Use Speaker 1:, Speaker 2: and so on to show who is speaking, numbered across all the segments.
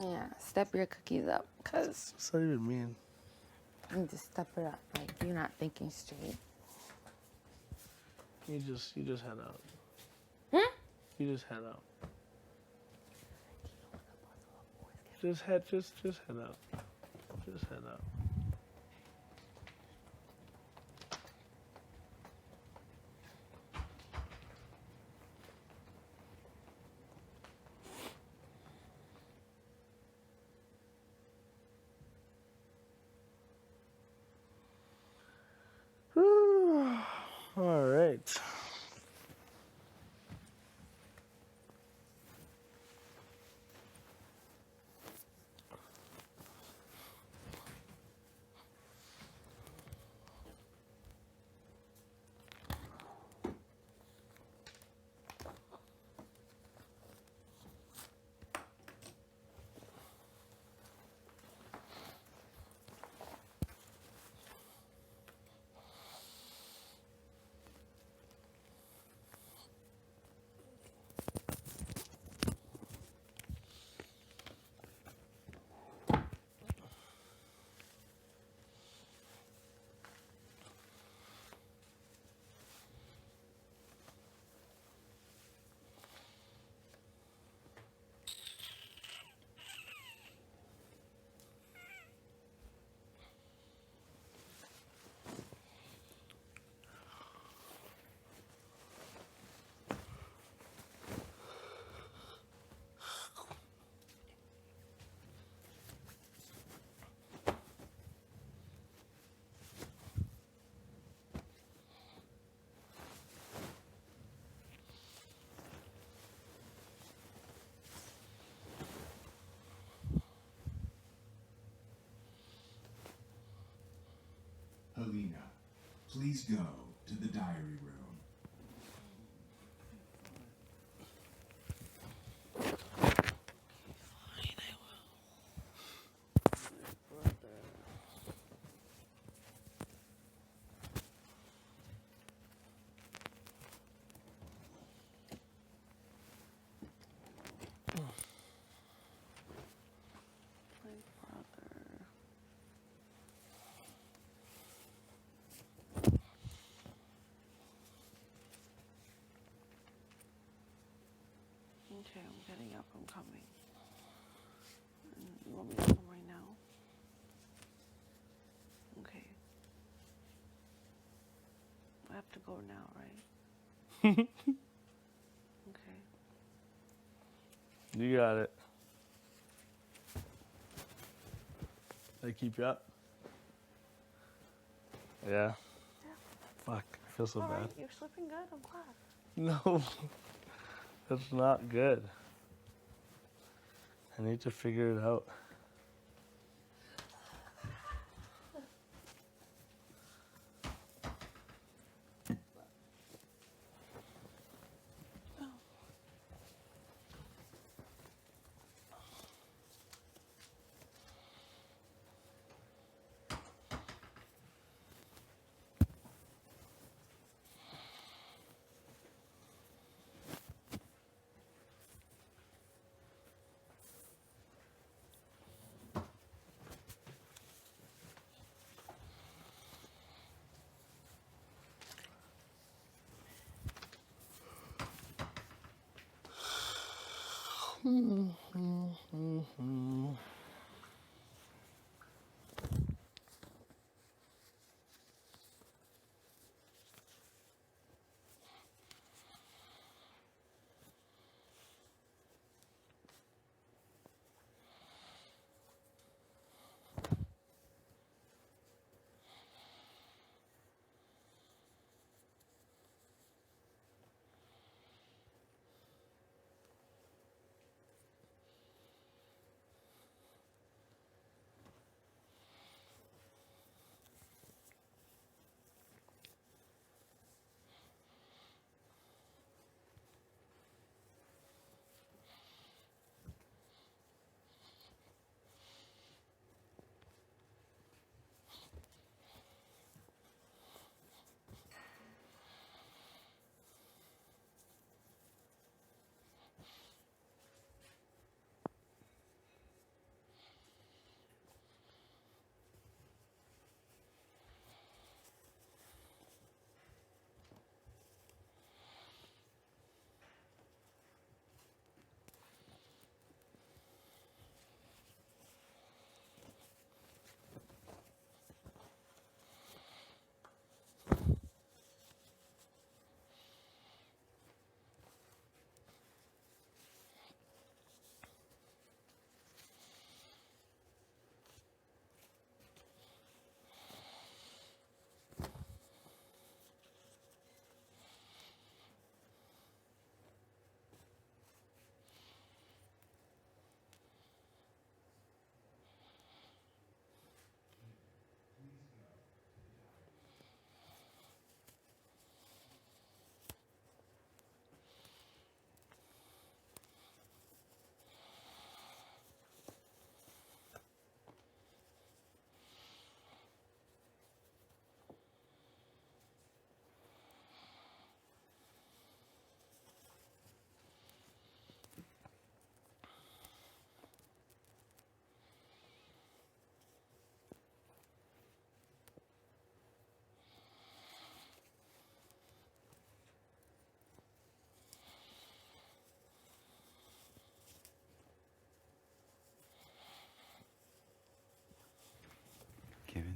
Speaker 1: Yeah, step your cookies up, cause
Speaker 2: What's that even mean?
Speaker 1: you need to step it up. Like you're not thinking straight.
Speaker 2: You just head out.
Speaker 1: Hmm?
Speaker 2: You just head out. Just head out. Just head out. Whew. All right.
Speaker 3: Helena, please go to the diary room.
Speaker 1: Okay, I'm getting up. I'm coming. You want me to come right now? Okay. I have to go now, right? Okay.
Speaker 2: You got it. They keep you up? Yeah. Fuck, I feel so
Speaker 1: All
Speaker 2: bad.
Speaker 1: right, you're sleeping good. I'm glad.
Speaker 2: No, that's not good. I need to figure it out.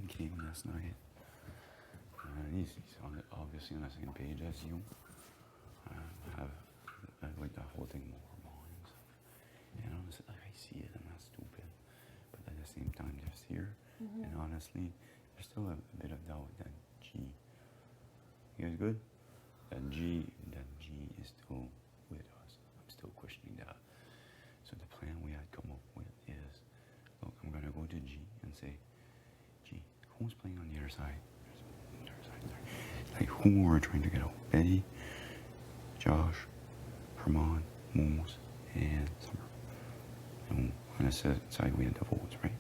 Speaker 4: came last night. He's obviously on the same page as you. I like the whole thing more hormones. And honestly, like, I see it, I'm not stupid. But at the same time, they're here. And honestly, there's still a bit of doubt that G. You guys good? That G is still with us. I'm still questioning that. So the plan we had come up with is, look, I'm gonna go to G and say, G, who's playing on the other side? Like, who are trying to get out? Betty, Josh, Herman, Moose, and Summer. And on the side we had the votes, right?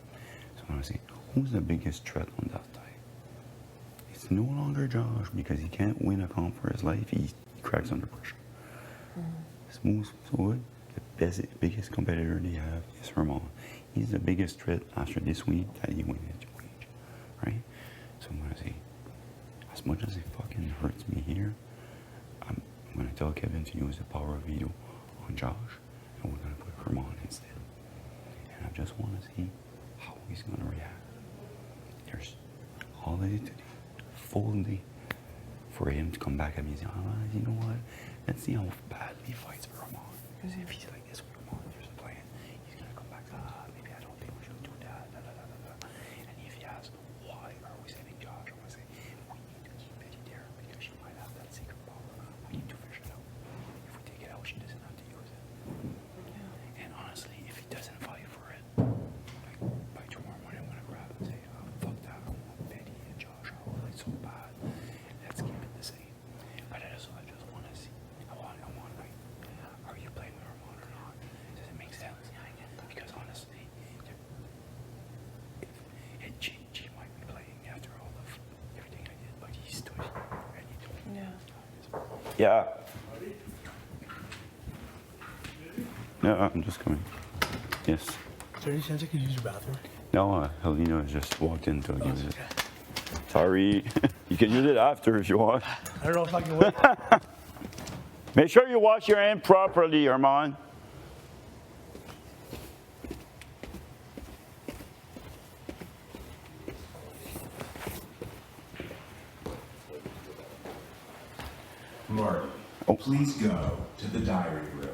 Speaker 4: So I'm gonna say, who's the biggest threat on that side? It's no longer Josh because he can't win a comp for his life. He cracks under pressure. Moose, so good. The biggest competitor they have is Herman. He's the biggest threat after this week that he wins his wage, right? So I'm gonna say, as much as it fucking hurts me here, I'm gonna tell Kevin to use the power of veto on Josh, and we're gonna put Herman instead. And I just wanna see how he's gonna react. There's all day today, full day, for him to come back at me and say, you know what? Let's see how badly he fights for Herman. Because if he's like this with Herman, there's a plan. He's gonna come back, maybe I don't think we should do that, And if he asks, why are we sending Josh? I'm gonna say, we need to keep Betty there because she might have that secret power. We need to fish it out. If we take it out, she doesn't have to use it. Yeah. And honestly, if he doesn't fight for it, like by tomorrow morning, I'm gonna grab and say, fuck that, I want Betty and Josh out. It's so bad. Let's keep it the same. But I just want to see. I want like, are you playing with Herman or not? Does it make sense? Yeah, I get that. Because honestly, G might be playing after all of everything I did, but he's still ready to. Yeah. No, I'm just coming. Yes.
Speaker 5: Is there any chance I could use your bathroom?
Speaker 4: No, Helena just walked in to use it. Sorry. You can use it after if you want.
Speaker 5: I don't know if I can wait.
Speaker 4: Make sure you wash your hand properly, Herman.
Speaker 3: Marty, please go to the diary room.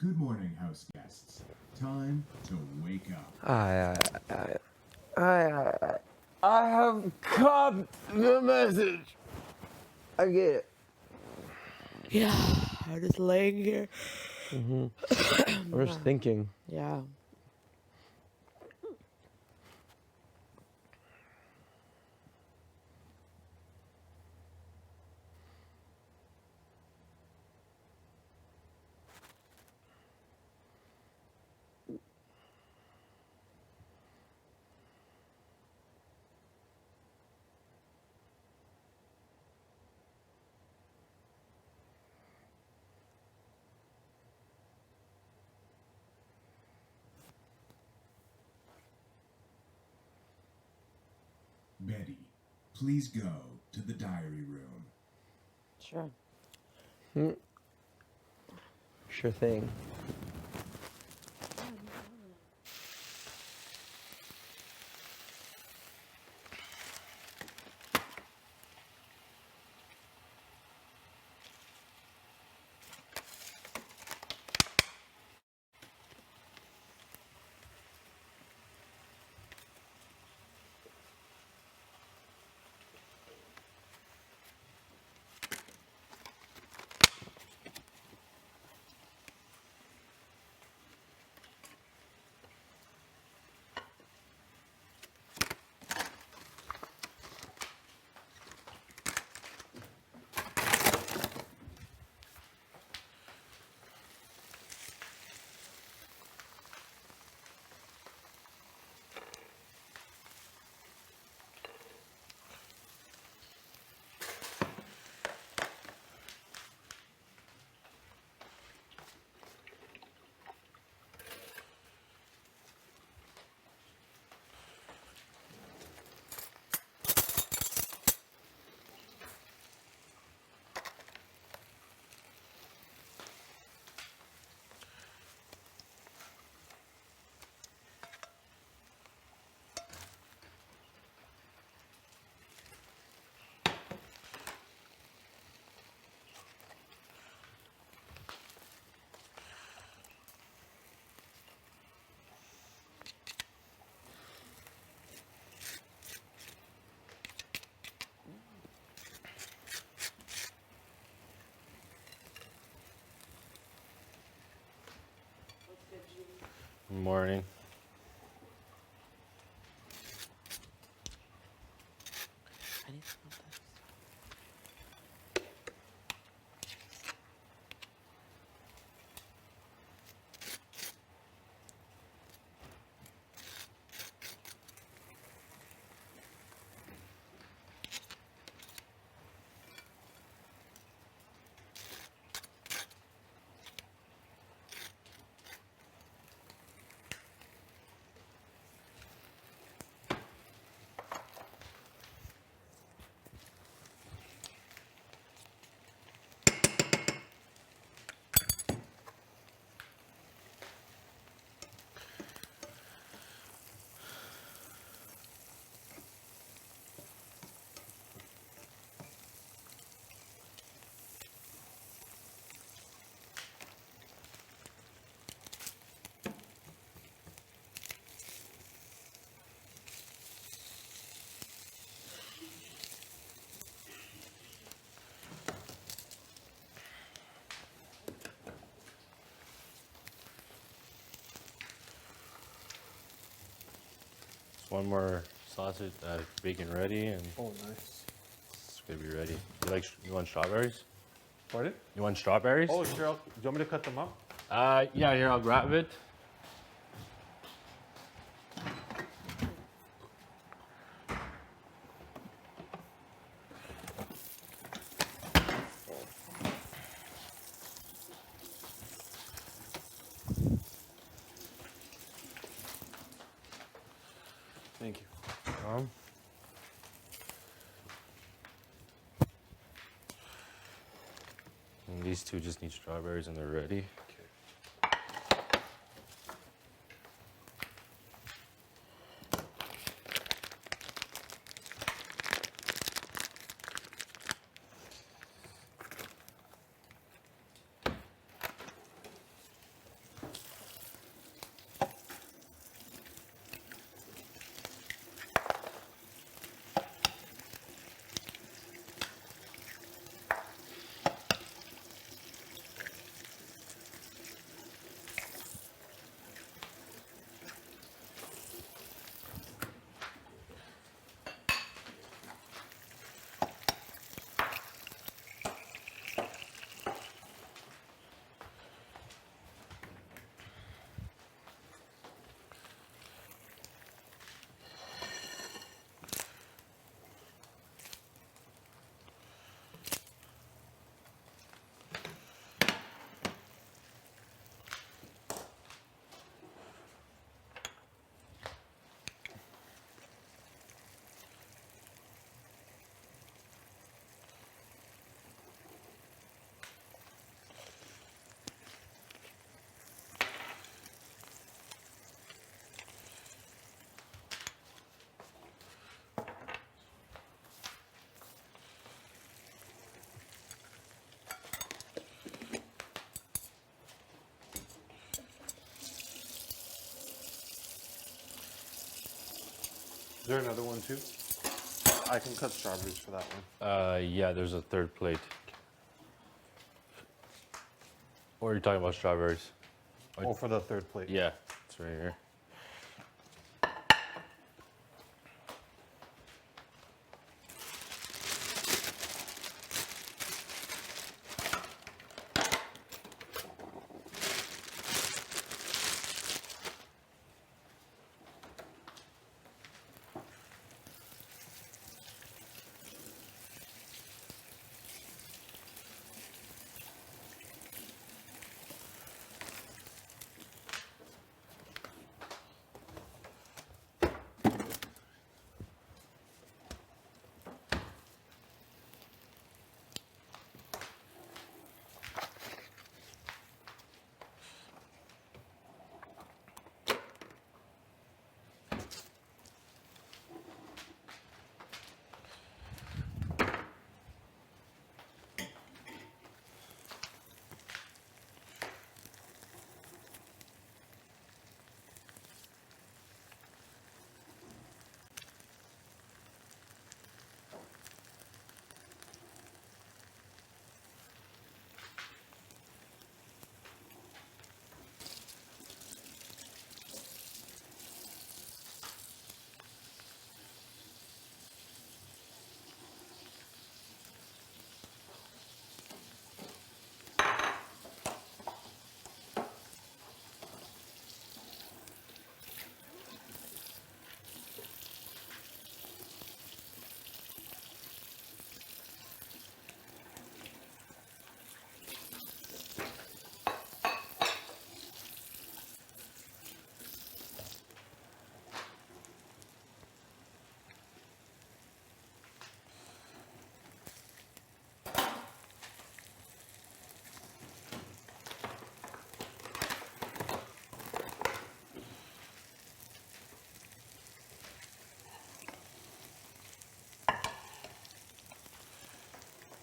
Speaker 3: Good morning, house guests. Time to wake up.
Speaker 6: I have copied the message. I get it.
Speaker 7: Yeah, I'm just laying here.
Speaker 6: I'm just thinking.
Speaker 7: Yeah.
Speaker 3: Betty, please go to the diary room.
Speaker 7: Sure.
Speaker 6: Sure thing.
Speaker 8: Morning.
Speaker 7: I need some of this.
Speaker 8: One more sausage, bacon ready, and
Speaker 2: Oh, nice.
Speaker 8: it's gonna be ready. You want strawberries?
Speaker 2: Pardon?
Speaker 8: You want strawberries?
Speaker 2: Oh, sure. Do you want me to cut them up?
Speaker 8: Yeah, here, I'll grab it.
Speaker 2: Thank you.
Speaker 8: And these two just need strawberries and they're ready.
Speaker 2: there another one too? I can cut strawberries for that one.
Speaker 8: Yeah, there's a third plate. Or are you talking about strawberries?
Speaker 2: Oh, for the third plate.
Speaker 8: Yeah, it's right here.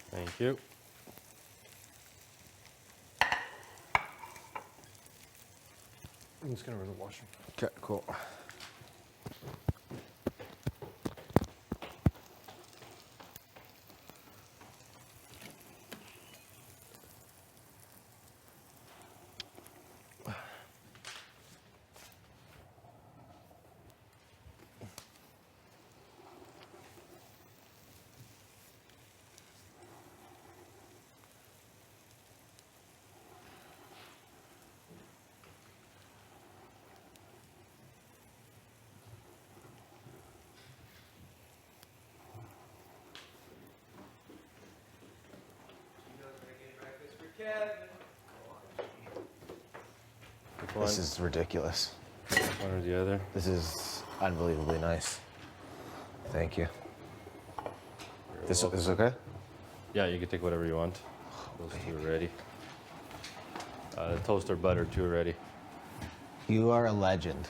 Speaker 8: Thank you.
Speaker 2: I'm just gonna run the washroom.
Speaker 6: Okay, cool.
Speaker 8: Which one?
Speaker 6: This is ridiculous.
Speaker 8: One or the other?
Speaker 6: This is unbelievably nice. Thank you. This is okay?
Speaker 8: Yeah, you can take whatever you want. Those two are ready. The toaster butter too are ready.
Speaker 6: You are a legend.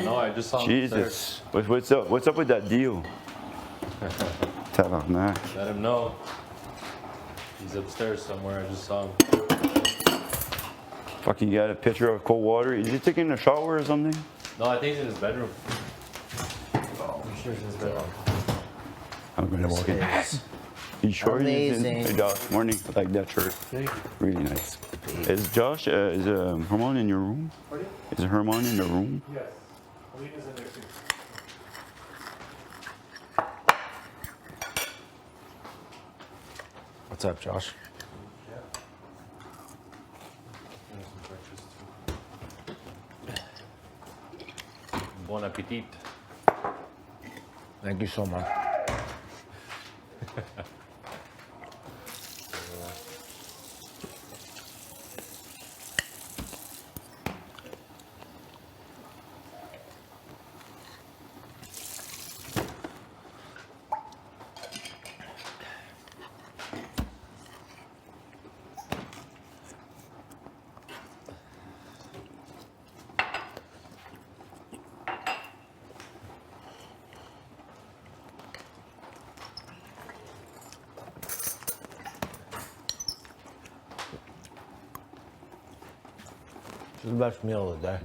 Speaker 8: No, I just saw him
Speaker 4: Jesus. What's up? What's up with that deal? Tabarnak.
Speaker 8: Let him know. He's upstairs somewhere. I just saw him.
Speaker 4: Fucking got a pitcher of cold water. Is he taking a shower or something?
Speaker 8: No, I think he's in his bedroom.
Speaker 6: I'm sure it's in his bedroom.
Speaker 4: I'm gonna walk in. You sure he's in?
Speaker 6: Amazing.
Speaker 4: Hey Josh, morning. I like that shirt. Really nice. Is Josh, is Herman in your room?
Speaker 2: Pardon?
Speaker 4: Is Herman in the room?
Speaker 2: Yes. Alina's in there too.
Speaker 6: What's up, Josh?
Speaker 8: Bon appetit.
Speaker 6: Thank you so much. This is the best meal of the day.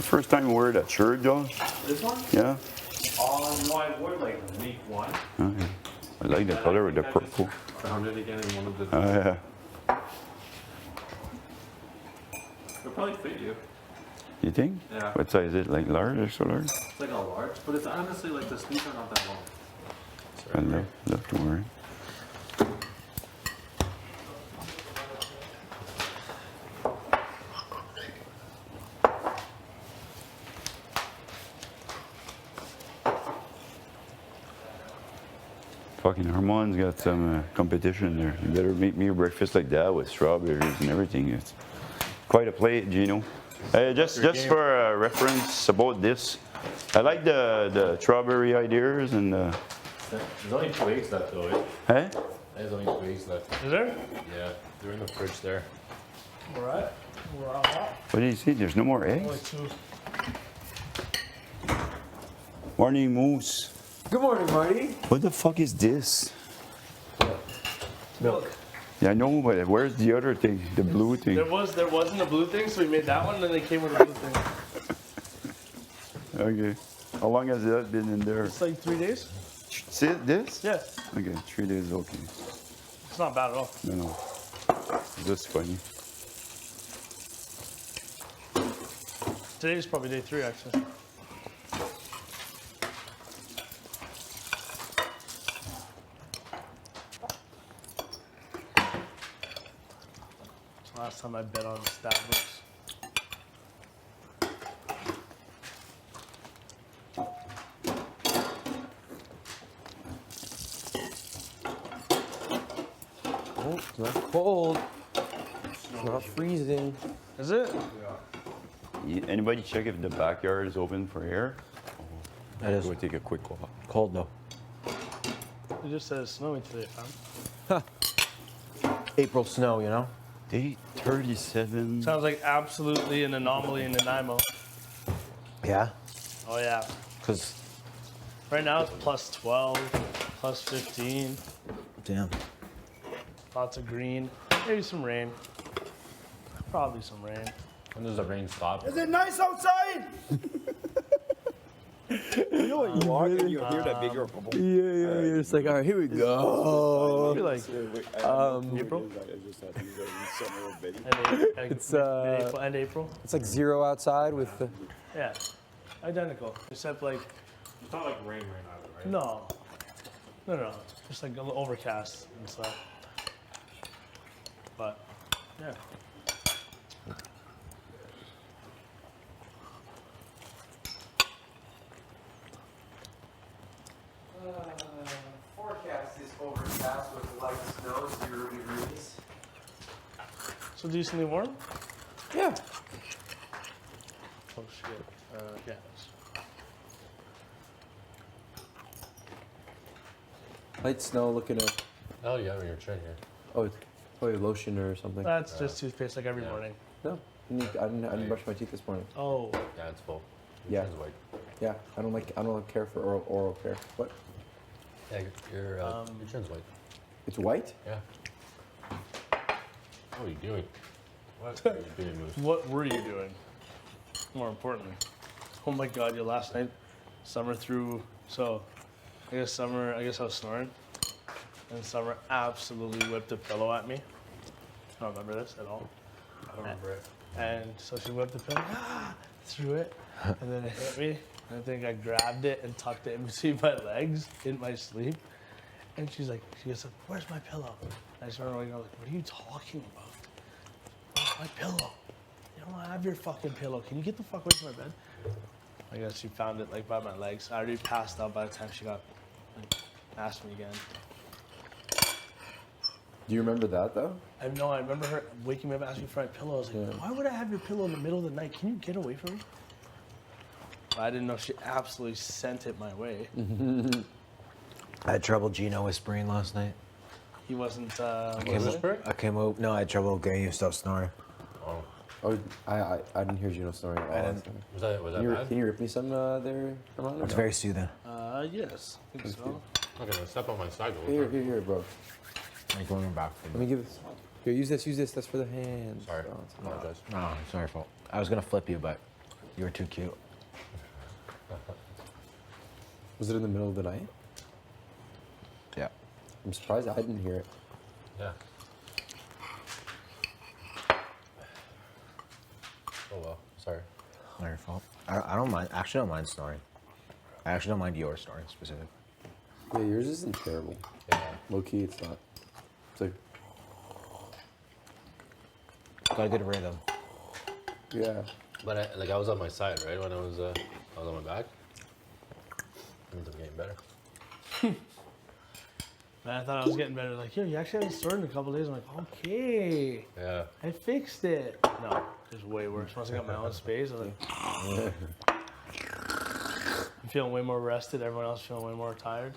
Speaker 4: First time you wear that shirt, Josh?
Speaker 8: This one?
Speaker 4: Yeah?
Speaker 8: No, I wore it like week 1.
Speaker 4: Okay. I like the color with the purple.
Speaker 2: Found it again in one of the.
Speaker 4: Oh, yeah.
Speaker 2: It'll probably fit you.
Speaker 4: You think?
Speaker 2: Yeah.
Speaker 4: What size is it? Like large or so large?
Speaker 2: It's like a large, but it's honestly like the sleeves are not that long.
Speaker 4: I love to wear it. Fucking Armand's got some competition there. You better make me a breakfast like that with strawberries and everything. It's quite a plate, Gino. Just for reference about this, I like the strawberry ideas and.
Speaker 8: There's only 2 eggs left though, eh?
Speaker 4: Hey?
Speaker 8: There's only 2 eggs left.
Speaker 5: Is there?
Speaker 8: Yeah, they're in the fridge there.
Speaker 5: All right. We're on that.
Speaker 4: What do you see? There's no more
Speaker 5: Only
Speaker 4: eggs.
Speaker 5: 2.
Speaker 4: Morning, Moose.
Speaker 6: Good morning, Marty.
Speaker 4: What the fuck is this?
Speaker 5: Milk.
Speaker 4: Yeah, I know, but where's the other thing? The blue thing.
Speaker 5: There wasn't a blue thing, so we made that one, and then they came with a blue thing.
Speaker 4: Okay. How long has that been in there?
Speaker 5: It's like 3 days.
Speaker 4: See it, this?
Speaker 5: Yeah,
Speaker 4: Okay, 3 days, okay.
Speaker 5: it's not bad at all.
Speaker 4: No. That's funny.
Speaker 5: Today's probably day 3 actually. It's the last time I bet on Starbucks.
Speaker 6: Oh, it's not cold. It's not freezing.
Speaker 5: Is it?
Speaker 4: Anybody check if the backyard is open for air?
Speaker 6: That is
Speaker 4: Go take a quick walk.
Speaker 6: cold though.
Speaker 5: It just says snowing today, fam.
Speaker 6: April snow, you know?
Speaker 4: Day 37.
Speaker 5: Sounds like absolutely an anomaly in Nanaimo.
Speaker 6: Yeah.
Speaker 5: Oh yeah.
Speaker 6: Cause
Speaker 5: Right now it's plus 12, plus 15.
Speaker 6: damn.
Speaker 5: Lots of green. Maybe some rain. Probably some rain.
Speaker 8: When does the rain stop?
Speaker 9: Is it nice outside? You know what you walk and you hear that bigger bubble.
Speaker 6: Yeah. It's like, all right, here we go.
Speaker 5: Maybe like April.
Speaker 6: It's
Speaker 5: End April.
Speaker 6: it's like 0 outside with the.
Speaker 5: Yeah. Identical. Except like
Speaker 2: It's not like rain either, right?
Speaker 5: no. Just like a little overcast and stuff. But yeah.
Speaker 6: Forecast is overcast with light snow, 0 degrees.
Speaker 5: So decently warm?
Speaker 6: Yeah.
Speaker 5: Oh shit. Yeah.
Speaker 6: Light snow looking at.
Speaker 8: Oh, you have your chin here.
Speaker 6: Oh, it's probably lotion or something.
Speaker 5: That's just toothpaste like every
Speaker 8: Yeah.
Speaker 5: morning.
Speaker 6: No, I didn't brush my teeth this morning.
Speaker 5: Oh.
Speaker 8: Yeah, it's full. Your
Speaker 6: Yeah.
Speaker 8: chin's white.
Speaker 6: Yeah, I don't care for oral care. What?
Speaker 8: Yeah, your chin's white.
Speaker 6: It's white?
Speaker 8: Yeah. What are you doing? What are you doing, Moose?
Speaker 5: What were you doing? More importantly. Oh my god, your last night, Summer threw, so I guess I was snoring, and Summer absolutely whipped a pillow at me. I don't remember this at all.
Speaker 2: I don't remember it.
Speaker 5: And so she whipped the pillow, threw it, and then it hit me. And I think I grabbed it and tucked it in between my legs in my sleep. And she goes, where's my pillow? And I just remember like, what are you talking about? Where's my pillow? You don't have your fucking pillow. Can you get the fuck away from my bed? I guess she found it like by my legs. I already passed out by the time she got asked me again.
Speaker 6: Do you remember that though?
Speaker 5: I remember her waking me up asking me for my pillow. I was like, why would I have your pillow in the middle of the night? Can you get away from me? But I didn't know she absolutely sent it my way.
Speaker 10: I had trouble Gino whispering last night.
Speaker 5: He wasn't.
Speaker 10: I came out. No, I had trouble getting you to stop snoring.
Speaker 8: Oh.
Speaker 6: Oh, I didn't hear Gino snoring at all.
Speaker 10: didn't.
Speaker 8: Was that bad?
Speaker 6: Can you rip me some there, Ramon?
Speaker 10: It's very soothing.
Speaker 5: Yes. I think so.
Speaker 8: Okay, step on my side.
Speaker 6: Here, bro.
Speaker 10: I'm going back for
Speaker 6: Let me give this. Here, use this. That's for the hands.
Speaker 8: Sorry.
Speaker 6: Oh, it's not.
Speaker 8: Apologize.
Speaker 10: No, it's not your fault. I was gonna flip you, but you were too cute.
Speaker 6: Was it in the middle of the night?
Speaker 10: Yeah.
Speaker 6: I'm surprised I didn't hear it.
Speaker 8: Yeah. Oh well. Sorry.
Speaker 10: Not your fault. I don't mind. Actually, don't mind snoring. I actually don't mind your snoring specifically.
Speaker 6: Yeah, yours isn't terrible.
Speaker 8: Yeah.
Speaker 6: Low key, it's not. It's like,
Speaker 10: Got a good rhythm.
Speaker 6: yeah.
Speaker 8: But I was on my side, right? When I was on my back. Things are getting better.
Speaker 5: Man, I thought I was getting better. Like, yo, you actually haven't snored in a couple days. I'm like, okay,
Speaker 8: Yeah.
Speaker 5: I fixed it. No, it's way worse. Once I got my own space, I'm like, I'm feeling way more rested. Everyone else feeling way more tired.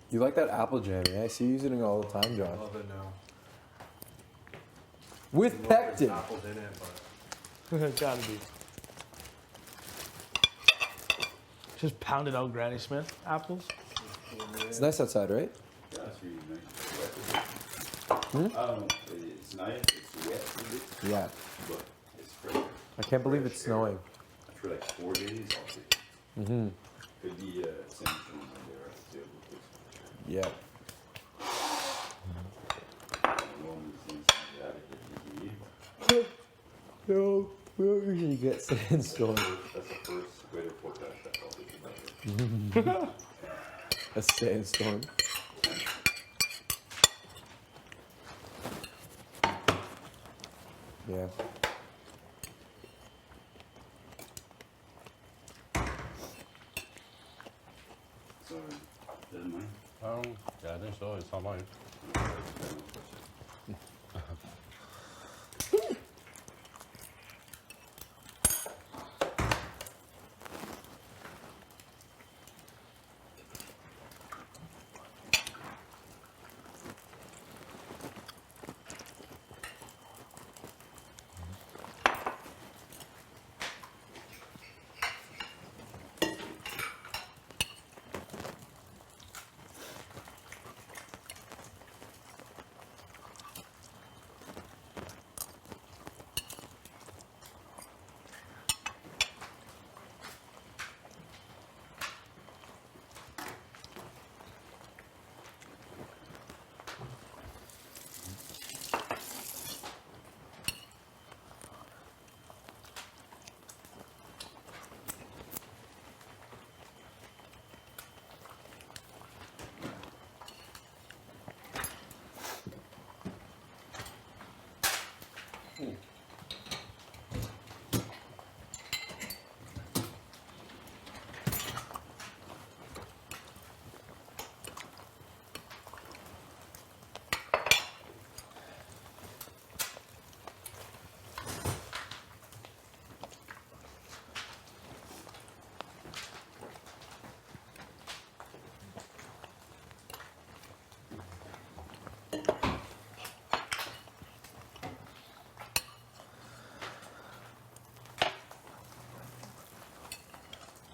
Speaker 6: You like that apple jam, yeah? I see you using it all the time, Josh.
Speaker 2: I love it now.
Speaker 6: With
Speaker 2: There's
Speaker 6: pectin.
Speaker 2: apples in it, but
Speaker 5: Gotta be. Just pounded out Granny Smith apples.
Speaker 6: It's nice outside, right?
Speaker 4: Yeah, it's really nice. It's nice. It's wet,
Speaker 6: Yeah.
Speaker 4: but it's fresh.
Speaker 6: I can't believe it's snowing.
Speaker 4: For like 4 days, I'll say.
Speaker 6: Mm-hmm.
Speaker 4: Could be sandstorm on there. Too.
Speaker 6: Yeah. No, we don't usually get sandstorms.
Speaker 4: That's the first weather forecast that I'll be.
Speaker 6: A sandstorm. Yeah.
Speaker 4: So, doesn't mind.
Speaker 8: Yeah, I think so. It's not mine.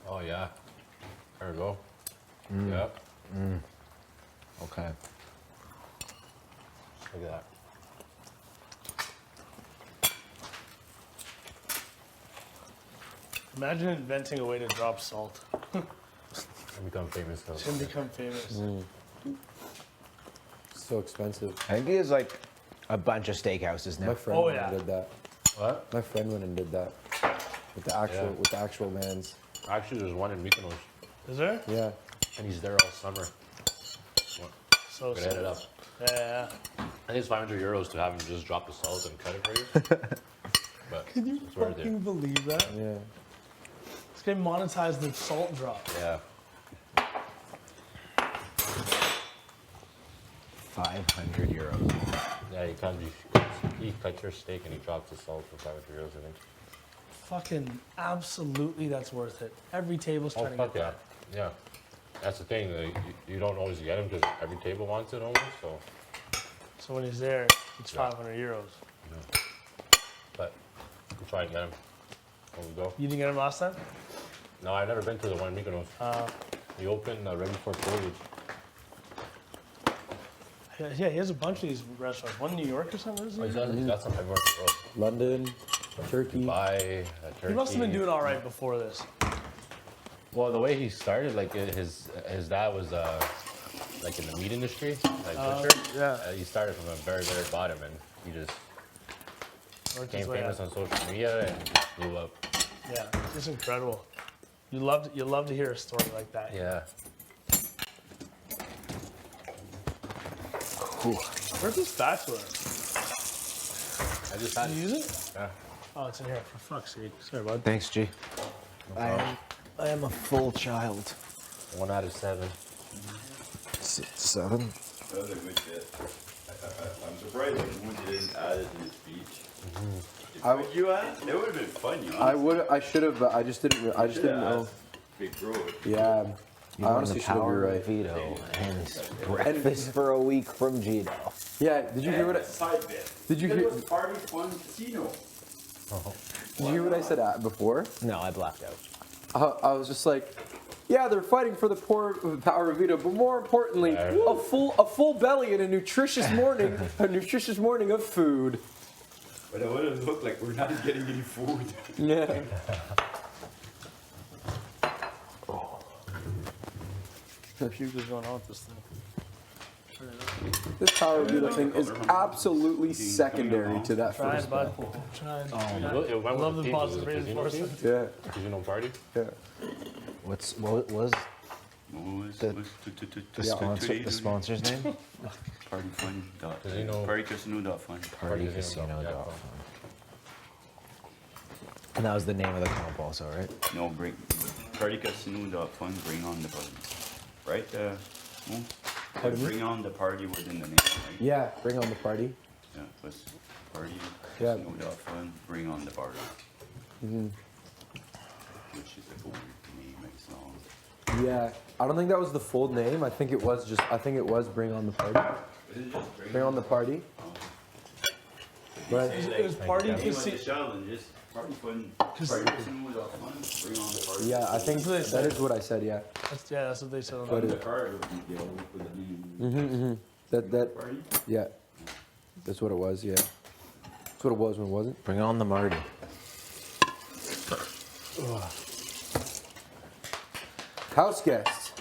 Speaker 8: Oh yeah. There we go. Yep.
Speaker 10: Okay.
Speaker 8: Look at that.
Speaker 5: Imagine inventing a way to drop salt.
Speaker 8: And become famous though.
Speaker 5: It's gonna become famous.
Speaker 6: So expensive.
Speaker 10: I think there's like a bunch of steakhouses now.
Speaker 6: My friend
Speaker 5: Oh,
Speaker 6: went
Speaker 5: yeah.
Speaker 6: and did that.
Speaker 8: What?
Speaker 6: My friend went and did that. With the actual man's.
Speaker 8: Actually, there's one in Mykonos,
Speaker 5: Is there?
Speaker 6: Yeah.
Speaker 8: and he's there all summer.
Speaker 5: So
Speaker 8: Gonna hit it up.
Speaker 5: Yeah.
Speaker 8: I think it's 500 euros to have him just drop the salt and cut it for you. But
Speaker 5: Can you
Speaker 8: it's worth it.
Speaker 5: fucking believe that?
Speaker 6: Yeah.
Speaker 5: This guy monetized the salt drop.
Speaker 8: Yeah.
Speaker 10: 500 euros.
Speaker 8: Yeah, he cuts your steak and he drops the salt for 500 euros, I think.
Speaker 5: Fucking absolutely, that's worth it. Every table's
Speaker 8: Oh,
Speaker 5: trying to
Speaker 8: fuck
Speaker 5: get
Speaker 8: yeah.
Speaker 5: that.
Speaker 8: Yeah. That's the thing. You don't always get them because every table wants it almost.
Speaker 5: So when he's there, it's 500 euros.
Speaker 8: Yeah. But we'll try and get them when we go.
Speaker 5: You didn't get him last time?
Speaker 8: No, I've never been to the one in Mykonos. He opened right before COVID.
Speaker 5: Yeah, he has a bunch of these restaurants. One in New York or something, isn't he?
Speaker 8: He's got some everywhere in the world.
Speaker 6: London, Turkey.
Speaker 8: Dubai, Turkey.
Speaker 5: He must have been doing all right before this.
Speaker 8: Well, the way he started, like his dad was like in the meat industry, like butcher.
Speaker 5: Yeah.
Speaker 8: He started from a very, very bottom, and he just
Speaker 5: Worked
Speaker 8: became
Speaker 5: his way
Speaker 8: famous
Speaker 5: up.
Speaker 8: on social media and just blew up.
Speaker 5: Yeah, it's incredible. You love to hear a story like that.
Speaker 8: Yeah.
Speaker 5: Where's the spatula?
Speaker 8: I just had
Speaker 5: Did you use it?
Speaker 8: Yeah.
Speaker 5: Oh, it's in here. For fuck's sake. Sorry, bud.
Speaker 10: Thanks, G. I am a full child.
Speaker 8: 1 out of 7.
Speaker 10: 7.
Speaker 9: That was a good bit. I'm surprised that Moon didn't add it in his speech. Would you add? It would have been fun, you know.
Speaker 6: I would. I should have, but I just didn't know.
Speaker 9: Big Bro.
Speaker 6: Yeah.
Speaker 10: You
Speaker 6: I
Speaker 10: won
Speaker 6: honestly
Speaker 10: the
Speaker 6: should have. You're
Speaker 10: power of
Speaker 6: right.
Speaker 10: veto and breakfast for a week from Gino.
Speaker 6: Yeah. Did you hear what?
Speaker 9: Side bit.
Speaker 6: Did you
Speaker 9: It
Speaker 6: hear?
Speaker 9: was Party Fun Casino.
Speaker 6: Did you hear what I said before?
Speaker 10: No, I blacked out.
Speaker 6: I was just like, yeah, they're fighting for the power of veto, but more importantly, a full belly and a nutritious morning, of food.
Speaker 9: But it would have looked like we're not getting any food.
Speaker 6: Yeah.
Speaker 5: The future's going on with this thing.
Speaker 6: This power of veto thing is absolutely secondary to that
Speaker 5: Try
Speaker 6: first
Speaker 5: it, bud.
Speaker 6: one.
Speaker 5: Try it.
Speaker 8: It went
Speaker 5: I love
Speaker 8: with
Speaker 5: the
Speaker 8: theme.
Speaker 5: positive
Speaker 8: Was it casino
Speaker 5: reinforcement.
Speaker 8: theme?
Speaker 6: Yeah.
Speaker 8: Casino party?
Speaker 6: Yeah.
Speaker 10: What was the sponsor's name?
Speaker 9: Party Fun.
Speaker 8: Casino.
Speaker 9: Party Casino. Fun.
Speaker 10: Party
Speaker 8: Casino.
Speaker 10: Casino.
Speaker 8: Yeah.
Speaker 10: Fun. And that was the name of the comp also, right?
Speaker 9: No, bring Party Casino. Fun. Bring on the party. Right? Moon?
Speaker 6: Pardon me?
Speaker 9: Bring on the party within the name, right?
Speaker 6: Yeah. Bring on the party.
Speaker 9: Yeah, was Party
Speaker 6: Yeah.
Speaker 9: Casino. Fun. Bring on the party.
Speaker 6: Mhm.
Speaker 9: Which is a cool name, like song.
Speaker 6: Yeah. I don't think that was the full name. I think it was Bring on the Party.
Speaker 9: Is it just
Speaker 6: Bring on the Party. But
Speaker 5: It was Party
Speaker 9: Name of the
Speaker 5: Casino.
Speaker 9: challenge is Party Fun. Party Casino. Fun. Bring on the party.
Speaker 6: yeah, I think
Speaker 5: That's what they
Speaker 6: that
Speaker 5: said.
Speaker 6: is what I said. Yeah.
Speaker 5: That's what they said on
Speaker 6: But
Speaker 5: the
Speaker 9: The card would be yellow with the name.
Speaker 6: That
Speaker 9: Party.
Speaker 6: yeah. That's what it was. Yeah. That's what it was when it wasn't.
Speaker 10: Bring on the Marty.
Speaker 6: House guests,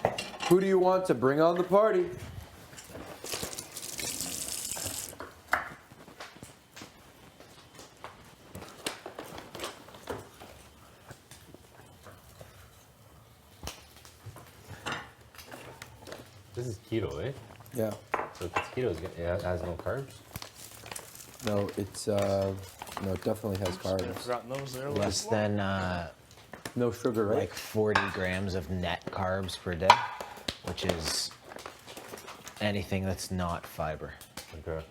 Speaker 6: who do you want to bring on the party?
Speaker 8: This is keto, eh?
Speaker 6: Yeah.
Speaker 8: So if it's keto, it has no carbs?
Speaker 6: No, it's no, it definitely has
Speaker 5: I've
Speaker 6: carbs.
Speaker 5: forgotten those there.
Speaker 10: Less than
Speaker 6: No sugar, right?
Speaker 10: like 40 grams of net carbs per day, which is anything that's not fiber.
Speaker 8: Okay.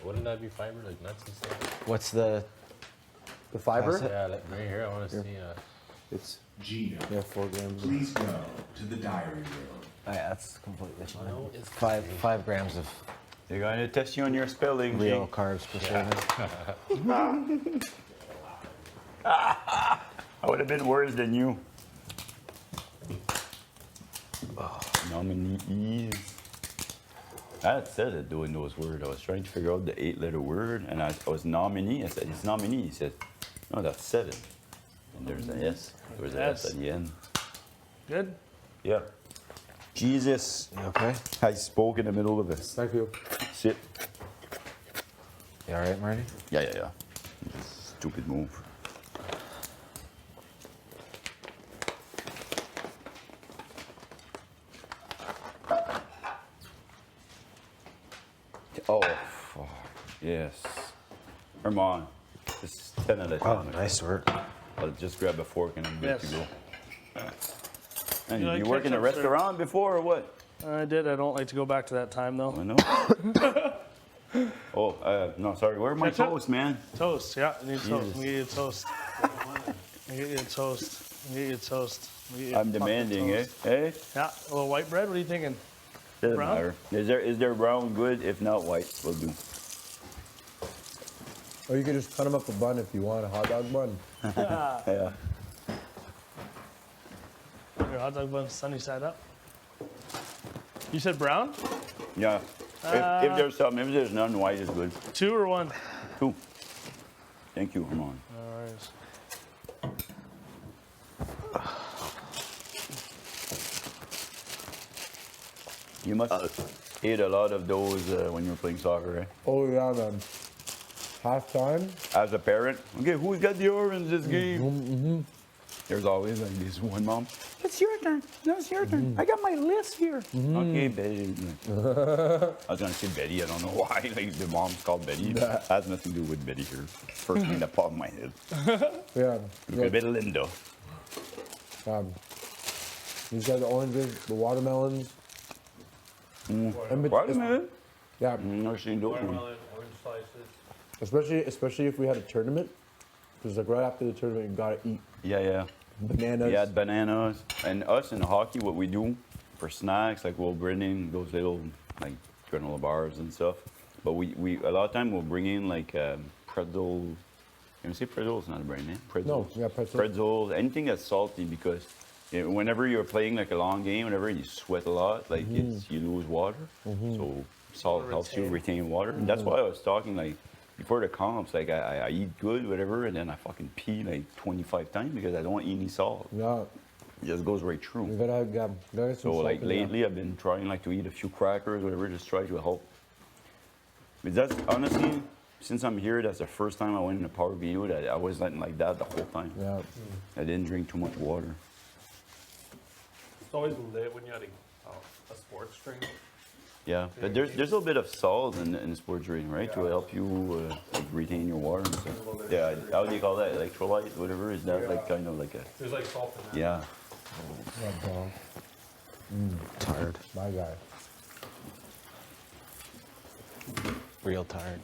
Speaker 8: Wouldn't that be fiber, like nuts and stuff?
Speaker 10: What's the
Speaker 6: The fiber?
Speaker 10: That's it.
Speaker 8: Yeah, like right here, I want to see.
Speaker 6: It's
Speaker 3: Gino,
Speaker 6: 4 grams.
Speaker 3: please go to the diary room.
Speaker 10: Oh, yeah, that's completely fine.
Speaker 8: No, it's
Speaker 10: 5 grams of
Speaker 9: They're going to test you on your spelling,
Speaker 10: real
Speaker 9: Jake.
Speaker 10: carbs per serving.
Speaker 9: I would have been worse than you. Nominees. I had said it doing those words. I was trying to figure out the 8-letter word, and I was nominee. I said, it's nominee. He said, no, that's 7. And there's an S. There's an S at the end.
Speaker 5: Good.
Speaker 9: Yeah. Jesus.
Speaker 10: You okay?
Speaker 9: I spoke in the middle of this.
Speaker 6: Thank you.
Speaker 9: Sit.
Speaker 10: You all right, Marty?
Speaker 9: Yeah. Stupid move. Oh, fuck. Yes. Herman. It's 10 out of 10.
Speaker 10: Oh, nice work.
Speaker 9: I'll just grab a fork and I'm good to
Speaker 5: Yes.
Speaker 9: go. And
Speaker 5: You like
Speaker 9: you work in a
Speaker 5: ketchup, sir?
Speaker 9: restaurant before or what?
Speaker 5: I did. I don't like to go back to that time though.
Speaker 9: I know. Oh, no, sorry. Where are my
Speaker 5: Ketchup?
Speaker 9: toast, man?
Speaker 5: Toast. Yeah, I need toast.
Speaker 9: Jesus.
Speaker 5: I need toast. I need toast. I need toast. We eat
Speaker 9: I'm
Speaker 5: fucking
Speaker 9: demanding, eh?
Speaker 5: toast.
Speaker 9: Eh?
Speaker 5: Yeah, a little white bread. What are you thinking?
Speaker 9: Doesn't
Speaker 5: Brown?
Speaker 9: matter. Is there brown good? If not, white will do.
Speaker 6: Or you could just cut them up a bun if you want, a hot dog bun.
Speaker 9: Yeah.
Speaker 5: Your hot dog bun sunny side up. You said brown?
Speaker 9: Yeah. If there's something, if there's none, white is good.
Speaker 5: 2 or 1?
Speaker 9: 2. Thank you, Ramon.
Speaker 5: All right.
Speaker 9: You must eat a lot of those when you're playing soccer, eh?
Speaker 6: Oh yeah, man. Half time.
Speaker 9: As a parent, okay, who's got the orange this game? There's always like this one mom. It's your turn. No, it's your turn. I got my list here. Okay, Betty. I was gonna say Betty. I don't know why. Like the mom's called Betty. That has nothing to do with Betty here. First thing that popped in my head.
Speaker 6: Yeah.
Speaker 9: It could be Linda.
Speaker 6: These got the oranges, the watermelons. And
Speaker 9: Watermelon?
Speaker 6: Yeah.
Speaker 9: Never seen those ones.
Speaker 2: Watermelon, orange slices.
Speaker 6: Especially if we had a tournament, because like right after the tournament, you gotta eat
Speaker 9: Yeah.
Speaker 6: bananas.
Speaker 9: Yeah, bananas. And us in hockey, what we do for snacks, like we'll bring in those little like granola bars and stuff. But we a lot of time we'll bring in like pretzel. Can you say pretzel? It's not a brand name. Pretzels.
Speaker 6: No, yeah, pretzels.
Speaker 9: Pretzels. Anything that's salty because whenever you're playing like a long game, whenever you sweat a lot, like you lose water. So salt helps you retain water. And that's why I was talking like before the comps, like I eat good, whatever, and then I fucking pee like 25 times because I don't eat any salt.
Speaker 6: Yeah.
Speaker 9: It just goes right through.
Speaker 6: You gotta get some
Speaker 9: So
Speaker 6: salt
Speaker 9: like
Speaker 6: in there.
Speaker 9: lately, I've been trying like to eat a few crackers, whatever, just try to help. But that's honestly, since I'm here, that's the first time I went in a power video that I wasn't like that the whole time.
Speaker 6: Yeah.
Speaker 9: I didn't drink too much water.
Speaker 2: It's always lit when you had a sports drink.
Speaker 9: Yeah, but there's a little bit of salt in sports drink, right, to help you like retain your water and stuff. Yeah, how do you call that? Electrolyte, whatever. Is that like kind of like a?
Speaker 2: There's like salt in that.
Speaker 9: Yeah.
Speaker 6: Yeah, dog.
Speaker 10: Tired.
Speaker 6: My guy.
Speaker 10: Real tired.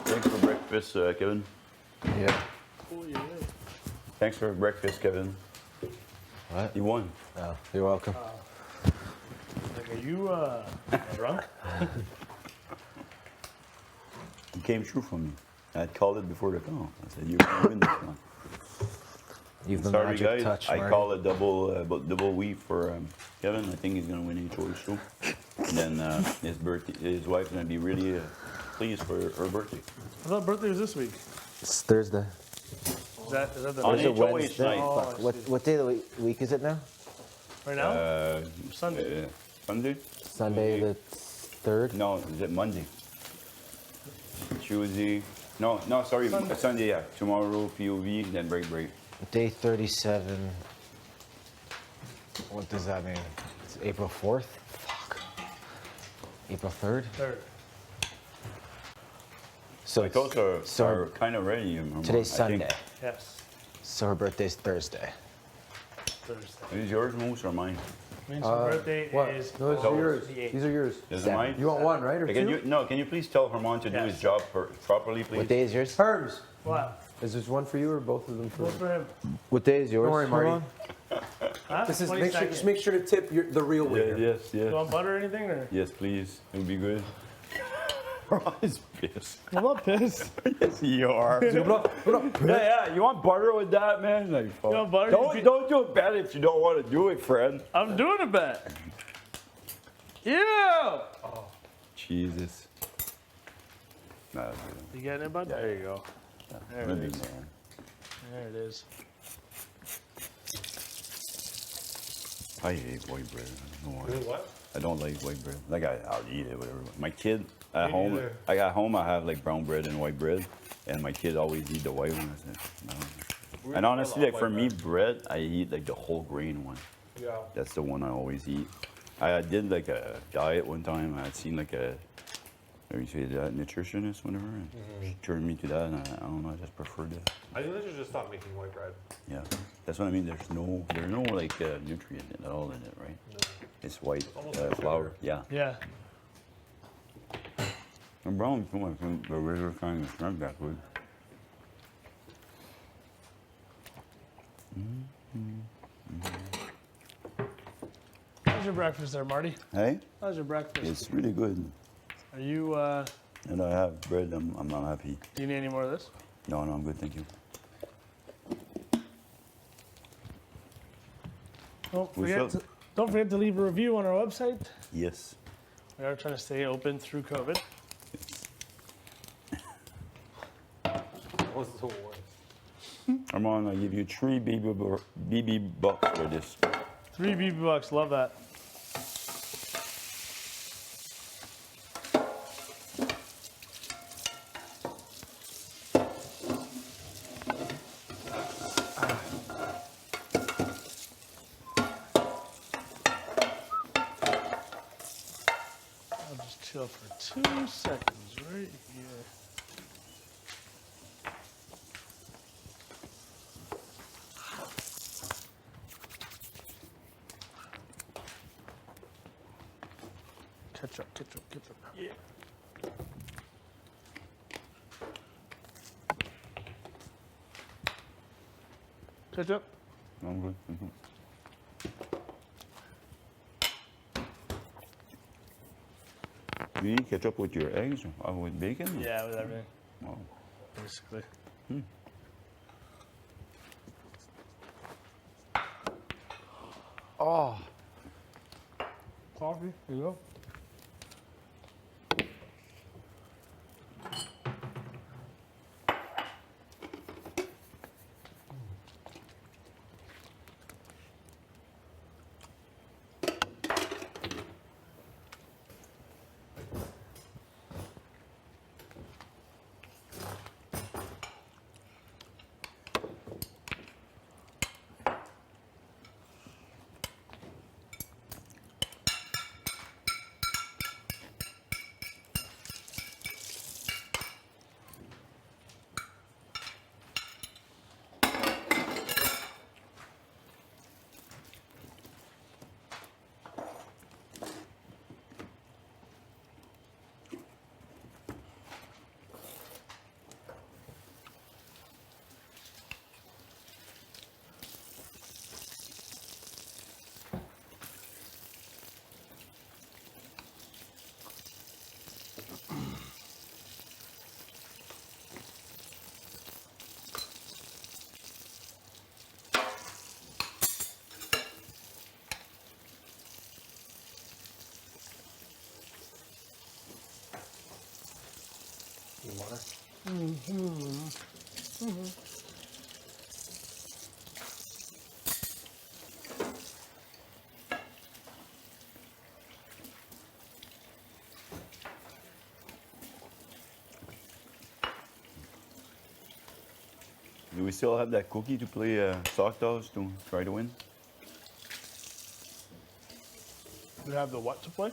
Speaker 9: Thanks for breakfast, Kevin.
Speaker 10: Yeah.
Speaker 5: Oh, yeah.
Speaker 9: Thanks for breakfast, Kevin.
Speaker 10: What?
Speaker 9: You won.
Speaker 10: Oh, you're welcome.
Speaker 5: Like, are you drunk?
Speaker 9: You came true for me. I called it before the call. I said, you're going to win this one.
Speaker 10: You've the
Speaker 9: Sorry,
Speaker 10: magic
Speaker 9: guys.
Speaker 10: touch,
Speaker 9: I
Speaker 10: Marty.
Speaker 9: call it double wheat for Kevin. I think he's going to win each choice too. And then his wife's going to be really pleased for her birthday.
Speaker 5: I thought birthday was this week.
Speaker 10: It's Thursday.
Speaker 5: Is that the
Speaker 9: On
Speaker 10: Is it
Speaker 9: HOH
Speaker 10: Wednesday?
Speaker 9: night.
Speaker 5: Oh,
Speaker 10: Fuck.
Speaker 5: I
Speaker 10: What
Speaker 5: see.
Speaker 10: what day of the week is it now?
Speaker 5: right now?
Speaker 9: Sunday. Sunday?
Speaker 10: Sunday the 3rd?
Speaker 9: No, is it Monday? Tuesday. No, sorry, Sunday, yeah. Tomorrow, POV, then break.
Speaker 10: Day 37. What does that mean? It's April 4th? Fuck. April 3rd?
Speaker 5: Third.
Speaker 10: So,
Speaker 9: Like those are,
Speaker 10: so
Speaker 9: are kind of ready.
Speaker 10: today's
Speaker 9: I think.
Speaker 10: Sunday.
Speaker 5: Yes.
Speaker 10: So her birthday's Thursday.
Speaker 5: Thursday.
Speaker 9: Is yours, Moose, or mine?
Speaker 5: Means her birthday
Speaker 6: What?
Speaker 5: is
Speaker 6: No, these are yours.
Speaker 5: the 8th.
Speaker 6: These are yours.
Speaker 9: Is it mine?
Speaker 6: You want one, right, or
Speaker 9: Can
Speaker 6: two?
Speaker 9: you please tell Herman to do his
Speaker 5: Yes.
Speaker 9: job properly, please?
Speaker 10: What day is yours?
Speaker 6: Herms,
Speaker 5: What?
Speaker 6: is this one for you or both of them for
Speaker 5: Vote
Speaker 6: you?
Speaker 5: for him.
Speaker 10: What day is yours?
Speaker 6: Don't worry, Marty.
Speaker 10: Herman?
Speaker 5: Huh?
Speaker 6: This is
Speaker 5: 22nd.
Speaker 6: just make sure to tip the real winner.
Speaker 9: Yes,
Speaker 5: You
Speaker 9: yes.
Speaker 5: want butter or anything? Or?
Speaker 9: Yes, please. It would be good. He's pissed.
Speaker 5: I'm not pissed.
Speaker 9: Yes, you are. Yeah, you want butter with that, man? Like, fuck.
Speaker 5: You want butter?
Speaker 9: Don't do it bad if you don't want to do it, friend.
Speaker 5: I'm doing a bet. Yeah.
Speaker 9: Jesus. Nah,
Speaker 5: You getting it, bud?
Speaker 9: Yeah.
Speaker 5: There you go. There
Speaker 9: I'm a
Speaker 5: it
Speaker 9: big
Speaker 5: is.
Speaker 9: man.
Speaker 5: There it is.
Speaker 9: I hate white bread. I don't know why.
Speaker 2: What?
Speaker 9: I don't like white bread. Like I'll eat it, whatever. My kid at
Speaker 2: Me
Speaker 9: home,
Speaker 2: neither.
Speaker 9: I got home. I have like brown bread and white bread, and my kid always eat the white one. I said, no. And honestly, like for me, bread, I eat like the whole grain one.
Speaker 2: Yeah.
Speaker 9: That's the one I always eat. I did like a diet one time. I had seen like a, how do you say that, nutritionist, whatever, and she turned me to that. And I don't know, I just preferred that.
Speaker 2: I think they should just stop making white bread.
Speaker 9: Yeah, that's what I mean. There's no like nutrient at all in it, right? It's white
Speaker 2: almost like
Speaker 9: flour.
Speaker 2: sugar.
Speaker 9: Yeah.
Speaker 5: Yeah.
Speaker 9: And brown too. I think the regular kind is not that good.
Speaker 5: How's your breakfast there, Marty?
Speaker 9: Hey,
Speaker 5: How's your breakfast?
Speaker 9: it's really good.
Speaker 5: Are you,
Speaker 9: And I have bread. I'm not happy.
Speaker 5: do you need any more of this?
Speaker 9: No, I'm good. Thank you.
Speaker 5: Don't forget to leave a review on our website.
Speaker 9: Yes.
Speaker 5: We are trying to stay open through COVID.
Speaker 2: What's the worst?
Speaker 9: Armand, I give you 3 BB bucks for this.
Speaker 5: 3 BB bucks, love that. I'll just chill for 2 seconds right here. Ketchup. Yeah. Ketchup.
Speaker 9: I'm good. Thank you. Do you eat ketchup with your eggs or with bacon?
Speaker 5: Yeah, with everything,
Speaker 9: Oh.
Speaker 5: basically.
Speaker 1: Oh,
Speaker 5: Coffee, here you go.
Speaker 2: You want it?
Speaker 9: Do we still have that cookie to play sock dolls to try to win?
Speaker 5: We have the what to play?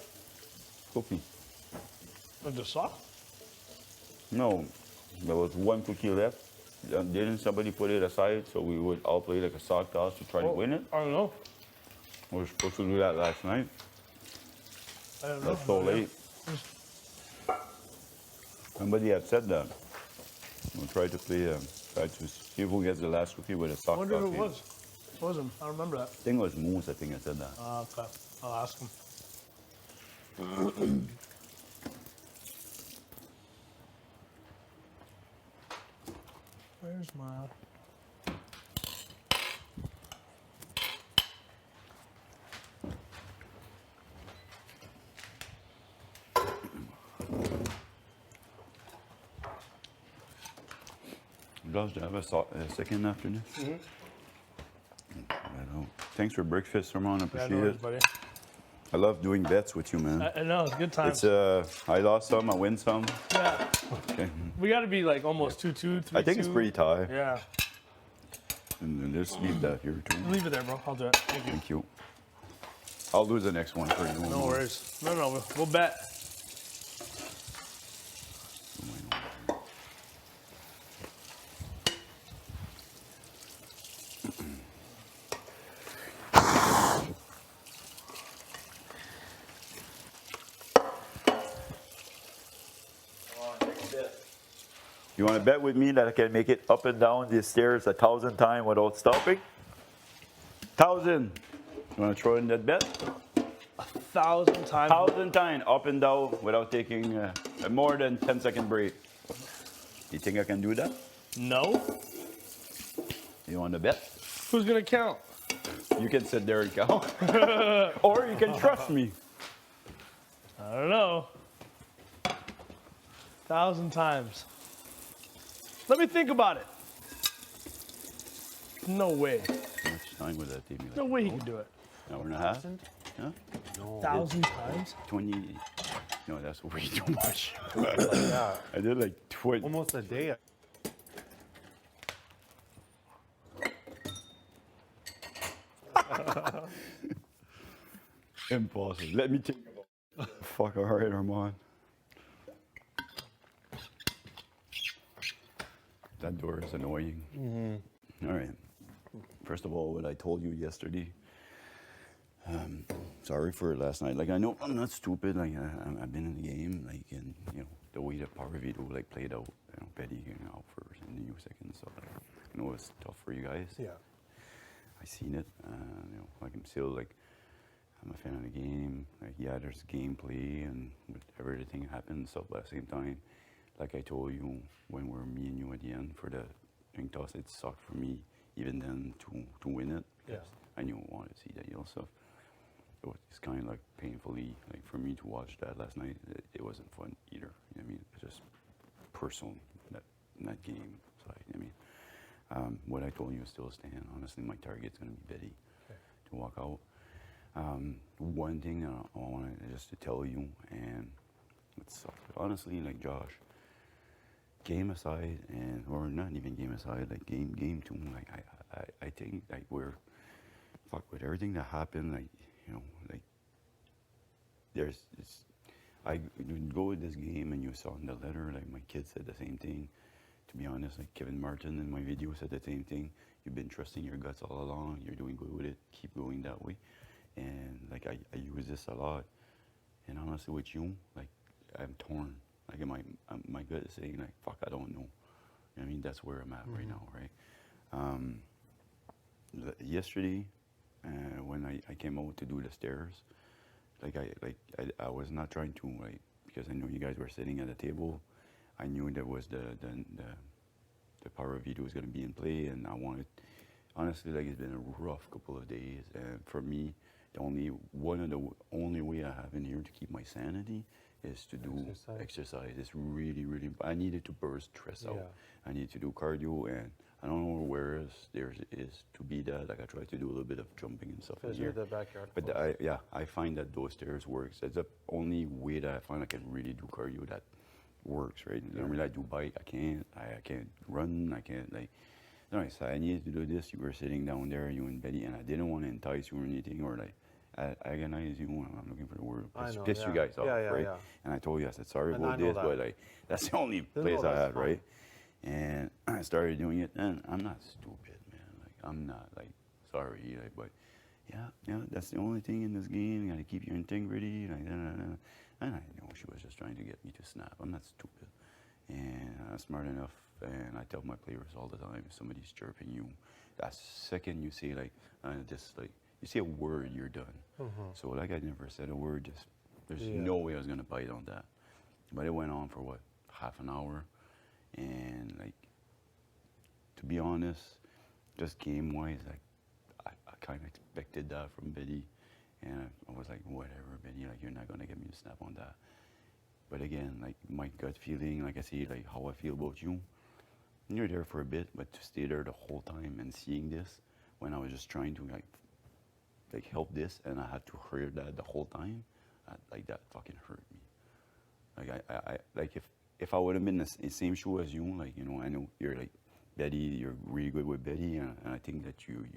Speaker 9: Cookie.
Speaker 5: With the sock?
Speaker 9: No, there was one cookie left. Didn't somebody put it aside so we would all play like a sock toss to try to win it?
Speaker 5: I don't know.
Speaker 9: We were supposed to do that last night.
Speaker 5: I don't know.
Speaker 9: That's so late. Somebody had said that. We'll try to play, try to see who gets the last cookie with a
Speaker 5: I
Speaker 9: sock
Speaker 5: wonder
Speaker 9: toss
Speaker 5: who it
Speaker 9: game.
Speaker 5: was. It was him. I remember that.
Speaker 9: I think it was Moose, I think I said that.
Speaker 5: Okay. I'll ask him. Where's my...
Speaker 9: Josh, do you have a second after this?
Speaker 5: Mm-hmm.
Speaker 9: I don't. Thanks for breakfast, Armand. I
Speaker 5: Yeah,
Speaker 9: appreciate
Speaker 5: no worries,
Speaker 9: it.
Speaker 5: buddy.
Speaker 9: I love doing bets with you, man.
Speaker 5: I know, it's good times.
Speaker 9: It's I lost some, I win some.
Speaker 5: Yeah.
Speaker 9: Okay.
Speaker 5: We got to be like almost 2-2, 3-2.
Speaker 9: I think it's pretty tight.
Speaker 5: Yeah.
Speaker 9: And then just leave that here too.
Speaker 5: Leave it there, bro. I'll do it. Thank you.
Speaker 9: Thank you. I'll lose the next one for you.
Speaker 5: No worries. No, we'll bet.
Speaker 9: You want to bet with me that I can make it up and down these stairs 1,000 times without stopping? 1,000. You want to throw in that bet?
Speaker 5: 1,000 times.
Speaker 9: 1,000 times up and down without taking a more than 10-second break. You think I can do that?
Speaker 5: No.
Speaker 9: You want to bet?
Speaker 5: Who's gonna count?
Speaker 9: You can sit there and count. Or you can trust me.
Speaker 5: I don't know. 1,000 times. Let me think about it. No way.
Speaker 9: How much time would that take me?
Speaker 5: No way he can do it.
Speaker 9: An hour and a half? Huh?
Speaker 5: 1,000 times?
Speaker 9: 20. No, that's way too much.
Speaker 2: Yeah,
Speaker 9: I did like 20.
Speaker 2: almost a day.
Speaker 9: Impossible. Let me think about it. Fuck, all right, Armand. That door is annoying. All right. First of all, what I told you yesterday, sorry for last night. Like, I know I'm not stupid. Like, I've been in the game. Like, and, you know, the way that Power Vito, like, played out, you know, Betty getting out first in the new second. So, like, I know it's tough for you guys.
Speaker 2: Yeah.
Speaker 9: I seen it. You know, like, I'm still, like, I'm a fan of the game. Like, yeah, there's gameplay and everything happens. So, but at the same time, like I told you when we were me and you at the end for the drink toss, it sucked for me even then to win it.
Speaker 2: Yeah.
Speaker 9: I knew I wanted to see that, you know. So it was kind of like painfully, like for me to watch that last night, it wasn't fun either. You know what I mean? It's just personal, that game. So, I mean, what I told you still stand. Honestly, my target's going to be Betty to walk out. One thing I wanted just to tell you, and it sucks, but honestly, like Josh, game aside, and or not even game aside, like game two, like I think like we're fuck with everything that happened, like, you know, like I would go with this game and you saw in the letter, like my kids said the same thing. To be honest, like Kevin Martin in my video said the same thing. You've been trusting your guts all along. You're doing good with it. Keep going that way. And like I use this a lot. And honestly, with you, like I'm torn. Like my gut is saying like, fuck, I don't know. I mean, that's where I'm at right now, right? Yesterday, when I came out to do the stairs, I was not trying to, like, because I know you guys were sitting at the table. I knew there was the Power Vito was going to be in play, and I wanted, honestly, like, it's been a rough couple of days, and for me, the only way I have in here to keep my sanity is to do exercise. It's really, really, I needed to burst stress out. I need to do cardio, and I don't know where else there is to be that. Like, I try to do a little bit of jumping and stuff in
Speaker 2: Because
Speaker 9: here.
Speaker 2: you're the backyard.
Speaker 9: But I find that those stairs works. It's the only way that I find I can really do cardio that works, right? Normally I do bike, I can't run, I can't, like, no, so I needed to do this. You were sitting down there, you and Betty, and I didn't want to entice you or anything, or like agonize you. I'm looking for the word. Piss you guys off, right?
Speaker 2: Yeah.
Speaker 9: And I told you, I said, sorry
Speaker 2: And I
Speaker 9: about
Speaker 2: know
Speaker 9: this,
Speaker 2: that.
Speaker 9: but like, that's the only place I had, right? And I started doing it, and I'm not stupid, man. Like, I'm not, like, sorry, like, but yeah, that's the only thing in this game. You gotta keep your integrity, like, and I know she was just trying to get me to snap. I'm not stupid, and I'm smart enough. And I tell my players all the time, if somebody's chirping you, that second you say, like, just like, you say a word, you're done. So like, I never said a word. Just there's no way I was gonna bite on that. But it went on for what, half an hour, and like, to be honest, just game wise, like, I kind of expected that from Betty, and I was like, whatever, Betty, like, you're not gonna get me to snap on that. But again, like, my gut feeling, like I say, like how I feel about you, you're there for a bit, but to stay there the whole time and seeing this, when I was just trying to like help this, and I had to hear that the whole time, like, that fucking hurt me. Like, I like, if I would have been in the same shoe as you, like, you know, I know you're like Betty, you're really good with Betty, and I think that you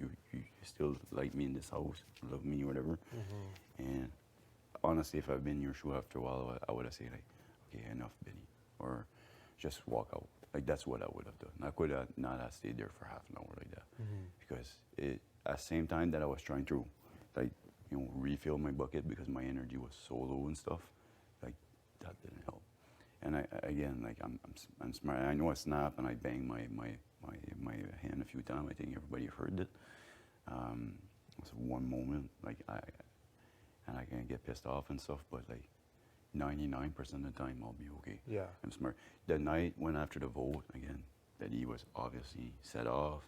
Speaker 9: still like me in this house, love me, whatever. And honestly, if I've been in your shoe after a while, I would have said, like, okay, enough, Betty, or just walk out. Like, that's what I would have done. I could have not have stayed there for half an hour like that, because at the same time that I was trying to, like, you know, refill my bucket because my energy was so low and stuff, like, that didn't help. And again, like, I'm smart. I know I snap and I bang my hand a few times. I think everybody heard it. It was one moment, like,
Speaker 4: can get pissed off and stuff, but like 99% of the time I'll be okay.
Speaker 2: Yeah.
Speaker 4: I'm smart. The night when after the vote, again, that he was obviously set off.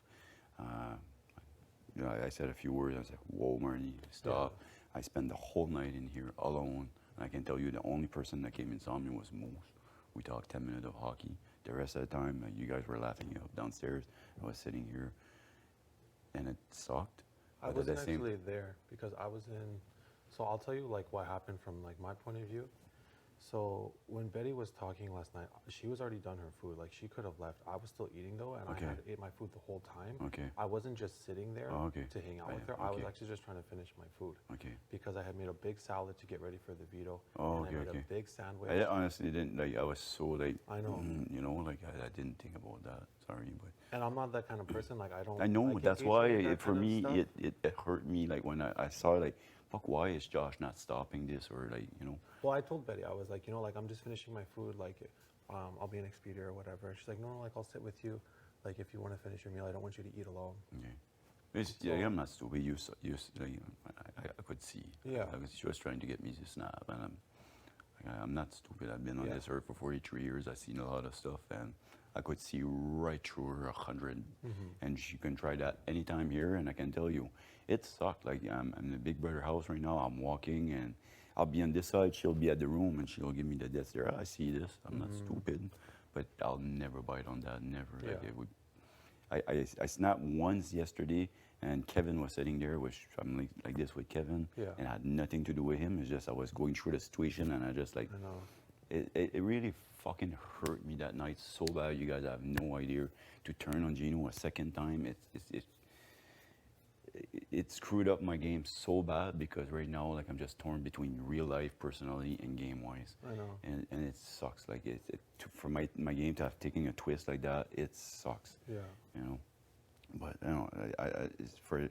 Speaker 4: You know, I said a few words. I was like, "Whoa, Marty, stop!" I spent the whole night in here alone. And I can tell you, the only person that came and saw me was Moose. We talked 10 minutes of hockey. The rest of the time, you guys were laughing up downstairs. I was sitting here, and it sucked.
Speaker 2: I
Speaker 4: But at
Speaker 2: wasn't
Speaker 4: the same-
Speaker 2: actually there because I was in. So I'll tell you like what happened from like my point of view. So when Betty was talking last night, she was already done her food. Like she could have left. I was still eating though, and
Speaker 4: Okay.
Speaker 2: I had ate my food the whole time.
Speaker 4: Okay.
Speaker 2: I wasn't just sitting there
Speaker 4: Oh, okay.
Speaker 2: to hang out
Speaker 4: Oh,
Speaker 2: with
Speaker 4: yeah,
Speaker 2: her. I was
Speaker 4: okay.
Speaker 2: actually just trying to finish my food.
Speaker 4: Okay.
Speaker 2: Because I had made a big salad to get ready for the veto.
Speaker 4: Oh,
Speaker 2: and
Speaker 4: okay,
Speaker 2: I made
Speaker 4: okay.
Speaker 2: a big sandwich.
Speaker 4: I honestly didn't like. I was so like.
Speaker 2: I know.
Speaker 4: You know, like I didn't think about that. Sorry, but.
Speaker 2: And I'm not that kind of person. Like I don't.
Speaker 4: I know.
Speaker 2: like
Speaker 4: That's
Speaker 2: engaging
Speaker 4: why
Speaker 2: in that
Speaker 4: for
Speaker 2: kind of
Speaker 4: me
Speaker 2: stuff.
Speaker 4: it hurt me. Like when I saw like, fuck, why is Josh not stopping this or like you know?
Speaker 2: Well, I told Betty, I was like, you know, like I'm just finishing my food, like I'll be an Expedia or whatever. And she's like, no, like I'll sit with you, like if you want to finish your meal, I don't want you to eat alone.
Speaker 4: Okay. It's, yeah, I'm not stupid. Like, I could see.
Speaker 2: Yeah.
Speaker 4: She was trying to get me to snap, and I'm not stupid. I've been on this earth for 43 years. I've seen a lot of stuff, and I could see right through her 100. And she can try that anytime here, and I can tell you, it sucked. Like I'm in the Big Brother house right now. I'm walking, and I'll be on this side. She'll be at the room, and she'll give me the desk there. I see this. I'm not stupid, but I'll never bite on that. Never. Like
Speaker 2: Yeah.
Speaker 4: it would. I snapped once yesterday, and Kevin was sitting there, which I'm like this with Kevin,
Speaker 2: Yeah.
Speaker 4: and it had nothing to do with him. It's just I was going through the situation, and I just like,
Speaker 2: I know.
Speaker 4: it really fucking hurt me that night so bad. You guys have no idea. To turn on Gino a second time, it screwed up my game so bad because right now, like I'm just torn between real life, personality, and game wise.
Speaker 2: I know.
Speaker 4: And it sucks. Like for my game to have taken a twist like that, it sucks.
Speaker 2: Yeah.
Speaker 4: You know, but you know, it's for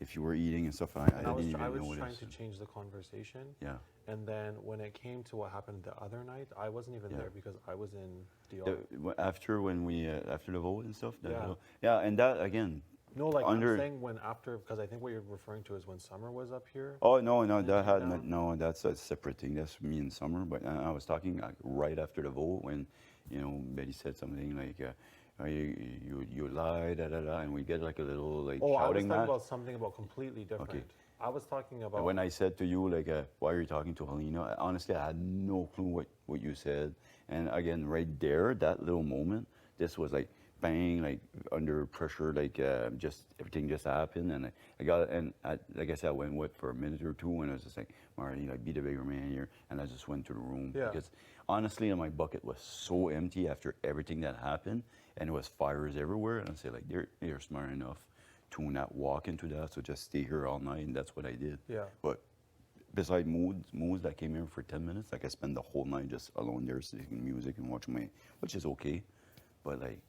Speaker 4: if you were eating and stuff, I
Speaker 2: And
Speaker 4: didn't even
Speaker 2: I was
Speaker 4: notice.
Speaker 2: trying to change the conversation.
Speaker 4: Yeah.
Speaker 2: And then when it came to what happened the other night, I wasn't even
Speaker 4: Yeah.
Speaker 2: there because I was in DR.
Speaker 4: After when we after the vote and stuff.
Speaker 2: Yeah.
Speaker 4: Yeah, and that again.
Speaker 2: No, like
Speaker 4: under.
Speaker 2: I'm saying when after, because I think what you're referring to is when Summer was up here.
Speaker 4: Oh no,
Speaker 2: and
Speaker 4: that had
Speaker 2: came down.
Speaker 4: no. That's a separate thing. That's me in summer. But I was talking like, right after the vote when, you know, Betty said something like, "You lied, da da da," and we get like a little like
Speaker 2: Oh, I was
Speaker 4: shouting
Speaker 2: talking
Speaker 4: match.
Speaker 2: about something about completely different.
Speaker 4: Okay.
Speaker 2: I was talking about
Speaker 4: When I said to you like, "Why are you talking to Helena?" Honestly, I had no clue what you said. And again, right there, that little moment, this was like bang, like under pressure, like just everything just happened, and I got it. And like I said, I went with for a minute or two, and I was just like, Marty, like be the bigger man here, and I just went to the room
Speaker 2: Yeah.
Speaker 4: because honestly, my bucket was so empty after everything that happened, and it was fires everywhere, and I said like, they're smart enough to not walk into that, so just stay here all night, and that's what I did.
Speaker 2: Yeah.
Speaker 4: But besides moods that came here for 10 minutes, like I spent the whole night just alone there singing music and watching which is okay, but like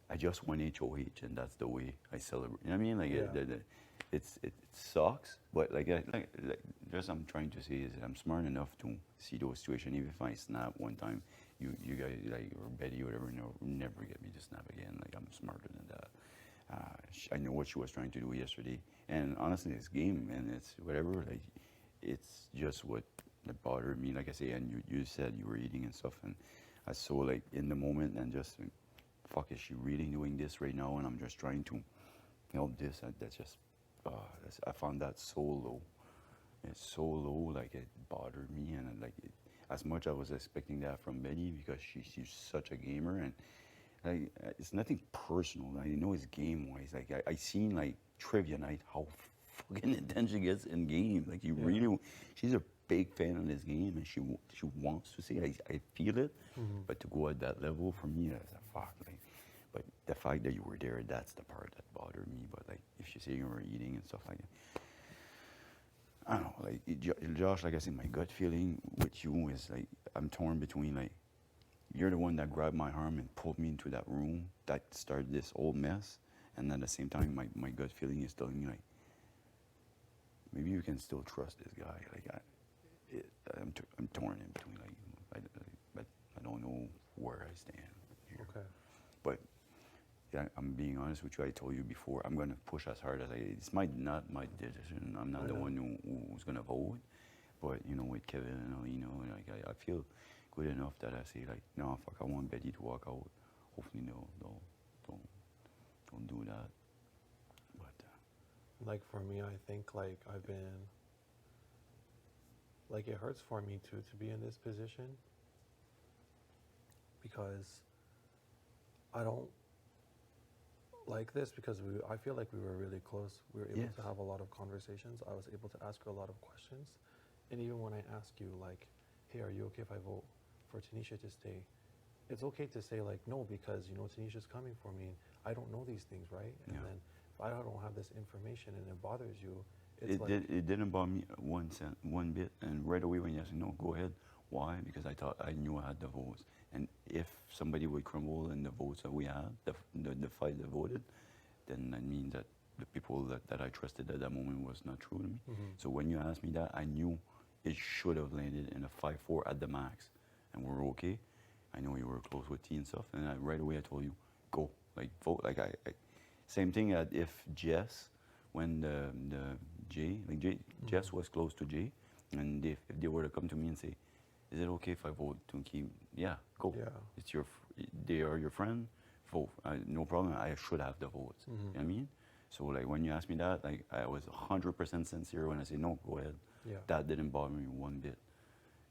Speaker 4: I just won HOH, and that's the way I celebrate. You know what I mean? Like
Speaker 2: Yeah.
Speaker 4: it sucks, but like just I'm trying to say is that I'm smart enough to see those situations. Even if I snap one time, you guys like or Betty or whatever, never get me to snap again. Like I'm smarter than that. I know what she was trying to do yesterday, and honestly, it's game and it's whatever. Like, it's just what that bothered me. Like I say, and you said you were eating and stuff, and I saw like in the moment and just, fuck, is she really doing this right now? And I'm just trying to help this. That's just, I found that so low. It's so low, like it bothered me, and like as much I was expecting that from Betty because she's such a gamer and. Like, it's nothing personal. I know it's game-wise. Like I seen like trivia night how fucking intense she gets in game. Like you really, she's a big fan of this game, and she wants to see it. I feel it, but to go at that level for me, it's a fuck. Like, but the fact that you were there, that's the part that bothered me. But like if you say you were eating and stuff like that, I don't know. Like Josh, like I said, my gut feeling with you is like I'm torn between like. You're the one that grabbed my arm and pulled me into that room that started this whole mess. And at the same time, my gut feeling is telling me, like, maybe you can still trust this guy. Like, I'm torn in between, like, but I don't know where I stand here.
Speaker 2: Okay.
Speaker 4: But yeah, I'm being honest with you. I told you before, I'm going to push as hard as it's not my decision. I'm not the one who's going to vote. But you know, with Kevin and Alina, like I feel good enough that I say like, no, fuck, I want Betty to walk out. Hopefully, no, don't do that. But
Speaker 2: Like for me, I think like I've been, like it hurts for me too to be in this position because I don't like this because I feel like we were really close. We were able
Speaker 4: Yes.
Speaker 2: to have a lot of conversations. I was able to ask her a lot of questions. And even when I ask you like, hey, are you okay if I vote for Tanisha to stay? It's okay to say like, no, because you know, Tanisha's coming for me. I don't know these things, right? And
Speaker 4: Yeah.
Speaker 2: then if I don't have this information and it bothers you, it's
Speaker 4: it didn't bother me one bit. And right away when you said, no, go ahead. Why? Because I knew I had the votes. And if somebody would crumble in the votes that we had, the five that voted, then that means that the people that I trusted at that moment was not true to me. So when you asked me that, I knew it should have landed in a 5-4 at the max. And we're okay. I know you were close with T and stuff. And right away I told you, go. Like, vote. Like, same thing as if Jess, when the Jess was close to Jay, and if they were to come to me and say, is it okay if I vote to keep? Yeah, go.
Speaker 2: Yeah.
Speaker 4: It's they are your friend. Vote. No problem. I should have the votes. You know what I mean? So like when you asked me that, like I was 100% sincere when I said no, go ahead.
Speaker 2: Yeah.
Speaker 4: That didn't bother me one bit.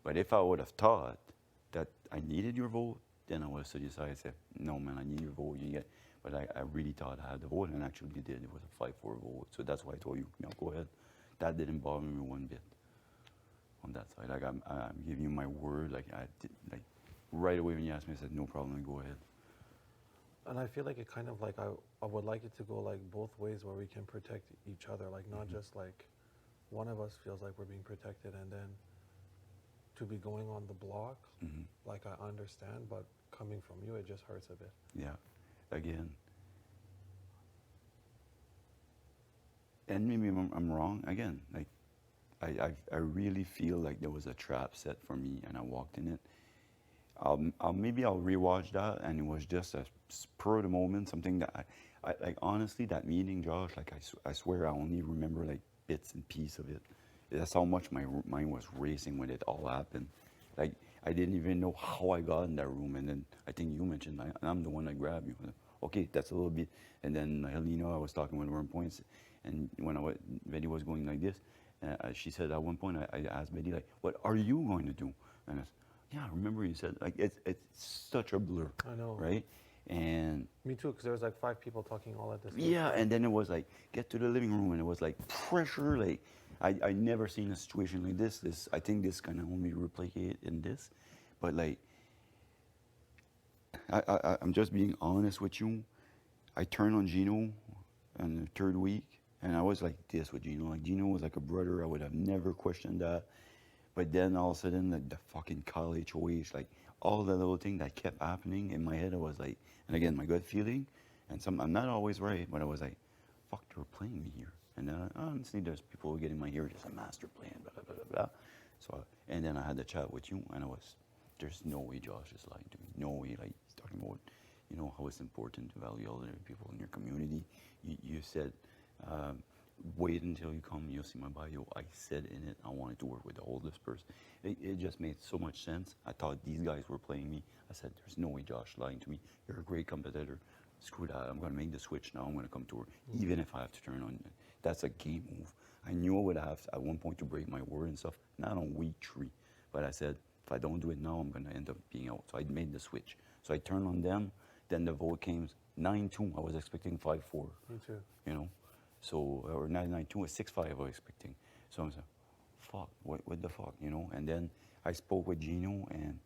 Speaker 4: But if I would have thought that I needed your vote, then I would have stood aside and said, no man, I need your vote. You get. But I really thought I had the vote, and actually did. It was a 5-4 vote. So that's why I told you, go ahead. That didn't bother me one bit. On that side, like I'm giving you my word. Like I did, like right away when you asked me, I said no problem. Go ahead.
Speaker 2: And I feel like it kind of like I would like it to go like both ways where we can protect each other, like not just like one of us feels like we're being protected and then to be going on the block, like I understand, but coming from you, it just hurts a bit.
Speaker 4: Yeah, again. And maybe I'm wrong. Again, like I really feel like there was a trap set for me, and I walked in it. Maybe I'll rewatch that, and it was just a spur of the moment, something that I like. Honestly, that meeting, Josh, like I swear I only remember like bits and pieces of it. That's how much my mind was racing when it all happened. Like I didn't even know how I got in that room, and then I think you mentioned I'm the one that grabbed you. Okay, that's a little bit. And then Helena, I was talking with her on points, and when Betty was going like this, she said at one point I asked Betty like, "What are you going to do?" And I said, yeah, remember you said like it's such a blur.
Speaker 2: I know.
Speaker 4: Right? And
Speaker 2: Me too, because there was like 5 people talking all at the same
Speaker 4: yeah,
Speaker 2: time.
Speaker 4: and then it was like get to the living room, and it was like pressure. Like I never seen a situation like this. I think this can only replicate in this, but like I'm just being honest with you. I turned on Gino in the 3rd week, and I was like this with Gino. Like Gino was like a brother. I would have never questioned that. But then all of a sudden, like the fucking college HOH, like all the little thing that kept happening in my head, I was like, and again, my gut feeling, and I'm not always right, but I was like, fuck, they were playing me here. And then honestly, there's people getting my ear, just a master plan, blah, blah, blah, blah. So, and then I had the chat with you, and there's no way Josh is lying to me. No way, like he's talking about, you know, how it's important to value other people in your community. You said, wait until you come, you'll see my bio. I said in it, I wanted to work with the oldest person. It just made so much sense. I thought these guys were playing me. I said, there's no way Josh lying to me. You're a great competitor. Screw that. I'm going to make the switch now. I'm going to come to her, even if I have to turn on. That's a game move. I knew I would have at one point to break my word and stuff, not on week 3. But I said, if I don't do it now, I'm going to end up being out. So I made the switch. So I turned on them. Then the vote came 9-2. I was expecting 5-4.
Speaker 2: Me too.
Speaker 4: You know? So, or 9-2, 6-5 I was expecting. So I was like, fuck, what the fuck, you know? And then I spoke with Gino, and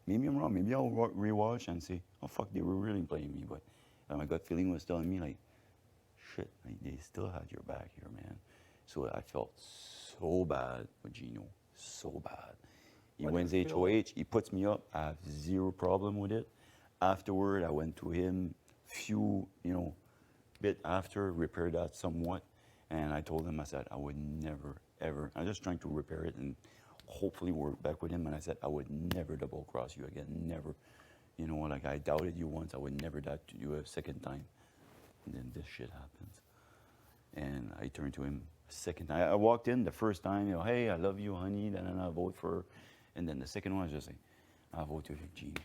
Speaker 4: maybe I'm wrong. Maybe I'll rewatch and say, oh, fuck, they were really playing me. But my gut feeling was telling me, like, shit, like, they still had your back here, man. So I felt so bad with Gino, so bad. He wins HOH, he puts me up. I have 0 problem with it. Afterward, I went to him, few, you know, bit after, repaired that somewhat, and I told him, I said, I would never, ever, I'm just trying to repair it and hopefully work back with him, and I said, I would never double cross you again, never. You know, like I doubted you once, I would never doubt you a second time. And then this shit happens.
Speaker 9: And I turned to him second time. I walked in the first time, hey, I love you, honey, then I vote for her. And then the second one, I was just like, I vote with Gene,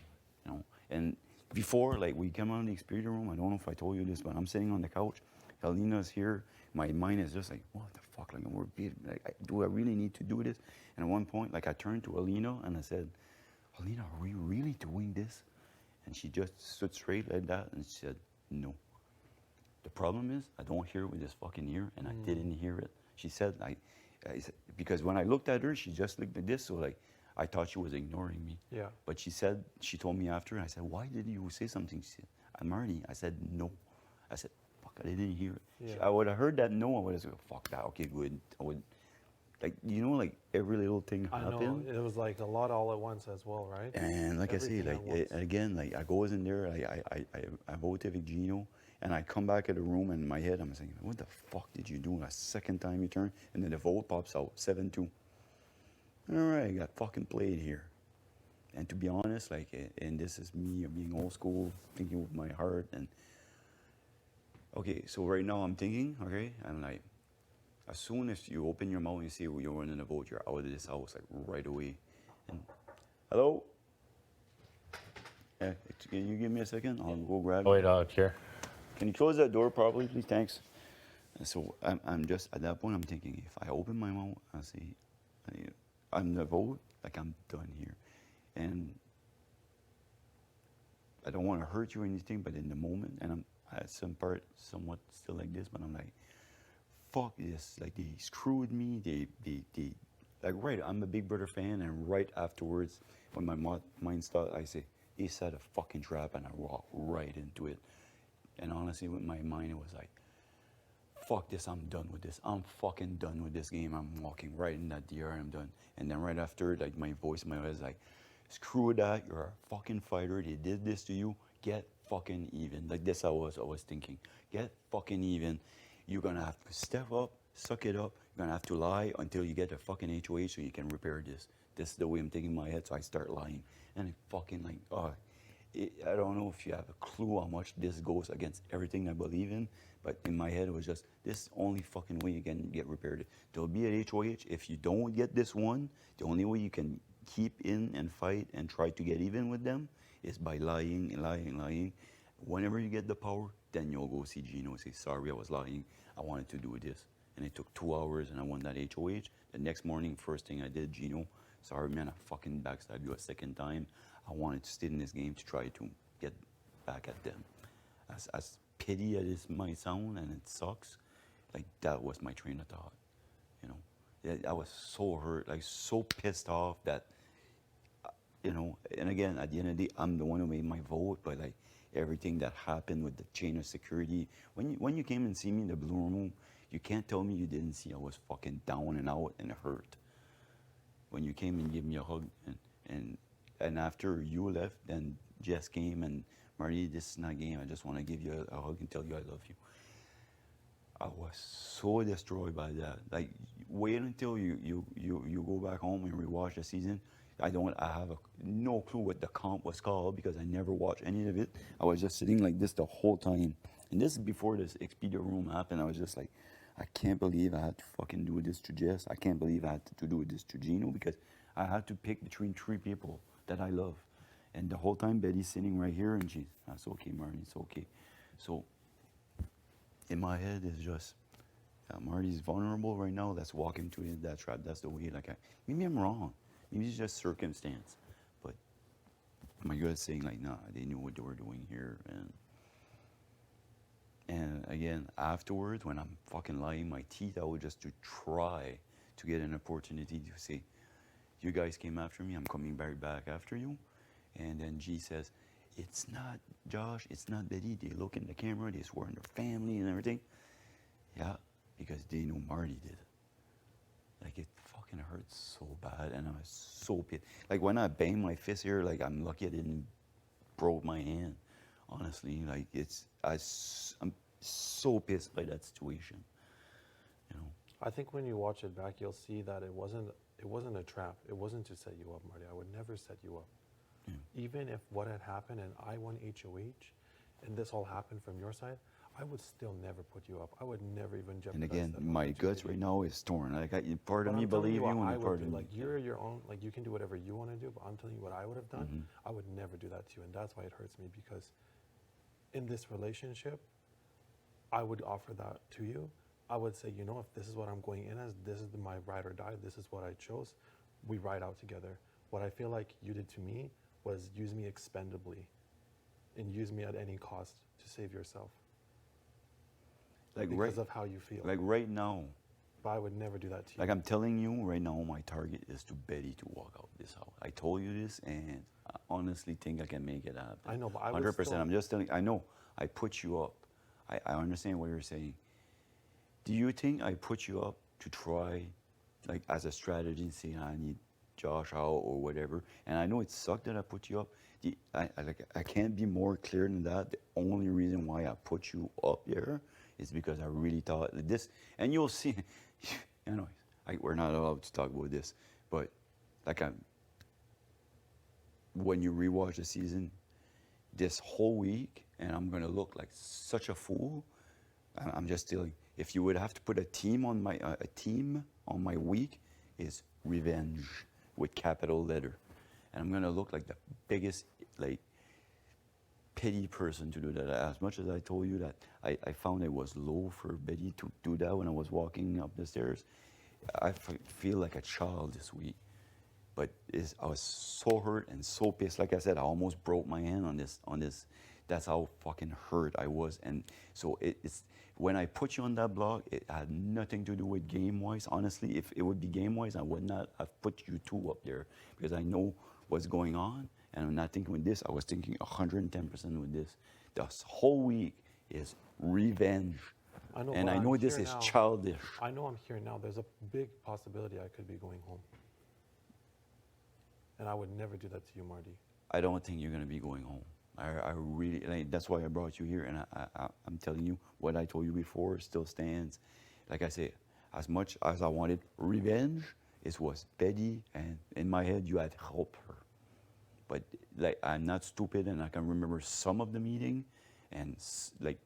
Speaker 9: And before, like, we come out of the experience room, I don't know if I told you this, but I'm sitting on the couch. Alina's here. My mind is just like, what the fuck? Like, do I really need to do this? And at one point, like, I turned to Alina and I said, Alina, are we really doing this? And she just stood straight like that and she said, no. The problem is, I don't hear it with this fucking ear, and I didn't hear it. She said, because when I looked at her, she just looked like this, so like, I thought she was ignoring me.
Speaker 2: Yeah.
Speaker 9: But she told me after, and I said, why did you say something? She said, Marty. I said, no. I said, fuck, I didn't hear it.
Speaker 2: Yeah.
Speaker 9: I would have heard that no, I would have said, fuck that, okay, good. I would, like, like every little thing happened.
Speaker 2: I know, it was like a lot all at once as well, right?
Speaker 9: And like
Speaker 2: Everything
Speaker 9: I say, like, again, like, I goes in there, I voted with Gino, and I come back at the room, and in my head, I'm saying, what the fuck did you do? The second time you turn, and then the vote pops out, 7-2. All right, I got fucking played here. And to be honest, like, and this is me being old school, thinking with my heart, and okay, so right now I'm thinking, okay, I'm like, as soon as you open your mouth and you say you're running a vote, you're out of this house, like, right away. And, hello? Yeah, can you give me a second? I'll go grab
Speaker 8: Wait out here.
Speaker 9: Can you close that door properly, please? Thanks. And so I'm just, at that point, I'm thinking, if I open my mouth, I say, I'm the vote, like, I'm done here. And I don't want to hurt you or anything, but in the moment, and I'm at some part somewhat still like this, but I'm like, fuck this. Like, they screwed me. They like, right, I'm a Big Brother fan, and right afterwards, when my mind started, I say, they set a fucking trap, and I walk right into it. And honestly, with my mind, it was like, fuck this, I'm done with this. I'm fucking done with this game. I'm walking right in that DR, I'm done. And then right after, like, my voice in my head is like, screw that, you're a fucking fighter. They did this to you. Get fucking even. Like, this I was thinking. Get fucking even. You're gonna have to step up, suck it up. You're gonna have to lie until you get a fucking HOH so you can repair this. This is the way I'm thinking in my head, so I start lying. And it fucking, like, I don't know if you have a clue how much this goes against everything I believe in, but in my head it was just, this is the only fucking way you can get repaired. There'll be an HOH. If you don't get this one, the only way you can keep in and fight and try to get even with them is by lying and lying and lying. Whenever you get the power, then you'll go see Gino and say, sorry, I was lying. I wanted to do this. And it took 2 hours and I won that HOH. The next morning, first thing I did, Gino, sorry, man, I fucking backstabbed you a second time. I wanted to stay in this game to try to get back at them. As petty as it might sound, and it sucks, like, that was my train of thought, I was so hurt, like, so pissed off that, and again, at the end of the day, I'm the one who made my vote, but, like, everything that happened with the chain of security, when you came and see me in the blue room, you can't tell me you didn't see I was fucking down and out and hurt. When you came and gave me a hug, and after you left, then Jess came and, Marty, this is not a game. I just want to give you a hug and tell you I love you. I was so destroyed by that. Like, wait until you go back home and rewatch the season. I have no clue what the comp was called because I never watched any of it. I was just sitting like this the whole time. And this is before this Expedia room happened. I was just like, I can't believe I had to fucking do this to Jess. I can't believe I had to do this to Gino because I had to pick between 3 people that I love. And the whole time Betty's sitting right here and she's, that's okay, Marty, it's okay. So in my head it's just, Marty's vulnerable right now. Let's walk him to that trap. That's the way, like, maybe I'm wrong. Maybe it's just circumstance. But my gut is saying, like, nah, they knew what they were doing here. And again, afterwards, when I'm fucking lying my teeth out just to try to get an opportunity to say, you guys came after me, I'm coming back after you. And then G says, it's not Josh, it's not Betty. They look in the camera, they swear on their family and everything. Yeah, because they know Marty did it. Like, it fucking hurts so bad, and I was so pissed. Like, when I banged my fist here, like, I'm lucky I didn't broke my hand. Honestly, like, I'm so pissed by that situation.
Speaker 2: I think when you watch it back, you'll see that it wasn't a trap. It wasn't to set you up, Marty. I would never set you up. Yeah. Even if what had happened and I won HOH and this all happened from your side, I would still never put you up. I would never even jeopardize
Speaker 4: And again,
Speaker 2: that
Speaker 4: my guts
Speaker 2: opportunity.
Speaker 4: right now is torn. Like, part
Speaker 2: But
Speaker 4: of me
Speaker 2: I'm telling
Speaker 4: believe
Speaker 2: you
Speaker 4: you,
Speaker 2: what I
Speaker 4: and
Speaker 2: would
Speaker 4: part
Speaker 2: do.
Speaker 4: of me.
Speaker 2: Like you're your own. Like you can do whatever you want to do. But I'm telling you what I would have done.
Speaker 4: Mm-hmm.
Speaker 2: I would never do that to you, and that's why it hurts me because in this relationship, I would offer that to you. I would say, you know, if this is what I'm going in as, this is my ride or die. This is what I chose. We ride out together. What I feel like you did to me was use me expendably, and use me at any cost to save yourself.
Speaker 4: Like
Speaker 2: because
Speaker 4: right,
Speaker 2: of how you feel.
Speaker 4: like right now,
Speaker 2: But I would never do that to you.
Speaker 4: like I'm telling you right now, my target is to Betty to walk out this house. I told you this, and I honestly think I can make it happen.
Speaker 2: I know, but I would
Speaker 4: 100%.
Speaker 2: still-
Speaker 4: I'm just telling. I know. I put you up. I understand what you're saying. Do you think I put you up to try, like as a strategy, saying I need Josh out or whatever? And I know it sucked that I put you up. I can't be more clear than that. The only reason why I put you up there is because I really thought that this, and you'll see, anyways, we're not allowed to talk about this, but like when you rewatch the season, this whole week, and I'm gonna look like such a fool. I'm just telling. If you would have to put a team on my week, is revenge with capital letter, and I'm gonna look like the biggest like pity person to do that. As much as I told you that I found it was low for Betty to do that when I was walking up the stairs, I feel like a child this week. But I was so hurt and so pissed. Like I said, I almost broke my hand on this. That's how fucking hurt I was. And so it's when I put you on that block, it had nothing to do with game-wise. Honestly, if it would be game-wise, I would not have put you two up there because I know what's going on. And I'm not thinking with this. I was thinking 110% with this. This whole week is revenge.
Speaker 2: I know,
Speaker 4: and
Speaker 2: but
Speaker 4: I know
Speaker 2: I'm
Speaker 4: this
Speaker 2: here
Speaker 4: is
Speaker 2: now.
Speaker 4: childish.
Speaker 2: I know I'm here now. There's a big possibility I could be going home. And I would never do that to you, Marty.
Speaker 4: I don't think you're going to be going home. I really, like, that's why I brought you here. And I'm telling you, what I told you before still stands. Like I say, as much as I wanted revenge, it was Betty, and in my head, you had helped her. But like, I'm not stupid, and I can remember some of the meeting, and like,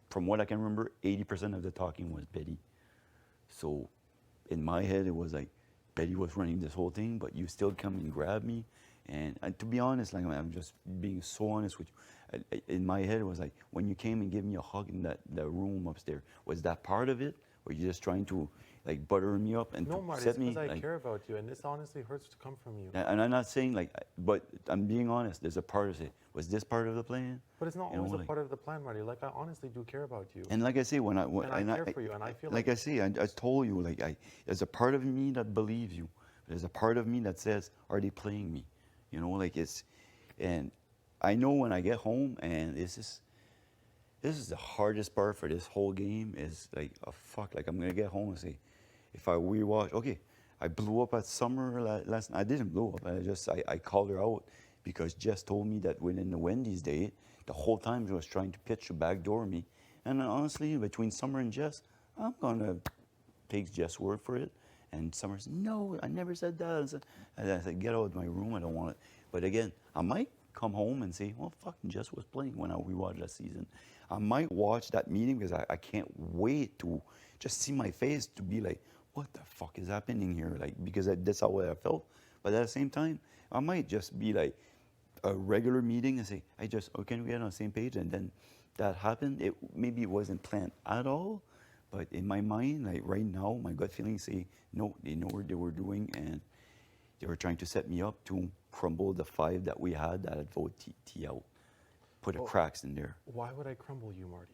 Speaker 4: from what I can remember, 80% of the talking was Betty. So in my head, it was like, Betty was running this whole thing, but you still come and grab me. And to be honest, like I'm just being so honest with you. In my head, it was like when you came and gave me a hug in the room upstairs. Was that part of it? Were you just trying to like butter me up and
Speaker 2: No,
Speaker 4: to
Speaker 2: Marty,
Speaker 4: set
Speaker 2: it's
Speaker 4: me?
Speaker 2: because I
Speaker 4: Like,
Speaker 2: care about you, and this honestly hurts to come from you.
Speaker 4: and I'm not saying like, but I'm being honest. There's a part of it. Was this part of the plan?
Speaker 2: But it's not
Speaker 4: You know,
Speaker 2: always a
Speaker 4: like-
Speaker 2: part of the plan, Marty. Like, I honestly do care about you.
Speaker 4: And like I say, when I
Speaker 2: And I care for you, and I feel
Speaker 4: like
Speaker 2: like-
Speaker 4: I say, I told you, like there's a part of me that believes you. There's a part of me that says, are they playing me? You know, like and I know when I get home, and this is the hardest part for this whole game is like, oh fuck, like I'm gonna get home and say, if I rewatch, okay, I blew up at Summer last night. I didn't blow up. I called her out because Jess told me that within the Wendy's date, the whole time she was trying to pitch a backdoor me. And honestly, between Summer and Jess, I'm gonna take Jess' word for it. And Summer said, no, I never said that. And I said, get out of my room. I don't want it. But again, I might come home and say, well, fucking Jess was playing when I rewatched that season. I might watch that meeting because I can't wait to just see my face to be like, what the fuck is happening here? Like, because that's how I felt. But at the same time, I might just be like a regular meeting and say, can we get on the same page? And then that happened. Maybe it wasn't planned at all. But in my mind, like right now, my gut feelings say, no, they know what they were doing, and they were trying to set me up to crumble the 5 that we had that had voted T out. Put cracks in there.
Speaker 2: Why would I crumble you, Marty?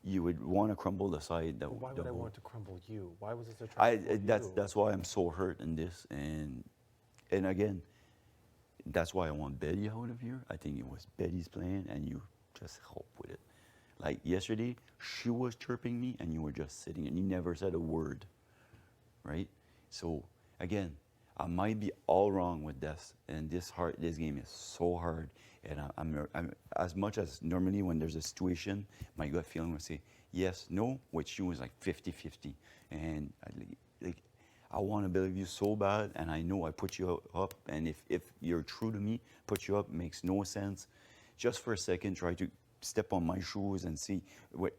Speaker 4: You would want to crumble the side that.
Speaker 2: But why would I want to crumble you? Why was this a
Speaker 4: I
Speaker 2: try to
Speaker 4: that's why I'm so hurt in this, and again, that's why I want Betty out of here. I think it was Betty's plan, and you just help with it. Like yesterday, she was chirping me, and you were just sitting, and you never said a word, right? So again, I might be all wrong with this, and this game is so hard, and I'm as much as normally when there's a situation, my gut feeling would say yes, no, which you was like 50-50, and I want to believe you so bad, and I know I put you up, and if you're true to me, put you up makes no sense. Just for a second, try to step on my shoes and see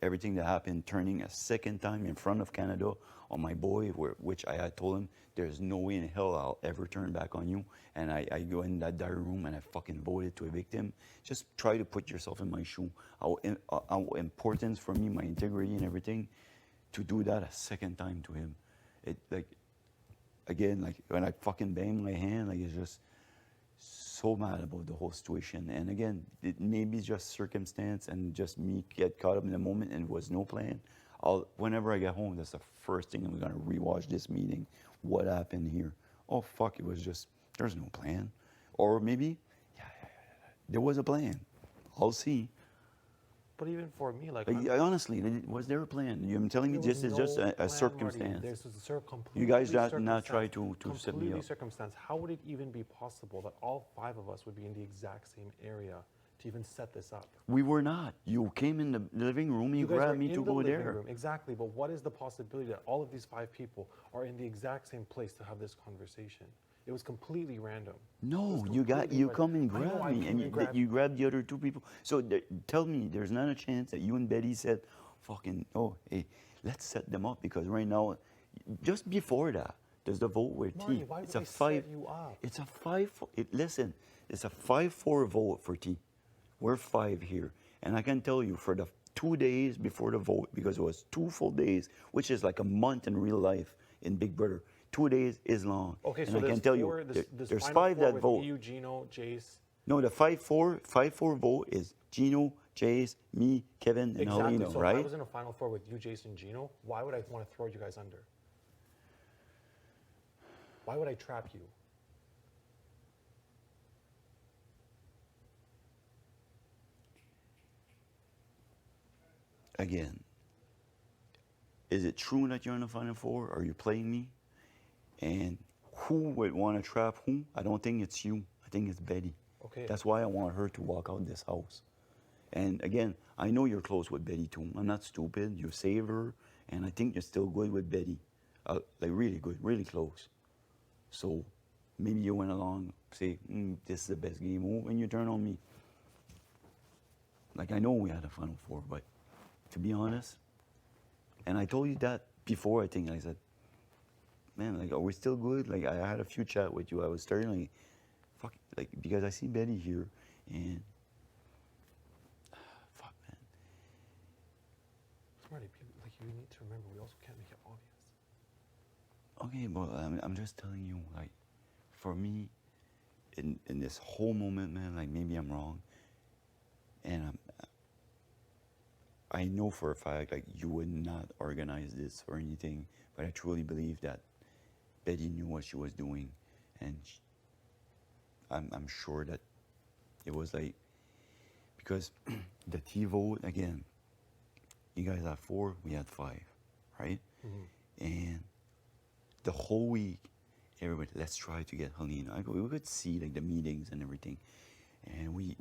Speaker 4: everything that happened, turning a second time in front of Canada on my boy, which I had told him, there's no way in hell I'll ever turn back on you. And I go in that diary room and I fucking voted to evict him. Just try to put yourself in my shoe. How importance for me, my integrity and everything, to do that a second time to him. It like, again, like when I fucking bang my hand, like it's just so mad about the whole situation. And again, it maybe just circumstance and just me get caught up in the moment and it was no plan. Whenever I get home, that's the first thing I'm gonna rewatch this meeting. What happened here? Oh fuck, it was just, there's no plan. Or maybe, yeah, there was a plan. I'll see.
Speaker 2: But even for me, like,
Speaker 4: Honestly, was there a plan? I'm telling you, this is just a circumstance.
Speaker 2: There's
Speaker 4: You guys not try to set me
Speaker 2: completely
Speaker 4: up.
Speaker 2: circumstance. How would it even be possible that all 5 of us would be in the exact same area to even set this up?
Speaker 4: We were not. You came in the living room and you
Speaker 2: guys
Speaker 4: grabbed
Speaker 2: were
Speaker 4: me
Speaker 2: in
Speaker 4: to
Speaker 2: the
Speaker 4: go
Speaker 2: living
Speaker 4: there.
Speaker 2: room, exactly, but what is the possibility that all of these 5 people are in the exact same place to have this conversation? It was completely random.
Speaker 4: No, you come and grab me, and you grabbed the other 2 people. So tell me, there's not a chance that you and Betty said, "Fucking, oh, hey, let's set them up," because right now, just before that, there's the vote with
Speaker 2: Marty,
Speaker 4: T.
Speaker 2: why would
Speaker 4: It's a
Speaker 2: they
Speaker 4: 5.
Speaker 2: set you up?
Speaker 4: It's a 5. Listen, it's a 5-4 vote for T. We're 5 here, and I can tell you for the 2 days before the vote, because it was 2 full days, which is like a month in real life in Big Brother. 2 days is long.
Speaker 2: Okay,
Speaker 4: and
Speaker 2: so
Speaker 4: I can tell you, there's
Speaker 2: final
Speaker 4: 5
Speaker 2: four
Speaker 4: that
Speaker 2: with
Speaker 4: vote.
Speaker 2: You, Gino, Jace.
Speaker 4: No, the 5-4 vote is Gino, Jace, me, Kevin, and
Speaker 2: Exactly.
Speaker 4: Helena,
Speaker 2: So
Speaker 4: right?
Speaker 2: if I was in a final 4 with you, Jace, and Gino, why would I want to throw you guys under? Why would I trap you?
Speaker 4: Again, is it true that you're in the final 4? Are you playing me? And who would want to trap who? I don't think it's you. I think it's Betty.
Speaker 2: Okay.
Speaker 4: That's why I want her to walk out this house. And again, I know you're close with Betty too. I'm not stupid. You save her, and I think you're still good with Betty. Like really good, really close. So maybe you went along, say, this is the best game, and you turn on me. Like I know we had a final 4, but to be honest, and I told you that before, I think I said, man, like, are we still good? Like, I had a few chat with you. I was starting, like, fuck, like, because I see Betty here, and, fuck, man.
Speaker 2: Smarty, like, you need to remember, we also can't make it obvious.
Speaker 4: Okay, but I'm just telling you, like, for me, in this whole moment, man, like, maybe I'm wrong, and I know for a fact, like, you would not organize this or anything, but I truly believe that Betty knew what she was doing, and I'm sure that it was like, because the T vote, again, you guys had 4, we had 5, right? Mm-hmm. And the whole week, everybody, let's try to get Helena. We could see like the meetings and everything, and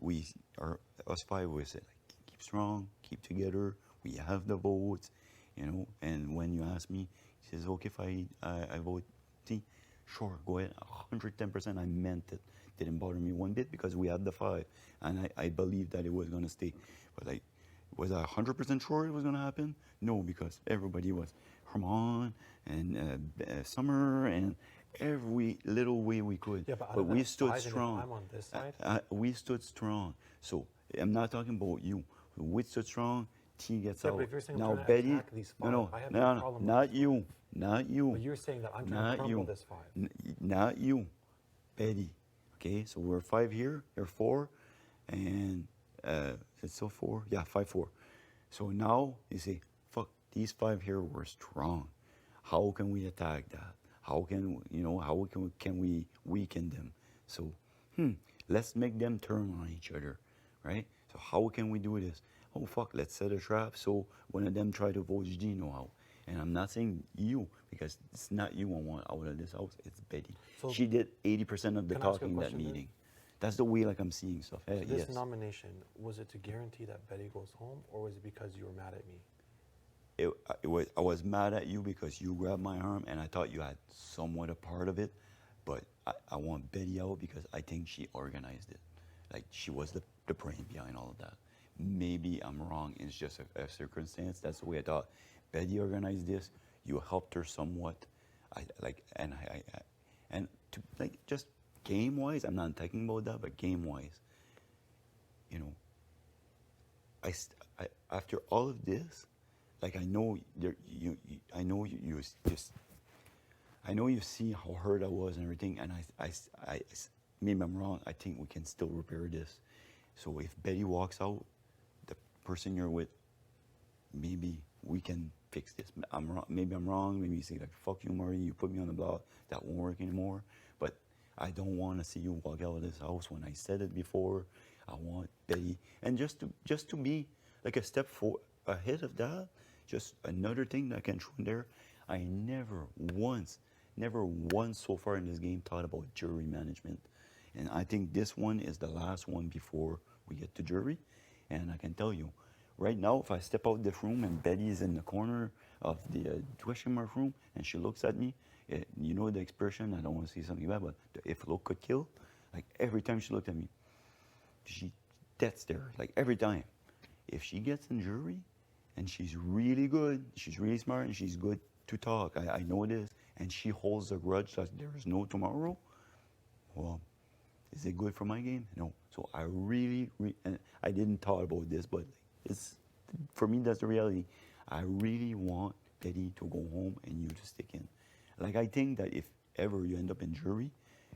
Speaker 4: us 5 we said, like, keep strong, keep together, we have the votes, you know. And when you ask me, he says, okay, if I vote T, sure, go ahead, 110%. I meant it. Didn't bother me one bit because we had the 5, and I believed that it was gonna stay. But like, was I 100% sure it was gonna happen? No, because everybody was Herman and Summer and every little way we could.
Speaker 2: Yeah, but
Speaker 4: we stood strong.
Speaker 2: I'm on this side.
Speaker 4: We stood strong. So I'm not talking about you. We stood strong. T gets out.
Speaker 2: But if you're saying
Speaker 4: Now
Speaker 2: I'm trying to
Speaker 4: Betty,
Speaker 2: attack these 5,
Speaker 4: no,
Speaker 2: I have no problem with
Speaker 4: not you, not you.
Speaker 2: But you're saying that I'm trying to crumble this 5.
Speaker 4: Not you, Betty. Okay, so we're 5 here. You're 4, and it's still 4. Yeah, 5-4. So now you say, fuck, these 5 here were strong. How can we attack that? How can can we weaken them? So, let's make them turn on each other, right? So how can we do this? Oh fuck, let's set a trap so one of them try to vote Gino out. And I'm not saying you, because it's not you I want out of this house, it's Betty.
Speaker 2: So
Speaker 4: she did 80% of the
Speaker 2: can I ask you a
Speaker 4: talking that
Speaker 2: question then?
Speaker 4: meeting. That's the way like I'm seeing stuff.
Speaker 2: So this
Speaker 4: Yes.
Speaker 2: nomination, was it to guarantee that Betty goes home, or was it because you were mad at me?
Speaker 4: I was mad at you because you grabbed my arm and I thought you had somewhat a part of it, but I want Betty out because I think she organized it. Like she was the brain behind all of that. maybe I'm wrong. It's just a circumstance. That's the way I thought. Betty organized this. You helped her somewhat. And to like just game wise, I'm not talking about that, but game wise, you know, after all of this, like I know I know you just, I know you see how hurt I was and everything, and maybe I'm wrong. I think we can still repair this. So if Betty walks out, the person you're with, maybe we can fix this. I'm wrong. Maybe I'm wrong. Maybe you say like, "Fuck you, Marty. You put me on the block. That won't work anymore." But I don't want to see you walk out of this house. When I said it before, I want Betty, and just to be like a step ahead of that. Just another thing that I can throw in there. I never once so far in this game thought about jury management. And I think this one is the last one before we get to jury. And I can tell you, right now, if I step out this room and Betty is in the corner of the question mark room and she looks at me, you know the expression, I don't want to say something bad, but if look could kill, like every time she looked at me, she death stare, like every time. If she gets in jury and she's really good, she's really smart and she's good to talk, I know this, and she holds a grudge that there is no tomorrow, well, is it good for my game? No. So I really, and I didn't thought about this, but it's, for me, that's the reality. I really want Betty to go home and you to stick in. Like, I think that if ever you end up in jury,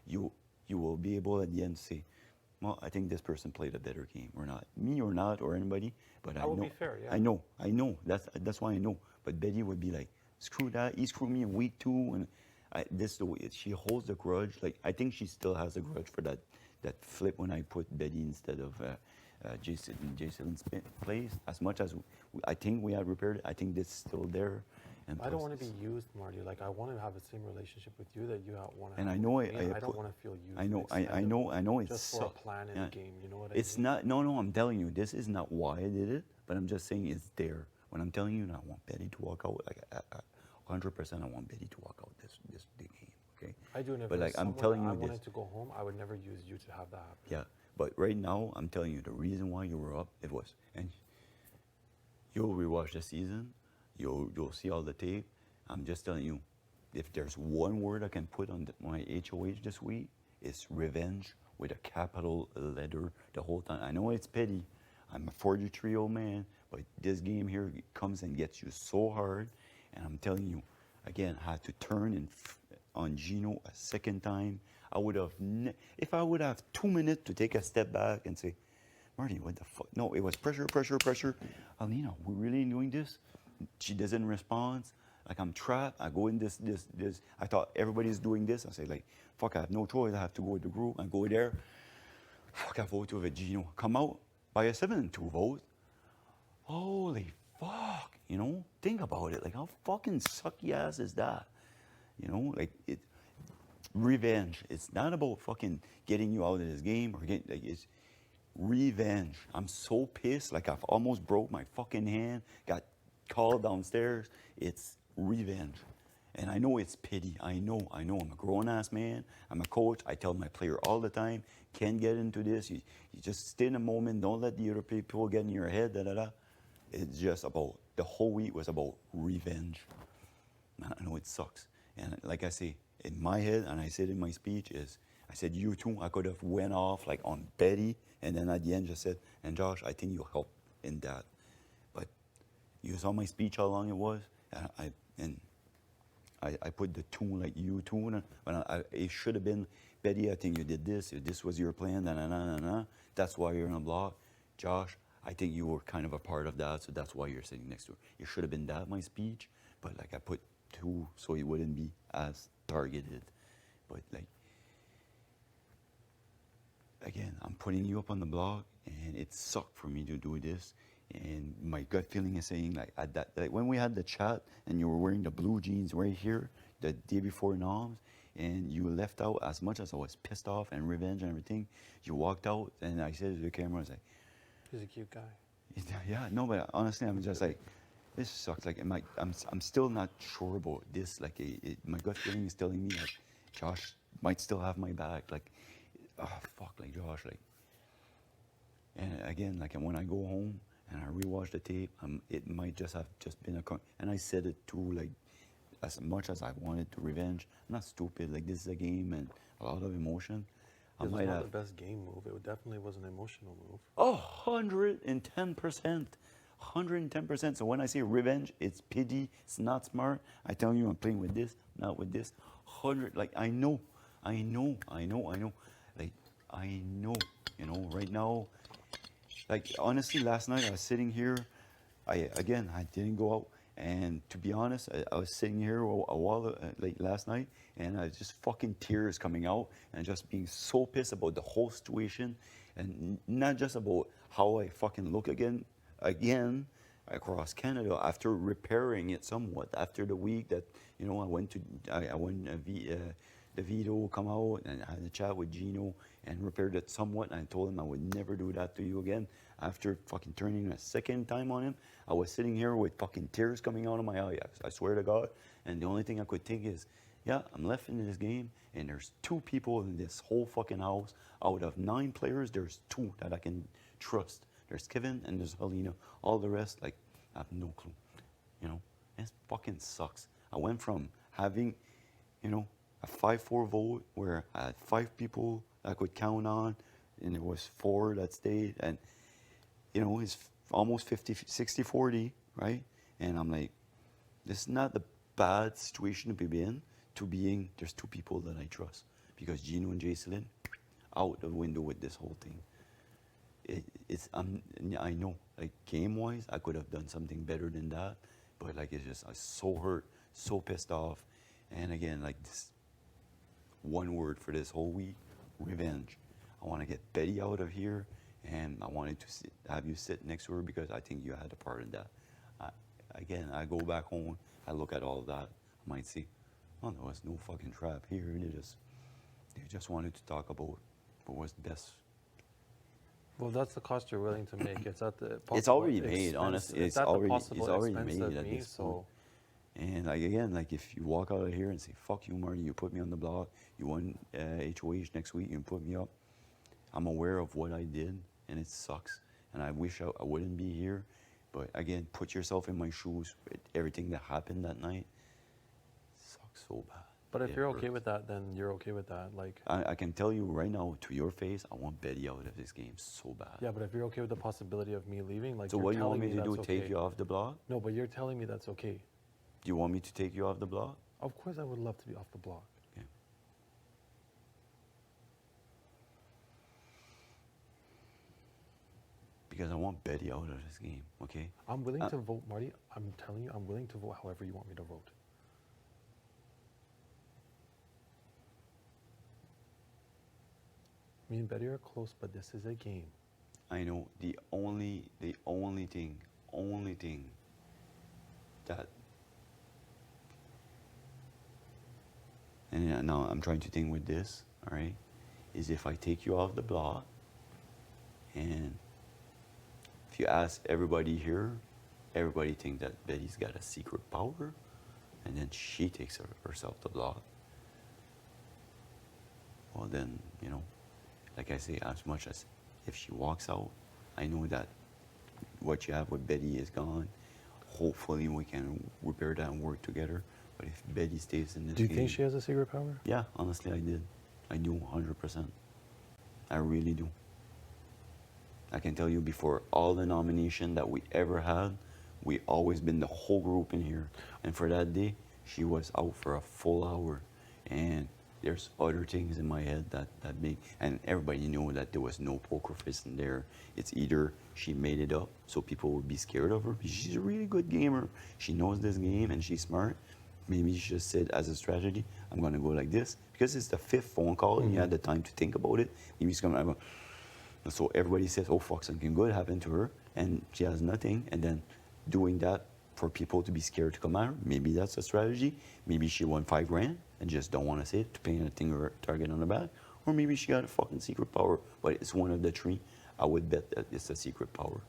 Speaker 4: you will be able at the end to say, well, I think this person played a better game or not. Me or not, or anybody, but I know.
Speaker 2: That would be fair, yeah.
Speaker 4: I know. That's why I know. But Betty would be like, screw that. He screwed me in week 2, and this the way she holds the grudge. Like I think she still has a grudge for that flip when I put Betty instead of Jason's place. As much as I think we had repaired it, I think this is still there. And
Speaker 2: I don't want to be used, Marty. Like I want to have the same relationship with you that you want to.
Speaker 4: And
Speaker 2: have
Speaker 4: I know
Speaker 2: with me. I don't want to feel used.
Speaker 4: I know. It's
Speaker 2: just for a plan in the game. You know what I mean?
Speaker 4: It's not. No. I'm telling you, this is not why I did it. But I'm just saying it's there. When I'm telling you, I want Betty to walk out. Like 100%, I want Betty to walk out this game. Okay.
Speaker 2: I do.
Speaker 4: But like I'm telling you,
Speaker 2: I wanted to go home. I would never use you to have that happen.
Speaker 4: Yeah. But right now, I'm telling you, the reason why you were up, it was, and you'll rewatch the season. You'll see all the tape. I'm just telling you, if there's one word I can put on my HOH this week, it's revenge with a capital letter the whole time. I know it's petty. I'm a 43-year-old man, but this game here comes and gets you so hard. And I'm telling you, again, I had to turn on Gino a second time. I would have, if I would have 2 minutes to take a step back and say, Marty, what the fuck? No, it was pressure. Alina, we really doing this? She doesn't respond. Like I'm trapped. I go in this. I thought everybody's doing this. I say like, fuck, I have no choice. I have to go with the group. I go there. Fuck, I vote with Gino. Come out by a 7-2 vote. Holy fuck. You know, think about it. Like how fucking sucky ass is that? You know, like it. Revenge. It's not about fucking getting you out of this game or getting, like, it's revenge. I'm so pissed. Like I've almost broke my fucking hand. Got called downstairs. It's revenge. And I know it's pity. I know. I'm a grown-ass man. I'm a coach. I tell my player all the time, can't get into this. You just stay in a moment. Don't let the other people get in your head. It's just about, the whole week was about revenge. I know it sucks. And like I say, in my head, and I said in my speech, I said, you too, I could have went off like on Betty, and then at the end just said, and Josh, I think you'll help in that. But you saw my speech, how long it was, and I put the tune like you tune, but it should have been, Betty, I think you did this, if this was your plan, that's why you're on the block. Josh, I think you were kind of a part of that, so that's why you're sitting next to her. It should have been that, my speech, but like I put 2 so it wouldn't be as targeted. But like, again, I'm putting you up on the block, and it sucked for me to do this. And my gut feeling is saying, like, at that, like when we had the chat, and you were wearing the blue jeans right here, the day before Noms, and you left out, as much as I was pissed off and revenge and everything, you walked out, and I said to the camera, I was like,
Speaker 2: he's a cute guy.
Speaker 4: Yeah, no, but honestly, I'm just like, this sucks. Like, I'm still not sure about this. Like, my gut feeling is telling me like, Josh might still have my back. Like, oh fuck, like Josh, like, And again, like when I go home and I rewatch the tape, it might just have just been and I said it too, like as much as I wanted to revenge. I'm not stupid. Like this is a game and a lot of emotion.
Speaker 2: It was not the best game move. It definitely was an emotional move.
Speaker 4: 110%. 110%. So when I say revenge, it's pity. It's not smart. I tell you, I'm playing with this, not with this. 100. Like I know. Like I know. You know, right now. Like honestly, last night I was sitting here. I didn't go out, and to be honest, I was sitting here a while like last night, and I was just fucking tears coming out, and just being so pissed about the whole situation, and not just about how I fucking look again across Canada after repairing it somewhat after the week that I went the Vito come out and I had a chat with Gino and repaired it somewhat. And I told him I would never do that to you again. After fucking turning a second time on him, I was sitting here with fucking tears coming out of my eye. I swear to God. And the only thing I could think is, yeah, I'm left in this game, and there's 2 people in this whole fucking house. Out of 9 players, there's 2 that I can trust. There's Kevin and there's Helena. All the rest, like, I have no clue. It fucking sucks. I went from having, a 5-4 vote where I had 5 people I could count on, and it was 4 that stayed, and it's almost 60-40, right? And I'm like, this is not the bad situation to be in, to being there's 2 people that I trust, because Gino and Jacelyn out the window with this whole thing. I know, like game-wise, I could have done something better than that, but like it's just I was so hurt, so pissed off, and again, like this one word for this whole week: revenge. I want to get Betty out of here, and I wanted to have you sit next to her because I think you had a part in that. Again, I go back home, I look at all of that, I might see, oh, there was no fucking trap here. They just wanted to talk about what was best.
Speaker 2: Well, that's the cost you're willing to make. It's at the
Speaker 4: it's already made, honestly. It's already made at
Speaker 2: me,
Speaker 4: this point. And like again, like if you walk out of here and say, fuck you, Marty, you put me on the block, you won HOH next week, you put me up. I'm aware of what I did, and it sucks. And I wish I wouldn't be here. But again, put yourself in my shoes with everything that happened that night. It sucks so bad.
Speaker 2: But if you're okay with that, then you're okay with that. Like
Speaker 4: I can tell you right now, to your face, I want Betty out of this game so bad.
Speaker 2: Yeah, but if you're okay with the possibility of me leaving, like
Speaker 4: so what you want me to do? Take you off the block?
Speaker 2: No, but you're telling me that's okay.
Speaker 4: Do you want me to take you off the block?
Speaker 2: Of course, I would love to be off the block.
Speaker 4: Okay. Because I want Betty out of this game. Okay.
Speaker 2: I'm willing to vote, Marty. I'm telling you, I'm willing to vote however you want me to vote. Me and Betty are close, but this is a game.
Speaker 4: I know the only thing that, and now I'm trying to think with this, all right, is if I take you off the block, and if you ask everybody here, everybody thinks that Betty's got a secret power, and then she takes herself the block. Well then, like I say, as much as if she walks out, I know that what you have with Betty is gone. Hopefully we can repair that and work together. But if Betty stays in this game...
Speaker 2: Do you think she has a secret power?
Speaker 4: Yeah, honestly I did. I do 100%. I really do. I can tell you before all the nomination that we ever had, we always been the whole group in here. And for that day, she was out for a full hour. And there's other things in my head that make, and everybody knew that there was no poker face in there. It's either she made it up so people would be scared of her. She's a really good gamer. She knows this game and she's smart. Maybe she just said as a strategy, I'm gonna go like this. Because it's the 5th phone call and you had the time to think about it. Maybe she's gonna go. So everybody says, oh fuck, something good happened to her. And she has nothing. And then doing that for people to be scared to come at her. Maybe that's a strategy. Maybe she won $5,000 and just don't want to say it to paint a thing or target on the back. Or maybe she got a fucking secret power. But it's one of the 3. I would bet that it's a secret power.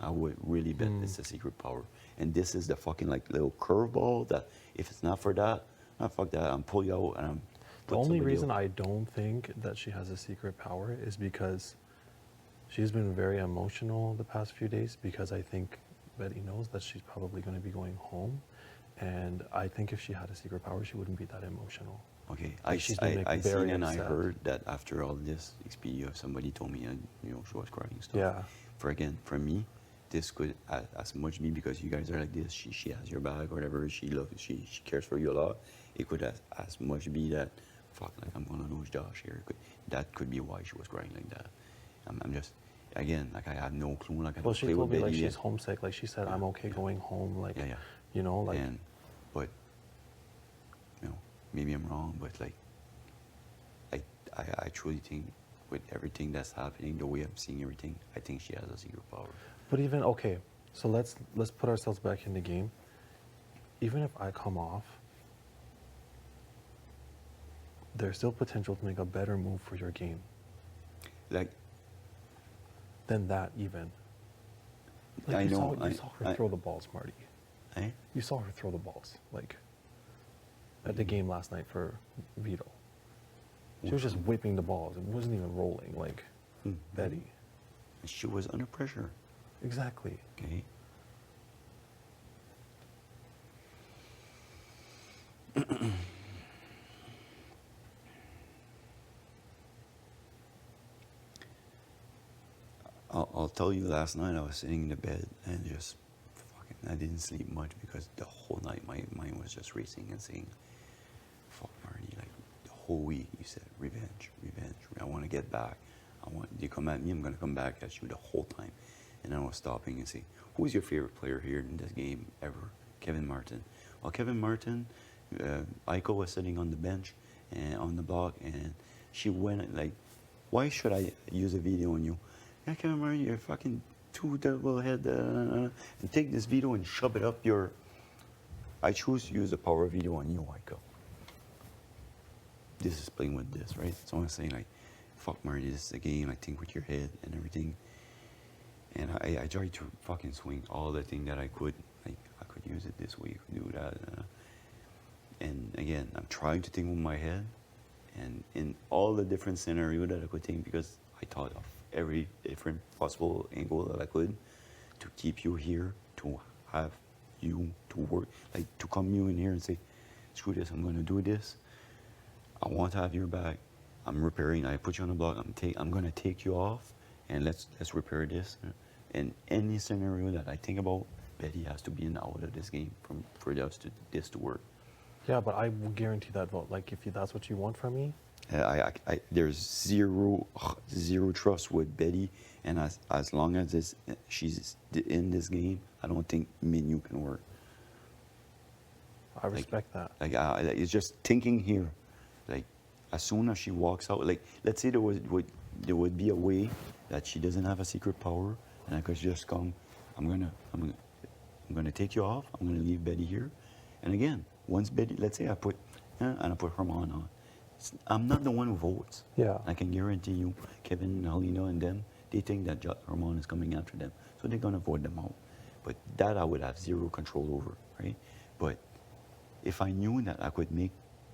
Speaker 4: I would really bet it's a secret power. And this is the fucking like little curveball that if it's not for that, fuck that. I'm pull you out and I'm.
Speaker 2: The only reason I don't think that she has a secret power is because she's been very emotional the past few days because I think Betty knows that she's probably going to be going home. And I think if she had a secret power, she wouldn't be that emotional.
Speaker 4: Okay,
Speaker 2: Like, she's been, like,
Speaker 4: I
Speaker 2: very
Speaker 4: seen and I
Speaker 2: upset.
Speaker 4: heard that after all this experience, somebody told me, and she was crying and stuff.
Speaker 2: Yeah.
Speaker 4: For me, this could as much be because you guys are like this. She has your back, or whatever. She cares for you a lot. It could as much be that, fuck, like I'm gonna lose Josh here. That could be why she was crying like that. I'm just, again, like I have no clue. Like I don't
Speaker 2: Well, she
Speaker 4: play
Speaker 2: told
Speaker 4: with
Speaker 2: me like
Speaker 4: Betty
Speaker 2: she's
Speaker 4: yet.
Speaker 2: homesick. Like she said, I'm okay going home. Like,
Speaker 4: Yeah, yeah.
Speaker 2: you know, like.
Speaker 4: But maybe I'm wrong, but like I truly think with everything that's happening, the way I'm seeing everything, I think she has a secret power.
Speaker 2: But even okay, so let's put ourselves back in the game. Even if I come off, there's still potential to make a better move for your game
Speaker 4: Like
Speaker 2: than that. Even. Like
Speaker 4: I
Speaker 2: you
Speaker 4: know.
Speaker 2: saw her throw the balls, Marty.
Speaker 4: Eh?
Speaker 2: You saw her throw the balls, like at the game last night for Vito. She was just whipping the balls. It wasn't even rolling, like Betty.
Speaker 4: She was under pressure.
Speaker 2: Exactly.
Speaker 4: Okay. I'll tell you, last night I was sitting in the bed and just fucking, I didn't sleep much because the whole night my mind was just racing and saying, fuck Marty, like the whole week you said revenge, revenge, I want to get back. I want you come at me, I'm going to come back at you the whole time. And I was stopping and saying, who's your favorite player here in this game ever? Kevin Martin. Well, Kevin Martin, Aiko was sitting on the bench and on the block, and she went like, why should I use a video on you? Yeah, Kevin Martin, you're fucking too double head, and take this video and shove it up your. I choose to use the power video on you, Aiko. This is playing with this, right? So I'm saying like, fuck Marty, this is a game. I think with your head and everything. And I tried to fucking swing all the thing that I could. Like, I could use it this way, I could do that. And again, I'm trying to think with my head. And in all the different scenario that I could think, because I thought of every different possible angle that I could to keep you here, to have you to work, like to come you in here and say, screw this, I'm going to do this. I want to have your back. I'm repairing. I put you on the block. I'm going to take you off, and let's repair this. And any scenario that I think about, Betty has to be in out of this game for this to work.
Speaker 2: Yeah, but I will guarantee that vote. Like, if that's what you want from me.
Speaker 4: There's zero trust with Betty, and as long as she's in this game, I don't think me and you can work.
Speaker 2: I respect that.
Speaker 4: Like, it's just thinking here, like, as soon as she walks out, like, let's say there would be a way that she doesn't have a secret power, and I could just come, I'm gonna take you off, I'm gonna leave Betty here, and again, once Betty, let's say I put Herman on, I'm not the one who votes.
Speaker 2: Yeah.
Speaker 4: I can guarantee you, Kevin, Helena, and them, they think that Herman is coming after them, so they're gonna vote them out. But that I would have zero control over, right? But if I knew that I could make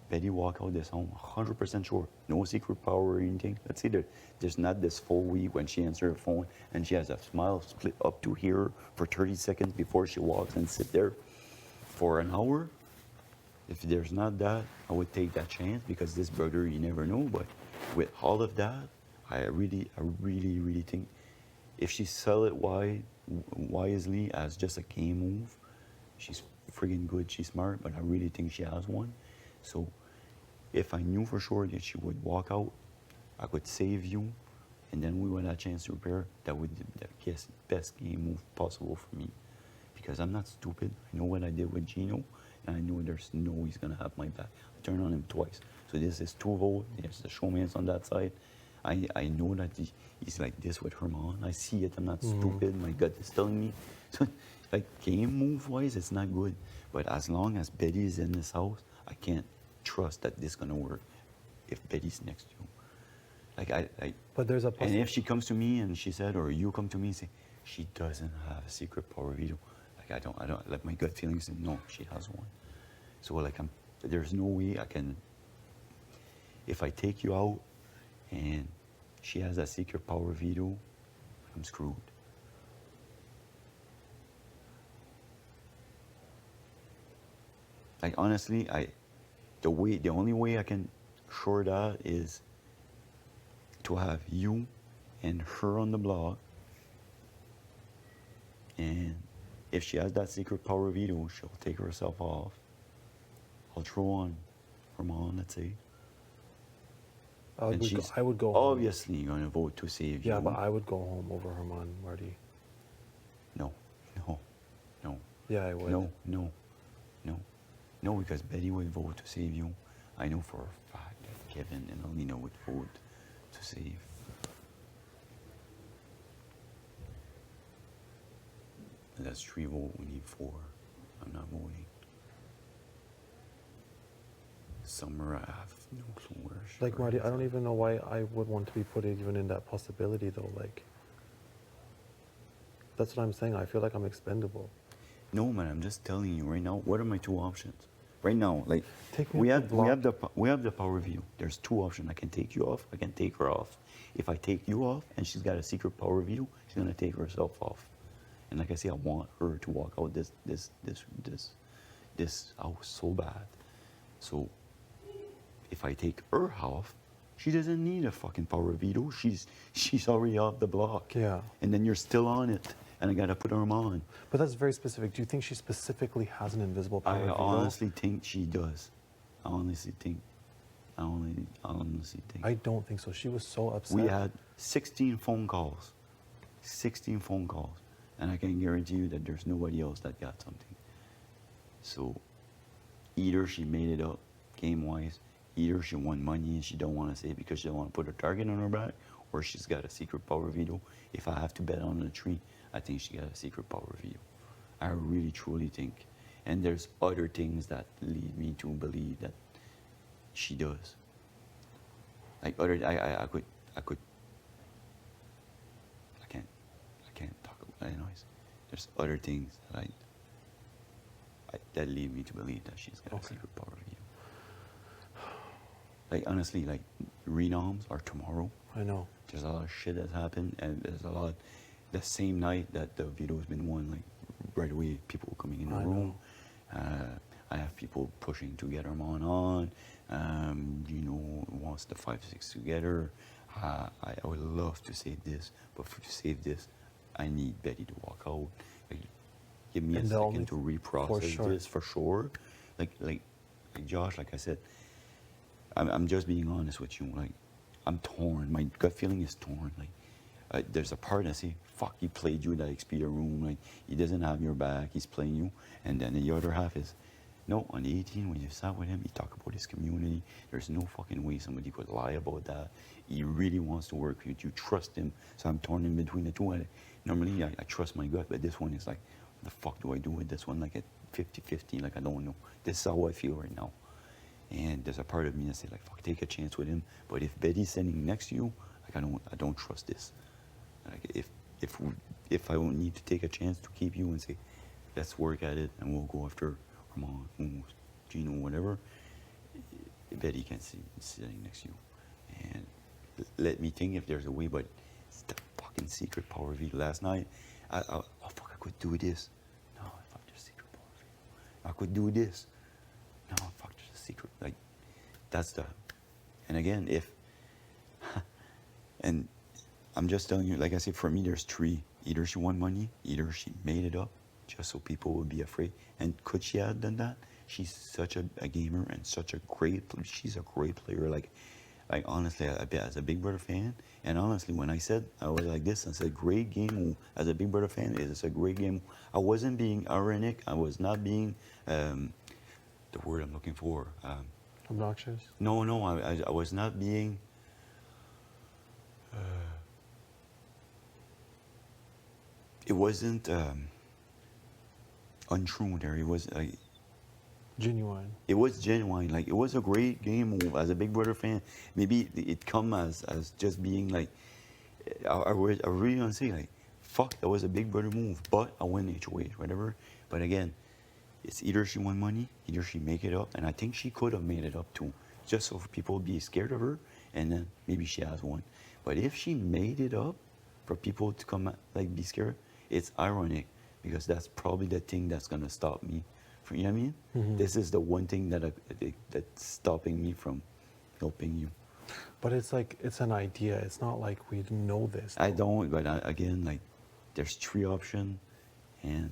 Speaker 4: Betty walk out this home, 100% sure, no secret power or anything. Let's say that there's not this full week when she answers her phone and she has a smile split up to here for 30 seconds before she walks and sit there for an hour. If there's not that, I would take that chance because this brother, you never know. But with all of that, I really think if she sell it wisely as just a game move, she's friggin' good, she's smart, but I really think she has one. So if I knew for sure that she would walk out, I could save you, and then we would have a chance to repair. That would be the best game move possible for me. Because I'm not stupid. I know what I did with Gino, and I know there's no way he's going to have my back. I turned on him twice. So this is 2 votes. There's the showman's on that side. I know that he's like this with Herman. I see it. I'm not stupid. My gut is telling me. So, like, game move-wise, it's not good. But as long as Betty is in this house, I can't trust that this is going to work if Betty's next to you. Like,
Speaker 2: But there's a
Speaker 4: and if she comes to me and she said, or you come to me and say, she doesn't have a secret power video, like, I don't, like, my gut feeling say, no, she has one. So, like, there's no way I can, if I take you out and she has a secret power video, I'm screwed. Like honestly, the only way I can shore that is to have you and her on the blog, and if she has that secret power veto, she'll take herself off. I'll throw on Ramon, let's say. And she's
Speaker 2: I would go home.
Speaker 4: obviously going to vote to save
Speaker 2: Yeah,
Speaker 4: you.
Speaker 2: but I would go home over Herman, Marty.
Speaker 4: No, no, no.
Speaker 2: Yeah, I would.
Speaker 4: No, because Betty would vote to save you. I know for a fact that Kevin and Alina would vote to save. And that's 3 votes, we need 4. I'm not voting. Summer, I have no clue where she
Speaker 2: Like, Marty,
Speaker 4: is.
Speaker 2: I don't even know why I would want to be put even in that possibility, though. Like, that's what I'm saying. I feel like I'm expendable.
Speaker 4: No, man, I'm just telling you right now, what are my 2 options? Right now, like,
Speaker 2: Take me
Speaker 4: we
Speaker 2: off
Speaker 4: have,
Speaker 2: the
Speaker 4: we have the power view. There's 2 options. I can take you off, I can take her off. If I take you off and she's got a secret power view, she's gonna take herself off. And like I say, I want her to walk out this house so bad. So if I take her off, she doesn't need a fucking power veto. She's already off the block.
Speaker 2: Yeah.
Speaker 4: And then you're still on it, and I gotta put her on.
Speaker 2: But that's very specific. Do you think she specifically has an invisible power
Speaker 4: I
Speaker 2: veto?
Speaker 4: honestly think she does. I honestly think.
Speaker 2: I don't think so. She was so upset.
Speaker 4: We had 16 phone calls. 16 phone calls. And I can guarantee you that there's nobody else that got something. So either she made it up game-wise, either she won money and she don't want to say it because she don't want to put a target on her back, or she's got a secret power veto. If I have to bet on the 3, I think she got a secret power veto. I really, truly think. And there's other things that lead me to believe that she does. Like I can't talk about anyways. There's other things that that lead me to believe that she's got a secret power veto. Like honestly, like renoms are tomorrow.
Speaker 2: I know.
Speaker 4: There's a lot of shit that's happened, and there's a lot. The same night that the veto's been won, like right away, people coming in the room. I have people pushing to get Armand on. Wants the 5-6 together. I would love to save this, but to save this, I need Betty to walk out. Like, give me a second to reprocess this for sure. Like Josh, like I said, I'm just being honest with you. Like, I'm torn. My gut feeling is torn. Like, there's a part that say, fuck, he played you in that Expedia room. Like, he doesn't have your back. He's playing you. And then the other half is, no, on the 18, when you sat with him, he talked about his community. There's no fucking way somebody could lie about that. He really wants to work with you. Trust him. So I'm torn in between the two. Normally, I trust my gut, but this one is like, what the fuck do I do with this one? Like at 50-50, like I don't know. This is how I feel right now. And there's a part of me that say like, fuck, take a chance with him. But if Betty's sitting next to you, like I don't trust this. Like if I don't need to take a chance to keep you and say, let's work at it and we'll go after Ramon, Gino, whatever, Betty can see sitting next to you. And let me think if there's a way, but it's the fucking secret power veto. Last night, I could do this. No, fuck, there's secret power veto. I could do this. No, fuck, there's a secret. Like, that's the, and again, and I'm just telling you, like I said, for me, there's 3. Either she won money, either she made it up, just so people would be afraid. And could she have done that? She's such a gamer and she's a great player. Like honestly, as a Big Brother fan, and honestly, when I said, I was like this, I said, great game. As a Big Brother fan, it's a great game. I wasn't being ironic. I was not being, the word I'm looking for.
Speaker 2: Obnoxious?
Speaker 4: No, I was not being, it wasn't untrue there. It was
Speaker 2: genuine.
Speaker 4: It was genuine. Like, it was a great game as a Big Brother fan. Maybe it come as just being like, I really don't say like, fuck, that was a Big Brother move, but I win HOH, whatever. But again, it's either she won money, either she make it up, and I think she could have made it up too, just so people would be scared of her, and then maybe she has one. But if she made it up, for people to come like be scared, it's ironic because that's probably the thing that's gonna stop me. From, you know what I mean? This is the one thing that's stopping me from helping you.
Speaker 2: But it's like, it's an idea. It's not like we know this.
Speaker 4: I don't, but again, like, there's 3 options, and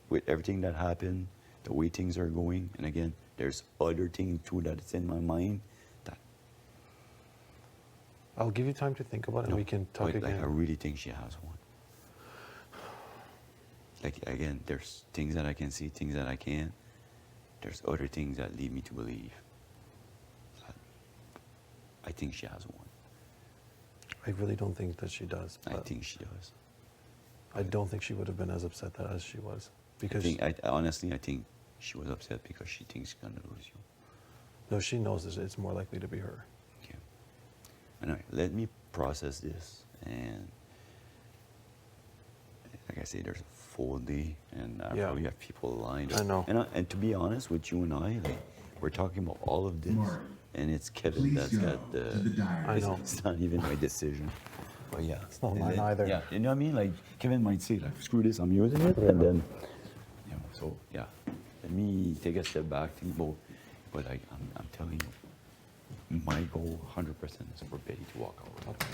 Speaker 4: with everything that happened, the way things are going, and again, there's other things too that's in my mind that.
Speaker 2: I'll give you time to think about it, and we can talk again.
Speaker 4: Like, I really think she has one. Like, again, there's things that I can see, things that I can't. There's other things that lead me to believe that I think she has one.
Speaker 2: I really don't think that she does.
Speaker 4: I think she does.
Speaker 2: I don't think she would have been as upset as she was. Because
Speaker 4: honestly, I think she was upset because she thinks she's going to lose you.
Speaker 2: No, she knows this. It's more likely to be her.
Speaker 4: Okay. Anyway, let me process this. And like I say, there's a full day, and I probably have people lined up.
Speaker 2: I know.
Speaker 4: And to be honest with you and I, like, we're talking about all of this, and it's Kevin
Speaker 3: Please
Speaker 4: that's
Speaker 3: go
Speaker 4: got the.
Speaker 3: to the diary.
Speaker 2: I know.
Speaker 4: It's not even my decision. But yeah,
Speaker 2: It's not mine either.
Speaker 4: Yeah, you know what I mean? Like, Kevin might say, like, screw this, I'm using it, and then, you know, so yeah. Let me take a step back, think about, but I'm telling you, my goal 100% is for Betty to walk out.
Speaker 2: Okay.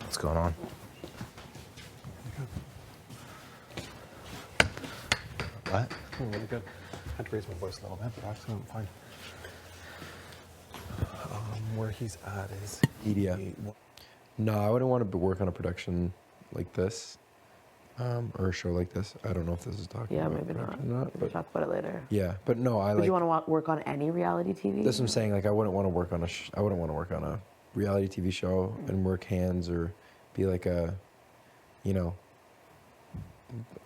Speaker 10: What's going on? What?
Speaker 2: Really good. I had to raise my voice a little bit, but actually I'm fine. Where he's at is...
Speaker 6: Media. No, I wouldn't want to work on a production like this, or a show like this. I don't know if this is talking
Speaker 7: Yeah,
Speaker 6: about
Speaker 7: maybe not.
Speaker 6: production or not,
Speaker 7: We'll
Speaker 6: but
Speaker 7: talk about it later.
Speaker 6: yeah, but no, I
Speaker 7: Would
Speaker 6: like.
Speaker 7: you want to work on any reality TV?
Speaker 6: That's what I'm saying. Like, I wouldn't want to work on I wouldn't want to work on a reality TV show and work hands or be like a, you know,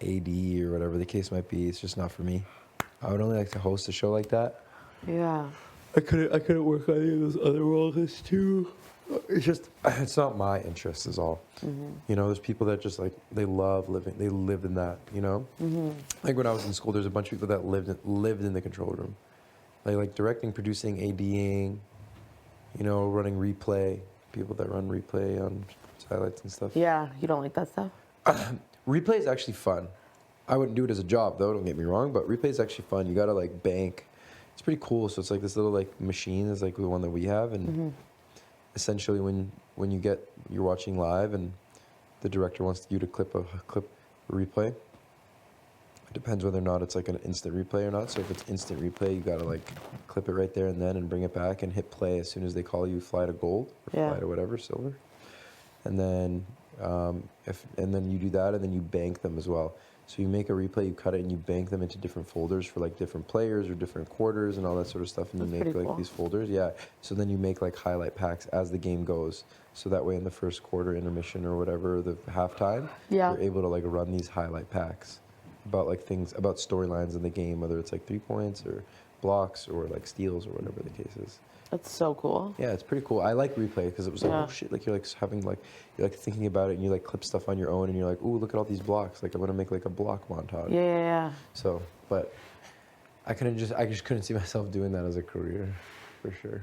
Speaker 6: AD or whatever the case might be. It's just not for me. I would only like to host a show like that.
Speaker 7: Yeah.
Speaker 6: I couldn't work on any of those other roles too. It's not my interest is all. You know, there's people that just like, they live in that, you know? Like when I was in school, there's a bunch of people that lived in the control room. Like directing, producing, ADing, you know, running replay, people that run replay on highlights and stuff.
Speaker 7: Yeah, you don't like that stuff?
Speaker 6: Replay is actually fun. I wouldn't do it as a job though, don't get me wrong, but replay is actually fun. You gotta like bank. It's pretty cool. So it's like this little like machine is like the one that we have, and essentially when you're watching live and the director wants you to clip a replay. It depends whether or not it's like an instant replay or not. So if it's instant replay, you gotta like clip it right there and then and bring it back and hit play as soon as they call you fly to gold or fly to whatever, silver. And then then you do that and then you bank them as well. So you make a replay, you cut it, and you bank them into different folders for like different players or different quarters and all that sort of stuff. And you make like these folders, yeah. So then you make like highlight packs as the game goes. So that way in the first quarter, intermission or whatever, the halftime, you're able to like run these highlight packs about like things, about storylines in the game, whether it's like 3 points or blocks or like steals or whatever the case is.
Speaker 7: That's so cool.
Speaker 6: Yeah, it's pretty cool. I like replay because it was like, oh shit, like you're like having like, you're like thinking about it and you like clip stuff on your own and you're like, ooh, look at all these blocks. Like I'm gonna make like a block montage.
Speaker 7: Yeah.
Speaker 6: So, but I just couldn't see myself doing that as a career, for sure.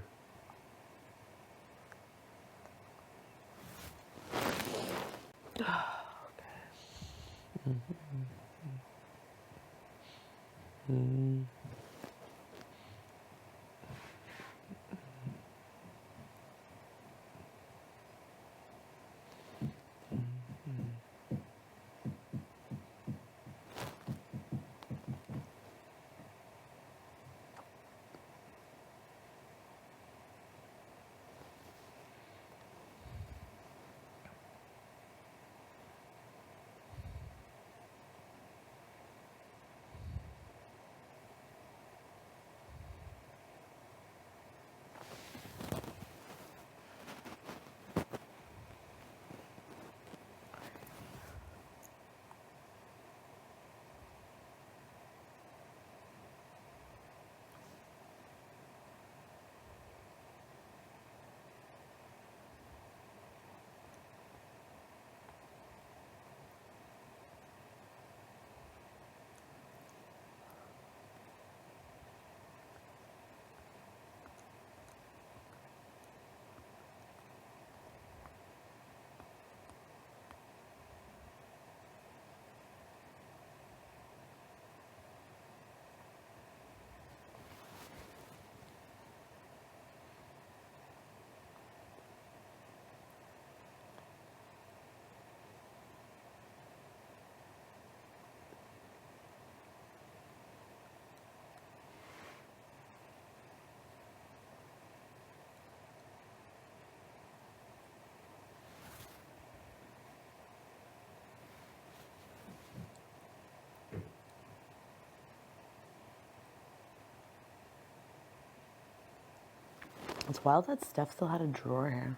Speaker 7: It's wild that Steph still had a drawer here.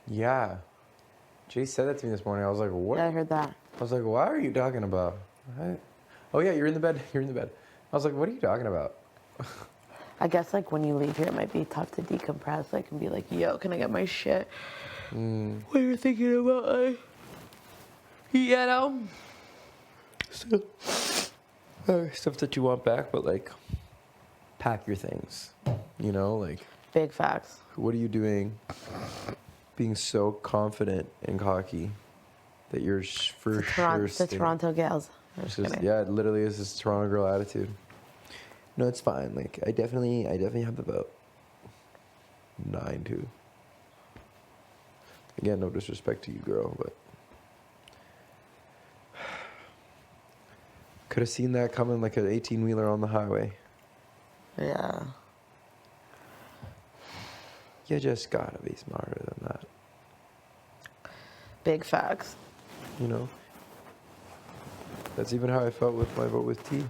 Speaker 6: Yeah. Jay said that to me this morning. I was like, what?
Speaker 7: Yeah, I heard that.
Speaker 6: I was like, what are you talking about? Oh, yeah, you're in the bed. You're in the bed. I was like, what are you talking about?
Speaker 7: I guess like when you leave here, it might be tough to decompress. Like and be like, yo, can I get my shit? What you're thinking about,
Speaker 6: So, stuff that you want back, but like, pack your things. You know, like,
Speaker 7: Big facts.
Speaker 6: what are you doing being so confident and cocky that you're for sure
Speaker 7: The
Speaker 6: staying-
Speaker 7: Toronto gals. I'm
Speaker 6: It's
Speaker 7: just
Speaker 6: just,
Speaker 7: kidding.
Speaker 6: yeah, it literally is this Toronto girl attitude. No, it's fine. Like, I definitely have about 9 too. Again, no disrespect to you, girl, but could have seen that coming like an 18-wheeler on the highway.
Speaker 7: Yeah.
Speaker 6: You just gotta be smarter than that,
Speaker 7: Big facts.
Speaker 6: you know? That's even how I felt with my vote with T.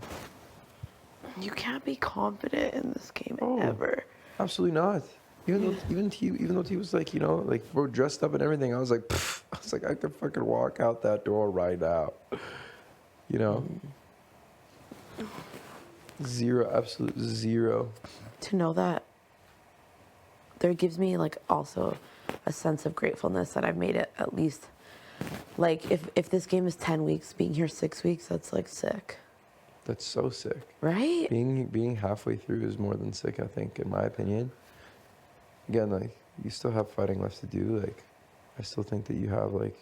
Speaker 7: You can't be confident in this game
Speaker 6: Oh.
Speaker 7: ever.
Speaker 6: Absolutely not. Even though T was like, you know, like we're dressed up and everything, I was like, pfft. I was like, I could fucking walk out that door right now. You know? Zero, absolute zero.
Speaker 7: To know that there gives me like also a sense of gratefulness that I've made it at least like if this game is 10 weeks, being here 6 weeks, that's like sick.
Speaker 6: That's so sick.
Speaker 7: Right?
Speaker 6: Being halfway through is more than sick, I think, in my opinion. Again, like, you still have fighting left to do. Like, I still think that you have, like,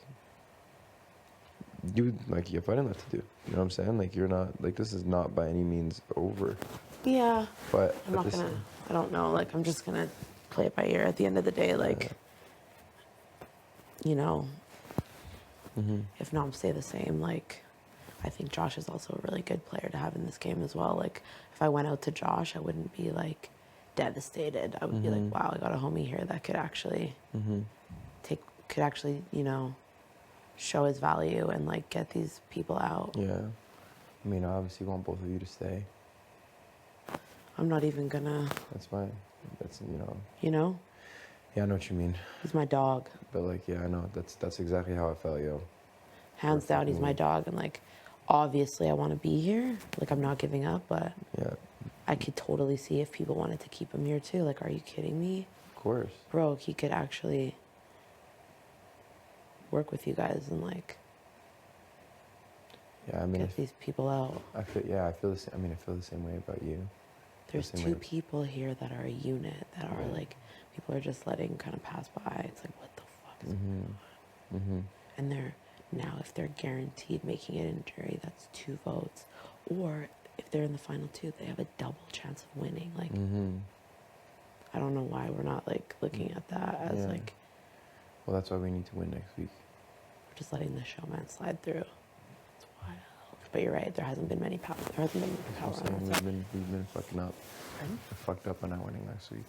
Speaker 6: you have fighting left to do. You know what I'm saying? Like, you're not, like, this is not by any means over.
Speaker 7: Yeah.
Speaker 6: But
Speaker 7: I'm not gonna, I don't know, like I'm just gonna play it by ear at the end of the day, like, you know, if Nom stay the same, like, I think Josh is also a really good player to have in this game as well. Like, if I went out to Josh, I wouldn't be like devastated. I would be like, wow, I got a homie here that could actually you know, show his value and like get these people out.
Speaker 6: Yeah. I mean, I obviously want both of you to stay.
Speaker 7: I'm not even gonna,
Speaker 6: That's fine. That's, you know.
Speaker 7: you know,
Speaker 6: Yeah, I know what you mean.
Speaker 7: he's my dog.
Speaker 6: But, like, yeah, I know. That's exactly how I felt, yo.
Speaker 7: Hands down, he's my dog. And like, obviously I want to be here. Like, I'm not giving up, but
Speaker 6: Yeah,
Speaker 7: I could totally see if people wanted to keep him here too. Like, are you kidding me?
Speaker 6: of course.
Speaker 7: Bro, he could actually work with you guys and like
Speaker 6: Yeah, I mean,
Speaker 7: get these people out.
Speaker 6: I feel the same. I mean, I feel the same way about you.
Speaker 7: There's
Speaker 6: same
Speaker 7: two
Speaker 6: way.
Speaker 7: people here that are a unit that are like, people are just letting kind of pass by. It's like, what the fuck is going on? And they're, now if they're guaranteed making it in jury, that's 2 votes. Or if they're in the final 2, they have a double chance of winning. Like, I don't know why we're not like looking at that as
Speaker 6: Yeah.
Speaker 7: like,
Speaker 6: Well, that's why we need to win next week.
Speaker 7: we're just letting the showman slide through. It's wild. But you're right, there hasn't been many power. There hasn't been
Speaker 6: I'm
Speaker 7: power on
Speaker 6: saying
Speaker 7: our side.
Speaker 6: we've been fucking up.
Speaker 7: Pardon?
Speaker 6: I fucked up by not winning last week.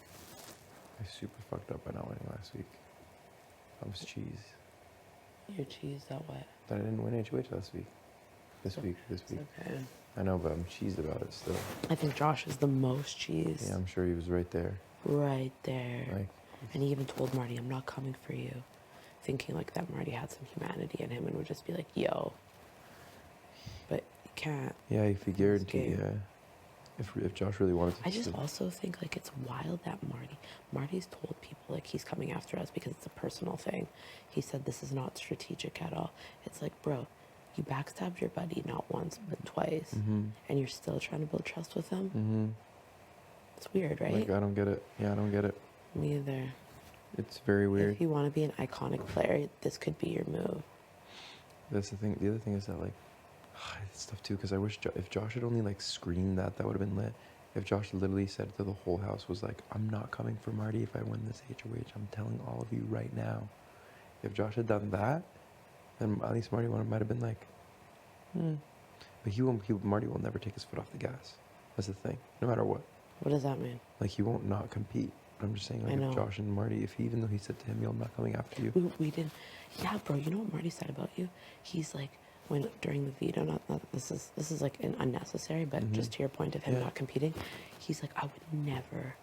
Speaker 6: I super fucked up by not winning last week. I was cheese.
Speaker 7: Your cheese, that what?
Speaker 6: That I didn't win HOH last week. This week.
Speaker 7: It's okay.
Speaker 6: I know, but I'm cheesed about it still.
Speaker 7: I think Josh is the most cheese.
Speaker 6: Yeah, I'm sure he was right there.
Speaker 7: Right there.
Speaker 6: Like,
Speaker 7: And he even told Marty, I'm not coming for you. Thinking like that Marty had some humanity in him and would just be like, yo. But you can't.
Speaker 6: yeah, if he guaranteed,
Speaker 7: game.
Speaker 6: yeah. If Josh really wanted to.
Speaker 7: I just also think like it's wild that Marty's told people like he's coming after us because it's a personal thing. He said this is not strategic at all. It's like, bro, you backstabbed your buddy not once but twice, and you're still trying to build trust with him. It's weird, right?
Speaker 6: Like, I don't get it. Yeah, I don't get it.
Speaker 7: Me either.
Speaker 6: It's very weird.
Speaker 7: If you want to be an iconic player, this could be your move.
Speaker 6: That's the thing. The other thing is that, like, it's tough too, because I wish if Josh had only, like, screamed that would have been lit. If Josh literally said to the whole house, was like, I'm not coming for Marty if I win this HOH. I'm telling all of you right now. If Josh had done that, then at least Marty might have been like, But Marty will never take his foot off the gas. That's the thing. No matter what.
Speaker 7: What does that mean?
Speaker 6: Like, he won't not compete. But I'm just saying,
Speaker 7: I
Speaker 6: like,
Speaker 7: know.
Speaker 6: if Josh and Marty, even though he said to him, yo, I'm not coming after you.
Speaker 7: We didn't. Yeah, bro. You know what Marty said about you? He's like, when during the veto, not this is like an unnecessary, but just to your point of him
Speaker 6: Yeah.
Speaker 7: not competing, he's like, I would never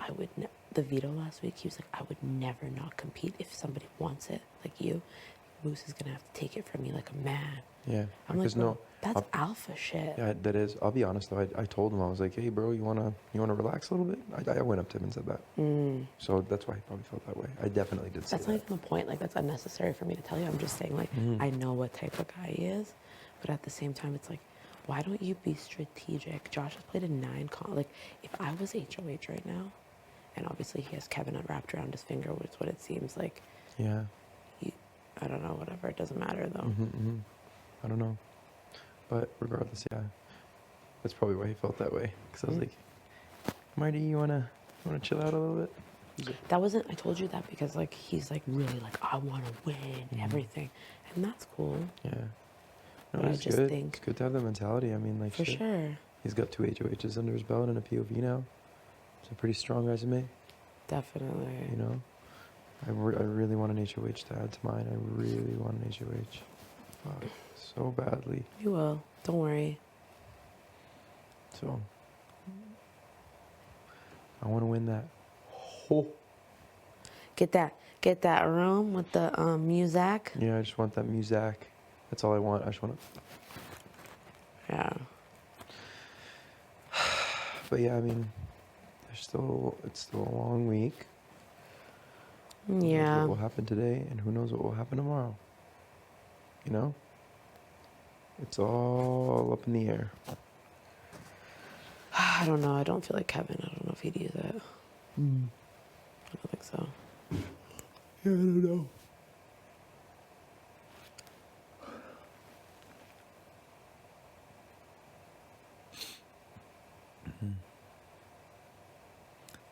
Speaker 7: I would, the veto last week, he was like, I would never not compete if somebody wants it, like you. Moose is gonna have to take it from me like a man.
Speaker 6: Yeah.
Speaker 7: I'm like,
Speaker 6: Because
Speaker 7: bro, that's alpha shit.
Speaker 6: Yeah, that is. I'll be honest though. I told him, I was like, hey, bro, you wanna relax a little bit? I went up to him and said that. So that's why he probably felt that way. I definitely did say
Speaker 7: That's
Speaker 6: that.
Speaker 7: not even the point. Like, that's unnecessary for me to tell you. I'm just saying, like, I know what type of guy he is, but at the same time, it's like, why don't you be strategic? Josh has played a 9 like, if I was HOH right now, and obviously he has Kevin wrapped around his finger, which is what it seems like.
Speaker 6: Yeah.
Speaker 7: I don't know, whatever. It doesn't matter, though.
Speaker 6: I don't know. But regardless, yeah. That's probably why he felt that way. Because I was like, Marty, you wanna chill out a little bit? He's like,
Speaker 7: That wasn't, I told you that because, like, he's, like, really, like, I want to win everything. And that's cool.
Speaker 6: yeah. No,
Speaker 7: But I
Speaker 6: it's
Speaker 7: just
Speaker 6: good.
Speaker 7: think-
Speaker 6: It's good to have that mentality. I mean, like,
Speaker 7: For
Speaker 6: shit.
Speaker 7: sure.
Speaker 6: He's got 2 HOHs under his belt and a POV now. It's a pretty strong resume,
Speaker 7: Definitely.
Speaker 6: you know? I really want an HOH to add to mine. I really want an HOH. Fuck, so badly.
Speaker 7: You will. Don't worry.
Speaker 6: So, I want to win that. Oh.
Speaker 7: Get that room with the music.
Speaker 6: Yeah, I just want that music. That's all I want. I just want to.
Speaker 7: Yeah.
Speaker 6: But yeah, I mean, it's still a long week. Who knows
Speaker 7: Yeah.
Speaker 6: what will happen today, and who knows what will happen tomorrow? You know? It's all up in the air.
Speaker 7: I don't know. I don't feel like Kevin. I don't know if he'd use it. I don't think so.
Speaker 6: Yeah, I don't know.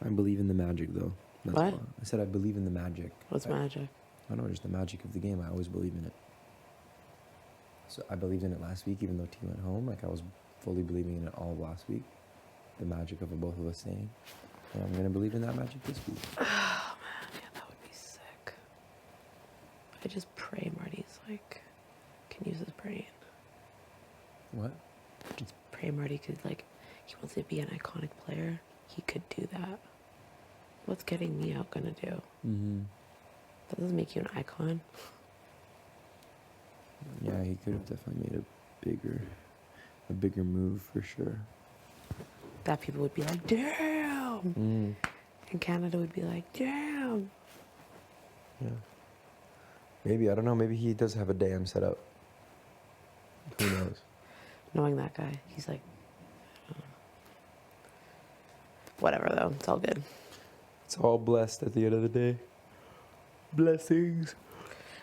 Speaker 6: I believe in the magic, though. That's
Speaker 7: What?
Speaker 6: all. I said I believe in the magic.
Speaker 7: What's magic?
Speaker 6: I don't know, just the magic of the game. I always believe in it. So I believed in it last week, even though T went home. Like, I was fully believing in it all of last week. The magic of both of us staying. And I'm going to believe in that magic this week.
Speaker 7: Oh man, yeah, that would be sick. I just pray Marty's like can use his brain.
Speaker 6: What?
Speaker 7: Just pray Marty could like he wants to be an iconic player. He could do that. What's getting me out gonna do? That doesn't make you an icon.
Speaker 6: Yeah, he could have definitely made a bigger move for sure.
Speaker 7: That people would be like, damn. And Canada would be like, damn.
Speaker 6: Yeah. Maybe, I don't know, maybe he does have a dam set up. Who knows?
Speaker 7: Knowing that guy, he's like, whatever though, it's all good.
Speaker 6: It's all blessed at the end of the day. Blessings.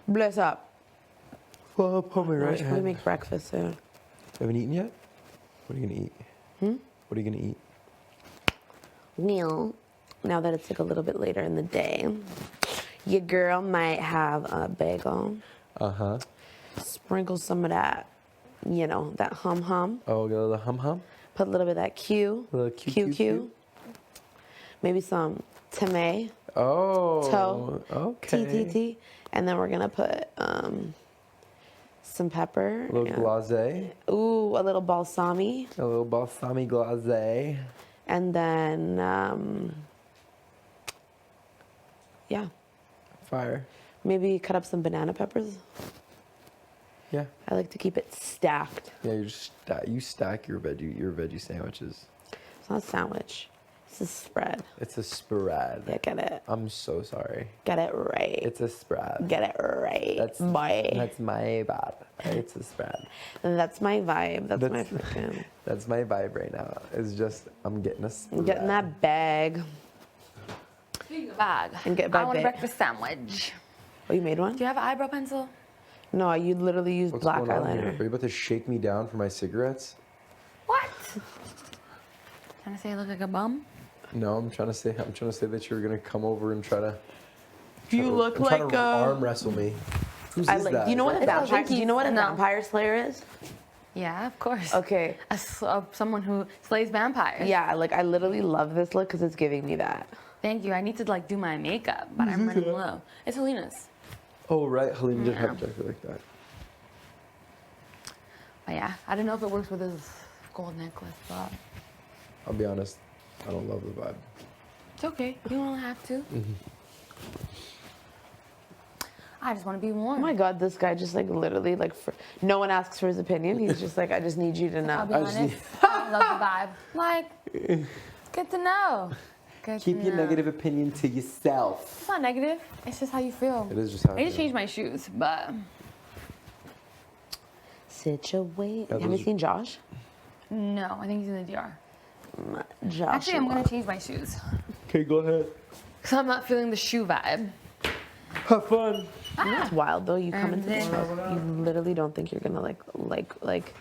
Speaker 7: Bless up.
Speaker 6: Fall upon my
Speaker 7: No, I
Speaker 6: right
Speaker 7: should probably
Speaker 6: hand.
Speaker 7: make breakfast soon.
Speaker 6: You haven't eaten yet? What are you gonna eat? What are you gonna eat?
Speaker 7: Neil, now that it's like a little bit later in the day, your girl might have a bagel.
Speaker 6: Uh-huh.
Speaker 7: Sprinkle some of that, you know, that hum.
Speaker 6: Oh, got a little hum.
Speaker 7: Put a little bit of that Q.
Speaker 6: A little Q.
Speaker 7: Maybe some tame.
Speaker 6: Oh.
Speaker 7: Toe.
Speaker 6: Okay.
Speaker 7: T. And then we're going to put some pepper.
Speaker 6: A little glacé.
Speaker 7: Ooh, a little balsami.
Speaker 6: A little balsamic glacé.
Speaker 7: And then, yeah,
Speaker 6: Fire.
Speaker 7: maybe cut up some banana peppers.
Speaker 6: Yeah.
Speaker 7: I like to keep it stacked.
Speaker 6: Yeah, you stack your veggie sandwiches.
Speaker 7: It's not a sandwich. It's a spread.
Speaker 6: It's a spread.
Speaker 7: Yeah, get it.
Speaker 6: I'm so sorry.
Speaker 7: Get it right.
Speaker 6: It's a spread.
Speaker 7: Get it right.
Speaker 6: That's
Speaker 7: boy.
Speaker 6: That's my vibe. It's a spread.
Speaker 7: That's my vibe. That's my freaking.
Speaker 6: That's my vibe right now. It's just I'm getting a spread.
Speaker 7: I'm getting that bag.
Speaker 1: Bag.
Speaker 7: And get
Speaker 1: I
Speaker 7: by
Speaker 1: want a
Speaker 7: bit.
Speaker 1: breakfast sandwich.
Speaker 7: Oh, you made one?
Speaker 1: Do you have an eyebrow pencil?
Speaker 7: No, you literally used
Speaker 6: What's
Speaker 7: black
Speaker 6: going on here? Are
Speaker 7: eyeliner.
Speaker 6: you about to shake me down for my cigarettes?
Speaker 1: What? Trying to say I look like a bum?
Speaker 6: No, I'm trying to say that you're gonna come over and try to.
Speaker 7: You look
Speaker 6: try to
Speaker 7: like
Speaker 6: arm wrestle me. Who's
Speaker 7: I
Speaker 6: is
Speaker 7: like.
Speaker 6: that?
Speaker 7: Do you know what a
Speaker 1: It's a
Speaker 7: vampire? Do you know what a
Speaker 1: no.
Speaker 7: vampire slayer is?
Speaker 1: Yeah, of course.
Speaker 7: Okay.
Speaker 1: Someone who slays vampires.
Speaker 7: Yeah, like I literally love this look because it's giving me that.
Speaker 1: Thank you. I need to like do my makeup, but I'm running low. It's Helena's.
Speaker 6: Oh right, Halim did have a
Speaker 1: Yeah.
Speaker 6: jacket like that.
Speaker 1: But yeah, I don't know if it works with his gold necklace, but
Speaker 6: I'll be honest, I don't love the vibe.
Speaker 1: It's okay. You don't have to. I just want to be
Speaker 7: Oh
Speaker 1: warm.
Speaker 7: my God, this guy just like literally like no one asks for his opinion. He's just like, I just need you to
Speaker 1: I'll be
Speaker 7: know.
Speaker 1: honest. I love the vibe. Like, good to know. Good
Speaker 6: Keep
Speaker 1: to
Speaker 6: your
Speaker 1: know.
Speaker 6: negative opinion to yourself.
Speaker 1: It's not negative. It's just how you feel.
Speaker 6: It is just how
Speaker 1: I
Speaker 6: I
Speaker 1: need to
Speaker 6: feel.
Speaker 1: change my shoes, but
Speaker 7: Situation.
Speaker 6: Yeah,
Speaker 7: Have you
Speaker 6: those-
Speaker 7: seen Josh?
Speaker 1: no, I think he's in the DR.
Speaker 7: Josh.
Speaker 1: Actually, I'm gonna change my shoes
Speaker 6: Okay, go ahead.
Speaker 1: because I'm not feeling the shoe vibe.
Speaker 6: Have fun.
Speaker 7: You know what's wild though? You come into this
Speaker 1: then-
Speaker 7: house, you literally don't think you're gonna like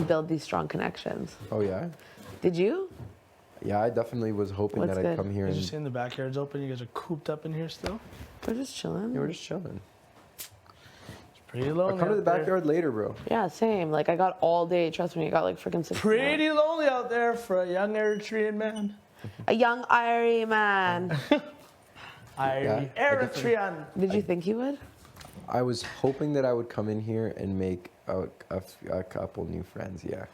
Speaker 7: build these strong connections.
Speaker 6: Oh yeah.
Speaker 7: Did you?
Speaker 6: Yeah, I definitely was hoping
Speaker 7: What's
Speaker 6: that
Speaker 7: good?
Speaker 6: I'd come here
Speaker 5: You
Speaker 6: and
Speaker 5: just saying the backyard's open. You guys are cooped up in here still.
Speaker 7: We're just chilling.
Speaker 6: yeah, we're just chilling.
Speaker 5: It's pretty lonely.
Speaker 6: I'll come to the
Speaker 5: out there.
Speaker 6: backyard later, bro.
Speaker 7: Yeah, same. Like I got all day. Trust me, I got like freaking 6
Speaker 5: Pretty lonely out there for a young Eritrean man.
Speaker 7: A young Irie man.
Speaker 5: I
Speaker 6: I definitely-
Speaker 5: Eritrean.
Speaker 7: Did you think you would?
Speaker 6: I was hoping that I would come in here and make a couple new friends. Yeah.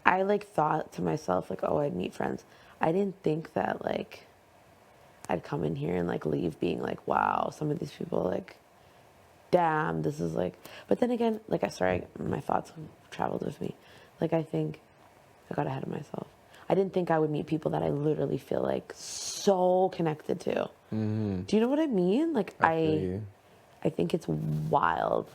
Speaker 7: I like thought to myself like, oh, I'd meet friends. I didn't think that like I'd come in here and like leave being like, wow, some of these people like, damn, this is like. But then again, like my thoughts traveled with me. Like I think I got ahead of myself. I didn't think I would meet people that I literally feel like so connected to.
Speaker 6: Mm-hmm.
Speaker 7: Do you know what I mean? Like
Speaker 6: I feel you.
Speaker 7: I think it's wild.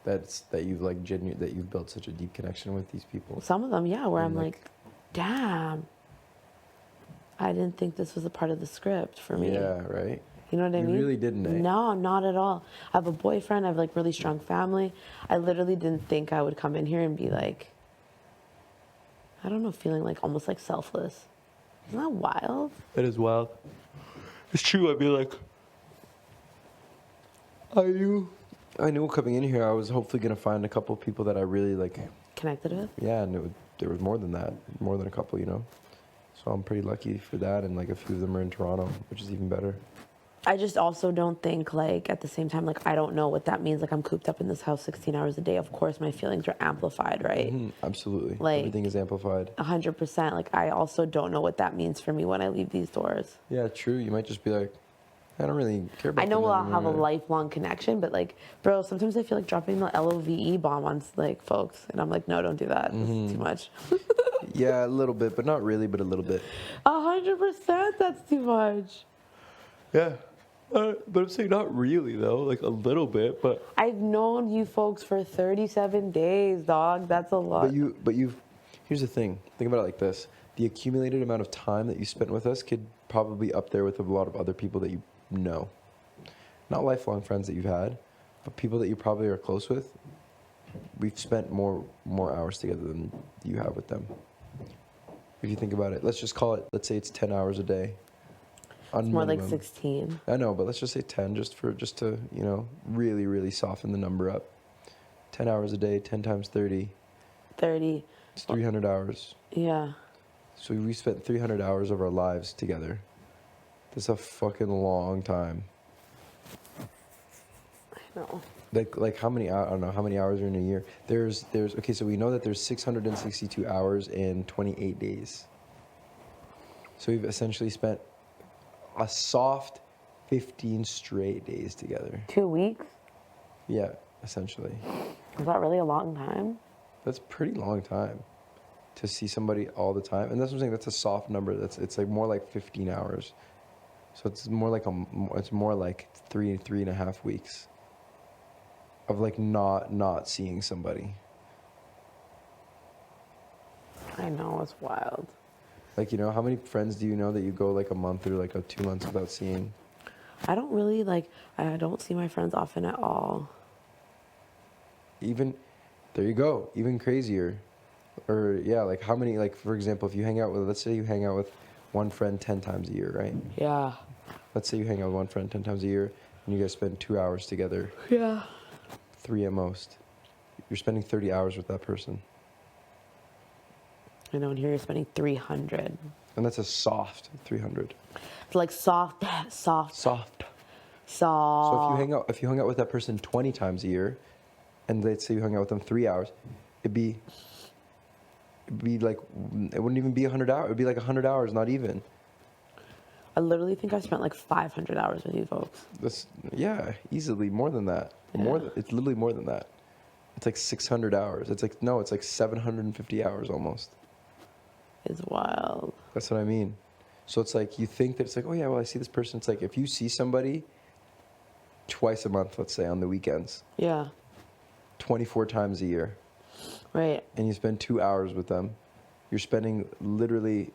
Speaker 6: That you've like that you've built such a deep connection with these people.
Speaker 7: Some of them, yeah, where
Speaker 6: And,
Speaker 7: I'm like, damn. I didn't think this was a part of the script for me.
Speaker 6: Yeah, right.
Speaker 7: You know what I
Speaker 6: You
Speaker 7: mean?
Speaker 6: really didn't, eh?
Speaker 7: No, not at all. I have a boyfriend. I have like really strong family. I literally didn't think I would come in here and be like, I don't know, feeling like almost like selfless. Isn't that wild?
Speaker 6: That is wild. It's true. I'd be like, are you? I knew coming in here, I was hopefully gonna find a couple people that I really like.
Speaker 7: Connected with?
Speaker 6: Yeah, and there was more than that, more than a couple, you know. So I'm pretty lucky for that, and like a few of them are in Toronto, which is even better.
Speaker 7: I just also don't think like at the same time, like I don't know what that means. Like I'm cooped up in this house 16 hours a day. Of course my feelings are amplified, right?
Speaker 6: Absolutely.
Speaker 7: Like-
Speaker 6: Everything is amplified.
Speaker 7: 100%. Like I also don't know what that means for me when I leave these doors.
Speaker 6: Yeah, true. You might just be like, I don't really care about
Speaker 7: I know
Speaker 6: them
Speaker 7: I'll have a
Speaker 6: anymore.
Speaker 7: lifelong connection, but like, bro, sometimes I feel like dropping the LOVE bomb on like folks, and I'm like, no, don't do that. This is too much.
Speaker 6: Yeah, a little bit, but not really, but a little bit.
Speaker 7: 100%. That's too much.
Speaker 6: Yeah. But I'm saying not really, though. Like a little bit, but...
Speaker 7: I've known you folks for 37 days, dog. That's a lot.
Speaker 6: But you've... Here's the thing. Think about it like this. The accumulated amount of time that you spent with us could probably be up there with a lot of other people that you know. Not lifelong friends that you've had, but people that you probably are close with. We've spent more hours together than you have with them. If you think about it, let's just call it, let's say it's 10 hours a day.
Speaker 7: It's more like
Speaker 6: minimum.
Speaker 7: 16.
Speaker 6: I know, but let's just say 10 just to, you know, really, really soften the number up. 10 hours a day, 10 times 30.
Speaker 7: 30.
Speaker 6: It's 300 hours.
Speaker 7: Yeah.
Speaker 6: So we spent 300 hours of our lives together. That's a fucking long time.
Speaker 7: I know.
Speaker 6: Like how many, I don't know, how many hours are in a year? There's, okay, so we know that there's 662 hours in 28 days. So we've essentially spent a soft 15 straight days together.
Speaker 7: 2 weeks?
Speaker 6: Yeah, essentially.
Speaker 7: Is that really a long time?
Speaker 6: That's a pretty long time to see somebody all the time. And that's what I'm saying, that's a soft number. It's like more like 15 hours. So it's more like three and a half weeks of like not seeing somebody.
Speaker 7: I know, it's wild.
Speaker 6: Like, you know, how many friends do you know that you go like a month or like 2 months without seeing?
Speaker 7: I don't really I don't see my friends often at all.
Speaker 6: Even, there you go, even crazier. Or yeah, like how many, like for example, if you hang out with, let's say you hang out with one friend 10 times a year, right?
Speaker 7: Yeah.
Speaker 6: Let's say you hang out with one friend 10 times a year and you guys spend 2 hours together.
Speaker 7: Yeah.
Speaker 6: 3 at most. You're spending 30 hours with that person.
Speaker 7: I know, and here you're spending 300.
Speaker 6: And that's a soft 300.
Speaker 7: It's like soft.
Speaker 6: Soft. So if you hung out with that person 20 times a year, and let's say you hung out with them 3 hours, it'd be like, it wouldn't even be 100 hours. It'd be like 100 hours, not even.
Speaker 7: I literally think I spent like 500 hours with you folks.
Speaker 6: Yeah, easily more than that. It's literally more than that. It's like 600 hours. It's like 750 hours almost.
Speaker 7: It's wild.
Speaker 6: That's what I mean. So it's like you think that it's like, oh yeah, well I see this person. It's like if you see somebody twice a month, let's say on the weekends,
Speaker 7: Yeah.
Speaker 6: 24 times a year,
Speaker 7: Right.
Speaker 6: and you spend 2 hours with them, you're spending literally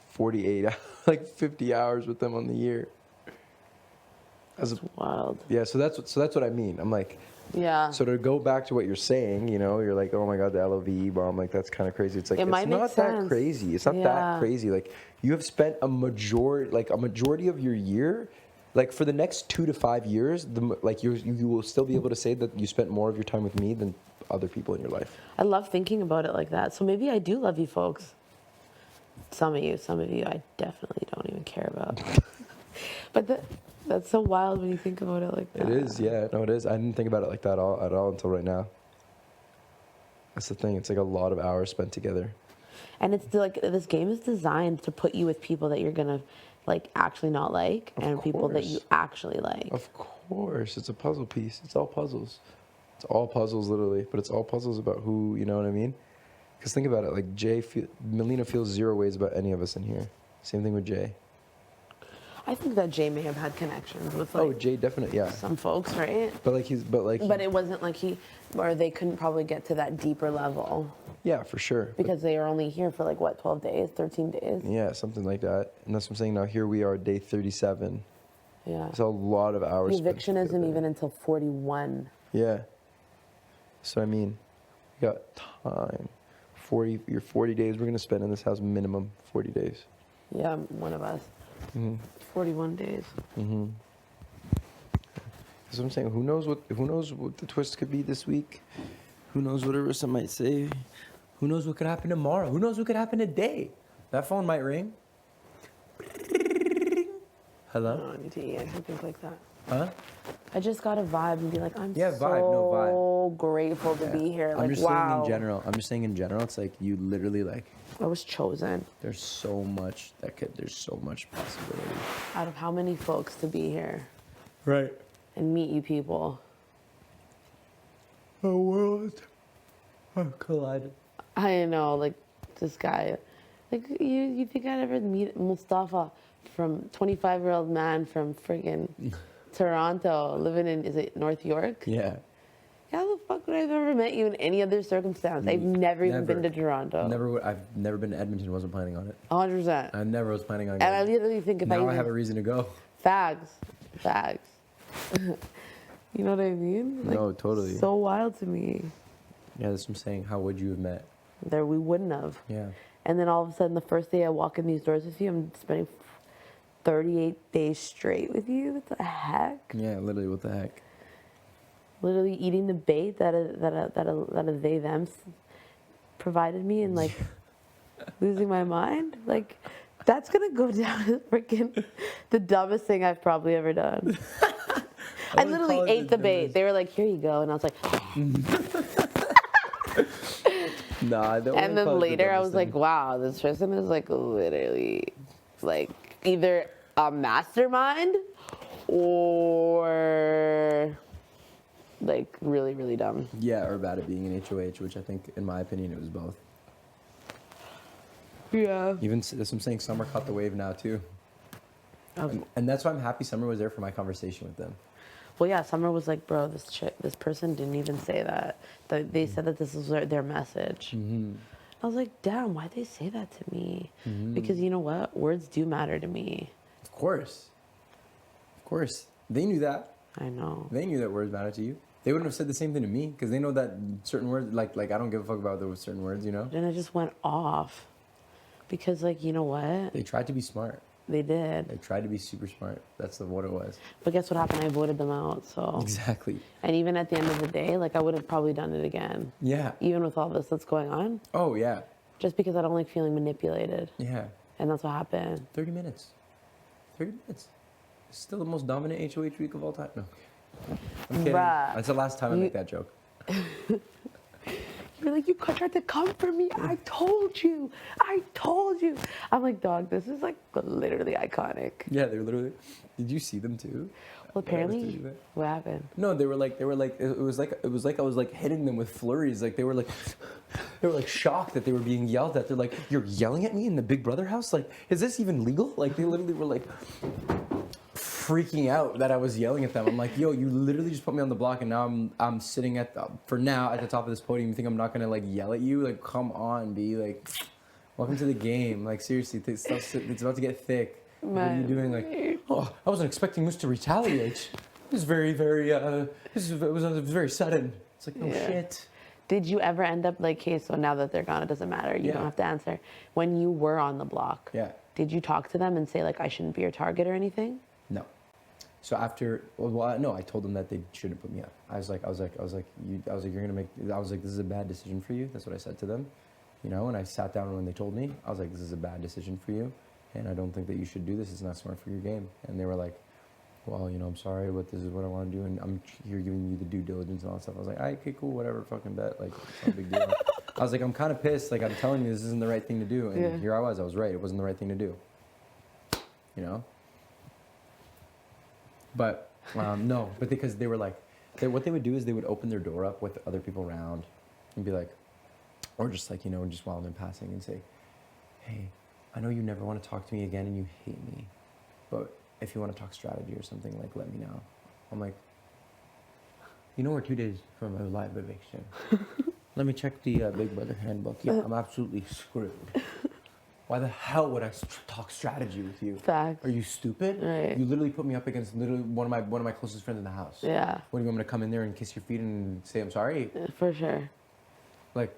Speaker 6: 48, like 50 hours with them on the year.
Speaker 7: That's wild.
Speaker 6: Yeah, so that's what I mean. I'm like,
Speaker 7: Yeah.
Speaker 6: so to go back to what you're saying, you know, you're like, oh my God, the LOVE bomb, like that's kind of crazy. It's like
Speaker 7: It
Speaker 6: it's
Speaker 7: might make
Speaker 6: not
Speaker 7: sense.
Speaker 6: that crazy. It's not that crazy. Like you have spent a majority of your year, like for the next 2 to 5 years, you will still be able to say that you spent more of your time with me than other people in your life.
Speaker 7: I love thinking about it like that. So maybe I do love you folks. Some of you I definitely don't even care about. But that's so wild when you think about it like that.
Speaker 6: It is, yeah. No, it is. I didn't think about it like that at all until right now. That's the thing. It's like a lot of hours spent together.
Speaker 7: And it's like this game is designed to put you with people that you're gonna like actually not like, and people that you actually like.
Speaker 6: Of course, it's a puzzle piece. It's all puzzles. It's all puzzles, literally. But it's all puzzles about who, you know what I mean? Because think about it. Like Melina feels 0 ways about any of us in here. Same thing with Jay.
Speaker 7: I think that Jay may have had connections with like
Speaker 6: Jay definitely, yeah.
Speaker 7: some folks, right?
Speaker 6: But
Speaker 7: it wasn't like or they couldn't probably get to that deeper level.
Speaker 6: Yeah, for sure.
Speaker 7: Because they were only here for like what, 12 days, 13 days?
Speaker 6: Yeah, something like that. And that's what I'm saying. Now here we are, day 37.
Speaker 7: Yeah.
Speaker 6: It's a lot of hours.
Speaker 7: The eviction isn't even until 41.
Speaker 6: Yeah. So I mean, we got time. 40 days we're gonna spend in this house, minimum 40 days.
Speaker 7: Yeah, one of us.
Speaker 6: Mm-hmm.
Speaker 7: 41 days.
Speaker 6: Mm-hmm. That's what I'm saying. Who knows what the twist could be this week? Who knows what Arissa might say? Who knows what could happen tomorrow? Who knows what could happen today? That phone might ring. Hello?
Speaker 7: I need to eat. I should think like that.
Speaker 6: Huh?
Speaker 7: I just got a vibe and be like, I'm
Speaker 6: Yeah,
Speaker 7: so
Speaker 6: vibe, no vibe.
Speaker 7: grateful to be here. Like,
Speaker 6: I'm just
Speaker 7: wow.
Speaker 6: saying in general. I'm just saying in general. It's like you literally like.
Speaker 7: I was chosen.
Speaker 6: There's so much there's so much possibility.
Speaker 7: Out of how many folks to be here
Speaker 6: Right.
Speaker 7: and meet you people.
Speaker 6: The world collided.
Speaker 7: I know, like this guy. Like you think I'd ever meet Mustafa, from 25-year-old man from friggin' Toronto, living in, is it North York?
Speaker 6: Yeah.
Speaker 7: How the fuck would I have ever met you in any other circumstance? I've never even been to Toronto.
Speaker 6: I've never been to Edmonton. Wasn't planning on it.
Speaker 7: 100%.
Speaker 6: I never was planning on
Speaker 7: And I
Speaker 6: going.
Speaker 7: literally think if
Speaker 6: Now
Speaker 7: I even...
Speaker 6: I have a reason to go.
Speaker 7: Fags. You know what I mean? Like,
Speaker 6: No, totally.
Speaker 7: So wild to me.
Speaker 6: Yeah, that's what I'm saying. How would you have met?
Speaker 7: There we wouldn't have.
Speaker 6: Yeah.
Speaker 7: And then all of a sudden, the first day I walk in these doors with you, I'm spending 38 days straight with you. What the heck?
Speaker 6: Yeah, literally. What the heck?
Speaker 7: Literally eating the bait that a they them provided me, and like losing my mind. Like that's gonna go down as freaking the dumbest thing I've probably ever done. I literally ate the bait. They were like, "Here you go," and I was like.
Speaker 6: Nah, I don't.
Speaker 7: And then later I was like, wow, this person is like literally like either a mastermind or like really, really dumb.
Speaker 6: Yeah, or bad at being an HOH, which I think, in my opinion, it was both.
Speaker 7: Yeah.
Speaker 6: Even that's what I'm saying. Summer caught the wave now too. And that's why I'm happy Summer was there for my conversation with them.
Speaker 7: Well, yeah, Summer was like, bro, this person didn't even say that. They said that this was their message.
Speaker 6: Mm-hmm.
Speaker 7: I was like, damn, why'd they say that to me? Because you know what? Words do matter to me.
Speaker 6: Of course. Of course. They knew that.
Speaker 7: I know.
Speaker 6: They knew that words matter to you. They wouldn't have said the same thing to me because they know that certain words, like I don't give a fuck about those certain words, you know?
Speaker 7: And I just went off. Because, like, you know what?
Speaker 6: They tried to be smart.
Speaker 7: They did.
Speaker 6: They tried to be super smart. That's what it was.
Speaker 7: But guess what happened? I voted them out, so.
Speaker 6: Exactly.
Speaker 7: And even at the end of the day, like, I would have probably done it again.
Speaker 6: Yeah.
Speaker 7: Even with all this that's going on.
Speaker 6: Oh, yeah.
Speaker 7: Just because I don't like feeling manipulated.
Speaker 6: Yeah.
Speaker 7: And that's what happened.
Speaker 6: 30 minutes. 30 minutes. It's still the most dominant HOH week of all time. No. I'm kidding.
Speaker 7: Bruh.
Speaker 6: That's the last time I make that joke.
Speaker 7: Be like, you tried to come for me. I told you. I told you. I'm like, dog, this is like literally iconic.
Speaker 6: Yeah, they were literally. Did you see them too?
Speaker 7: Well, apparently, what happened?
Speaker 6: No, they were like, it was like I was like hitting them with flurries. Like they were like shocked that they were being yelled at. They're like, you're yelling at me in the Big Brother house? Like, is this even legal? Like they literally were like freaking out that I was yelling at them. I'm like, yo, you literally just put me on the block, and now I'm sitting for now at the top of this podium. You think I'm not gonna like yell at you? Like, come on, B. Like, welcome to the game. Like, seriously, it's about to get thick. What are you doing? Like, oh, I wasn't expecting Moose to retaliate. It was very, very, it was very sudden. It's like, no shit.
Speaker 7: Did you ever end up like, okay, so now that they're gone, it doesn't matter. You don't have to answer. When you were on the block, did you talk to them and say like, I shouldn't be your target or anything?
Speaker 6: No. So after, no, I told them that they shouldn't put me up. I was like, you're gonna make. I was like, this is a bad decision for you. That's what I said to them, you know. And I sat down when they told me. I was like, this is a bad decision for you, and I don't think that you should do this. It's not smart for your game. And they were like, well, you know, I'm sorry, but this is what I want to do, and I'm here giving you the due diligence and all that stuff. I was like, all right, okay, cool, whatever, fucking bet. Like, it's not a big deal. I was like, I'm kind of pissed. Like, I'm telling you, this isn't the right thing to do. And here I was right. It wasn't the right thing to do. You know. But no, but because they were like, what they would do is they would open their door up with other people around and be like, or just like, you know, just while they're passing and say, hey, I know you never want to talk to me again and you hate me, but if you want to talk strategy or something, like, let me know. I'm like, you know, we're 2 days from a live eviction. Let me check the Big Brother handbook. Yeah, I'm absolutely screwed. Why the hell would I talk strategy with you?
Speaker 7: Facts.
Speaker 6: Are you stupid?
Speaker 7: Right.
Speaker 6: You literally put me up against literally one of my closest friends in the house.
Speaker 7: Yeah.
Speaker 6: What, do you want me to come in there and kiss your feet and say I'm sorry?
Speaker 7: For sure.
Speaker 6: Like,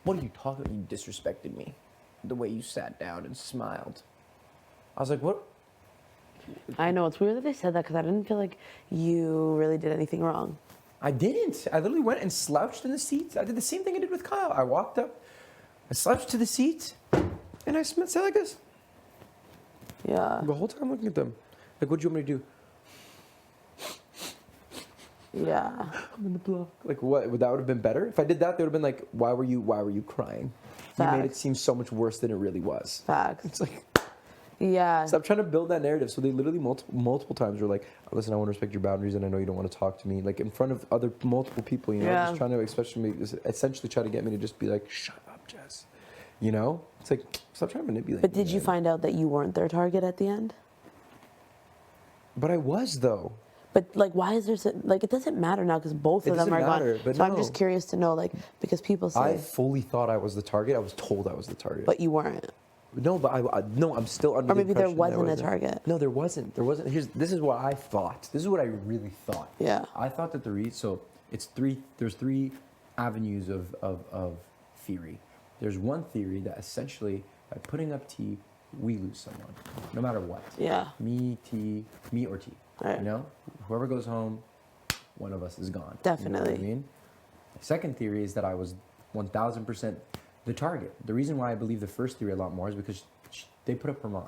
Speaker 6: what are you talking about? You disrespected me. The way you sat down and smiled. I was like, what?
Speaker 7: I know, it's weird that they said that because I didn't feel like you really did anything wrong.
Speaker 6: I didn't. I literally went and slouched in the seats. I did the same thing I did with Kyle. I walked up, I slouched to the seats, and I sat like this.
Speaker 7: Yeah.
Speaker 6: The whole time looking at them. Like, what do you want me to do?
Speaker 7: Yeah.
Speaker 6: I'm in the block. Like, what? That would have been better? If I did that, they would have been like, why were you crying?
Speaker 7: Facts.
Speaker 6: You made it seem so much worse than it really was.
Speaker 7: Facts.
Speaker 6: It's like,
Speaker 7: yeah.
Speaker 6: stop trying to build that narrative. So they literally multiple times were like, listen, I want to respect your boundaries and I know you don't want to talk to me. Like, in front of other multiple people, you know, just trying to essentially try to get me to just be like, shut up, Jess. You know? It's like, stop trying to manipulate.
Speaker 7: But did you find out that you weren't their target at the end?
Speaker 6: But I was, though.
Speaker 7: But like, why is there like, it doesn't matter now because both of them are gone.
Speaker 6: But
Speaker 7: so
Speaker 6: no.
Speaker 7: I'm just curious to know, like, because people say.
Speaker 6: I fully thought I was the target. I was told I was the target.
Speaker 7: But you weren't.
Speaker 6: No, but I'm still under.
Speaker 7: Or maybe
Speaker 6: the
Speaker 7: there
Speaker 6: impression
Speaker 7: wasn't a target.
Speaker 6: No, there wasn't. There wasn't. This is what I thought. This is what I really thought.
Speaker 7: Yeah.
Speaker 6: I thought that it's three. There's three avenues of theory. There's one theory that essentially by putting up T, we lose someone, no matter what.
Speaker 7: Yeah.
Speaker 6: Me or T.
Speaker 7: Right.
Speaker 6: You know, whoever goes home, one of us is gone.
Speaker 7: Definitely.
Speaker 6: You know what I mean? The second theory is that I was 1,000% the target. The reason why I believe the first theory a lot more is because they put up Herman.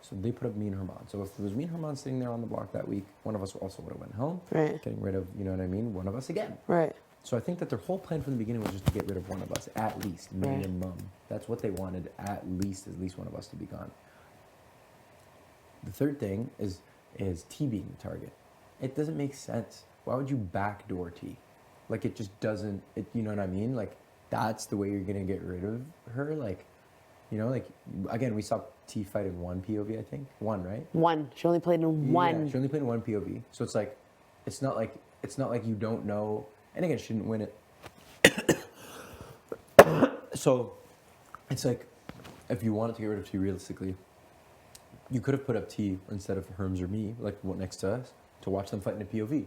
Speaker 6: So they put up me and Herman. So if it was me and Herman sitting there on the block that week, one of us also would have went home.
Speaker 7: Right.
Speaker 6: Getting rid of, you know what I mean? One of us again.
Speaker 7: Right.
Speaker 6: So I think that their whole plan from the beginning was just to get rid of one of us, at least, minimum. That's what they wanted, at least one of us to be gone. The third thing is T being the target. It doesn't make sense. Why would you backdoor T? Like, it just doesn't, you know what I mean? Like, that's the way you're going to get rid of her? Like, you know, like, again, we saw T fight in one POV, I think. One, right?
Speaker 7: One. She only played in one.
Speaker 6: Yeah, she only played in one POV. So it's like, it's not like you don't know. And again, she didn't win it. So it's like, if you wanted to get rid of T realistically, you could have put up T instead of Herms or me, like next to us, to watch them fight in a POV.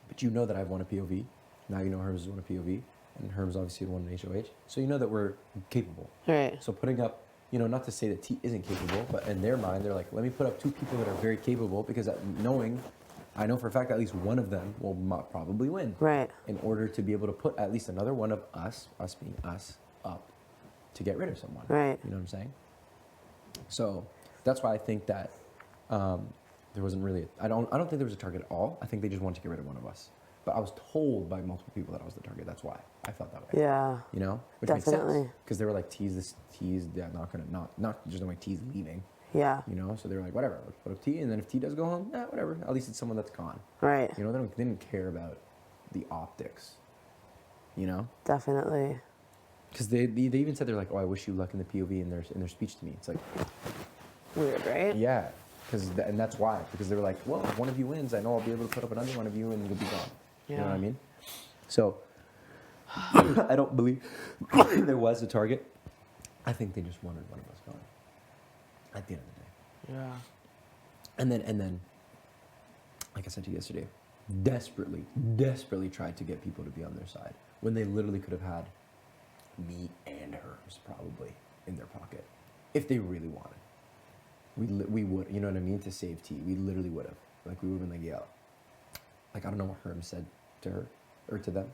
Speaker 6: But you know that I've won a POV. Now you know Herms has won a POV. And Herms obviously won an HOH. So you know that we're capable.
Speaker 7: Right.
Speaker 6: So putting up, you know, not to say that T isn't capable, but in their mind, they're like, let me put up two people that are very capable because I know for a fact at least one of them will probably win.
Speaker 7: Right.
Speaker 6: In order to be able to put at least another one of us being us, up to get rid of someone.
Speaker 7: Right.
Speaker 6: You know what I'm saying? So that's why I think that there wasn't really. I don't think there was a target at all. I think they just wanted to get rid of one of us. But I was told by multiple people that I was the target. That's why. I felt that way.
Speaker 7: Yeah.
Speaker 6: You know, which
Speaker 7: Definitely.
Speaker 6: makes sense because they were like, T's, yeah, not just like T's leaving.
Speaker 7: Yeah.
Speaker 6: You know, so they were like, whatever, let's put up T, and then if T does go home, whatever. At least it's someone that's gone.
Speaker 7: Right.
Speaker 6: You know, they didn't care about the optics. You know.
Speaker 7: Definitely.
Speaker 6: Because they even said they're like, oh, I wish you luck in the POV in their speech to me. It's like
Speaker 7: weird, right?
Speaker 6: Yeah, and that's why, because they were like, well, if one of you wins, I know I'll be able to put up another one of you, and you'll be gone. You know what I mean? So I don't believe there was a target. I think they just wanted one of us gone. At the end of the day.
Speaker 5: Yeah.
Speaker 6: And then, like I said to you yesterday, desperately tried to get people to be on their side when they literally could have had me and Herms probably in their pocket if they really wanted. We would, you know what I mean, to save T. We literally would have. Like, we would have been like, yeah. Like, I don't know what Herms said to her or to them,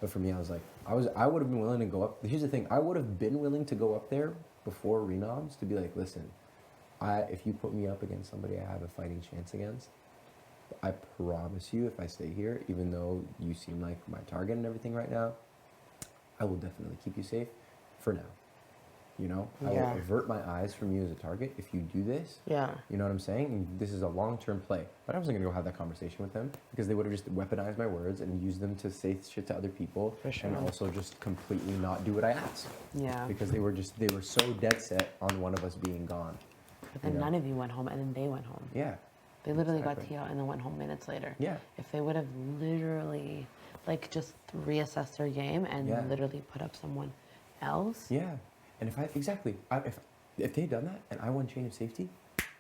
Speaker 6: but for me, I was like, I would have been willing to go up. Here's the thing, I would have been willing to go up there before Renobs to be like, listen, if you put me up against somebody I have a fighting chance against, I promise you, if I stay here, even though you seem like my target and everything right now, I will definitely keep you safe for now. You know, I will avert my eyes from you as a target if you do this.
Speaker 7: Yeah.
Speaker 6: You know what I'm saying? And this is a long-term play. But I wasn't going to go have that conversation with them because they would have just weaponized my words and used them to say shit to other people.
Speaker 7: For sure.
Speaker 6: And also just completely not do what I asked.
Speaker 7: Yeah.
Speaker 6: Because they were so dead set on one of us being gone.
Speaker 7: But then none of you went home, and then they went home.
Speaker 6: Yeah.
Speaker 7: They literally got tea out and then went home minutes later.
Speaker 6: Yeah.
Speaker 7: If they would have literally, like, just reassessed their game and literally put up someone else.
Speaker 6: Yeah. And if they had done that and I won chain of safety,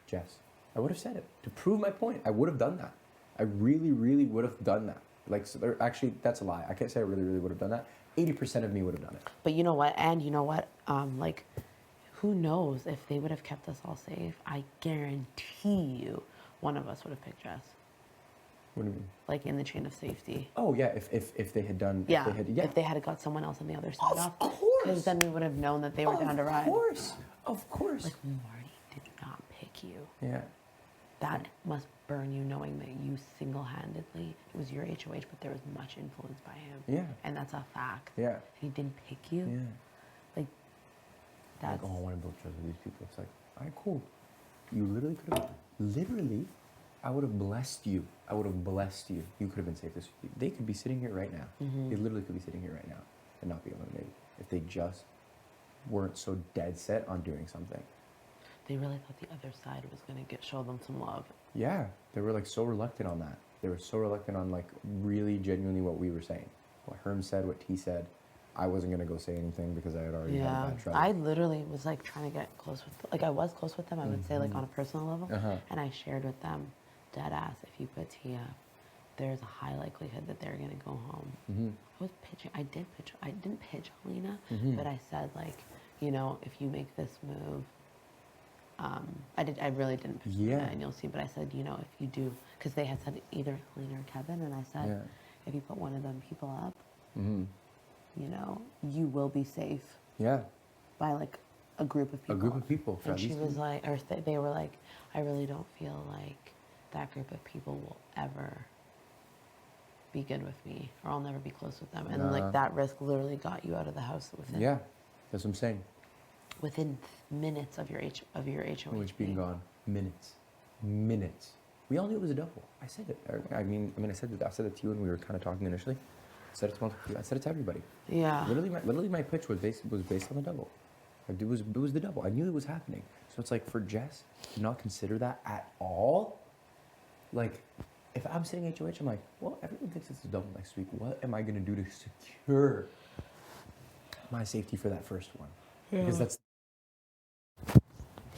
Speaker 6: Jess, I would have said it. To prove my point, I would have done that. I really, really would have done that. Like, so actually, that's a lie. I can't say I really, really would have done that. 80% of me would have done it.
Speaker 7: But you know what? And you know what? Like, who knows if they would have kept us all safe? I guarantee you one of us would have picked Jess.
Speaker 6: What do you mean?
Speaker 7: Like in the chain of safety.
Speaker 6: Oh yeah, if they had done.
Speaker 7: Yeah.
Speaker 6: If they had
Speaker 7: got someone else on the other side off.
Speaker 6: Of course.
Speaker 7: Because then we would have known that they were down to ride.
Speaker 6: Of course.
Speaker 7: Like, Marty did not pick you.
Speaker 6: Yeah.
Speaker 7: That must burn you knowing that you single-handedly, it was your HOH, but there was much influence by him.
Speaker 6: Yeah.
Speaker 7: And that's a fact.
Speaker 6: Yeah.
Speaker 7: He didn't pick you.
Speaker 6: Yeah.
Speaker 7: Like, that's...
Speaker 6: Like, oh, I want to build trust with these people. It's like, all right, cool. You literally could have, I would have blessed you. I would have blessed you. You could have been safe this week. They could be sitting here right now.
Speaker 7: Mm-hmm.
Speaker 6: They literally could be sitting here right now and not be eliminated if they just weren't so dead set on doing something.
Speaker 7: They really thought the other side was going to show them some love.
Speaker 6: Yeah, they were like so reluctant on that. They were so reluctant on like really genuinely what we were saying. What Herm said, what T said. I wasn't going to go say anything because I had already had a bad trouble.
Speaker 7: I literally was like trying to get close with, like I was close with them, I would say like on a personal level. And I shared with them, dead ass, if you put T up, there's a high likelihood that they're going to go home. I was pitching, I didn't pitch Helena, but I said like, you know, if you make this move, I really didn't pitch Helena, and you'll see, but I said, you know, if you do, because they had said either Helena or Kevin, and I said, if you put one of them people up, you know, you will be safe.
Speaker 6: Yeah.
Speaker 7: By like a group of people.
Speaker 6: A group of people.
Speaker 7: And she was like, or they were like, I really don't feel like that group of people will ever be good with me, or I'll never be close with them. And like that risk literally got you out of the house within.
Speaker 6: Yeah, that's what I'm saying.
Speaker 7: Within minutes of your HOH
Speaker 6: being gone. Minutes. We all knew it was a double. I said it. I mean, I said it to you when we were kind of talking initially. I said it to everybody.
Speaker 7: Yeah.
Speaker 6: Literally, my pitch was based on the double. It was the double. I knew it was happening. So it's like for Jess to not consider that at all. Like, if I'm sitting HOH, I'm like, well, everyone thinks it's a double next week. What am I gonna do to secure my safety for that first one? Yeah. Because that's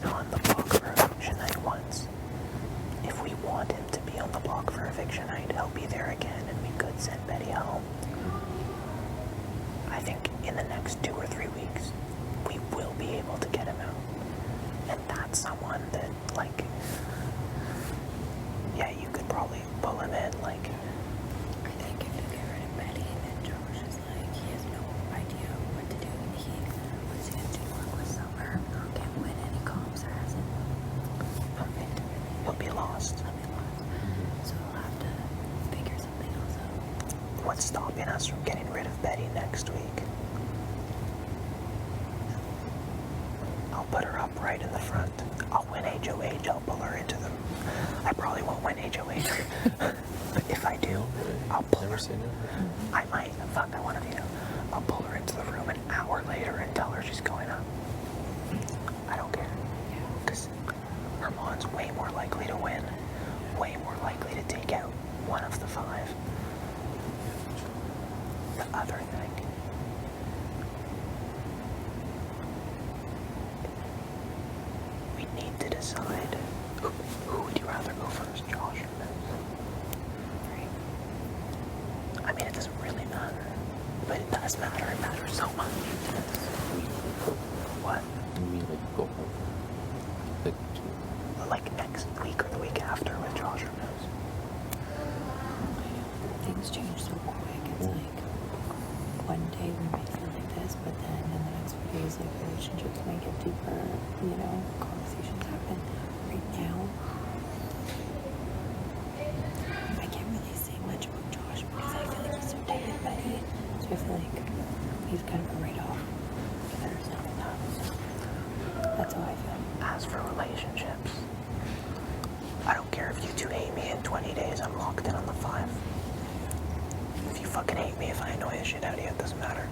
Speaker 10: on the block for eviction night once. If we want him to be on the block for eviction night, he'll be there again, and we could send Betty home. I think in the next 2 or 3 weeks, we will be able to get him out. And that's someone that, like, yeah, you could probably pull him in, like.
Speaker 11: I think if you get rid of Betty, then Josh is like, he has no idea what to do. What's he gonna do? Work with Summer? Can't win any comps, or has it?
Speaker 10: He'll be lost.
Speaker 11: So he'll have to figure something else out.
Speaker 10: What's what's stopping us from getting rid of Betty next week? I'll put her up right in the front. I'll win HOH. I'll pull her into them. I probably won't win HOH. But if I do, I'll pull her. I might. Fuck, I want to veto. I'll pull her into the room an hour later and tell her she's going up. I don't care. Because Herman's way more likely to win. Way more likely to take out one of the 5. The other thing. We need to decide. Who would you rather go first, Josh or Miz? I mean, it doesn't really matter. But it does matter. It matters so much. What?
Speaker 12: You mean like go home?
Speaker 10: Like next week or the week after with Josh or Miz?
Speaker 11: Things change so quick. It's like one day we might feel like this, but then in the next few days, like relationships might get deeper. You know, conversations happen. Right now, I can't really say much about Josh because I feel like he's so dated Betty. So I feel like he's kind of a write-off. There's nothing else. That's how I feel.
Speaker 10: As for relationships, I don't care if you two hate me in 20 days, I'm locked in on the 5. If you fucking hate me, if I annoy the shit out of you, it doesn't matter.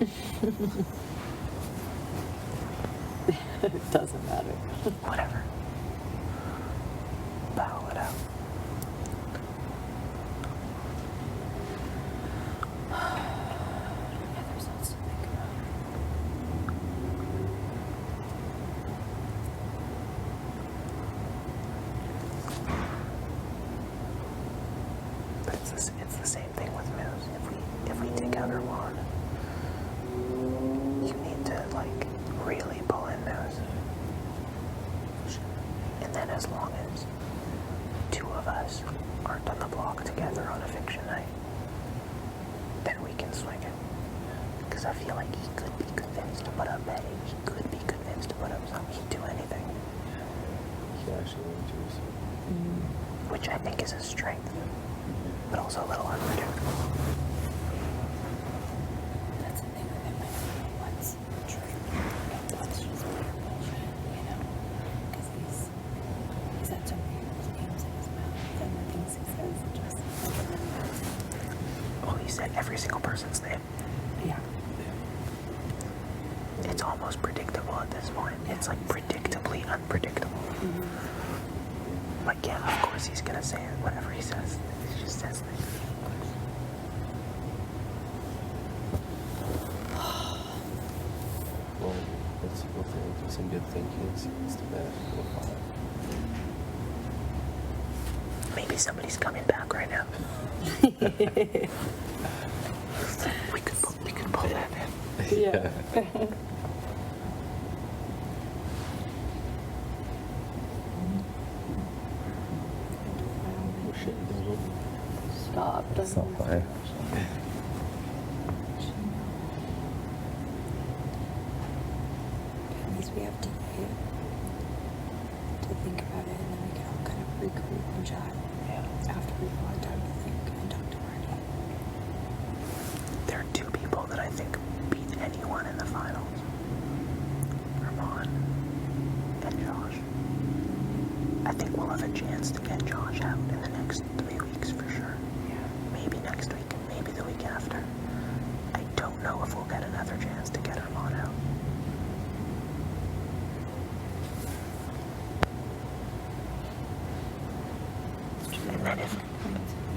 Speaker 7: It doesn't matter.
Speaker 10: Whatever. Battle it out.
Speaker 11: Yeah, there's lots to think about.
Speaker 10: But it's the same thing with Moose. If we take out Herman, you need to like really pull in Moose. And then as long as 2 of us aren't on the block together on eviction night, then we can swing it. Because I feel like he could be convinced to put up Betty. He could be convinced to put up something. He'd do anything.
Speaker 12: He actually went to his
Speaker 10: Which I think is a strength, but also a little unpredictable.
Speaker 11: That's the thing with him. I don't know what's true. What's just pure bullshit, you know? Because he's had so many names in his mouth, and the things he says just
Speaker 10: Well, he said every single person's name.
Speaker 11: yeah.
Speaker 10: It's almost predictable at this point. It's like predictably unpredictable. Like, yeah, of course he's gonna say it. Whatever he says, he just says things.
Speaker 12: well, let's go for some good thinking. See what's the bad. Go 5.
Speaker 10: Maybe somebody's coming back right now. we could pull that in.
Speaker 7: Yeah.
Speaker 12: Oh shit, it goes over.
Speaker 7: Stop.
Speaker 6: That's not funny.
Speaker 11: At least we have today to think about it, and then we can all kind of regroup and chat after we've all had time to think and talk to Marty.
Speaker 10: There are 2 people that I think beat anyone in the finals. Herman and Josh. I think we'll have a chance to get Josh out in the next 3 weeks for sure. Maybe next week, maybe the week after. I don't know if we'll get another chance to get Herman out.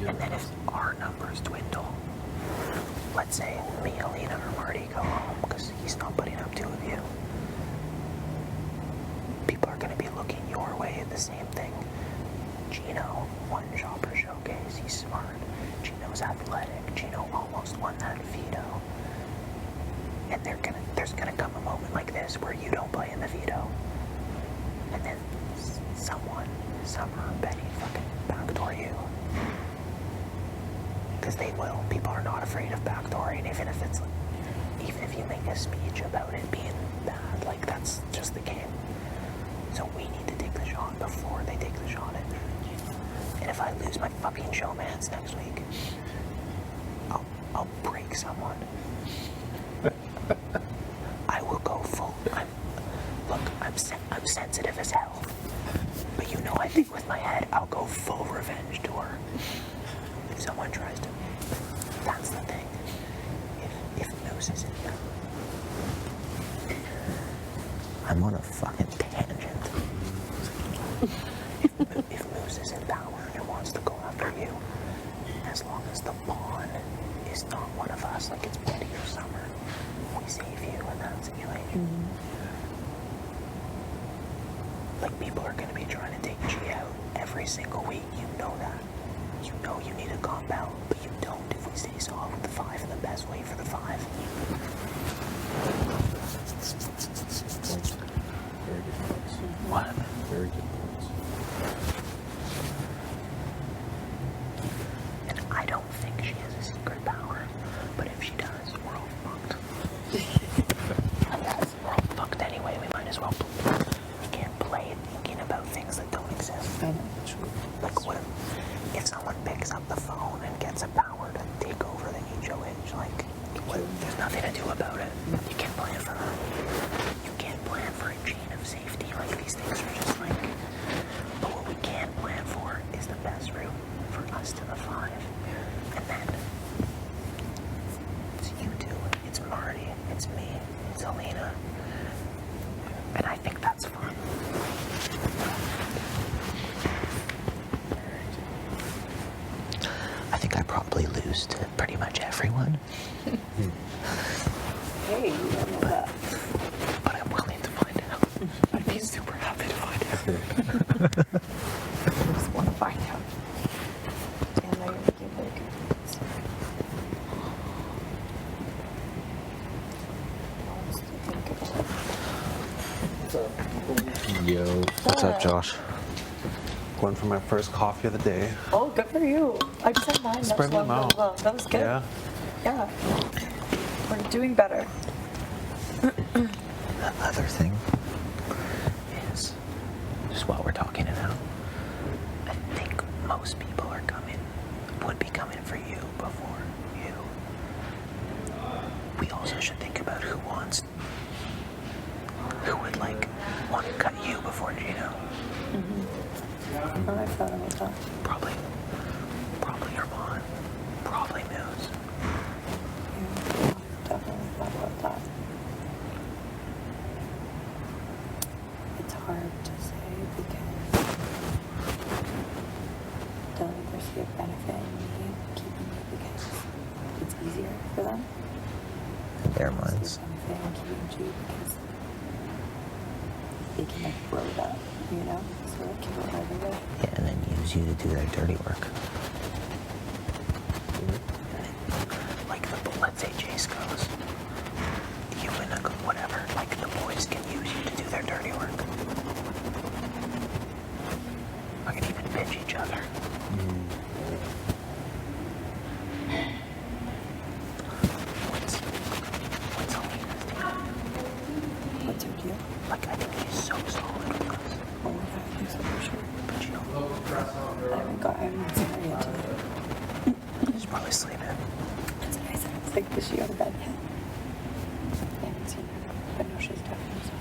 Speaker 10: And then if our numbers dwindle, let's say me, Alina, or Marty go home because he's not putting up 2 of you, people are going to be looking your way at the same thing. Gino won Shopper Showcase. He's smart. Gino's athletic. Gino almost won that veto. And there's gonna come a moment like this where you don't play in the veto, and then someone, Summer, Betty, fucking backdoor you. Because they will. People are not afraid of backdooring, even if you make a speech about it being bad. Like, that's just the game. So we need to take the shot before they take the shot at me. And if I lose my fucking showmans next week, I'll break someone. I will go full. I'm sensitive as hell. But you know, I think with my head, I'll go full revenge tour. If someone tries to, that's the thing. If Moose is in there, I'm on a fucking tangent. If Moose is in power and wants to go after you, as long as the pawn is not one of us, like it's Buddy or Summer, we save you in that situation. Like, people are going to be trying to take G out every single week. You know that. You know you need a comp out, but you don't if we stay solid with the 5 and the best way for the 5.
Speaker 12: Very good points.
Speaker 10: What?
Speaker 12: Very good points.
Speaker 10: And I don't think she has a secret power, but if she does, we're all fucked. We're all fucked anyway. We might as well. We can't play thinking about things that don't exist.
Speaker 11: I know.
Speaker 10: Like, what if someone picks up the phone and gets a power to take over the HOH? Like, there's nothing to do about it. You can't plan for that. You can't plan for a chain of safety. Like, these things are just like. But what we can plan for is the best route for us to the 5. And then it's you two, it's Marty, it's me, it's Alina. And I think that's fun. I think I probably lose to pretty much everyone.
Speaker 11: Hey, you don't know that.
Speaker 10: But I'm willing to find out. I'd be super happy to find out.
Speaker 11: I just want to find out. Yeah, no, you're making very good points. Lots to think about.
Speaker 12: Yo.
Speaker 10: What's up, Josh?
Speaker 2: Going for my first coffee of the day.
Speaker 11: Oh, good for you. I just had mine.
Speaker 2: Spread them out.
Speaker 11: That was good.
Speaker 2: Yeah.
Speaker 11: Yeah. We're doing better.
Speaker 10: The other thing is, just while we're talking it out, I think most people would be coming for you before you. We also should think about who would like want to cut you before Gino.
Speaker 11: Oh, I thought about that.
Speaker 10: Probably your mom. Probably Moose.
Speaker 11: Yeah, definitely thought about that. It's hard to say because they'll either see a benefit in me keeping me because it's easier for them.
Speaker 10: Their
Speaker 11: Or
Speaker 10: minds.
Speaker 11: see a benefit in keeping G because they can like grow that, you know? So like keep it either way.
Speaker 10: Yeah, and then use you to do their dirty work. Like let's say Jace goes, you and whatever. Like the boys can use you to do their dirty work. I can even pitch each other. What's Alina's deal?
Speaker 11: What's your deal?
Speaker 10: Like, I think she's so solid with us.
Speaker 11: Oh my god, I think so for sure.
Speaker 10: But you know,
Speaker 11: I haven't seen her yet today.
Speaker 10: she's probably sleeping.
Speaker 11: That's what I said. It's like, is she go to bed yet? I haven't seen her, but no, she's definitely solid.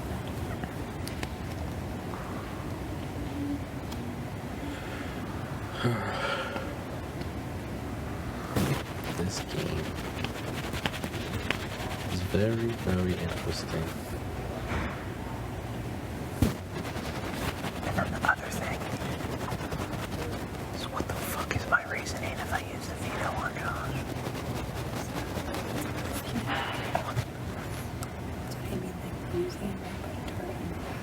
Speaker 12: This game is very, very interesting.
Speaker 10: And then the other thing is, what the fuck is my reasoning if I use the veto on Josh?
Speaker 11: That's what I mean, like using like put a target on your back.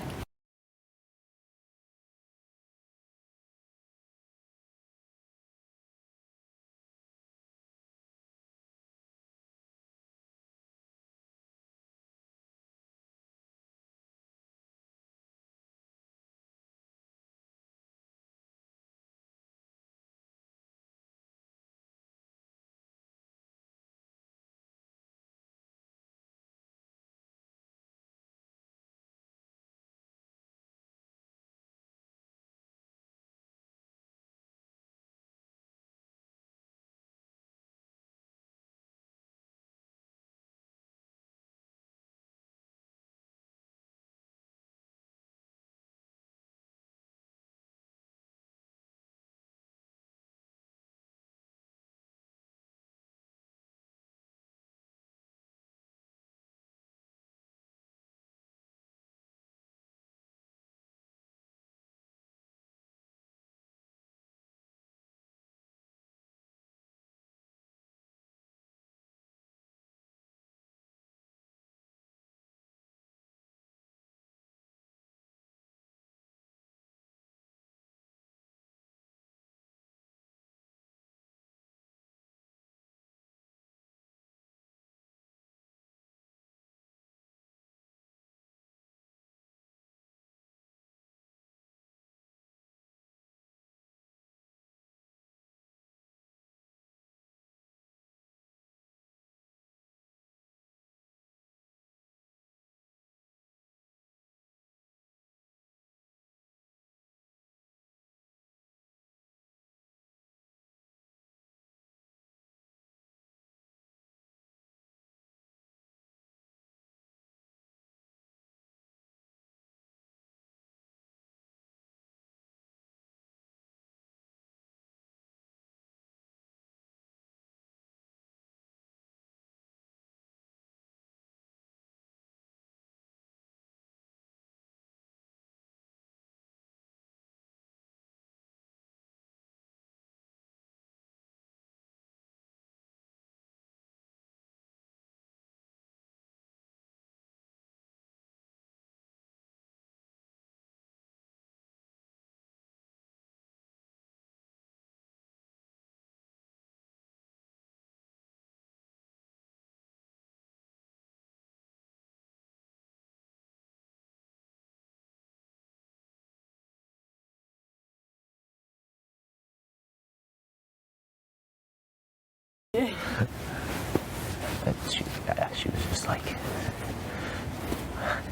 Speaker 10: And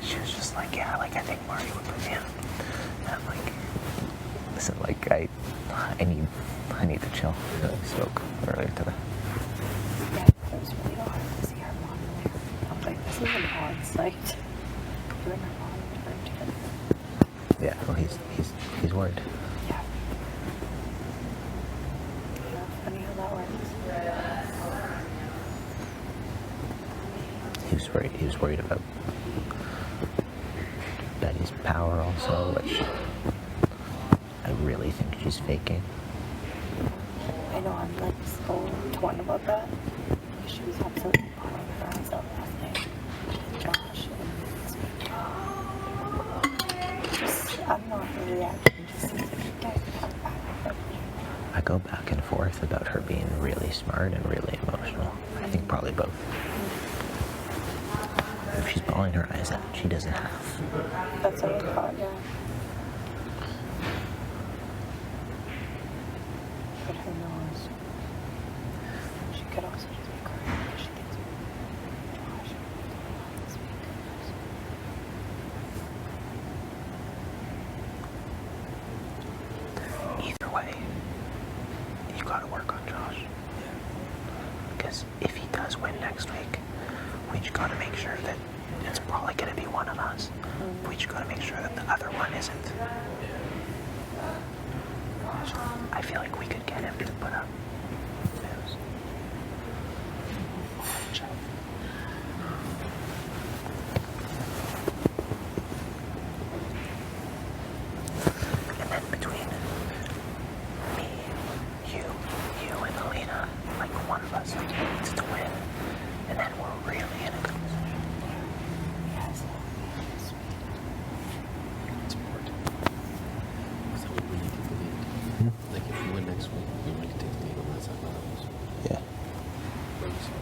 Speaker 10: she was just like, yeah, like I think Marty would put me on. And I'm like, listen, like I need to chill. I spoke earlier today.
Speaker 11: Yeah, it was really hard to see her mom in there. I was like, this is an odd sight. You and her mom are together.
Speaker 10: Yeah, well, he's worried.
Speaker 11: Yeah. Funny how that works.
Speaker 10: He was worried about Betty's power also, which I really think she's faking.
Speaker 11: I know, I'm like so torn about that. She was absolutely bawling her eyes out last night. Josh and just, I don't know, her reaction just seems like she can't come back.
Speaker 10: I go back and forth about her being really smart and really emotional. I think probably both. If she's bawling her eyes out, she doesn't have.
Speaker 11: That's what I thought, yeah. But who knows? She could also just be crying because she thinks Josh this week.
Speaker 10: Either way, you gotta work on Josh. Because if he does win next week, we just gotta make sure that it's probably gonna be one of us. We just gotta make sure that the other one isn't. I feel like we could get him to put up news. And then between me, you and Alina, like one of us needs to win, and then we're really in a good position.
Speaker 11: Yes.
Speaker 12: It's important. So we need to take the lead. Like if we win next week, we need to take the lead on that side of the house.
Speaker 10: Yeah.
Speaker 12: Where we saw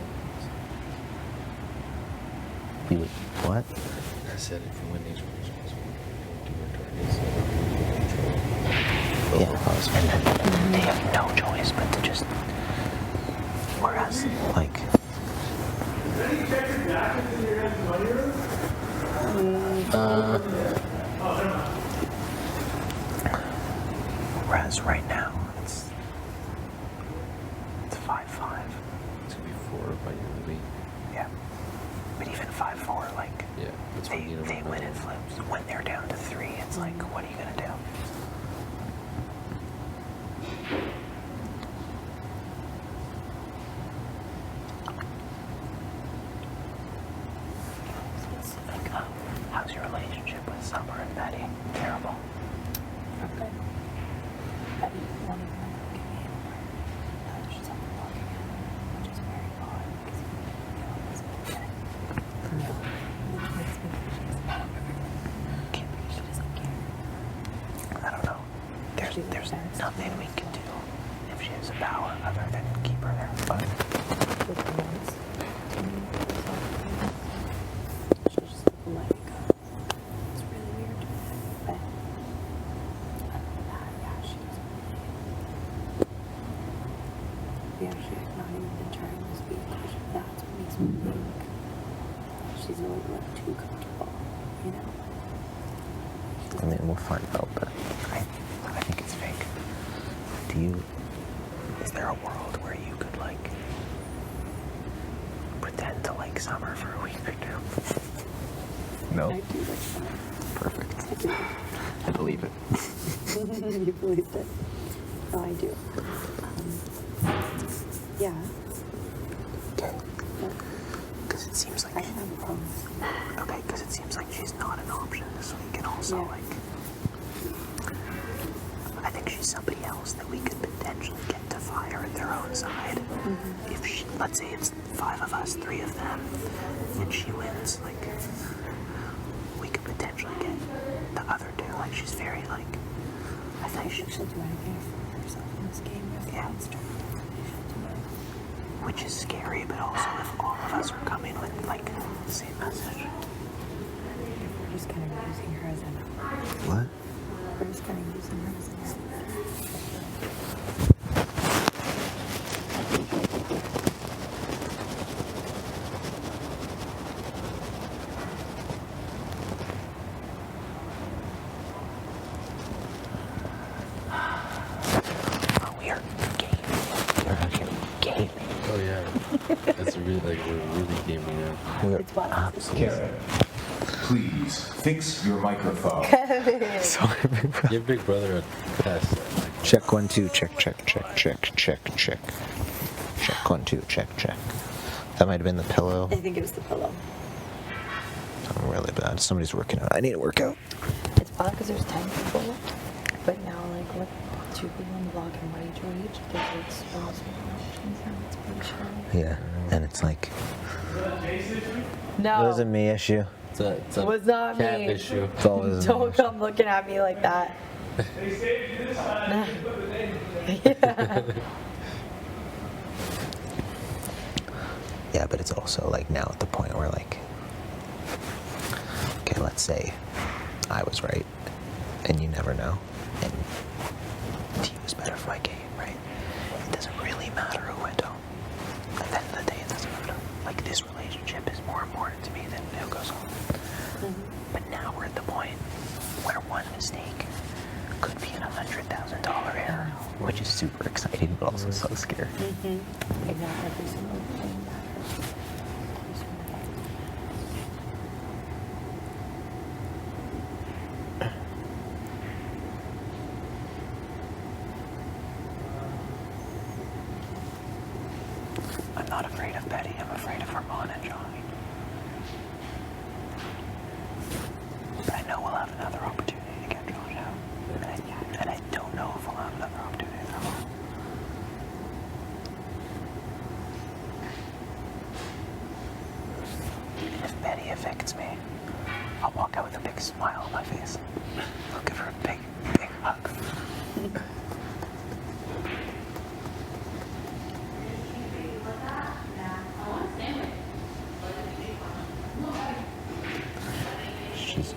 Speaker 10: We would, what?
Speaker 12: I said if we win next week, we're supposed to do our targets.
Speaker 10: Yeah, and then they have no choice but to just, whereas, like, whereas right now, it's 5-5.
Speaker 12: It's gonna be 4 by your lead.
Speaker 10: Yeah. But even 5-4, like,
Speaker 12: Yeah, that's what
Speaker 10: they
Speaker 12: you need to
Speaker 10: win
Speaker 12: remember.
Speaker 10: in flips. When they're down to 3, it's like, what are you gonna do? Like, how's your relationship with Summer and Betty? Terrible.
Speaker 11: Okay. Betty wanted to give me a number. She's on the walk again, which is very odd because you always get it. No. It makes me think she's not. She doesn't care.
Speaker 10: I don't know. There's nothing we can do if she has a power other than keep her there. But
Speaker 11: With the notes to me, she'll just let it go. It's really weird. But other than that, yeah, she doesn't really. Yeah, she's not even been trying to speak. That's what makes me think she's a little bit too comfortable, you know?
Speaker 10: I mean, we'll find out. But I think it's fake. Is there a world where you could like pretend to like Summer for a week or 2? No.
Speaker 11: I do like that.
Speaker 10: Perfect.
Speaker 11: I do.
Speaker 10: I believe it.
Speaker 11: You believe it? No, I do. Yeah.
Speaker 10: Okay.
Speaker 11: But
Speaker 10: Because it seems like
Speaker 11: I have a problem.
Speaker 10: okay. Because it seems like she's not an option this week, and also
Speaker 11: Yeah.
Speaker 10: like I think she's somebody else that we could potentially get to fire at their own side. If she, let's say it's 5 of us, 3 of them, and she wins, like we could potentially get the other 2. Like she's very like I think
Speaker 11: She'll do anything for herself in this game.
Speaker 10: Yeah. Which is scary, but also if all of us are coming with like the same message.
Speaker 11: We're just kind of using her as a number.
Speaker 10: What?
Speaker 11: We're just kind of using her as a number.
Speaker 12: we're really gaming now.
Speaker 6: We're
Speaker 11: It's what?
Speaker 6: absolutely.
Speaker 3: Please fix your microphone.
Speaker 6: Sorry, big bro.
Speaker 12: Your big brother had passed that. Like,
Speaker 10: Check 1 2. Check. Check 1 2. Check. That might have been the pillow.
Speaker 11: I think it was the pillow.
Speaker 10: I'm really bad. Somebody's working out. I need to work out.
Speaker 11: It's probably because there's 10 people, but now like with 2 people in the vlog and one age each, there's like so many options now. It's pretty sure.
Speaker 10: Yeah, and it's like,
Speaker 11: No.
Speaker 10: it wasn't me issue.
Speaker 12: it's a
Speaker 11: It was not
Speaker 12: cat
Speaker 11: me.
Speaker 12: issue.
Speaker 10: It's always
Speaker 11: Don't come looking at me like that. Yeah.
Speaker 10: Yeah, but it's also like now at the point where like, okay, let's say I was right, and you never know, and T was better for my game, right? It doesn't really matter who went home. At the end of the day, it doesn't matter. Like this relationship is more important to me than who goes home. But now we're at the point where one mistake could be an $100,000 error, which is super exciting, but also so scary.
Speaker 11: Like not every single thing matters.
Speaker 10: I'm not afraid of Betty, I'm afraid of Herman and Johnny. But I know we'll have another opportunity to get Josh out. And I don't know if we'll have another opportunity to throw him. And if Betty evicts me, I'll walk out with a big smile on my face. I'll give her a big, big hug.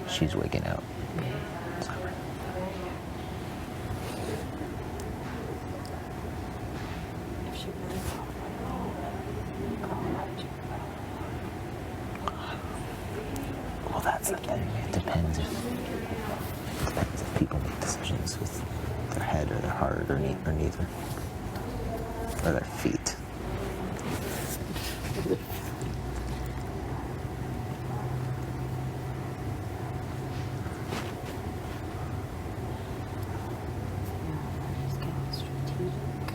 Speaker 10: She's waking out.
Speaker 11: If she really thought
Speaker 10: Well, that's the thing. It depends if people make decisions with their head or their heart or neither. Or their feet.
Speaker 11: she's getting strategic.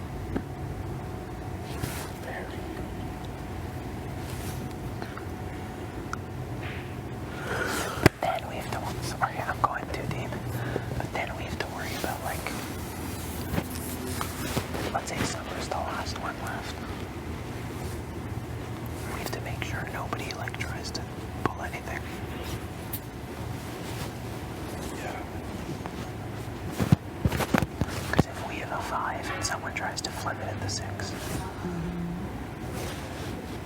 Speaker 10: Then we have to, sorry, I'm going too deep. But then we have to worry about like, let's say Summer's the last one left. We have to make sure nobody like tries to pull anything. Because if we have a 5 and someone tries to flip it at the 6,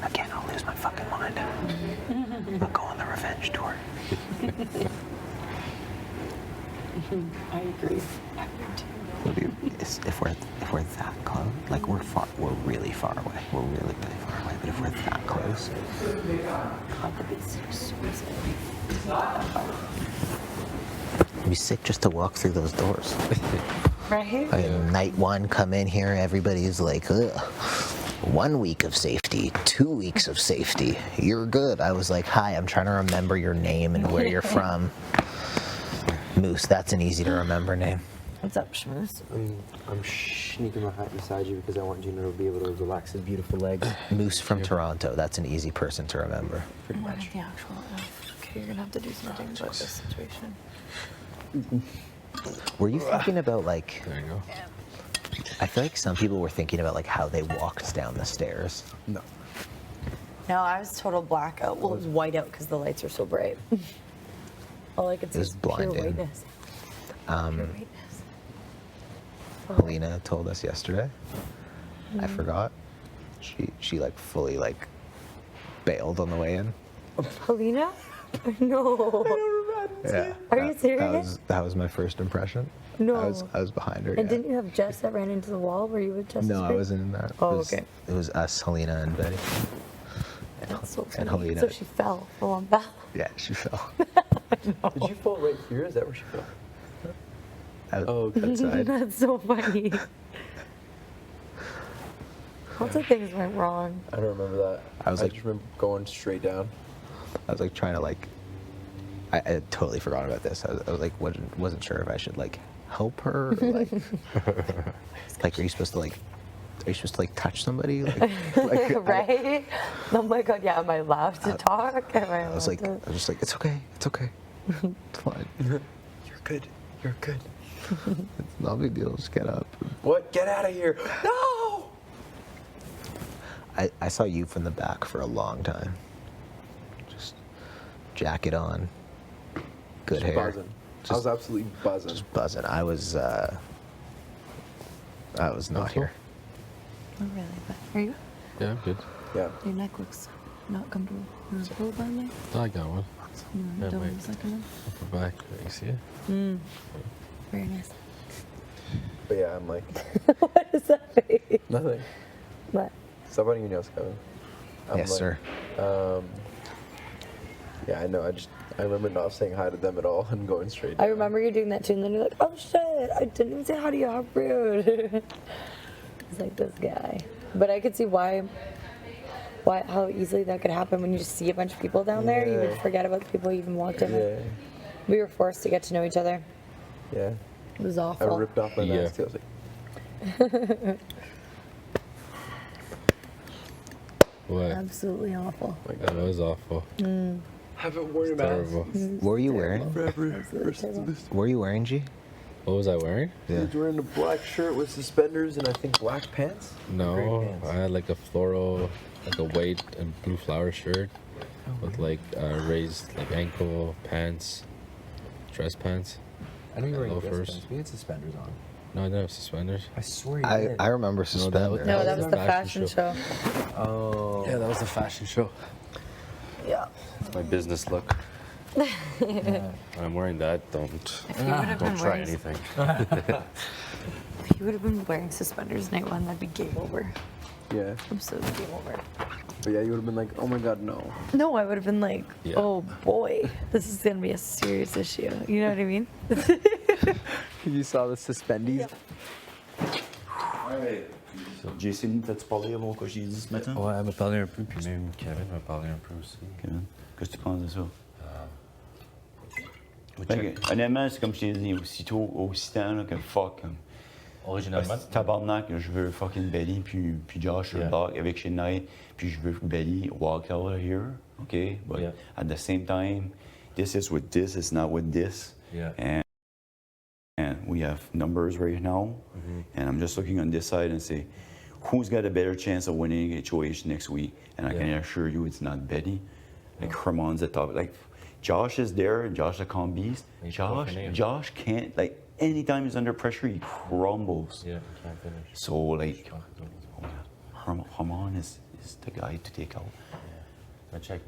Speaker 10: again, I'll lose my fucking mind. I'll go on the revenge tour.
Speaker 11: I agree.
Speaker 10: If we're that close, like we're really far away. We're really, really far away. But if we're that close,
Speaker 11: God, the beast is so
Speaker 10: it'd be sick just to walk through those doors.
Speaker 11: right?
Speaker 10: I mean, night 1, come in here, everybody's like, ugh. 1 week of safety, 2 weeks of safety. You're good. I was like, hi, I'm trying to remember your name and where you're from. Moose, that's an easy to remember name.
Speaker 11: What's up, Schmoose?
Speaker 6: I'm sneaking my hat beside you because I want Gina to be able to relax his beautiful legs.
Speaker 10: Moose from Toronto, that's an easy person to remember.
Speaker 6: Pretty
Speaker 11: What
Speaker 6: much.
Speaker 11: the actual F? Okay, you're gonna have to do something about this situation.
Speaker 10: Were you thinking about like,
Speaker 12: There you go.
Speaker 10: I feel like some people were thinking about like how they walked down the stairs.
Speaker 6: No.
Speaker 11: No, I was total blackout. Well, it was white out because the lights are so bright. All I could see
Speaker 10: was
Speaker 11: was pure
Speaker 10: blinding.
Speaker 11: whiteness. Pure whiteness.
Speaker 10: Helena told us yesterday. I
Speaker 11: Mm-hmm.
Speaker 10: forgot. She like fully like bailed on the way in.
Speaker 11: Helena? No.
Speaker 10: Yeah.
Speaker 11: Are you serious?
Speaker 10: That was my first impression.
Speaker 11: No.
Speaker 10: I was behind her.
Speaker 11: And
Speaker 10: yeah.
Speaker 11: didn't you have Jess that ran into the wall? Were you with Jess?
Speaker 10: No, I wasn't in that.
Speaker 11: Oh,
Speaker 10: it was,
Speaker 11: okay.
Speaker 10: It was us, Helena, and Betty.
Speaker 11: That's so
Speaker 10: And
Speaker 11: funny.
Speaker 10: Helena.
Speaker 11: So she fell. Full on fell.
Speaker 10: Yeah, she fell.
Speaker 6: Did you fall right here? Is that where she fell?
Speaker 10: Out,
Speaker 6: Oh, okay.
Speaker 10: outside.
Speaker 11: That's so funny.
Speaker 7: Lots of things went wrong.
Speaker 6: I don't remember that.
Speaker 10: I was like-
Speaker 6: just remember going straight down.
Speaker 10: I was like trying to like. I totally forgot about this. I was like wasn't sure if I should like help her. Or, like, like, are you supposed to like touch somebody? Like,
Speaker 7: Right? Oh my god, yeah, am I allowed to talk?
Speaker 10: I was just like, it's okay, it's fine. You're good. It's not a big deal. Just get up.
Speaker 6: What? Get out of here! No!
Speaker 10: I saw you from the back for a long time. Just jacket on, good hair.
Speaker 6: Buzzing. I was absolutely buzzing.
Speaker 10: Just buzzing. I was not here.
Speaker 11: Oh, really? But are you?
Speaker 8: Yeah, I'm good.
Speaker 6: Yeah.
Speaker 11: Your neck looks not comfortable. You want a pillow by me?
Speaker 8: I got one.
Speaker 11: No,
Speaker 8: Yeah,
Speaker 11: don't
Speaker 8: wait.
Speaker 11: want a second one.
Speaker 8: Upper back. You see it?
Speaker 11: Very nice.
Speaker 6: But yeah, I'm like,
Speaker 7: What is that face?
Speaker 6: nothing.
Speaker 7: What?
Speaker 6: Stop biting your nails, Kevin. I'm
Speaker 10: Yes,
Speaker 6: like,
Speaker 10: sir.
Speaker 6: Yeah, I know. I remember not saying hi to them at all and going straight
Speaker 7: I
Speaker 6: down.
Speaker 7: remember you doing that too, and then you're like, oh shit, I didn't even say hi to you, how rude. It's like this guy. But I could see why, how easily that could happen when you just see a bunch of people down there. You would
Speaker 6: Yeah.
Speaker 7: forget about the people you even walked in with.
Speaker 6: Yeah,
Speaker 7: We were forced to get to know each other.
Speaker 6: yeah.
Speaker 7: It was
Speaker 6: I
Speaker 7: awful.
Speaker 6: ripped off my
Speaker 8: Yeah.
Speaker 6: mask too. I was like,
Speaker 8: What?
Speaker 7: Absolutely awful.
Speaker 6: my
Speaker 8: That
Speaker 6: God.
Speaker 8: was awful.
Speaker 6: Haven't worn a mask
Speaker 8: Terrible.
Speaker 10: What were you wearing?
Speaker 6: forever.
Speaker 7: Absolutely terrible.
Speaker 10: What were you wearing, G?
Speaker 8: What was I wearing?
Speaker 6: He was wearing a black shirt with suspenders and I think black pants.
Speaker 8: No,
Speaker 6: Gray pants.
Speaker 8: I had like a floral, like a white and blue flower shirt with like raised like ankle pants, dress pants.
Speaker 10: I know you were wearing
Speaker 8: Loafers.
Speaker 10: dress pants. We had suspenders on.
Speaker 8: No, I didn't have suspenders.
Speaker 10: I swear you did. I remember suspenders.
Speaker 7: No, that
Speaker 8: That
Speaker 7: was
Speaker 8: was
Speaker 7: the
Speaker 8: the
Speaker 7: fashion
Speaker 8: fashion
Speaker 7: show.
Speaker 6: Oh.
Speaker 8: Yeah, that was the fashion show.
Speaker 7: Yeah.
Speaker 8: It's my business look. When I'm wearing that, don't
Speaker 7: If you would have been
Speaker 8: try
Speaker 7: wearing,
Speaker 8: anything.
Speaker 7: if you would have been wearing suspenders night one, that'd be game over.
Speaker 6: Yeah.
Speaker 7: Absolutely game over.
Speaker 6: But yeah, you would have been like, oh my God, no.
Speaker 7: No, I would have been like,
Speaker 8: Yeah.
Speaker 7: oh boy, this is gonna be a serious issue. You know what I mean?
Speaker 6: You saw the suspendies?
Speaker 9: Jason, t'as-tu parlé avant que j'ai dit ce matin?
Speaker 8: Ouais, elle m'a parlé un peu, puis même Kevin m'a parlé un peu aussi.
Speaker 9: Kevin, qu'est-ce que tu penses de ça? Fait que, honnêtement, c'est comme je t'ai dit, aussitôt là, que fuck.
Speaker 8: Originalement,
Speaker 9: Tabarnak, je veux fucking Belly, puis Josh sur le
Speaker 8: Yeah.
Speaker 9: bar avec Chennai, puis je veux Belly walk out of here, okay? But
Speaker 8: Yeah.
Speaker 9: at the same time, this is with this, it's not with this.
Speaker 8: Yeah.
Speaker 9: And we have numbers right now, and I'm just looking on this side and say, who's got a better chance of winning HOH next week? And I can
Speaker 8: Yeah.
Speaker 9: assure you it's not Betty. Like, Herman's at top. Like, Josh is there, and Josh the calm beast.
Speaker 8: He's confident.
Speaker 9: Josh can't, like, anytime he's under pressure, he crumbles.
Speaker 8: Yeah, can't finish.
Speaker 9: So, like, Herman is the guy to take out.
Speaker 8: Mais check,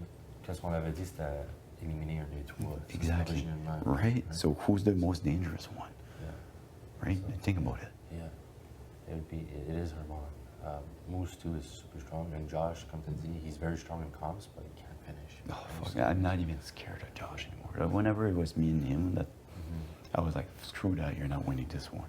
Speaker 8: qu'est-ce qu'on avait dit, c'était éliminer un des trois.
Speaker 9: Exactly.
Speaker 8: Originalement.
Speaker 9: Right? So, who's the most dangerous one?
Speaker 8: Yeah.
Speaker 9: Right? Think about it.
Speaker 8: Yeah. It is Herman. Moose too is super strong, and Josh, come to D, he's very strong in comps, but he can't finish.
Speaker 9: Oh, fuck. I'm not even scared of Josh anymore. Like, whenever it was me and him, that I was like, screw that, you're not winning this one.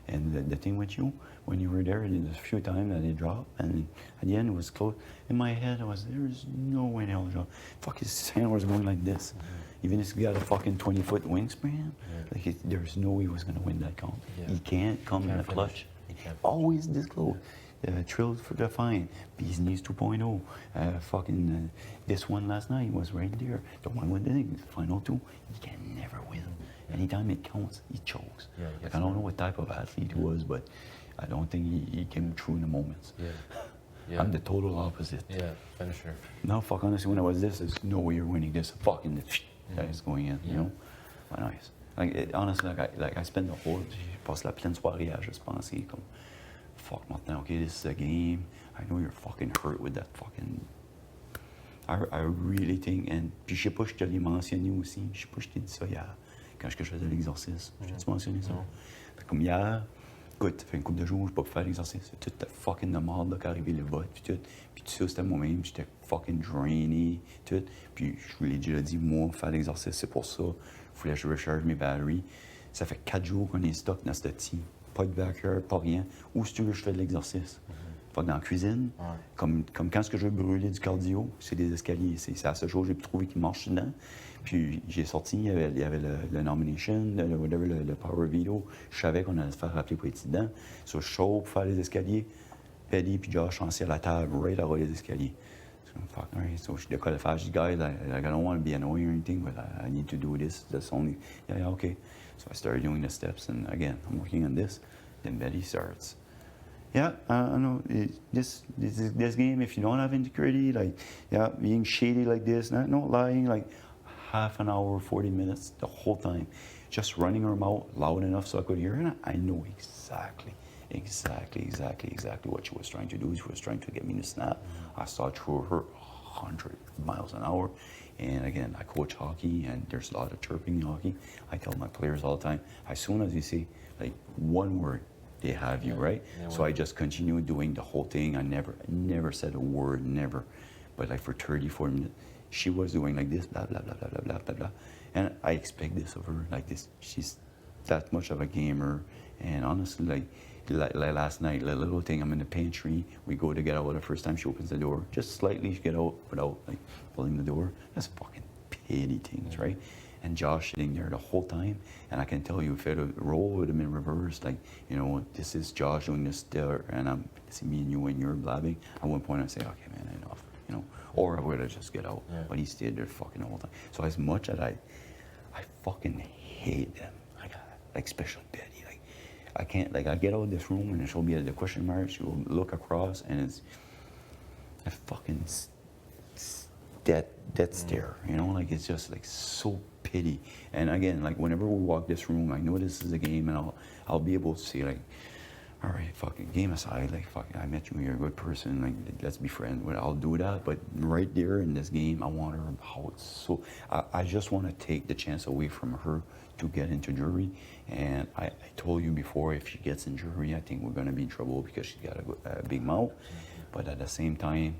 Speaker 8: Yeah.
Speaker 9: And the thing with you, when you were there, there's a few times that they dropped, and at the end it was close. In my head, I was, there's no way in hell drop. Fuck, his hand was going like this. Even if he got a fucking 20-foot wingspan, like there's no way he was gonna win that comp.
Speaker 8: Yeah.
Speaker 9: He can't come in a
Speaker 8: finish.
Speaker 9: clutch.
Speaker 8: He can't
Speaker 9: Always this close. Trills for the fine. Bees Knees 2.0. This one last night was right there. The one with the final two. He can never win. Anytime it counts, he chokes.
Speaker 8: Yeah,
Speaker 9: Like, I don't know what type of athlete he was, but I don't think he came through in the moments.
Speaker 8: Yeah. Yeah.
Speaker 9: I'm the total opposite.
Speaker 8: Yeah, finisher.
Speaker 9: No, fuck, honestly, when I was this, there's no way you're winning this. Fucking that is going in, you know? But nice. Like, honestly, I spent the whole, je passe la pleine soirée à juste penser comme, fuck, maintenant, okay, this is a game. I know you're fucking hurt with that fucking... I really think, and puis je sais pas, je te l'ai mentionné aussi, je sais pas, je t'ai dit ça hier, quand je faisais l'exercice. Je t'ai mentionné ça? Fait comme hier, écoute, ça fait une couple de jours, je peux pas faire l'exercice. C'est toute fucking de merde, là, qu'arrivait le vote, puis tout. Puis tout ça, c'était moi-même, j'étais fucking drainé, tout. Puis je vous l'ai déjà dit, moi, faire l'exercice, c'est pour ça. Il fallait que je recharge mes batteries. Ça fait 4 jours qu'on est stock dans ce team. Pas de backyard, pas rien. Où si tu veux, je fais de l'exercice. Fait que dans la cuisine, comme quand ce que je veux brûler du cardio, c'est des escaliers. C'est la seule chose que j'ai pu trouver qui marche dedans. Puis j'ai sorti, il y avait le nomination, le power veto. Je savais qu'on allait se faire rappeler pour être dedans. So, je chaud pour faire les escaliers. Petty puis Josh sont assis à la table, right à les escaliers. So, fuck, all right. So, je décolle le faire. Je dis, guys, I don't want to be annoying or anything, but I need to do this. That's only, yeah, okay. So I started doing the steps, and again, I'm working on this. Then Betty starts. Yeah, I know. This game, if you don't have insecurity, like, yeah, being shady like this, not lying, like, half an hour, 40 minutes, the whole time, just running her mouth loud enough so I could hear her. I know exactly what she was trying to do. She was trying to get me to snap. I saw through her 100 miles an hour. And again, I coach hockey, and there's a lot of chirping in hockey. I tell my players all the time, as soon as you say, like, one word, they have you, right? So I just continued doing the whole thing. I never said a word, never. But like for 30, 40 minutes, she was doing like this, blah, blah, blah, blah, blah, blah, blah, blah. And I expect this of her, like this. She's that much of a gamer. And honestly, like last night, the little thing, I'm in the pantry. We go to get out the first time she opens the door. Just slightly get out without like pulling the door. That's fucking petty things, right? And Josh sitting there the whole time. And I can tell you, if the role would have been reversed, like, you know, this is Josh doing this there, and it's me and you and you're blabbing, at one point I'd say, okay, man, enough, you know. Or I would have just get out. But he stayed there fucking the whole time. So as much as I fucking hate them, like especially Betty, like, I can't, like, I get out of this room and she'll be at the question mark, she'll look across, and it's a fucking dead stare, you know, like, it's just like so pity. And again, like, whenever we walk this room, I know this is a game, and I'll be able to say, like, all right, fucking game aside, like, fucking, I met you, you're a good person, like, let's be friends. Well, I'll do that, but right there in this game, I want her out. So I just want to take the chance away from her to get into jury. And I told you before, if she gets in jury, I think we're going to be in trouble because she's got a big mouth. But at the same time,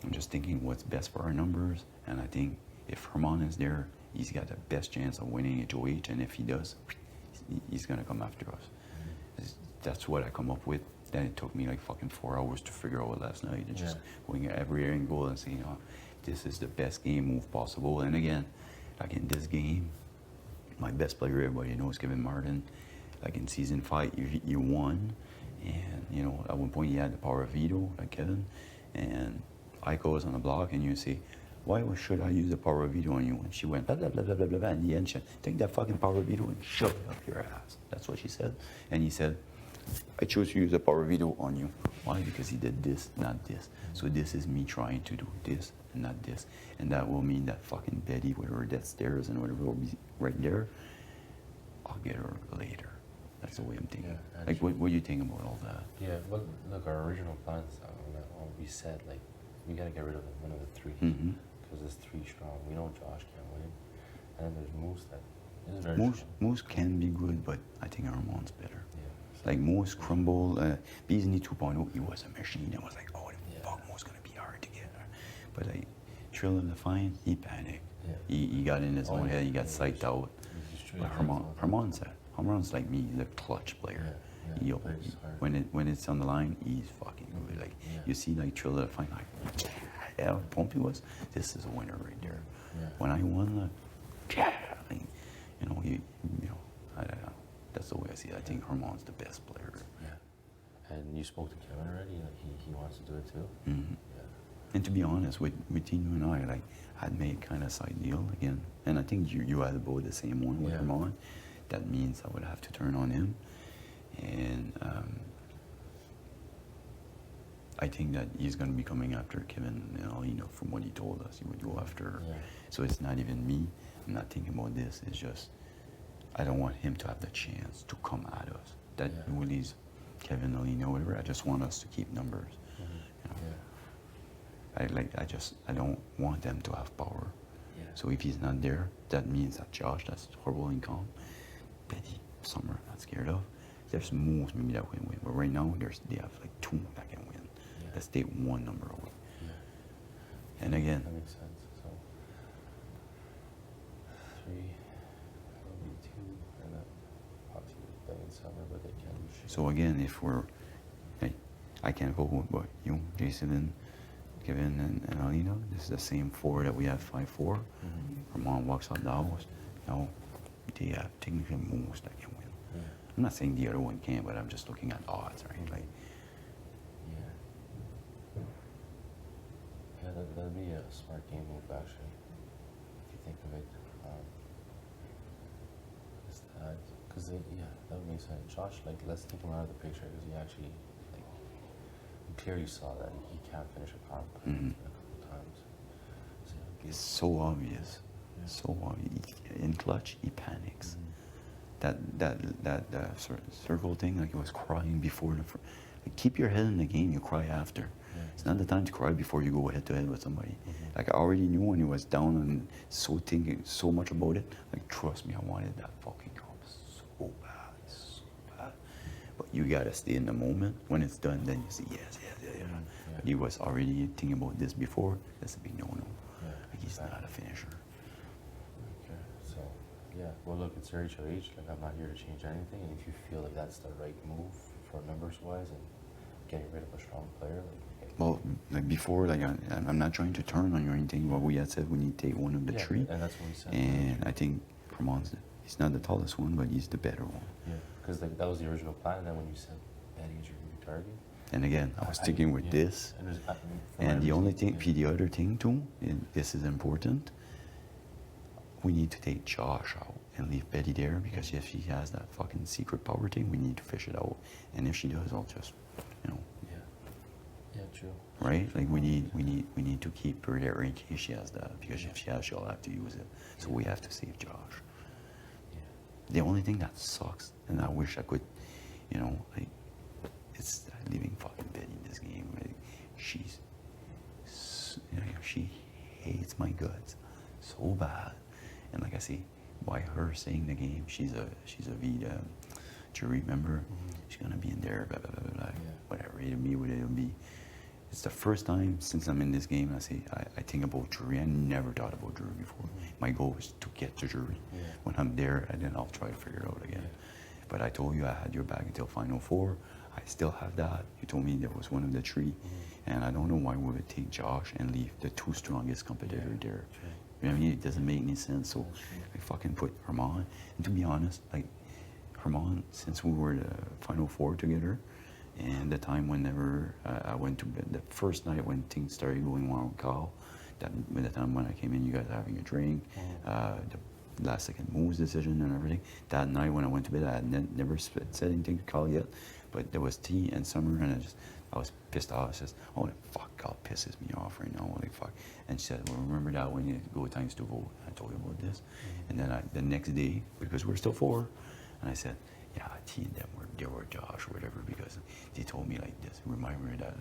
Speaker 9: I'm just thinking what's best for our numbers. And I think if Herman is there, he's got the best chance of winning HOH. And if he does, he's going to come after us. That's what I come up with. Then it took me like fucking 4 hours to figure out last night, and just going at every angle and saying, oh, this is the best game move possible. And again, like in this game, my best player, everybody knows, Kevin Martin. Like in season 5, you won, and you know, at one point he had the power of veto, like Kevin, and Aiko was on the block, and you say, why should I use the power of veto on you? And she went blah blah blah blah blah blah, and in the end, she take that fucking power of veto and shove it up your ass. That's what she said. And he said, I chose to use the power veto on you. Why? Because he did this, not this. So this is me trying to do this and not this. And that will mean that fucking Betty, whatever that stairs and whatever will be right there, I'll get her later. That's the way I'm thinking. Yeah, like, what do you think about all that?
Speaker 12: Yeah, but look, our original plans, we said, like, we gotta get rid of one of the three. Because there's 3 strong. We know Josh can't win. And then there's Moose that is very strong.
Speaker 9: Moose can be good, but I think Armand's better.
Speaker 12: Yeah.
Speaker 9: Like Moose, Crumble, Beasley 2.0, he was a machine. I was like, oh, the fuck, Moose gonna be hard to get. But like, Trill in the fine, he panicked. Yeah. He got in his own head, he got psyched out. But Herman's like me, he's a clutch player. Yeah. When it's on the line, he's fucking good. Like, you see, like, Trill in the fine, like, yeah, Pompey was, this is a winner right there. Yeah. When I won, like, you know, I don't know. That's the way I see it. I think Herman's the best player.
Speaker 12: Yeah. And you spoke to Kevin already? Like, he wants to do it too?
Speaker 9: Mm-hmm. Yeah. And to be honest, with Tino and I, like, I'd made kind of side deal again. And I think you had both the same one with Herman. That means I would have to turn on him. And I think that he's going to be coming after Kevin, you know, from what he told us, he would go after. Yeah. So it's not even me. I'm not thinking about this. It's just, I don't want him to have the chance to come at us. That Willie's, Kevin, Alina, whatever. I just want us to keep numbers. You know? I don't want them to have power. Yeah. So if he's not there, that means that Josh, that's horrible income. Betty, Summer, not scared of. There's most maybe that can win, but right now they have like 2 that can win. Yeah. Let's take 1 number away. Yeah. And again,
Speaker 12: that makes sense. So 3 will be 2, and then possibly playing Summer, but they can.
Speaker 9: So again, if we're, hey,
Speaker 4: I can't vote with, but Jason, Kevin, and Alina, this is the same 4 that we have 5-4. Ramon walks out the house. They have technically most that can win. I'm not saying the other one can, but I'm just looking at odds, right? Like,
Speaker 12: yeah, that'd be a smart game move, actually, if you think of it. Because that would make sense. Josh, like, let's take him out of the picture because he actually, like, you clearly saw that he can't finish a power play a couple times. So,
Speaker 4: it's so obvious. So obvious. In clutch, he panics. That circle thing, like he was crying before the. Like, keep your head in the game. You cry after. It's not the time to cry before you go head to head with somebody. Like, I already knew when he was down and so thinking so much about it. Like, trust me, I wanted that fucking comp so bad. But you gotta stay in the moment. When it's done, then you see yes. But he was already thinking about this before. That's a big no-no. Like, he's not a finisher.
Speaker 12: Okay, so yeah. Well, look, it's your HOH. Like, I'm not here to change anything. And if you feel like that's the right move for numbers-wise and getting rid of a strong player, like.
Speaker 4: Well, like before, like I'm not trying to turn on you or anything, but we had said we need to take one of the 3.
Speaker 12: And that's what we said.
Speaker 4: And I think Ramon's, he's not the tallest one, but he's the better one.
Speaker 12: Yeah, because like, that was the original plan, and then when you said Betty's your new target.
Speaker 4: And again, I was sticking with this. And the only thing, the other thing too, and this is important, we need to take Josh out and leave Betty there, because if she has that fucking secret power thing, we need to fish it out. And if she does, I'll just,
Speaker 12: Yeah, true.
Speaker 4: Right? Like, we need to keep her there in case she has that, because if she has, she'll have to use it. So we have to save Josh. The only thing that sucks, and I wish I could, like, it's leaving fucking Betty in this game. Like, she hates my guts so bad. And like I say, by her saying the game, she's a Vida jury member. She's gonna be in there, blah blah blah blah. Whatever it'll be, what it'll be. It's the first time since I'm in this game I think about jury. I never thought about jury before. My goal is to get to jury. When I'm there, and then I'll try to figure it out again. But I told you I had your back until Final 4. I still have that. You told me there was one of the 3. And I don't know why we would take Josh and leave the 2 strongest competitors there. You know what I mean? It doesn't make any sense. So I fucking put Herman. And to be honest, like, Herman, since we were the Final 4 together, and the time whenever I went to bed, the first night when things started going on with Carl, that by the time when I came in, you guys having a drink, the last second moves decision and everything. That night when I went to bed, I had never said anything to Carl yet, but there was tea and Summer, and I was pissed off. I says, oh, fuck, Carl pisses me off right now, like, fuck. And she said, well, remember that when you go times to vote. I told you about this. And then the next day, because we're still 4, and I said, yeah, T and them were Josh or whatever, because they told me like this. Remind me of that.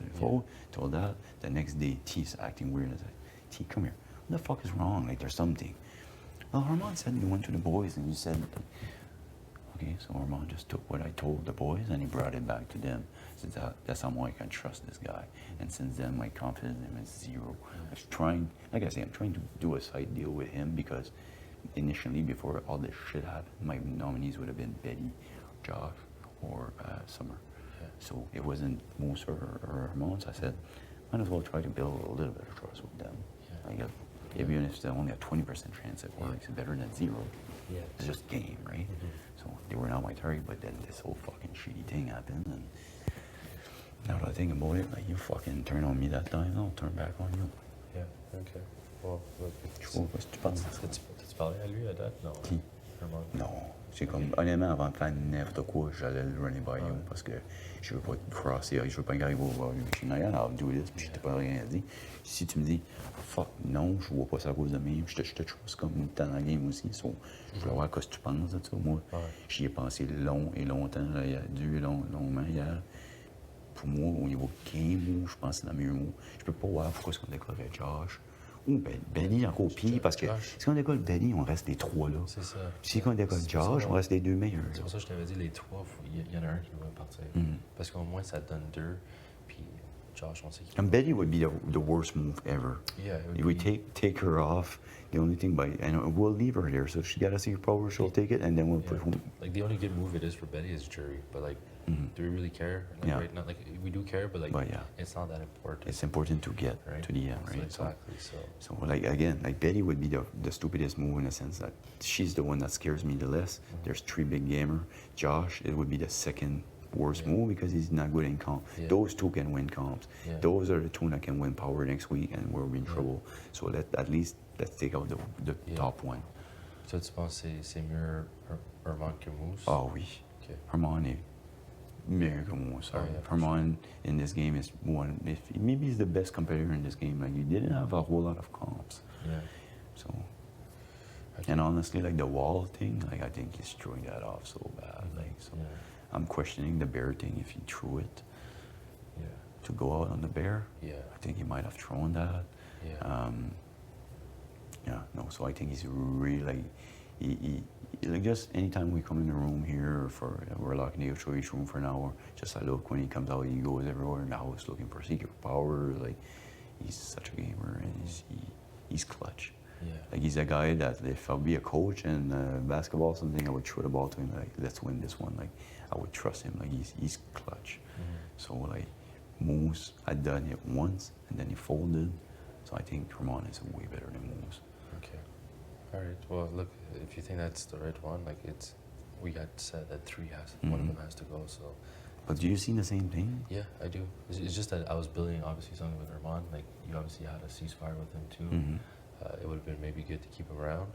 Speaker 4: Told that. The next day, T's acting weird. I said, T, come here. What the fuck is wrong? Like, there's something. Well, Armand said you went to the boys and you said, okay, so Armand just took what I told the boys and he brought it back to them. So that's how much I can trust this guy. And since then, my confidence in him is 0. I was trying, like I say, I'm trying to do a side deal with him, because initially, before all this shit happened, my nominees would have been Betty, Josh, or Summer. So it wasn't Moose or Ramones. I said, might as well try to build a little bit of trust with them. Even if it's only a 20% chance it works, it's better than 0. It's just game, right? So they were not my target, but then this whole fucking shitty thing happened, and now that I think about it, like, you fucking turn on me that time, I'll turn back on you.
Speaker 12: Yeah, ok. Bon,
Speaker 4: Tu vois pas ce que tu penses?
Speaker 12: T'as-tu parlé à lui à date? Non.
Speaker 4: Qui? Non. C'est comme, honnêtement, avant de faire n'importe quoi, j'allais le running by you, parce que je veux pas te crosser, je veux pas arriver au voir lui. Je suis like, I'll do this, puis je t'ai pas rien dit. Si tu me dis, fuck, non, je vois pas ça à cause de même, je te trust comme dans la game aussi, so, je voulais voir ce que tu penses de ça. Moi, j'y ai pensé long et longtemps, là, il y a longuement hier. Pour moi, au niveau game, je pense que c'est le meilleur mot. Je peux pas voir pourquoi est-ce qu'on décolle avec Josh. Ou Benny encore pire, parce que si on décolle Benny, on reste les 3 là. C'est ça. Si on décolle Josh, on reste les 2 meilleurs.
Speaker 12: C'est pour ça que je t'avais dit les 3, il y en a un qui doit partir. Parce qu'au moins, ça donne 2. Puis Josh wants to keep.
Speaker 4: And Betty would be the worst move ever.
Speaker 12: Yeah, it would
Speaker 4: If we
Speaker 12: be-
Speaker 4: take her off, the only thing and we'll leave her there. So she got to see her power, she'll take it, and then we'll put home.
Speaker 12: Like the only good move it is for Betty is jury, but like, do we really care? Like,
Speaker 4: Yeah.
Speaker 12: right now, like we do care, but like,
Speaker 4: But yeah.
Speaker 12: it's not that important.
Speaker 4: It's important to get
Speaker 12: Right.
Speaker 4: to the end,
Speaker 12: So
Speaker 4: right?
Speaker 12: exactly.
Speaker 4: So like again, like Betty would be the stupidest move in the sense that she's the one that scares me the less. There's 3 big gamer. Josh, it would be the second worst move because he's not good in comp.
Speaker 12: Yeah.
Speaker 4: Those 2 can win comps.
Speaker 12: Yeah.
Speaker 4: Those are the 2 that can win power next week, and we're in trouble. So at least let's take out the top one.
Speaker 12: So tu penses que c'est mieux Herman que Moose?
Speaker 4: Oh oui.
Speaker 12: Okay.
Speaker 4: Herman est meilleur que moi. Sorry.
Speaker 12: Oh, yeah, for
Speaker 4: Herman in this game is one. Maybe he's the best competitor in this game. Like he didn't have a whole lot of comps.
Speaker 12: Yeah.
Speaker 4: So. And honestly, like the wall thing, like I think he's throwing that off so bad. Like so,
Speaker 12: Yeah.
Speaker 4: I'm questioning the bear thing if he threw it
Speaker 12: Yeah.
Speaker 4: to go out on the bear.
Speaker 12: Yeah.
Speaker 4: I think he might have thrown that.
Speaker 12: Yeah.
Speaker 4: Yeah, no. So I think he's really like, he like just anytime we come in the room here for we're locked in the HOH room for an hour. Just I look when he comes out, he goes everywhere in the house looking for secret power. Like he's such a gamer and he's clutch.
Speaker 12: Yeah.
Speaker 4: Like he's a guy that if I'll be a coach in basketball or something, I would throw the ball to him like let's win this one. Like I would trust him. Like he's clutch. So like Moose had done it once and then he folded. So I think Herman is way better than Moose.
Speaker 12: Okay. All right. Well, look, if you think that's the right one, like we got said that 3 one of them has to go. So.
Speaker 4: But do you see the same thing?
Speaker 12: Yeah, I do. It's just that I was building obviously something with Herman. Like you obviously had a ceasefire with him too. It would have been maybe good to keep him around.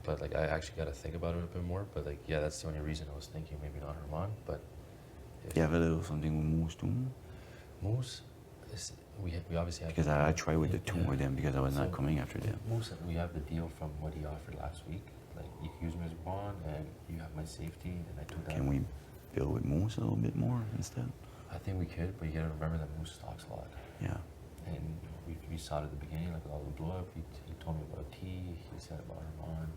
Speaker 12: But like I actually got to think about it a bit more. But like yeah, that's the only reason I was thinking maybe not Herman. But
Speaker 4: You have a little something with Moose too?
Speaker 12: Moose, we obviously have.
Speaker 4: Because I tried with the 2 with them because I was not
Speaker 12: So,
Speaker 4: coming after them.
Speaker 12: Moose, we have the deal from what he offered last week. Like you can use me as a bond, and you have my safety, and I took that.
Speaker 4: Can we build with Moose a little bit more instead?
Speaker 12: I think we could, but you gotta remember that Moose stocks a lot.
Speaker 4: Yeah.
Speaker 12: And we saw it at the beginning, like with all the blow up. He told me about T. He said about Herman,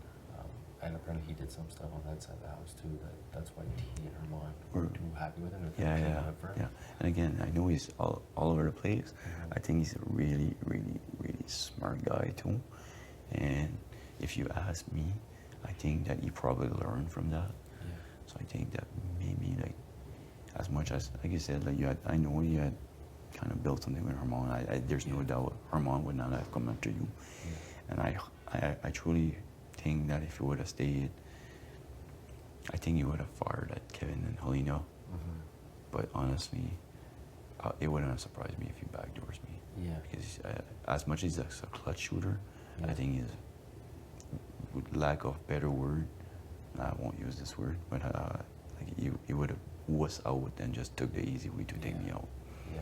Speaker 12: and apparently he did some stuff on that side of the house too. That's why T and Herman were too happy with him.
Speaker 4: Yeah. And again, I know he's all over the place. I think he's a really, really, really smart guy too. And if you ask me, I think that he probably learned from that.
Speaker 12: Yeah.
Speaker 4: So I think that maybe like as much as like you said, like I know you had kind of built something with Herman. There's no doubt Herman would not have come after you. And I truly think that if he would have stayed, I think he would have fired at Kevin and Helena. But honestly, it wouldn't have surprised me if he backdoors me.
Speaker 12: Yeah.
Speaker 4: Because as much as he's a clutch shooter, I think he's, with lack of better word, I won't use this word, but like he would have wussed out and just took the easy way to take me out.
Speaker 12: Yeah.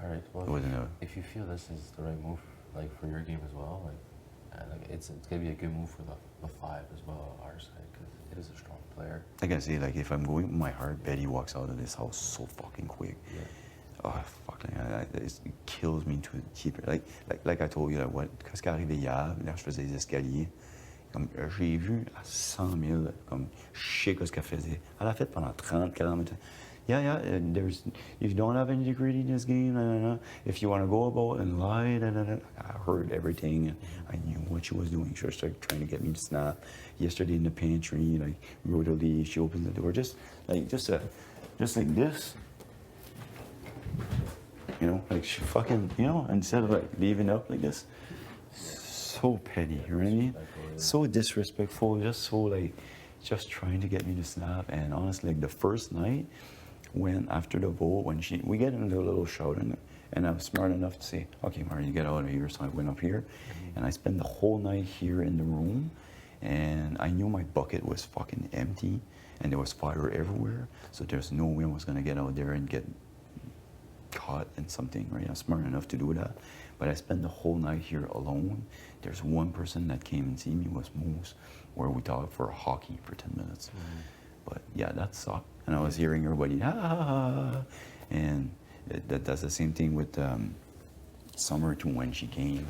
Speaker 12: All right. Well,
Speaker 4: It wasn't
Speaker 12: if you feel this is the right move, like for your game as well, like it's gonna be a good move for the 5 as well on our side because it is a strong player.
Speaker 4: Like I say, like if I'm going with my heart, Betty walks out of this house so fucking quick.
Speaker 12: Yeah.
Speaker 4: Oh fuck, it kills me to keep it. Like I told you, like what, quand c'est arrivé hier, là je faisais les escaliers, comme j'ai vu à 100 000, comme je sais ce qu'elle faisait. Elle a fait pendant 30, 40 minutes. Yeah, there's, if you don't have any degree in this game, if you want to go about and lie, I heard everything, and I knew what she was doing. She was trying to get me to snap. Yesterday in the pantry, like, brutally, she opened the door, just like this. You know, like she fucking, you know, instead of like leaving up like this. So petty, you know what I mean? So disrespectful, just so like, just trying to get me to snap. And honestly, like the first night, when after the vote, when we get into a little shout, and I'm smart enough to say, okay, Mario, you get out of here. So I went up here, and I spent the whole night here in the room, and I knew my bucket was fucking empty, and there was fire everywhere. So there's no way I was gonna get out there and get caught in something, right? I'm smart enough to do that. But I spent the whole night here alone. There's one person that came and see me, was Moose, where we talked for hockey for 10 minutes. But yeah, that sucked. And I was hearing everybody, and that's the same thing with Summer too, when she came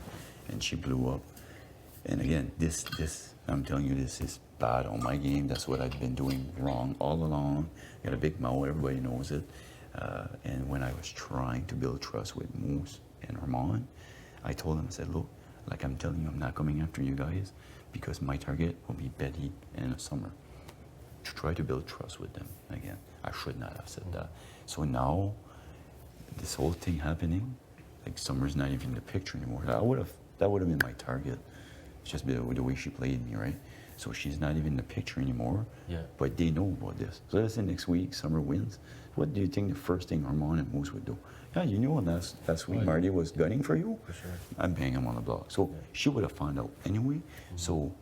Speaker 4: and she blew up. And again, this I'm telling you, this is bad on my game. That's what I've been doing wrong all along. Got a big mouth, everybody knows it. And when I was trying to build trust with Moose and Armand, I told him, I said, look, like I'm telling you, I'm not coming after you guys because my target will be Betty and Summer. To try to build trust with them again. I should not have said that. So now, this whole thing happening, like Summer's not even in the picture anymore. That would have been my target. It's just the way she played me, right? So she's not even in the picture anymore.
Speaker 12: Yeah.
Speaker 4: But they know about this. So let's say next week Summer wins. What do you think the first thing Armand and Moose would do? Yeah, you know last week Marty was gunning for you.
Speaker 12: For sure.
Speaker 4: I bang him on the block. So she would have found out anyway. So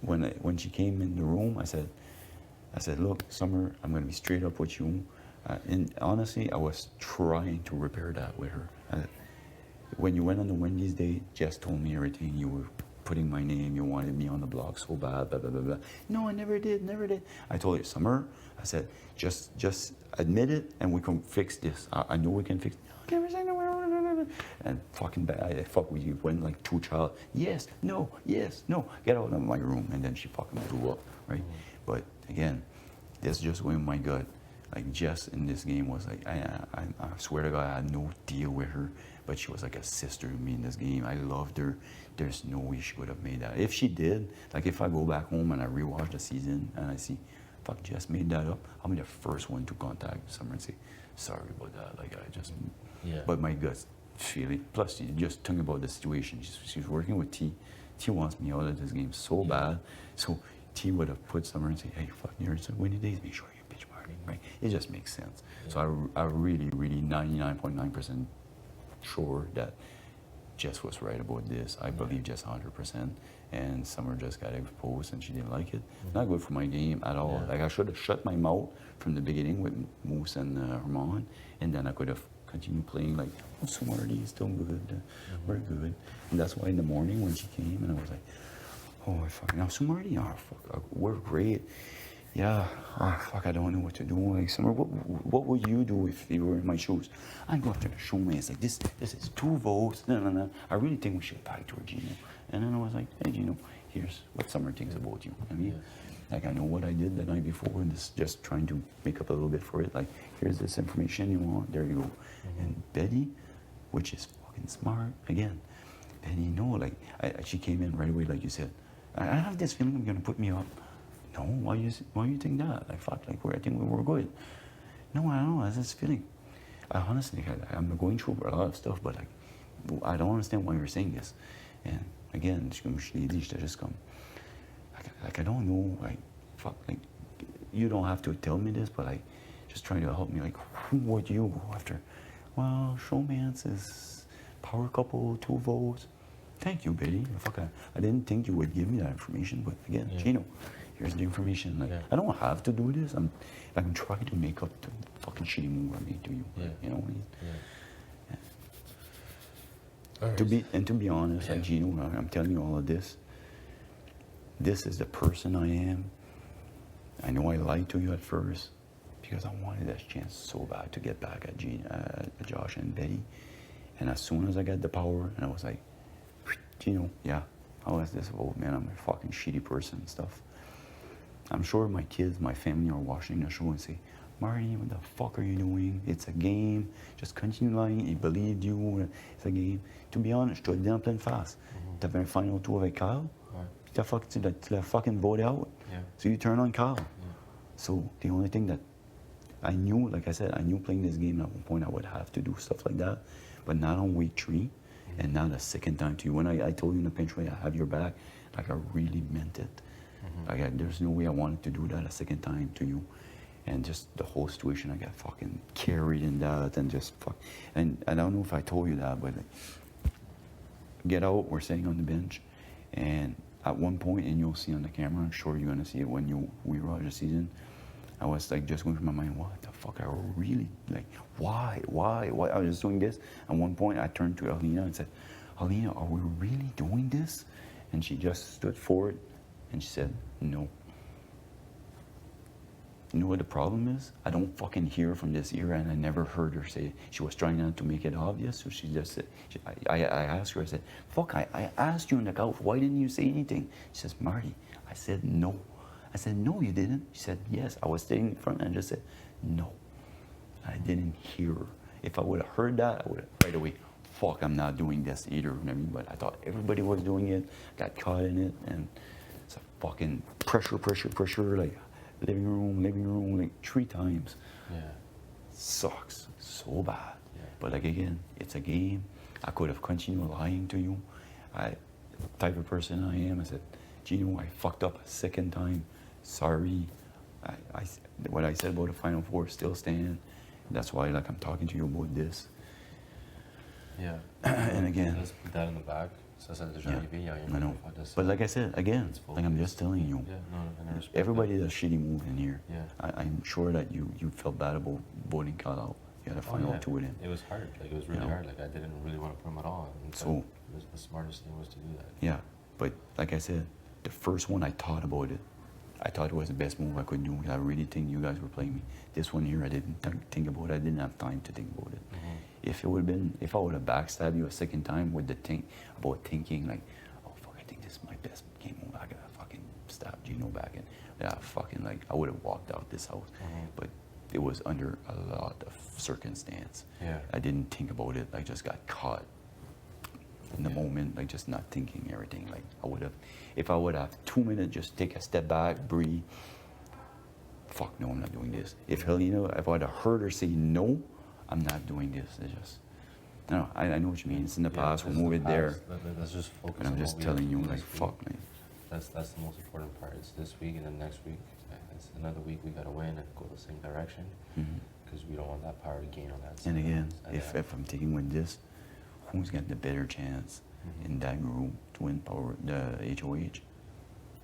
Speaker 4: when she came in the room, I said, look, Summer, I'm going to be straight up with you. And honestly, I was trying to repair that with her. When you went on the Wendy's date, Jess told me everything. You were putting my name, you wanted me on the block so bad, blah, blah, blah, blah. No, I never did. I told her, Summer, I said, just admit it and we can fix this. I know we can fix it. No, never say no. And fucking bad. I fuck with you. Went like two child. Yes, no, get out of my room. And then she fucking blew up, right? But again, that's just going my gut. Like Jess in this game was like, I swear to God, I had no deal with her, but she was like a sister to me in this game. I loved her. There's no way she would have made that. If she did, like if I go back home and I rewatch the season and I see, fuck, Jess made that up, I'll be the first one to contact Summer and say, sorry about that. Like I just, but my gut's feeling. Plus, you just think about the situation. She's working with T. T wants me out of this game so bad. So T would have put Summer and say, hey, fuck, you're some winning days, make sure you bitch Marty, right? It just makes sense. So I really, really 99.9% sure that Jess was right about this. I believe Jess 100%. And Summer just got exposed and she didn't like it. Not good for my game at all. Like I should have shut my mouth from the beginning with Moose and Armand, and then I could have continued playing like, oh, Smarty is still good. We're good. And that's why in the morning when she came and I was like, oh, fuck, now Smarty, oh, fuck, we're great. Yeah, oh, fuck, I don't know what to do. Like, Summer, what would you do if you were in my shoes? I'd go after the showman. It's like, this is 2 votes. No. I really think we should back to Gino. And then I was like, hey, Gino, here's what Summer thinks about you. I mean, like, I know what I did the night before, and this just trying to make up a little bit for it. Like, here's this information you want. There you go. And Betty, which is fucking smart, again, Betty, like, she came in right away, like you said. I have this feeling you're going to put me up. No, why you think that? Like, fuck, like, I think we were good. No, I don't know, I have this feeling. I honestly, I'm going through a lot of stuff, but like, I don't understand why you're saying this. And again, just come. Like, I don't know, like, fuck, like, you don't have to tell me this, but like, just trying to help me, like, who would you go after? Well, Showmance is power couple, 2 votes. Thank you, Betty. Fuck, I didn't think you would give me that information, but again, Gino, here's the information. Like, I don't have to do this. I'm trying to make up the fucking shitty move I made to you. You know what I mean? Right. To be honest, like Gino, I'm telling you all of this. This is the person I am. I know I lied to you at first because I wanted that chance so bad to get back at Josh and Betty. And as soon as I got the power, and I was like, Gino, how is this vote, man? I'm a fucking shitty person and stuff. I'm sure my kids, my family are watching the show and say, Marty, what the fuck are you doing? It's a game. Just continue lying. He believed you. It's a game. To be honest, je te le dis en pleine face. T'avais un final tour avec Kyle. Tu l'as fucking voted out. So you turn on Kyle. So the only thing that I knew, like I said, I knew playing this game at one point I would have to do stuff like that, but not on week 3, and not a second time to you. When I told you in the pinch way, I have your back, like I really meant it. Like there's no way I wanted to do that a second time to you. And just the whole situation, I got fucking carried in that and just fuck. And I don't know if I told you that, but like, get out, we're sitting on the bench, and at one point, and you'll see on the camera, I'm sure you're gonna see it when we watch the season, I was like just going through my mind, what the fuck, I really, like, why? I was just doing this. At one point, I turned to Alina and said, Alina, are we really doing this? And she just stood forward and she said, no. You know what the problem is? I don't fucking hear from this era, and I never heard her say it. She was trying not to make it obvious, so she just said, I asked her, I said, fuck, I asked you on the couch, why didn't you say anything? She says, Marty, I said no. I said, no, you didn't. She said, yes. I was sitting in front and I just said, no. I didn't hear her. If I would have heard that, I would have right away, fuck, I'm not doing this either. You know what I mean? But I thought everybody was doing it, got caught in it, and it's a fucking pressure, like living room, like 3 times.
Speaker 12: Yeah.
Speaker 4: Sucks so bad.
Speaker 12: Yeah.
Speaker 4: But like again, it's a game. I could have continued lying to you. Type of person I am. I said, Gino, I fucked up a second time. Sorry. What I said about the Final Four still stand. That's why like I'm talking to you about this.
Speaker 12: Yeah.
Speaker 4: And again.
Speaker 12: Let's put that in the back. Ça, c'est déjà arrivé.
Speaker 4: I know. But like I said, again, like I'm just telling you.
Speaker 12: Yeah, no, and I respect
Speaker 4: everybody does shitty move in here.
Speaker 12: Yeah.
Speaker 4: I'm sure that you felt bad about voting cut out. You had a final 2 with him.
Speaker 12: It was hard. Like, it was really hard. Like, I didn't really want to put him at all. And
Speaker 4: So.
Speaker 12: The smartest thing was to do that.
Speaker 4: Yeah. But like I said, the first one I thought about it. I thought it was the best move I could do. I really think you guys were playing me. This one here, I didn't think about it. I didn't have time to think about it.
Speaker 12: Mm-hmm.
Speaker 4: If I would have backstabbed you a second time with the thinking like, oh fuck, I think this is my best game move. I gotta fucking stab Gino back in. Yeah, fucking like I would have walked out this house. But it was under a lot of circumstance.
Speaker 12: Yeah.
Speaker 4: I didn't think about it. I just got caught in the moment, like just not thinking everything. Like I would have, if I would have 2 minutes, just take a step back, breathe. Fuck no, I'm not doing this. If Helena, if I'd have heard her say no, I'm not doing this. It's just, no, I know what you mean. It's in the past. We'll move it there.
Speaker 12: Let's just focus.
Speaker 4: But I'm just telling you, like, fuck me.
Speaker 12: That's the most important part. It's this week and then next week. It's another week we gotta win and go the same direction because we don't want that power to gain on that side.
Speaker 4: And again, if I'm taking with this, who's got the better chance in that group to win the HOH?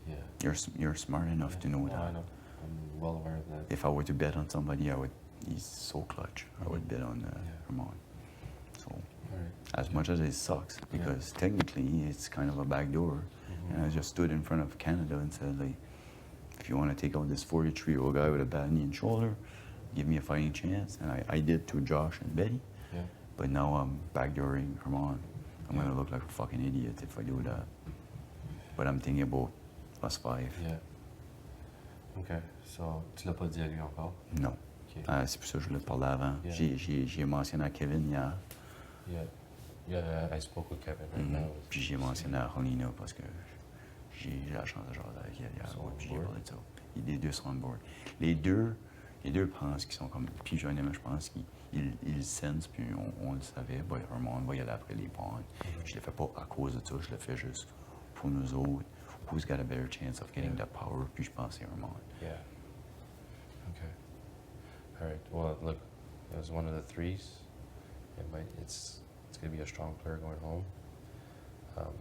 Speaker 12: Yeah.
Speaker 4: You're smart enough to know that.
Speaker 12: I know. I'm well aware of that.
Speaker 4: If I were to bet on somebody, he's so clutch. I would bet on Ramon. So, as much as it sucks, because technically it's kind of a backdoor, and I just stood in front of Canada and said, like, if you want to take out this 43-year-old guy with a bad knee and shoulder, give me a fighting chance. And I did to Josh and Betty.
Speaker 12: Yeah.
Speaker 4: But now I'm backdooring Ramon. I'm gonna look like a fucking idiot if I do that. But I'm thinking about us 5.
Speaker 12: Yeah. Okay. So, tu l'as pas dit à lui encore?
Speaker 4: Non.
Speaker 12: Okay.
Speaker 4: C'est pour ça que je voulais te parler avant.
Speaker 12: Yeah.
Speaker 4: J'ai mentionné à Kevin hier.
Speaker 12: Yeah, I spoke with Kevin right now.
Speaker 4: Puis j'ai mentionné à Helena parce que j'ai la chance de jouer avec elle hier. Puis j'ai parlé de ça. Les deux sont on board. Les deux pensent qu'ils sont comme... Puis honnêtement, je pense qu'ils sensent, puis on le savait. Bah, Ramon va y aller après les points. Je le fais pas à cause de ça, je le fais juste pour nous autres. Who's got a better chance of getting that power? Puis je pense c'est Ramon.
Speaker 12: Yeah. Okay. All right. Well, look, it was one of the 3s. It's going to be a strong player going home.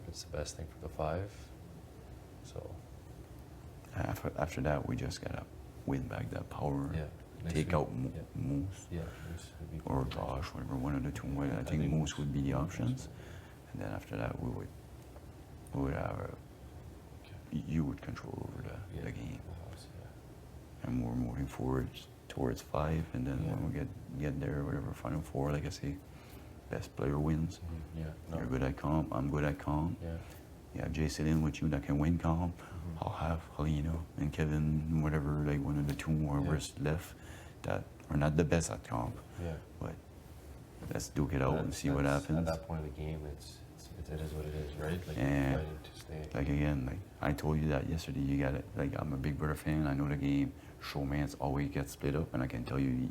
Speaker 12: It's the best thing for the 5. So.
Speaker 4: After that, we just gotta win back that power.
Speaker 12: Yeah.
Speaker 4: Take out Moose.
Speaker 12: Yeah.
Speaker 4: Or Josh, whatever, one of the two. I think Moose would be the options. And then after that, we would have you would control over the game. And we're moving forward towards 5, and then when we get there, whatever, Final 4, like I say, best player wins. You're good at comp, I'm good at comp. You have Jason in with you that can win comp. I'll have Helena and Kevin, whatever, like one of the two, whoever's left, that are not the best at comp. But let's duke it out and see what happens.
Speaker 12: At that point of the game, it is what it is, right? Like,
Speaker 4: and
Speaker 12: fighting to stay.
Speaker 4: like again, like I told you that yesterday, you got it. Like I'm a Big Brother fan. I know the game. Showmans always get split up, and I can tell you,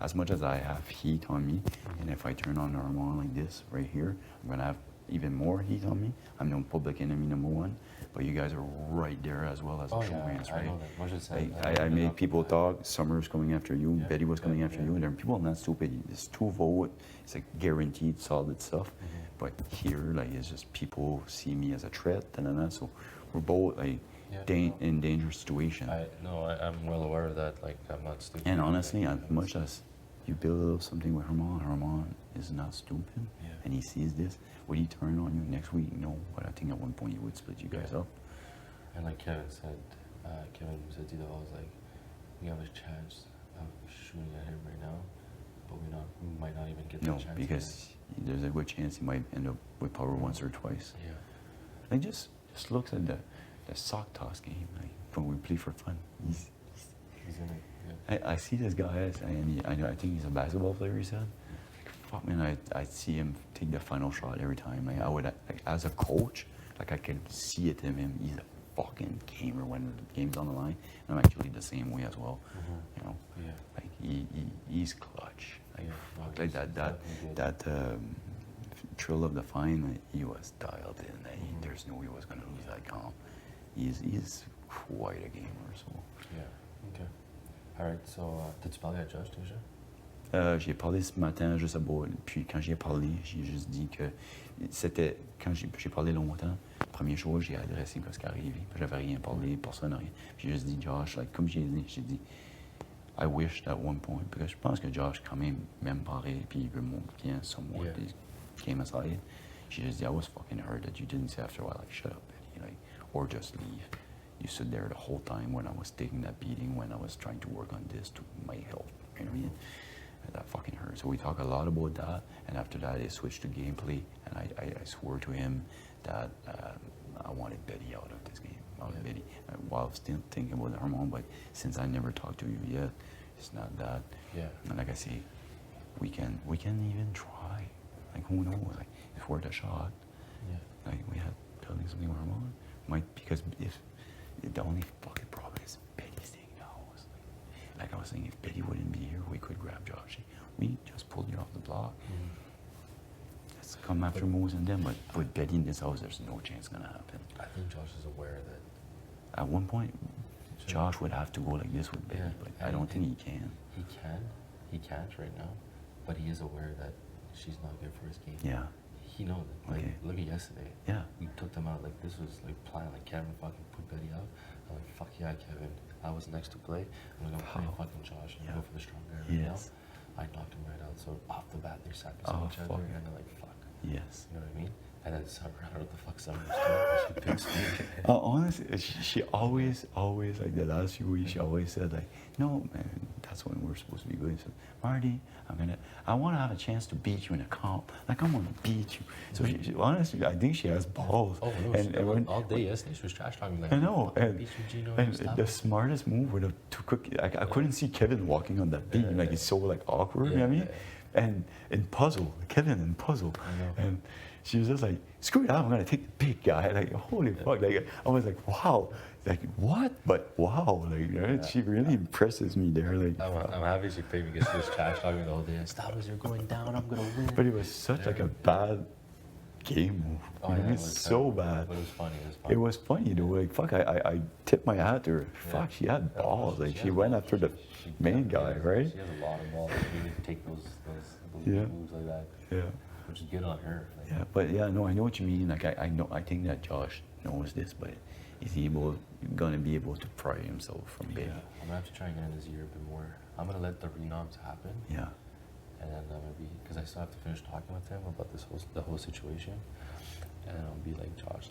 Speaker 4: as much as I have heat on me, and if I turn on Armand like this right here, I'm gonna have even more heat on me. I'm the public enemy #1, but you guys are right there as well as Showmans, right? I made people talk. Summer's coming after you. Betty was coming after you. And there are people not stupid. It's 2 votes. It's like guaranteed solid stuff. But here, like, it's just people see me as a threat, so we're both like in dangerous situation.
Speaker 12: I'm well aware of that. Like, I'm not stupid.
Speaker 4: And honestly, as much as you build something with Herman is not stupid, and he sees this, would he turn on you next week? No, but I think at one point he would split you guys up.
Speaker 12: And like Kevin said to the was like, we have a chance of shooting at him right now, but we might not even get that chance. No,
Speaker 4: because there's a good chance he might end up with power once or twice. Like just looks at the sock toss game. Like when we play for fun.
Speaker 12: He's in it. Yeah.
Speaker 4: I see this guy, I think he's a basketball player, he said. Like, fuck, man, I see him take the final shot every time. Like, I would, like, as a coach, like, I can see it in him. He's a fucking gamer when the game's on the line. And I'm actually the same way as well. You know?
Speaker 12: Yeah.
Speaker 4: Like, he's clutch. Like,
Speaker 12: Yeah,
Speaker 4: fuck, like that thrill of the fine, he was dialed in. There's no way he was going to lose that comp. He's quite a gamer, so.
Speaker 12: Yeah, ok. Alright, so, t'as-tu parlé à Josh déjà?
Speaker 4: J'ai parlé ce matin juste à bout, puis quand j'ai parlé, j'ai juste dit que c'était, quand j'ai parlé longtemps, première chose, j'ai adressé ce qui est arrivé. J'avais rien parlé, personne rien. J'ai juste dit, Josh, like, comme j'ai dit, I wished at one point, parce que je pense que Josh quand même parlé, puis il veut monter bien somewhat,
Speaker 12: Yeah.
Speaker 4: he came aside. J'ai juste dit, I was fucking hurt that you didn't say after a while, like, shut up, Betty, like, or just leave. You stood there the whole time when I was taking that beating, when I was trying to work on this to my health, you know what I mean? That fucking hurt. So we talk a lot about that, and after that, I switched to gameplay, and I swore to him that I wanted Betty out of this game. Betty, while still thinking about Armand, but since I never talked to you yet, it's not that.
Speaker 12: Yeah.
Speaker 4: And like I say, we can even try. Like, who knows? Like, it's worth a shot.
Speaker 12: Yeah.
Speaker 4: Like, we had telling something with Armand. Because if the only fucking problem is Betty's staying in the house. Like I was saying, if Betty wouldn't be here, we could grab Josh. We just pulled you off the block. Let's come after Moose and them, but with Betty in this house, there's no chance gonna happen.
Speaker 12: I think Josh is aware that.
Speaker 4: At one point, Josh would have to go like this with Betty,
Speaker 12: Yeah,
Speaker 4: but I don't think he can.
Speaker 12: He can't right now, but he is aware that she's not good for his game.
Speaker 4: Yeah.
Speaker 12: He knows it. Like,
Speaker 4: Okay.
Speaker 12: look at yesterday.
Speaker 4: Yeah.
Speaker 12: We took them out, like, this was, like, planned, like, Kevin fucking put Betty out. I'm like, fuck yeah, Kevin. I was next to play. I'm like, I'm playing fucking Josh, and
Speaker 4: Yeah.
Speaker 12: go for the strong guy right
Speaker 4: Yes.
Speaker 12: now. I knocked him right out, so off the bat, they sat beside
Speaker 4: Oh,
Speaker 12: each other,
Speaker 4: fuck.
Speaker 12: and they're like, fuck.
Speaker 4: Yes.
Speaker 12: You know what I mean? And then Summer, I don't know what the fuck Summer's doing, she picks me.
Speaker 4: Honestly, she always, like the last few weeks, she always said like, no, man, that's when we're supposed to be good. So, Marty, I want to have a chance to beat you in a comp. Like, I want to beat you. So she honestly, I think she has balls.
Speaker 12: Oh, no,
Speaker 4: and
Speaker 12: all day yesterday, she was trash talking like,
Speaker 4: I know, and,
Speaker 12: beat you, Gino,
Speaker 4: and
Speaker 12: stop
Speaker 4: the
Speaker 12: it.
Speaker 4: smartest move would have to cook. I couldn't see Kevin walking on that beam. Like, it's so like awkward, you know what I mean? And in puzzle, Kevin in puzzle. And she was just like, screw it, I'm gonna take the big guy. Like, holy fuck. Like, I was like, wow. Like, what? But wow. Like, you know, she really impresses me there. Like,
Speaker 12: I'm happy she paid me because she was trash talking the whole day. Stop as you're going down, I'm gonna win.
Speaker 4: but it was such like a bad game move.
Speaker 12: Oh,
Speaker 4: You know,
Speaker 12: yeah,
Speaker 4: it's
Speaker 12: it was
Speaker 4: so
Speaker 12: terrible,
Speaker 4: bad.
Speaker 12: but it was funny. It was funny.
Speaker 4: It was funny though. Like, fuck, I tipped my hat to her. Fuck, she had balls. Like, she went after the main guy, right?
Speaker 12: She has a lot of balls. She would take those
Speaker 4: Yeah.
Speaker 12: moves like that.
Speaker 4: Yeah.
Speaker 12: Which is good on her. Like,
Speaker 4: Yeah, but yeah, no, I know what you mean. Like, I think that Josh knows this, but is he gonna be able to pry himself from Betty?
Speaker 12: yeah, I'm gonna have to try and get in this year a bit more. I'm gonna let the renoms happen.
Speaker 4: Yeah.
Speaker 12: And then I'm gonna be, because I still have to finish talking with him about the whole situation. And then I'll be like, Josh,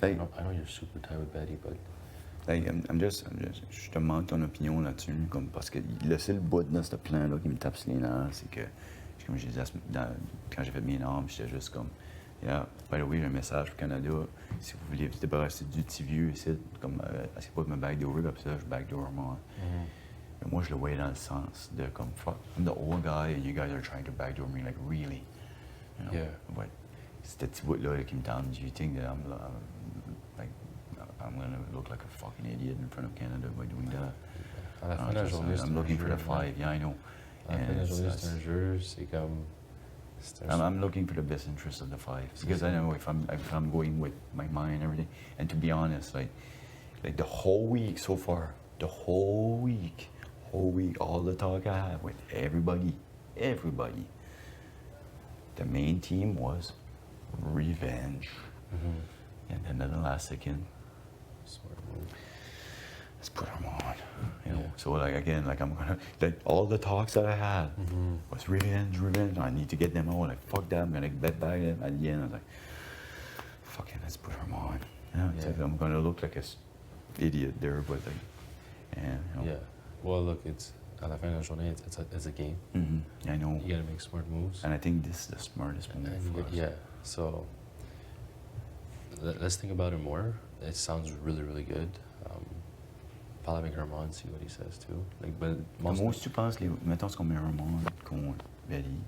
Speaker 12: I know you're super tight with Betty, but
Speaker 4: Like, je te demande ton opinion là-dessus, comme, parce que le seul bout dans ce plan-là qui me tape sur les nerfs, c'est que, comme je disais, quand j'ai fait mes normes, j'étais juste comme, yeah, by the way, j'ai un message pour Canada, si vous voulez vous débarrasser du petit vieux ici, comme, c'est pas de me backdoor, comme ça, je backdoor moi. Mais moi, je le voyais dans le sens de, comme, fuck, I'm the old guy, and you guys are trying to backdoor me, like, really? You know?
Speaker 12: Yeah.
Speaker 4: But, c'était petit bout-là qui me tente, do you think that I'm gonna look like a fucking idiot in front of Canada by doing that?
Speaker 12: à la fin de la journée, c'est
Speaker 4: I'm
Speaker 12: un
Speaker 4: looking for
Speaker 12: jeu,
Speaker 4: the five, yeah, I know.
Speaker 12: À la fin de la
Speaker 4: And
Speaker 12: journée, c'est un jeu, c'est comme.
Speaker 4: I'm looking for the best interest of the five because I know if I'm going with my mind and everything. And to be honest, like the whole week so far, all the talk I had with everybody, the main team was revenge. And then at the last second, let's put them on. You know, so like again, like I'm gonna like all the talks that I had was revenge. I need to get them out. Like fuck that, I'm gonna bet back them. At the end, I was like, fucking let's put them on. You know, it's like I'm gonna look like a idiot there, but like, and you know.
Speaker 12: Yeah. Well, look, it's à la fin de la journée, it's a game.
Speaker 4: I know.
Speaker 12: You gotta make smart moves.
Speaker 4: And I think this is the smartest move for us.
Speaker 12: Yeah. So let's think about it more. It sounds really, really good. Parle avec Herman, see what he says too. Like, but
Speaker 4: Moi, si tu penses, mettons ce qu'on met Ramon contre Betty,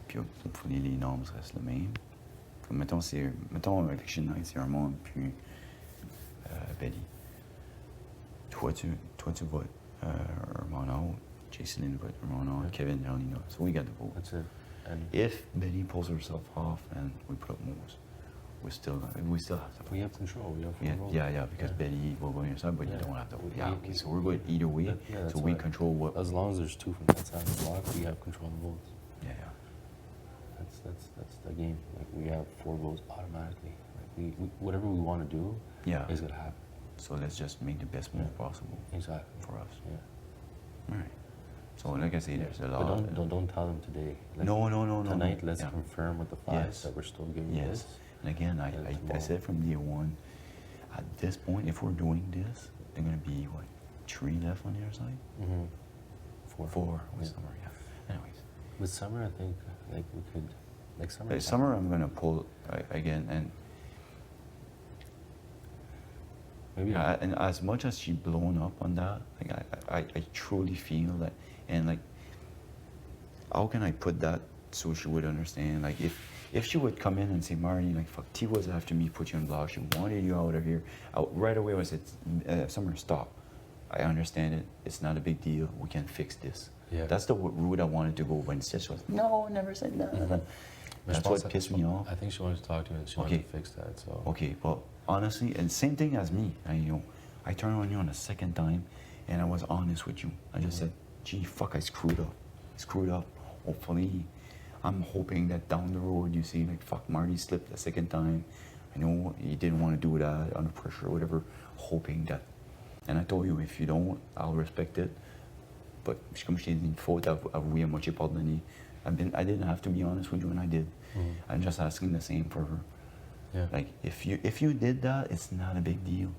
Speaker 4: puis hopefully les noms restent les mêmes. Comme mettons Eviction Night, c'est Ramon, puis Betty. Toi, tu votes Ramon out, Jason vote Ramon out, Kevin, Elena. So we got the vote.
Speaker 12: That's it. And
Speaker 4: If Betty pulls herself off and we put up Moose, we still have to.
Speaker 12: we have control. We have
Speaker 4: Yeah,
Speaker 12: control.
Speaker 4: yeah, because Betty will go on your side, but you don't have to. Yeah, okay, so we're good either way.
Speaker 12: Yeah, that's
Speaker 4: So we
Speaker 12: why.
Speaker 4: control what.
Speaker 12: As long as there's 2 from that side of the block, we have control of the votes.
Speaker 4: Yeah,
Speaker 12: That's the game. Like, we have 4 votes automatically. Like, we whatever we want to do
Speaker 4: yeah.
Speaker 12: is gonna happen.
Speaker 4: So let's just make the best move possible
Speaker 12: Exactly.
Speaker 4: for us.
Speaker 12: Yeah.
Speaker 4: All right. So like I say, there's a lot.
Speaker 12: But don't tell them today. Like,
Speaker 4: No.
Speaker 12: Tonight, let's
Speaker 4: Yeah.
Speaker 12: confirm with the 5
Speaker 4: Yes.
Speaker 12: that we're still giving
Speaker 4: Yes.
Speaker 12: this.
Speaker 4: And again, I
Speaker 12: tomorrow.
Speaker 4: said from day one, at this point, if we're doing this, they're gonna be what, 3 left on the other side?
Speaker 12: Mm-hmm.
Speaker 4: 4 with
Speaker 12: Yeah.
Speaker 4: Summer, yeah. Anyways.
Speaker 12: With Summer, I think like we could, like Summer.
Speaker 4: Summer, I'm gonna pull again, and
Speaker 12: Maybe.
Speaker 4: and as much as she blown up on that, like I truly feel that, and like, how can I put that so she would understand? Like if she would come in and say, Marty, like fuck, T was after me, put you in block, she wanted you out of here, right away I said, Summer, stop. I understand it. It's not a big deal. We can fix this.
Speaker 12: Yeah.
Speaker 4: That's the route I wanted to go. When Stitch was, no, never said that.
Speaker 12: Mm-hmm.
Speaker 4: That's what pissed me off.
Speaker 12: I think she wanted to talk to you and she wanted to fix that. So.
Speaker 4: Okay, well, honestly, and same thing as me. I turned on you on the second time, and I was honest with you. I just said, gee, fuck, I screwed up. Hopefully, I'm hoping that down the road you see, like, fuck, Marty slipped the second time. I know he didn't want to do that under pressure or whatever, hoping that. And I told you, if you don't, I'll respect it. But comme je t'ai dit, une faute, avouée, moi j'ai pardonné. I didn't have to be honest with you, and I did. I'm just asking the same for her.
Speaker 12: Yeah.
Speaker 4: Like, if you did that, it's not a big deal,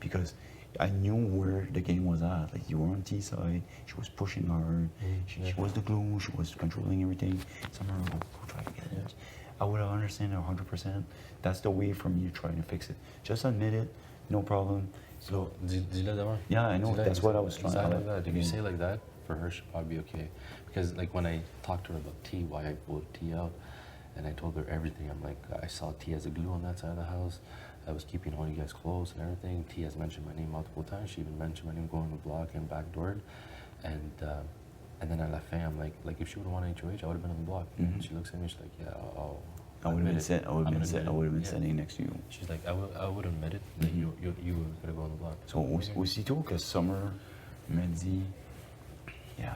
Speaker 4: because I knew where the game was at. Like, you were on T side, she was pushing hard, she was the glue, she was controlling everything. Summer, go try to get it. I would understand it 100%. That's the way for me to try to fix it. Just admit it, no problem.
Speaker 12: So, dis-le devant.
Speaker 4: Yeah, I know. That's what I was trying
Speaker 12: to
Speaker 4: to
Speaker 12: like that. If you say like that, for her, she'll probably be okay. Because, like, when I talked to her about T, why I voted T out, and I told her everything. I'm like, I saw T as a glue on that side of the house. I was keeping all you guys close and everything. T has mentioned my name multiple times. She even mentioned my name going to the block and backdoored. And then at la fin, I'm like if she would have wanted HOH, I would have been on the block. And she looks at me, she's like, yeah,
Speaker 4: I would have been sitting next to you.
Speaker 12: She's like, I would admit it that you were gonna go on the block.
Speaker 4: So aussitôt que Summer m'a dit, yeah,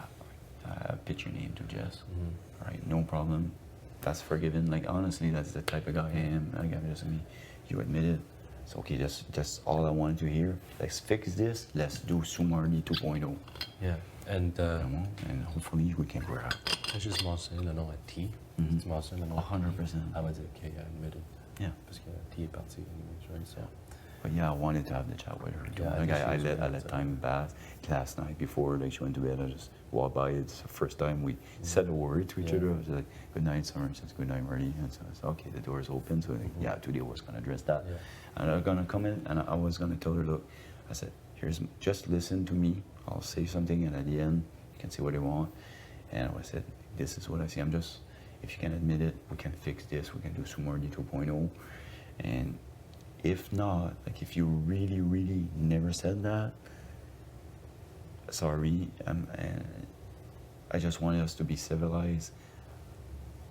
Speaker 4: pitch your name to Jess. Right, no problem. That's forgiven. Like, honestly, that's the type of guy I am. Like, I'm just, you admit it. It's okay. That's all I wanted to hear. Let's fix this. Let's do Sumardi 2.0.
Speaker 12: Yeah, and
Speaker 4: hopefully we can work out.
Speaker 12: C'est juste mentionner le nom à T. C'est mentionner le nom
Speaker 4: 100%.
Speaker 12: Elle m'a dit, OK, I admit it.
Speaker 4: Yeah.
Speaker 12: Parce que T est parti anyways, right? So.
Speaker 4: But yeah, I wanted to have the chat with her. Too.
Speaker 12: Yeah,
Speaker 4: Like, I let time pass. Last night before, like, she went to bed, I just walked by. It's the first time we said a word to each other. I was like, good night, Summer. She says, good night, Marty. And so I said, okay, the door's open. So, like, yeah, today I was going to address that.
Speaker 12: Yeah.
Speaker 4: And I was going to come in, and I was going to tell her, look, I said, just listen to me. I'll say something, and at the end, you can say what you want. And I said, this is what I see. I'm just, if you can admit it, we can fix this. We can do Sumardi 2.0. And if not, like, if you really, really never said that, sorry, and I just wanted us to be civilized.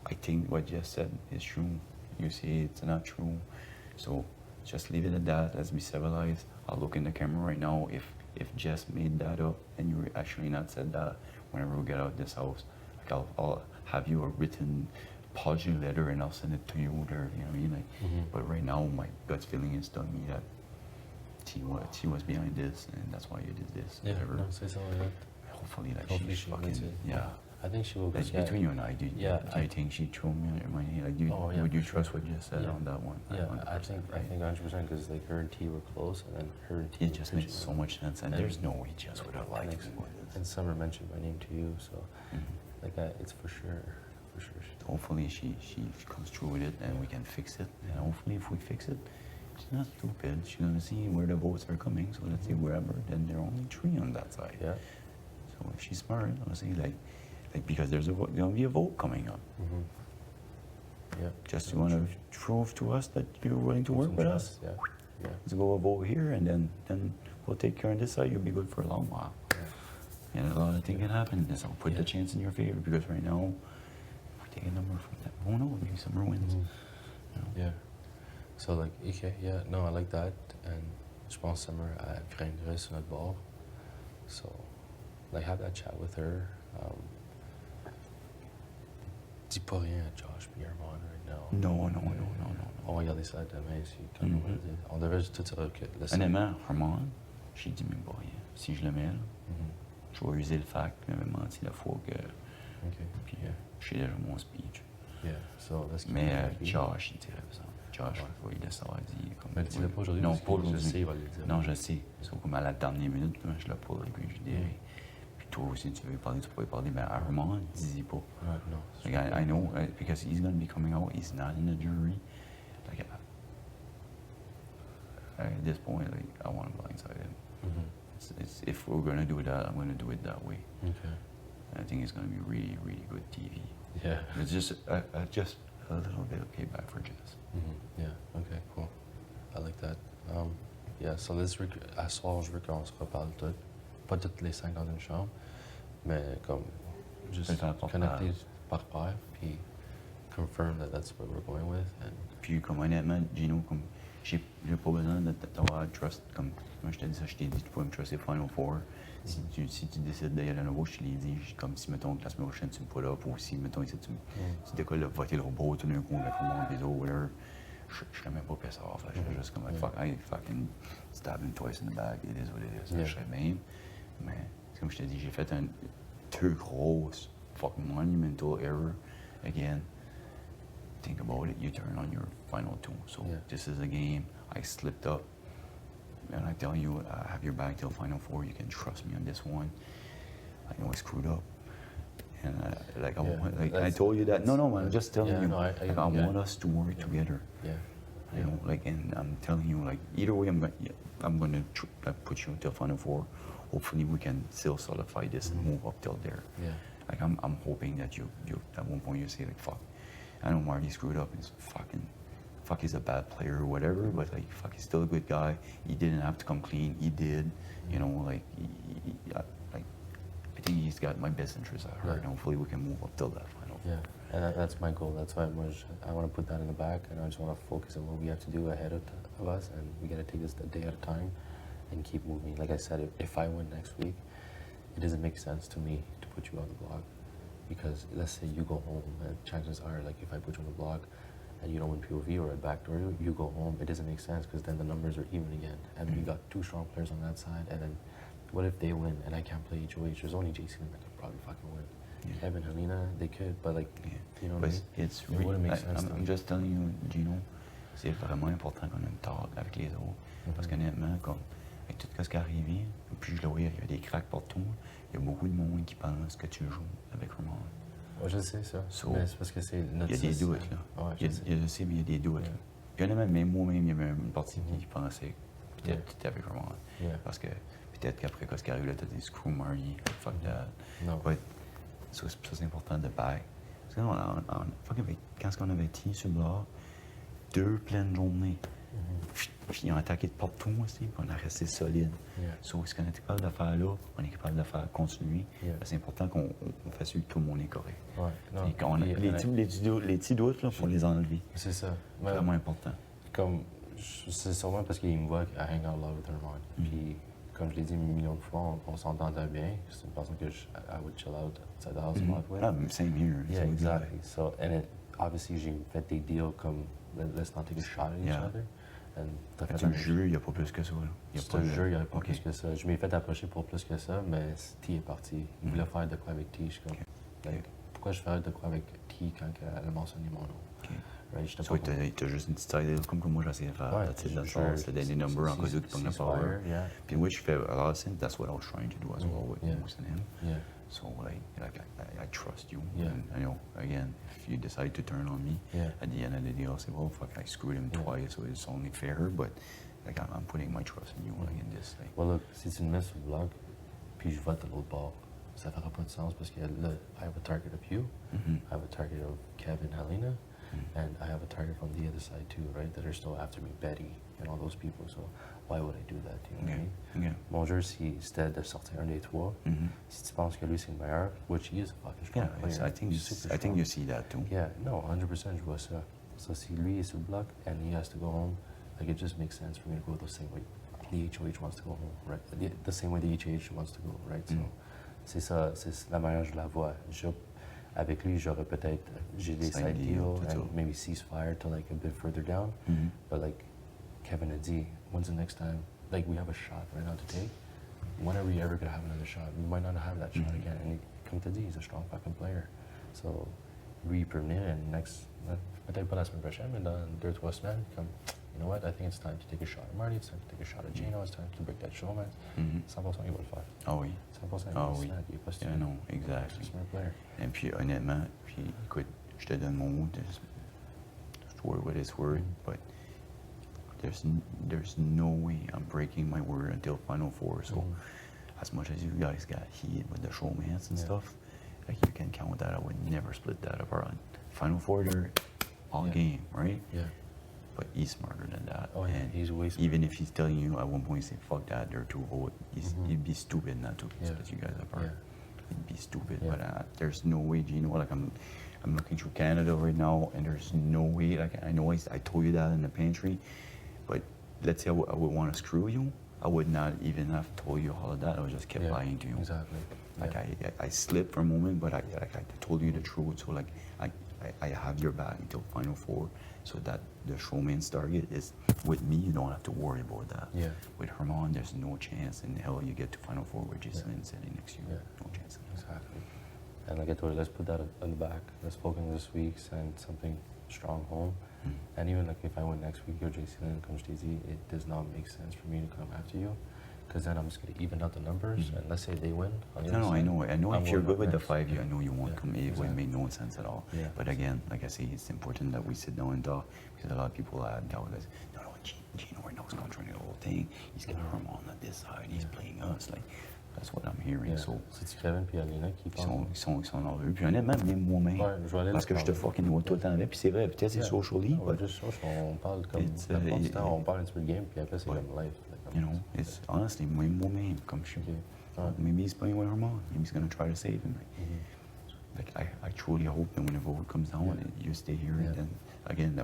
Speaker 4: I think what Jess said is true. You see, it's not true. So just leave it at that. Let's be civilized. I'll look in the camera right now. If Jess made that up and you actually not said that, whenever we get out of this house, like, I'll have you a written apology letter and I'll send it to you there, you know what I mean? Like, but right now, my gut feeling is telling me that T was behind this, and that's why you did this.
Speaker 12: Yeah,
Speaker 4: whatever.
Speaker 12: no, say something like that.
Speaker 4: Hopefully, like,
Speaker 12: Hopefully
Speaker 4: she's
Speaker 12: she
Speaker 4: fucking,
Speaker 12: admits it.
Speaker 4: yeah.
Speaker 12: I think she will.
Speaker 4: That's between you and I. Do you think she threw me under my head? Like, would you trust what Jess said on that one?
Speaker 12: Yeah, I think 100% because, like, her and T were close, and then her and T.
Speaker 4: It just made so much sense, and there's no way Jess would have liked it.
Speaker 12: And Summer mentioned my name to you, so like, it's for sure.
Speaker 4: Hopefully she comes through with it and we can fix it. And hopefully if we fix it, she's not stupid. She's gonna see where the votes are coming. So let's see wherever. Then there are only 3 on that side.
Speaker 12: Yeah.
Speaker 4: So if she's smart, obviously, like because there's gonna be a vote coming up.
Speaker 12: Yeah.
Speaker 4: Just you want to prove to us that you're willing to work with us.
Speaker 12: Yeah. Yeah.
Speaker 4: Let's go a vote here, and then we'll take care of this side. You'll be good for a long while. And a lot of things can happen. So I'll put the chance in your favor because right now, if we take a number from that, oh no, maybe Summer wins. You know?
Speaker 12: Yeah. So like, okay, yeah, no, I like that. And je pense Summer craindrait sur notre bord. So, like, have that chat with her. Dis pas rien à Josh puis Armand right now.
Speaker 4: Non.
Speaker 12: On va regarder ça demain. On devrait tout dire que...
Speaker 4: Honnêtement, Armand, j'ai dit même pas rien. Si je le mets là, je vais user le fact qu'il m'avait menti la fois que... Puis j'ai déjà mon speech.
Speaker 12: Yeah, so let's keep
Speaker 4: Mais
Speaker 12: it
Speaker 4: Josh, il dirait ça. Josh, il va laisser savoir dire.
Speaker 12: Mais dis-le pas aujourd'hui.
Speaker 4: Non,
Speaker 12: parce
Speaker 4: pas
Speaker 12: que
Speaker 4: aujourd'hui.
Speaker 12: Je sais, il va le dire.
Speaker 4: Non, je sais. Sauf comme à la dernière minute, je le poserai puis je dirai. Puis toi aussi, tu veux parler, tu pourrais parler. Mais Armand, dis-y pas.
Speaker 12: Right, no.
Speaker 4: Like, I know, because he's going to be coming out, he's not in the jury. Like, at this point, like, I want to blindside him. It's, if we're going to do that, I'm going to do it that way.
Speaker 12: Okay.
Speaker 4: I think it's going to be really, really good TV.
Speaker 12: Yeah.
Speaker 4: It's just a little bit of payback for Jess.
Speaker 12: Yeah, okay, cool. I like that. Yeah, so à soir, je veux qu'on se reparle tout. Pas toutes les 5 dans une chambre, mais comme juste connecter par pair, puis confirm that that's what we're going with. And
Speaker 4: Puis comme honnêtement, Gino, comme j'ai pas besoin d'avoir trust, comme moi je t'ai dit ça, je t'ai dit tu peux me truster Final Four. Si tu décides d'aller à nouveau, je te l'ai dit, comme si mettons que la semaine prochaine tu me pull up, ou si mettons ici tu décolles de voter le robot tout d'un coup avec le monde des autres, whatever, je serais même pas pissed off. Je serais juste comme fuck, I fucking stab him twice in the back, it is what it is. Je serais même. Mais comme je t'ai dit, j'ai fait deux grosses fucking monumental error. Again, think about it, you turn on your final two. So this is a game, I slipped up. And I tell you, I have your back till Final Four. You can trust me on this one. I know I screwed up, and I told you that. No, I'm just telling you.
Speaker 12: No,
Speaker 4: I want us to work together.
Speaker 12: Yeah.
Speaker 4: You know, like, and I'm telling you, like, either way, I'm gonna put you until Final Four. Hopefully, we can still solidify this and move up till there.
Speaker 12: Yeah.
Speaker 4: Like, I'm hoping that you at one point you say like, fuck, I know Marty screwed up. He's he's a bad player or whatever, but like, fuck, he's still a good guy. He didn't have to come clean. He did, you know, like, I think he's got my best interest at heart. And hopefully we can move up till that final.
Speaker 12: Yeah, and that's my goal. That's why I want to put that in the back, and I just want to focus on what we have to do ahead of us, and we got to take this a day at a time and keep moving. Like I said, if I win next week, it doesn't make sense to me to put you on the block, because let's say you go home, and chances are, like, if I put you on the block, and you don't win POV or a backdoor you go home, it doesn't make sense because then the numbers are even again. And we got 2 strong players on that side, and then what if they win and I can't play HOH? There's only JC that could probably fucking win. Kevin, Helena, they could, but like, you know what I mean?
Speaker 4: It's
Speaker 12: it wouldn't make sense.
Speaker 4: I'm just telling you, Gino, c'est vraiment important qu'on ait une talk avec les autres. Parce qu'honnêtement, comme, avec tout ce qui est arrivé, puis je le vois, il y a des cracks partout. Il y a beaucoup de monde qui pense que tu joues avec Ramon.
Speaker 12: Ouais, je sais ça.
Speaker 4: So,
Speaker 12: mais c'est parce que c'est notre.
Speaker 4: Il y a des doutes, là.
Speaker 12: Ouais,
Speaker 4: je sais, mais il y a des doutes. Là. Puis honnêtement, même moi-même, il y avait une partie qui pensait peut-être que tu étais avec Ramon. Parce que peut-être qu'après, quand ce qui arrive là, tu as des screw Marty, fuck that.
Speaker 12: Non.
Speaker 4: But, ça, c'est important de back. Parce que quand on avait été sur le bord, 2 pleines journées, puis ils ont attaqué de partout aussi, puis on a resté solide. So, ce qu'on est capable de faire là, on est capable de faire continuer. C'est important qu'on fasse sûr que tout le monde est correct. Et qu'on a, les petits doutes, il faut les enlever.
Speaker 12: C'est ça.
Speaker 4: C'est vraiment important.
Speaker 12: Comme, c'est sûrement parce qu'il me voit à hang out love with Herman. Puis, comme je l'ai dit millions de fois, on s'entendait bien. C'est une personne que I would chill out outside the house a lot with.
Speaker 4: Same here.
Speaker 12: Yeah, exactly. So, and obviously, j'ai fait des deals comme let's not take a shot at each other.
Speaker 4: Tu le jure, il n'y a pas plus que ça.
Speaker 12: Je te jure, il n'y a pas plus que ça. Je m'ai fait approcher pour plus que ça, mais T est parti. Il voulait faire de quoi avec T. Je suis comme, like, pourquoi je ferais de quoi avec T quand elle a mentionné mon nom? Right?
Speaker 4: So, tu as juste une petite idée, comme que moi j'essayais de faire. C'est des numbers en cas où tu prends la power. Puis moi, je fais, that's what I was trying to do as well with Moose and him.
Speaker 12: Yeah.
Speaker 4: So I trust you.
Speaker 12: Yeah.
Speaker 4: And I know, again, if you decide to turn on me, at the end of the day, I'll say, well, fuck, I screwed him twice, so it's only fair. But like I'm putting my trust in you, like in this. Like,
Speaker 12: Well, look, si tu me mets sur le bloc, puis je vote de l'autre bord, ça fera pas de sens parce que là, I have a target of you, I have a target of Kevin, Helena, and I have a target from the other side too, right? That are still after me, Betty, and all those people. So why would I do that? You know what I mean? Mon jeu, si c'était de sortir un des trois, si tu penses que lui c'est le meilleur, which he is a fucking strong player.
Speaker 4: I think you see that too.
Speaker 12: Yeah, no, 100% je vois ça. So si lui est sur le bloc and he has to go home, like it just makes sense for me to go the same way the HOH wants to go home, right? The same way the HOH wants to go, right? So c'est ça, c'est la manière je la vois. Avec lui, j'aurais peut-être j'ai des side deal and maybe ceasefire to like a bit further down. But like Kevin and Z, when's the next time? Like we have a shot right now to take. When are we ever gonna have another shot? We might not have that shot again. And come to Z, he's a strong fucking player. So lui prevenir and next, peut-être pas la semaine prochaine, mais dans 2-3 semaines, comme you know what? I think it's time to take a shot at Marty. It's time to take a shot at Gino. It's time to break that showman. 100% il va le faire.
Speaker 4: Ah oui.
Speaker 12: 100%
Speaker 4: Ah oui.
Speaker 12: Il est pas
Speaker 4: Yeah, non, exactly.
Speaker 12: smart player.
Speaker 4: Et puis honnêtement, puis écoute, je te donne mon mot, just word what it's word, but there's no way I'm breaking my word until Final Four. So as much as you guys got heat with the showmans and stuff, like you can count that. I would never split that apart. Final Four, they're all game, right?
Speaker 12: Yeah.
Speaker 4: But he's smarter than that.
Speaker 12: Oh yeah,
Speaker 4: and
Speaker 12: he's way smarter.
Speaker 4: even if he's telling you at one point, say, fuck that, they're too old, he'd be stupid not to split you guys apart. He'd be stupid, but there's no way, Gino, like I'm looking through Canada right now, and there's no way, like I know I told you that in the pantry, but let's say I would want to screw you, I would not even have told you all of that, I would just kept lying to you.
Speaker 12: Exactly.
Speaker 4: Like I slipped for a moment, but I told you the truth, so like I have your back until Final Four, so that the showman's target is with me. You don't have to worry about that.
Speaker 12: Yeah.
Speaker 4: With Herman, there's no chance in hell you get to Final Four with Jason sitting next to you. No chance.
Speaker 12: Exactly. And like I told you, let's put that on the back. Let's focus this week, send something strong home. And even like if I win next week, you're Jason and Coach DZ, it does not make sense for me to come after you. Because then I'm just going to even out the numbers, and let's say they win. On the other side,
Speaker 4: I know. If you're good with the
Speaker 12: next.
Speaker 4: 5, I know you won't come. It would
Speaker 12: exactly.
Speaker 4: make no sense at all.
Speaker 12: Yeah.
Speaker 4: But again, like I say, it's important that we sit down and talk, because a lot of people doubt us. No, Gino right now is controlling the whole thing. He's got Herman on this side. He's playing us. Like that's what I'm hearing. So
Speaker 12: c'est Kevin puis Alina qui
Speaker 4: ils sont en vue. Puis honnêtement, même moi-même, parce que je te fucking vois tout le temps avec. Puis c'est vrai, peut-être c'est socially,
Speaker 12: but just on parle comme la plupart du temps, on parle un petit peu de game, puis après c'est comme life.
Speaker 4: You know, it's honestly moi-même comme je suis. Maybe he's playing with Herman. Maybe he's gonna try to save him. Like I truly hope that when the vote comes down, you stay here, and then again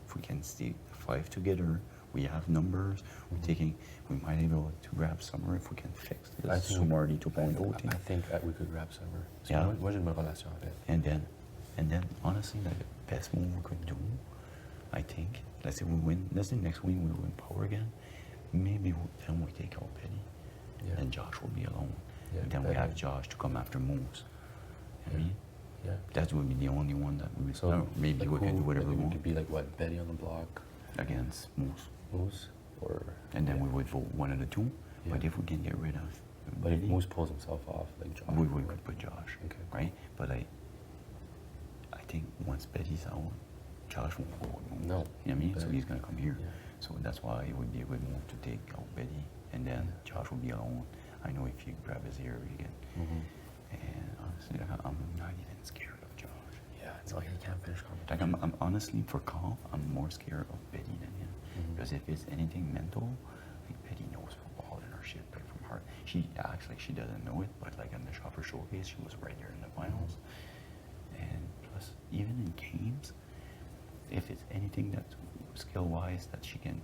Speaker 4: if we can stay 5 together. We have numbers. We might be able to grab Summer if we can fix this Sumardi 2.0 thing.
Speaker 12: I think we could grab Summer.
Speaker 4: Yeah.
Speaker 12: Moi j'ai une bonne relation avec.
Speaker 4: And then honestly, like the best move we could do, I think. Let's say we win. Let's say next week we win power again. Maybe then we take out Petty, and Josh will be alone.
Speaker 12: Yeah,
Speaker 4: then we have Josh to come after moves. I mean, that would be the only one that we. So maybe we can do whatever we want.
Speaker 12: It could be like what, Betty on the block
Speaker 4: against Moose,
Speaker 12: or
Speaker 4: and then we would vote one of the two. But if we can get rid of,
Speaker 12: but if Moose pulls himself off, like Josh,
Speaker 4: we would put Josh. Okay, right? But I think once Betty's out, Josh won't go with Moose.
Speaker 12: No,
Speaker 4: you know what I mean? So he's gonna come here.
Speaker 12: Yeah.
Speaker 4: So that's why it would be a good move to take out Betty, and then Josh will be alone. I know if you grab his ear, you can. And honestly, I'm not even scared of Josh.
Speaker 12: Yeah, it's like he can't finish conversation.
Speaker 4: Like I'm honestly for Calm, I'm more scared of Betty than him. Because if it's anything mental, like Betty knows football and her shit like from heart. She acts like she doesn't know it, but like in the Shopper Showcase, she was right there in the finals. And plus, even in games, if it's anything that's skill-wise that she can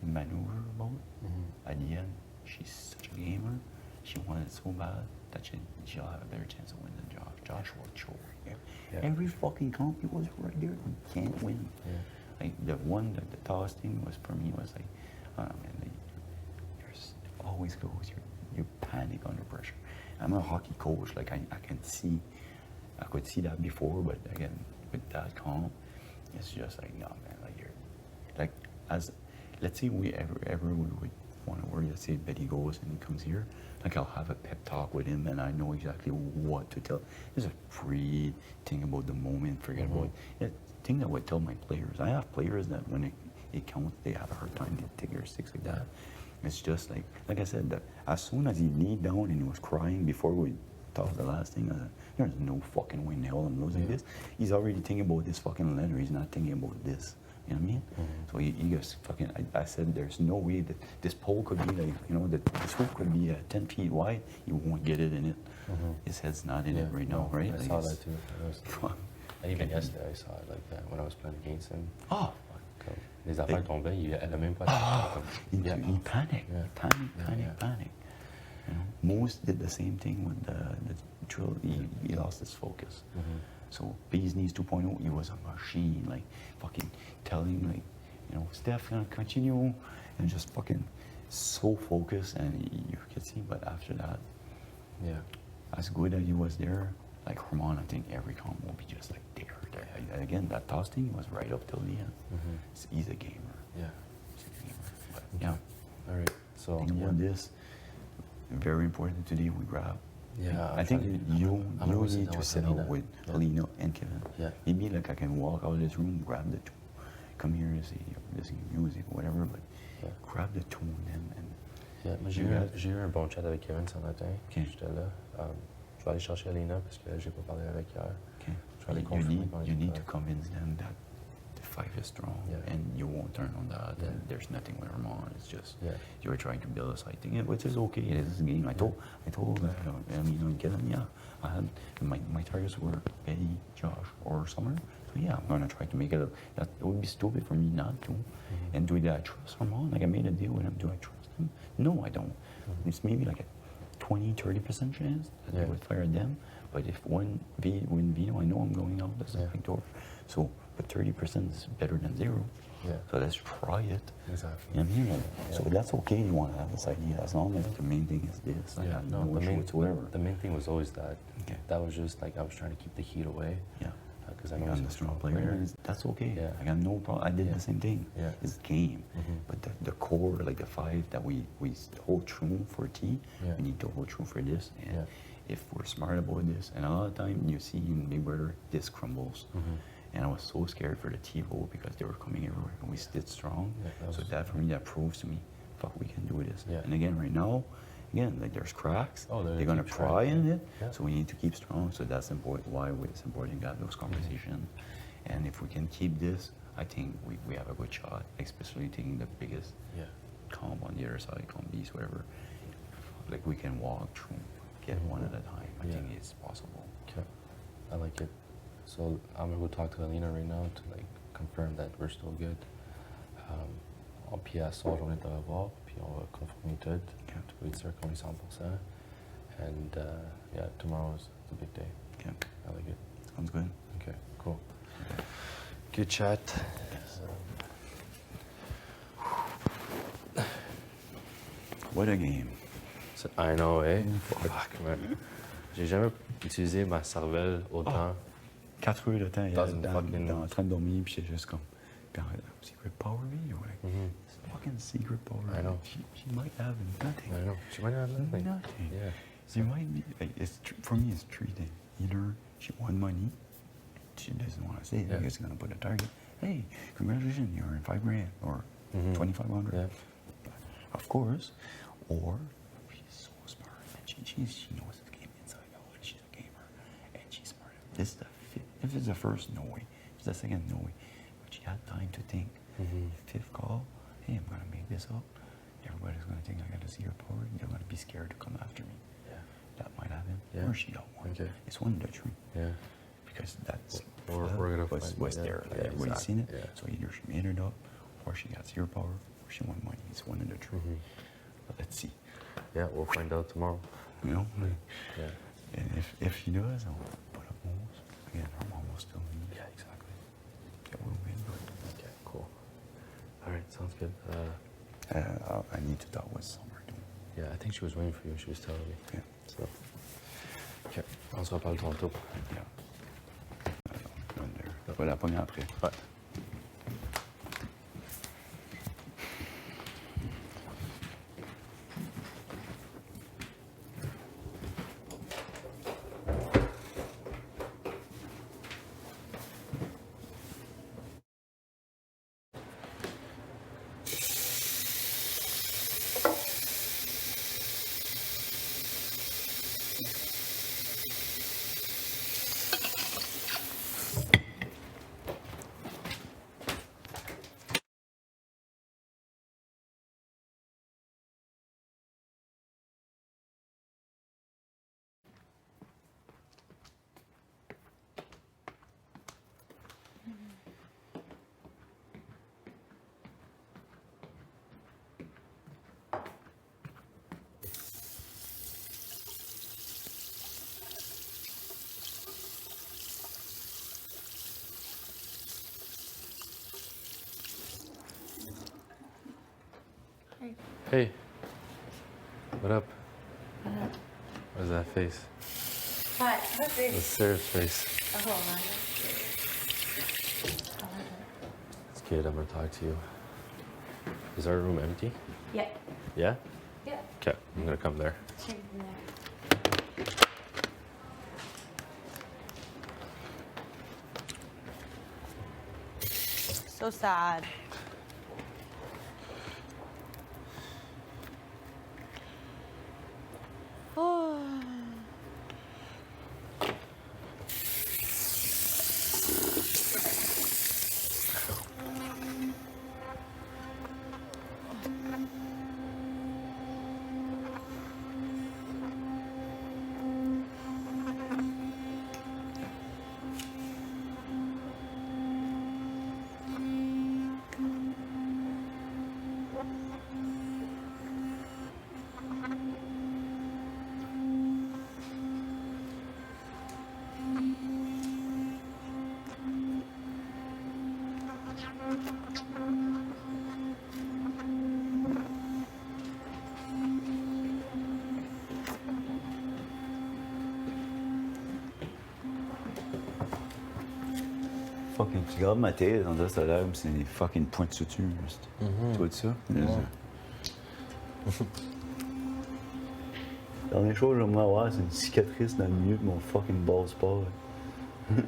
Speaker 4: maneuver about, at the end, she's such a gamer. She wanted it so bad that she'll have a better chance of winning than Josh. Josh will choke. Every fucking comp he was right there. You can't win. Like the one that the tallest thing was for me was like, man, there's always goes you panic under pressure. I'm a hockey coach. Like I could see that before, but again with that comp, it's just like no man. Like you're like as let's say we ever we would one where you see Betty goes and he comes here, like I'll have a pep talk with him and I know exactly what to tell. There's a free thing about the moment, forget about it. Thing that I would tell my players. I have players that when it counts, they have a hard time to take their sticks like that. It's just like I said, that as soon as he laid down and he was crying before we talked the last thing, I said, there's no fucking way in hell I'm losing this. He's already thinking about this fucking letter. He's not thinking about this. You know what I mean? So you just fucking, I said there's no way that this pole could be like, you know, that this hoop could be 10 feet wide. You won't get it in it. His head's not in it right now, right?
Speaker 12: I
Speaker 4: Like
Speaker 12: saw that too. And even yesterday I saw it like that when I was playing against him.
Speaker 4: Oh!
Speaker 12: Comme, les affaires tombaient, elle a même pas...
Speaker 4: He panicked. Panic. You know, Moose did the same thing with the drill. He lost his focus. So Bees Knees 2.0, he was a machine, like fucking telling, like, you know, Steph gonna continue, and just fucking so focused, and you could see. But after that, as good as he was there, like Herman, I think every combo will be just like there. Again, that toss thing was right up till the end. He's a gamer.
Speaker 12: Yeah.
Speaker 4: He's a gamer. But yeah.
Speaker 12: All right. So
Speaker 4: think about this. Very important today. We grab.
Speaker 12: Yeah.
Speaker 4: I think you need to sit out
Speaker 12: Alina.
Speaker 4: with Alina and Kevin.
Speaker 12: Yeah.
Speaker 4: Maybe like I can walk out of this room, grab the two, come here to see listen to music or whatever, but grab the two and
Speaker 12: Yeah, moi, j'ai eu un bon chat avec Kevin ce matin. J'étais là. Je vais aller chercher Alina parce que j'ai pas parlé avec hier. Je vais aller confirmer quand
Speaker 4: you need to convince them that the fight is strong and you won't turn on that. And there's nothing with Ramon. It's just you're trying to build a side thing, which is okay. It is a game. I told and Kevin, I had my targets were Betty, Josh, or Summer. So yeah, I'm gonna try to make it. That it would be stupid for me not to. And do I trust Ramon? Like I made a deal with him. Do I trust him? No, I don't. It's maybe like a 20-30% chance that I would fire them. But if win Vino, I know I'm going out as a victor. So, but 30% is better than 0. So let's try it.
Speaker 12: Exactly.
Speaker 4: You know what I mean? So that's okay. You want to have this idea as long as the main thing is this. I have no issue whatsoever.
Speaker 12: The main thing was always that. That was just like I was trying to keep the heat away. Because I know he's a strong player.
Speaker 4: That's okay. I got no problem. I did the same thing. It's game. But the core, like the 5 that we hold true for T, we need to hold true for this. And if we're smart about this, and a lot of time you see in Big Brother, this crumbles. And I was so scared for the T vote because they were coming everywhere and we stood strong. So that for me, that proves to me, fuck, we can do this. And again, right now, like there's cracks. They're gonna pry in it. So we need to keep strong. So that's important. Why it's important to have those conversations. And if we can keep this, I think we have a good shot, especially taking the biggest comp on the other side, comp Bs, whatever. Like we can walk through, get one at a time. I think it's possible.
Speaker 12: Okay, I like it. So I'm gonna go talk to Alina right now to like confirm that we're still good. Puis à soir, on est de revoir, puis on va confirmer tout. To être sûr qu'on est 100%. And yeah, tomorrow is the big day.
Speaker 4: Okay.
Speaker 12: I like it.
Speaker 4: Sounds good.
Speaker 12: Okay, cool. Good chat.
Speaker 4: What a game.
Speaker 12: I know, eh? Fuck, man. J'ai jamais utilisé ma cervelle autant.
Speaker 4: 4 heures de temps, en train de dormir, puis c'est juste comme, secret power me? Or like, it's fucking secret power.
Speaker 12: I know.
Speaker 4: She might have nothing.
Speaker 12: I know. She might have nothing.
Speaker 4: Yeah. So you might be, for me, it's 3 things. Either she won money, she doesn't want to say it, because she's going to put a target. Hey, congratulations, you earned $5,000 or $2,500. Of course. Or she's so smart and she knows the game inside out and she's a gamer and she's smart. This is the fifth. If it's the first, no way. If it's the second, no way. But she had time to think. 5th call, hey, I'm gonna make this up. Everybody's gonna think I got a zero power. They're gonna be scared to come after me. That might happen. Or she got one. It's one of the truth. Because that's was there. Like everybody's seen it. So either she made it up, or she got zero power, or she won money. It's one of the truth. But let's see.
Speaker 12: Yeah, we'll find out tomorrow.
Speaker 4: You know? And if she does, I'll put up moves. Again, her mom will still need.
Speaker 12: Yeah, exactly.
Speaker 4: It will win, but.
Speaker 12: Okay, cool. All right, sounds good.
Speaker 4: I need to talk with Summer.
Speaker 12: Yeah, I think she was waiting for you. She was telling me.
Speaker 4: Yeah.
Speaker 12: So. Okay, on se reparle tantôt.
Speaker 4: Yeah. Je vais la pogner après.
Speaker 12: Ouais.
Speaker 8: Hey. What up? What is that face?
Speaker 1: What? What's
Speaker 8: The
Speaker 1: this?
Speaker 8: Sarah's face.
Speaker 1: Oh, man.
Speaker 8: It's kid, I'm gonna talk to you. Is our room empty?
Speaker 1: Yeah.
Speaker 8: Yeah?
Speaker 1: Yeah.
Speaker 8: Okay, I'm gonna come there.
Speaker 1: Straight from there. So sad. Oh.
Speaker 9: Fucking, tu regardes ma tête, on dirait que ça a l'air comme c'est des fucking points de suture. Juste. Tu vois ça? La dernière chose que j'aimerais avoir, c'est une cicatrice dans le milieu de mon fucking ball sport. C'est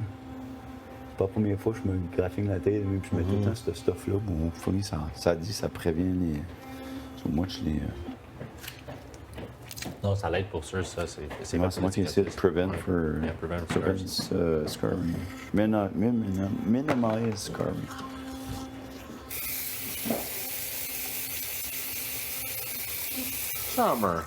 Speaker 9: pas la première fois que je me graphine la tête, mais je mets tout le temps ce stuff-là. Bon, ça dit ça prévient les. So much les.
Speaker 8: Non, ça l'aide pour sûr, ça. C'est
Speaker 9: moi qui essaie de prevent for.
Speaker 8: Yeah, prevent
Speaker 9: prevents scarring. Minimize scarring.
Speaker 8: Summer.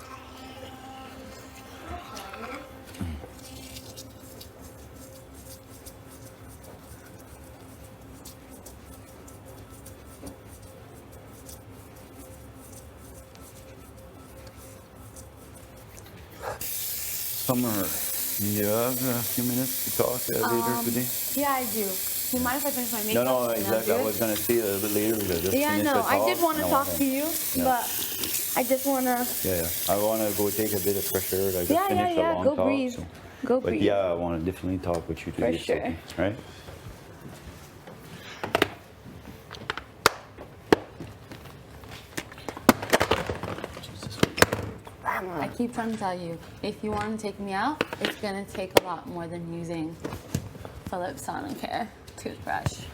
Speaker 9: Summer, you have a few minutes to talk later today?
Speaker 1: Yeah, I do. Do you mind if I finish my makeup?
Speaker 9: No,
Speaker 1: and I'll
Speaker 9: exactly.
Speaker 1: do
Speaker 9: I
Speaker 1: it?
Speaker 9: was gonna say a little bit later. Just
Speaker 1: Yeah,
Speaker 9: finish
Speaker 1: no,
Speaker 9: the
Speaker 1: I
Speaker 9: talk,
Speaker 1: did want to
Speaker 9: and
Speaker 1: talk to you,
Speaker 9: Yeah.
Speaker 1: but I just want to.
Speaker 9: Yeah. I want to go take a bit of fresh air. I just
Speaker 1: Yeah,
Speaker 9: finished a long
Speaker 1: Go
Speaker 9: talk.
Speaker 1: breathe.
Speaker 9: So.
Speaker 1: Go
Speaker 9: But
Speaker 1: breathe.
Speaker 9: yeah, I want to definitely talk with you today.
Speaker 1: For sure.
Speaker 9: Okay, right?
Speaker 1: I keep trying to tell you, if you want to take me out, it's going to take a lot more than using Philips Sonicare toothbrush.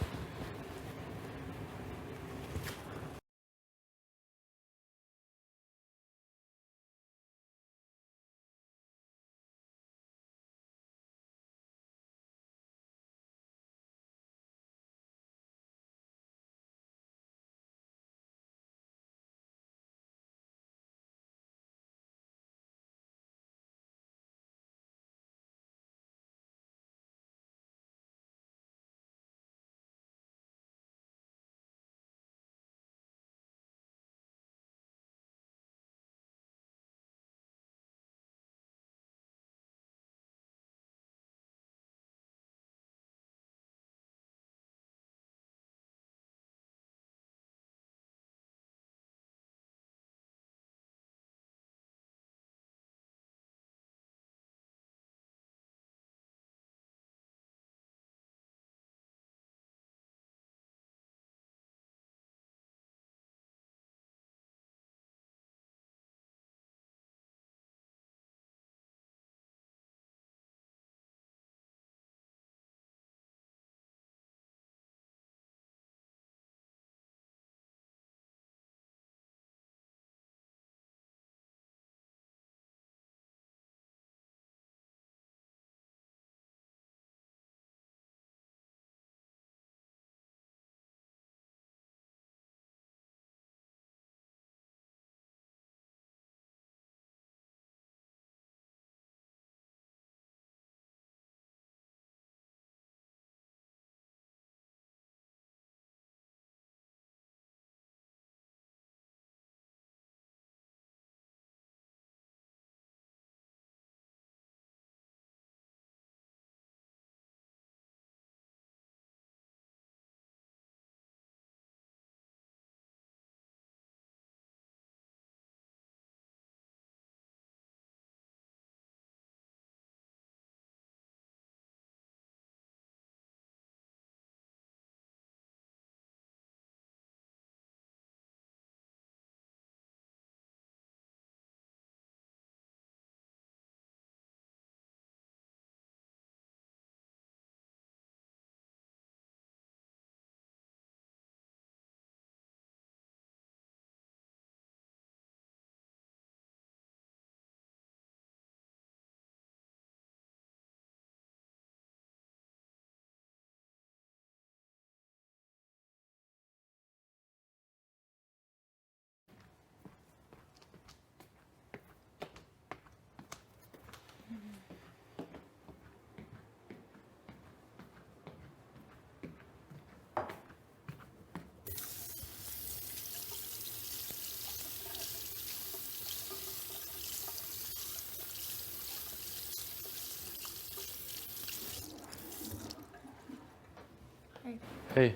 Speaker 8: Hey.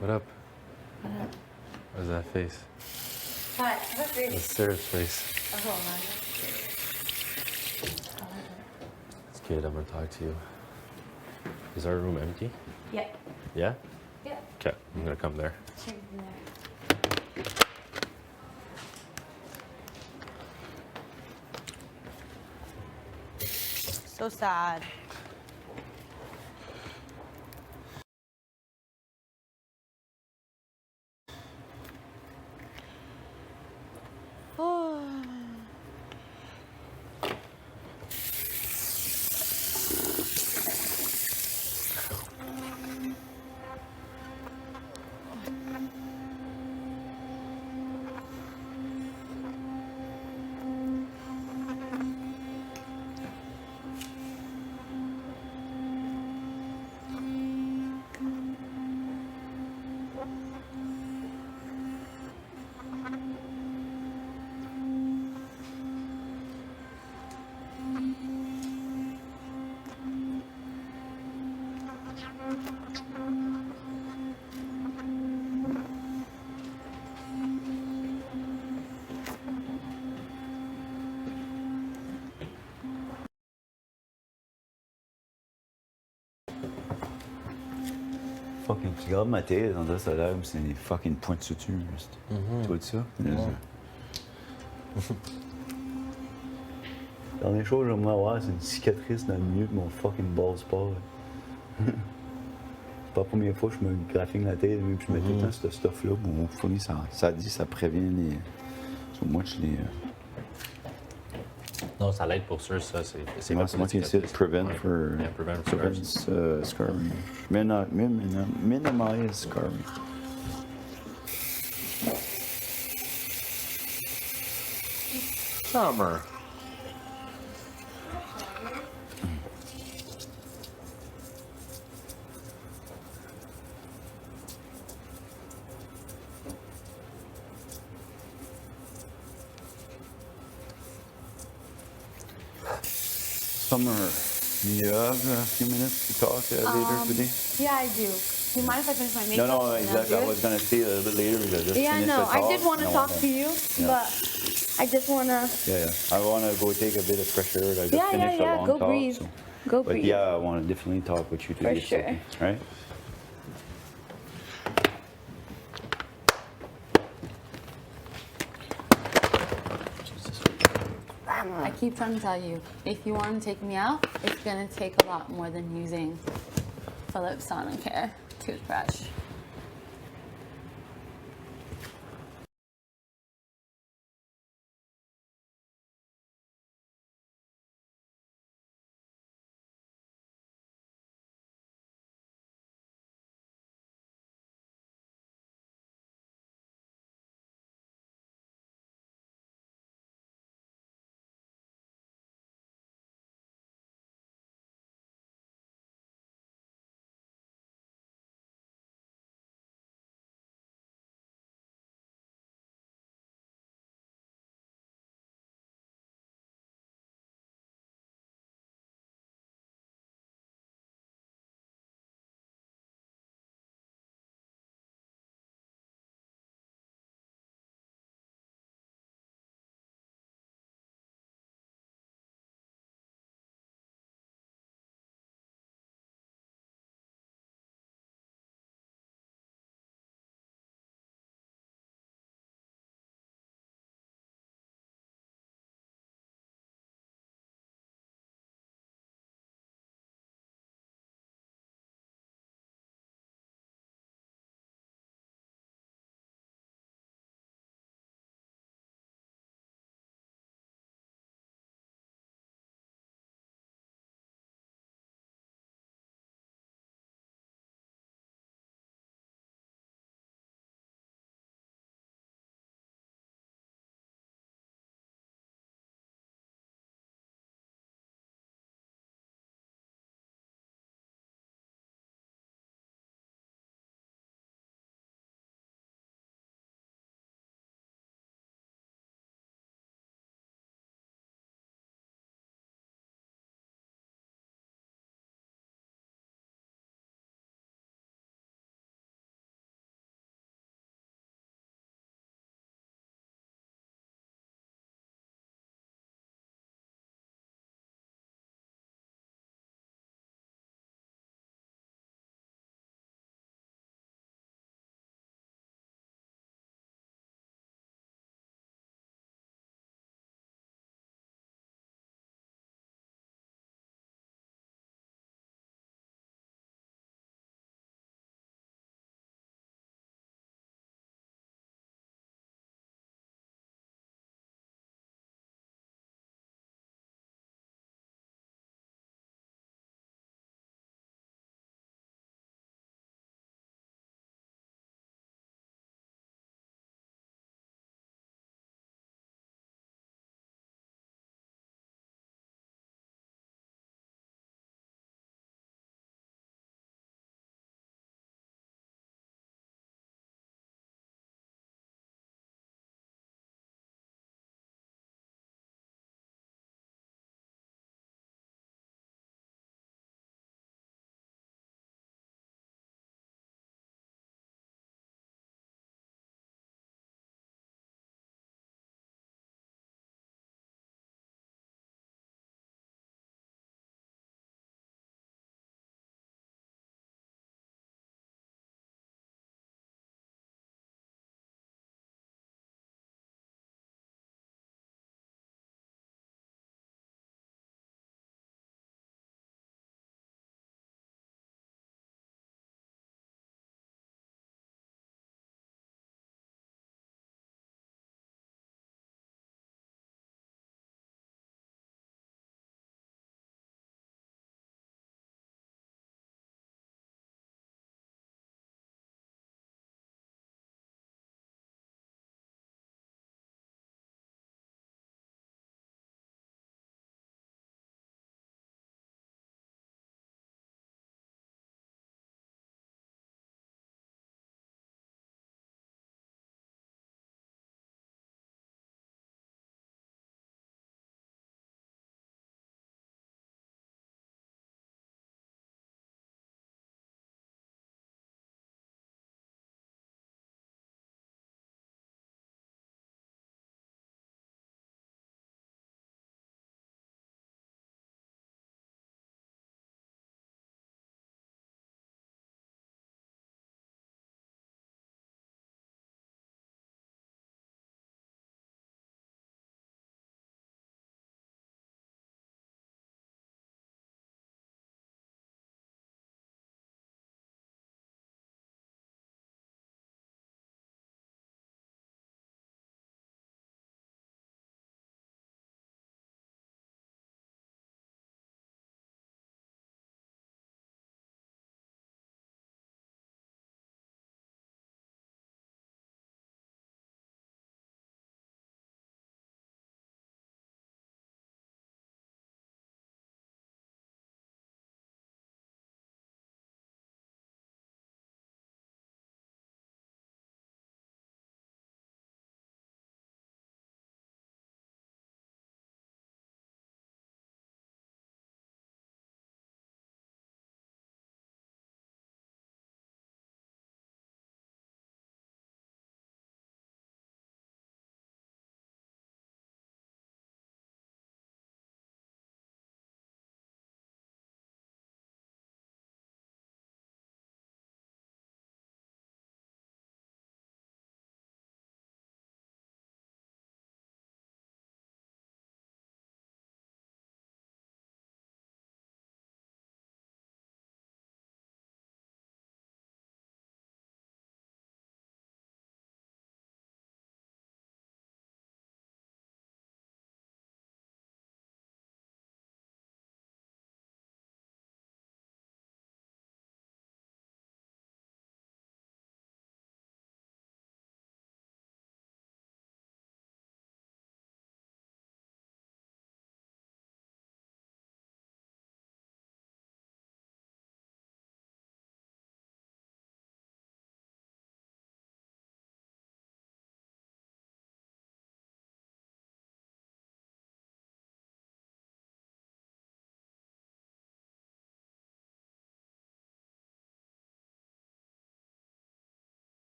Speaker 8: What up? What's that face?
Speaker 11: What? What face?
Speaker 8: That's Sarah's face.
Speaker 11: Oh,
Speaker 8: It's good, I'm gonna talk to you. Is our room empty?
Speaker 11: yeah.
Speaker 8: Yeah?
Speaker 11: Yeah.
Speaker 8: Okay, I'm gonna come there.
Speaker 11: Same from there. So sad. Oh.
Speaker 9: Fucking, tu regardes ma tête, on dirait que ça a l'air comme c'est des fucking points de suture. Juste. Tu vois ça? La dernière chose que j'aimerais avoir, c'est une cicatrice dans le milieu de mon fucking ball sport. C'est pas la première fois que je me graphine la tête, puis je mets tout le temps ce stuff-là. Bon, funny, ça dit ça prévient les. So much les.
Speaker 8: Non, ça l'aide pour sûr, ça. C'est
Speaker 9: moi qui essaie de prevent
Speaker 8: Ouais.
Speaker 9: for.
Speaker 8: Yeah, prevent
Speaker 9: prevents scarring. Minimize scarring.
Speaker 8: Summer.
Speaker 9: Summer, you have a few minutes to talk later today?
Speaker 1: Yeah, I do. Do you mind if I finish my makeup?
Speaker 9: No,
Speaker 1: and then
Speaker 9: exactly.
Speaker 1: do
Speaker 9: I
Speaker 1: it?
Speaker 9: was gonna say a little bit later because I just
Speaker 1: Yeah,
Speaker 9: finished
Speaker 1: no,
Speaker 9: the talk.
Speaker 1: I did want to
Speaker 9: and I
Speaker 1: talk
Speaker 9: wanna-
Speaker 1: to you,
Speaker 9: yeah.
Speaker 1: but I just want to.
Speaker 9: Yeah. I want to go take a bit of fresh air. I just
Speaker 1: Yeah,
Speaker 9: finished a long
Speaker 1: Go
Speaker 9: talk.
Speaker 1: breathe.
Speaker 9: So.
Speaker 1: Go
Speaker 9: But
Speaker 1: breathe.
Speaker 9: yeah, I want to definitely talk with you today.
Speaker 1: For sure.
Speaker 9: Okay, right?
Speaker 1: I keep trying to tell you, if you want to take me out, it's going to take a lot more than using Philips Sonicare toothbrush.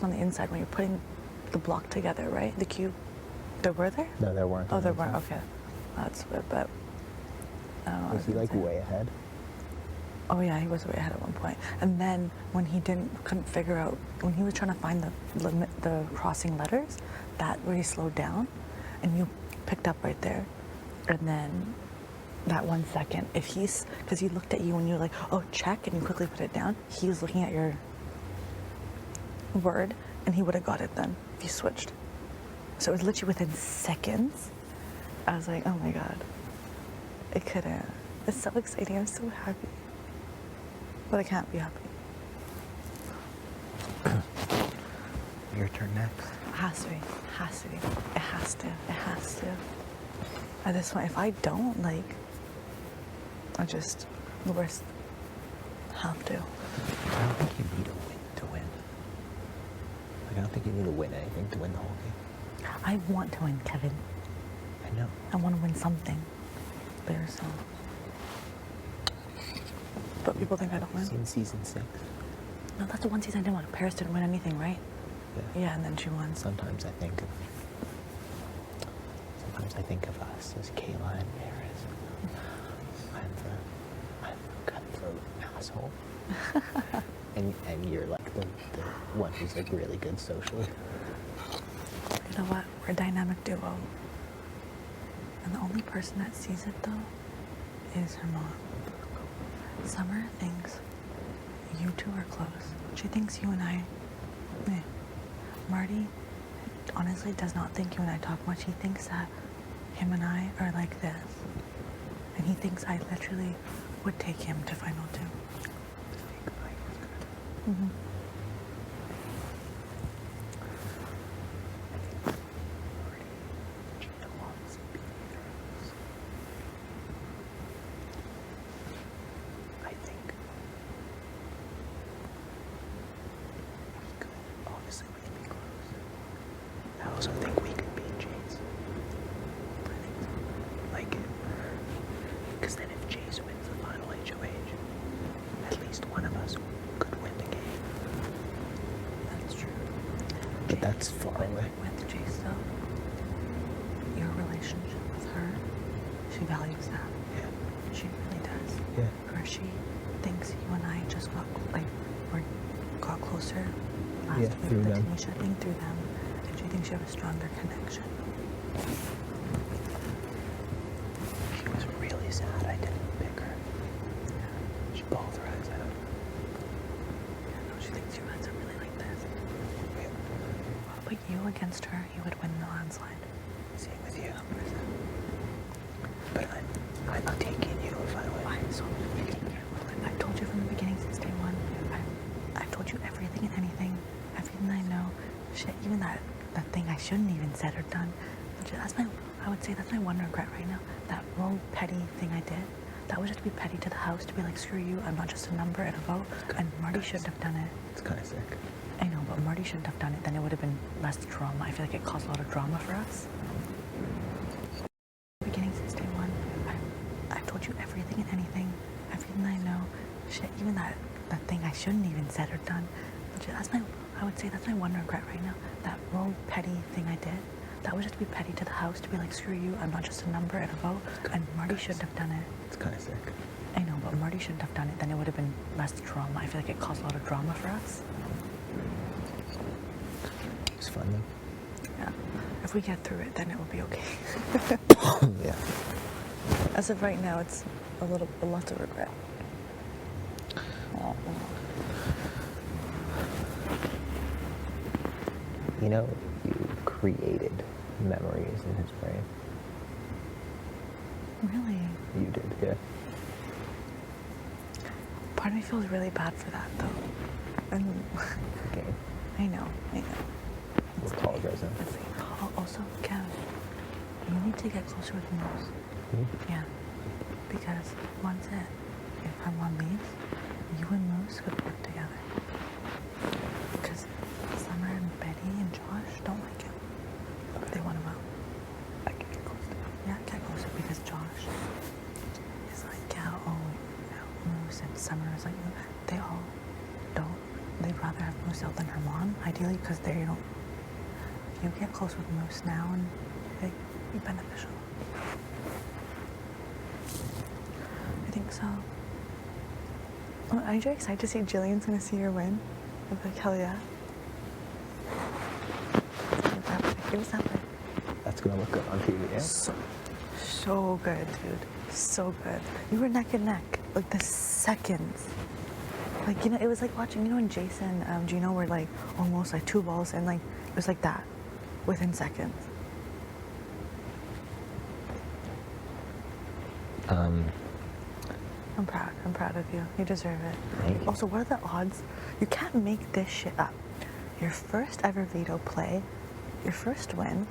Speaker 11: on the inside when you're putting the block together, right? The cube. There were there?
Speaker 10: No, there weren't.
Speaker 11: Oh, there weren't. Okay, that's a bit.
Speaker 10: Was he like way ahead?
Speaker 11: Oh yeah, he was way ahead at one point. And then when he couldn't figure out, when he was trying to find the crossing letters, that where he slowed down, and you picked up right there, and then that 1 second, if he's, because he looked at you and you're like, oh, check, and you quickly put it down, he was looking at your word, and he would have got it then if you switched. So it was literally within seconds. I was like, oh my God, it couldn't. It's so exciting. I'm so happy. But I can't be happy.
Speaker 10: Your turn next.
Speaker 11: It has to be. Has to be. It has to. It has to. At this point, if I don't, like, I just, the worst, have to.
Speaker 10: I don't think you need a win to win. Like, I don't think you need to win anything to win the whole game.
Speaker 11: I want to win, Kevin.
Speaker 10: I know.
Speaker 11: I want to win something. There, so. But people think I don't win.
Speaker 10: Seen season 6?
Speaker 11: No, that's the one season I didn't want. Paris didn't win anything, right? Yeah, and then she won.
Speaker 10: Sometimes I think of us as Kayla and Paris. I'm the cutthroat asshole. and you're like the one who's like really good socially.
Speaker 11: You know what? We're a dynamic duo. And the only person that sees it though is her mom. Summer thinks you two are close. She thinks you and I, Marty honestly does not think you and I talk much. He thinks that him and I are like this. And he thinks I literally would take him to final 2. Mm-hmm.
Speaker 10: I also think we could beat Jace. Like, because then if Jace wins the final HOH, at least one of us could win the game.
Speaker 11: That's true.
Speaker 10: But that's far away.
Speaker 11: With Jace though, your relationship with her, she values that.
Speaker 10: Yeah.
Speaker 11: She really does.
Speaker 10: Yeah.
Speaker 11: Or she thinks you and I just got closer last week
Speaker 10: through
Speaker 11: with
Speaker 10: them.
Speaker 11: Tanisha. I think through them. And she thinks you have a stronger connection.
Speaker 10: She was really sad I didn't pick her. Yeah. She bawled her eyes out.
Speaker 11: Yeah, no, she thinks you guys are really like this. Yeah. But you against her, you would win the landslide.
Speaker 10: Same with you. 100%. But I'm taking you if I win.
Speaker 11: Why? So I told you from the beginning since day one. I've told you everything and anything I know. Shit, even that thing I shouldn't even said or done. I would say that's my one regret right now. That low petty thing I did. That was just to be petty to the house, to be like, screw you, I'm not just a number and a vote. And Marty shouldn't have done it.
Speaker 10: It's kind of sick.
Speaker 11: I know, but Marty shouldn't have done it. Then it would have been less drama. I feel like it caused a lot of drama for us. Beginning since day one, I've told you everything and anything I know. Shit, even that thing I shouldn't even said or done. I would say that's my one regret right now. That low petty thing I did. That was just to be petty to the house, to be like, screw you, I'm not just a number and a vote. And Marty shouldn't have done it.
Speaker 10: It's kind of sick.
Speaker 11: I know, but Marty shouldn't have done it. Then it would have been less drama. I feel like it caused a lot of drama for us.
Speaker 10: It's fun though.
Speaker 11: Yeah. If we get through it, then it will be okay.
Speaker 10: Yeah.
Speaker 11: As of right now, it's a lot of regret.
Speaker 10: You know, you created memories in his brain.
Speaker 11: Really?
Speaker 10: You did, yeah.
Speaker 11: Part of me feels really bad for that, though.
Speaker 10: Okay.
Speaker 11: I know.
Speaker 10: We'll apologize then.
Speaker 11: Also, Kev, you need to get closer with Moose. Yeah. Because if her mom leaves, you and Moose could work together. Because Summer and Betty and Josh don't like him. They want him out.
Speaker 10: I can get close to him.
Speaker 11: Yeah, get closer because Josh is like, Moose and Summer is like, they all don't. They'd rather have Moose out than Herman, ideally, because there you don't. You get close with Moose now, and it'd be beneficial. I think so. Oh, aren't you excited to see Jillian's gonna see her win? I'm like, hell yeah. Give us that way.
Speaker 10: That's gonna look good on TV, yeah?
Speaker 11: So good, dude. So good. You were neck and neck, like the seconds. Like, you know, it was like watching, you know, when Jason, Gino were like almost like 2 balls, and like it was like that within seconds. I'm proud. I'm proud of you. You deserve it.
Speaker 10: Thank you.
Speaker 11: Also, what are the odds? You can't make this shit up. Your first ever veto play, your first win,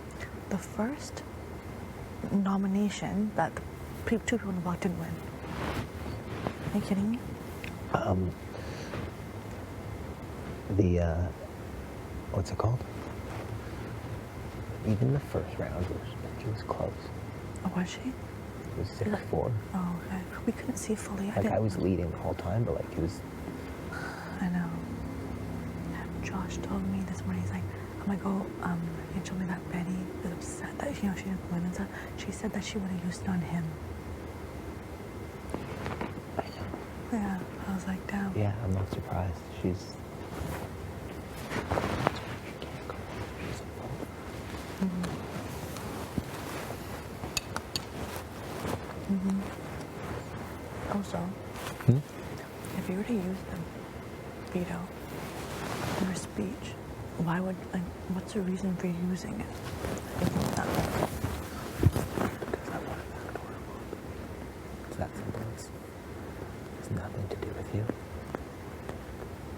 Speaker 11: the first nomination that the 2 people on the block didn't win. Are you kidding me?
Speaker 10: What's it called? Even the first round was close.
Speaker 11: Oh, was she?
Speaker 10: It was 6-4.
Speaker 11: Oh, okay. We couldn't see fully.
Speaker 10: Like I was leading the whole time, but like it was.
Speaker 11: I know. Josh told me this morning, he's like, I'm like, oh, he told me that Betty is upset that, you know, she didn't win and stuff. She said that she would have used it on him.
Speaker 10: I know.
Speaker 11: Yeah, I was like, damn.
Speaker 10: Yeah, I'm not surprised. She's.
Speaker 11: Also, if you were to use the veto in your speech, why would, like, what's the reason for using it?
Speaker 10: Because I want it back to where I want. It's that simple. It's nothing to do with you.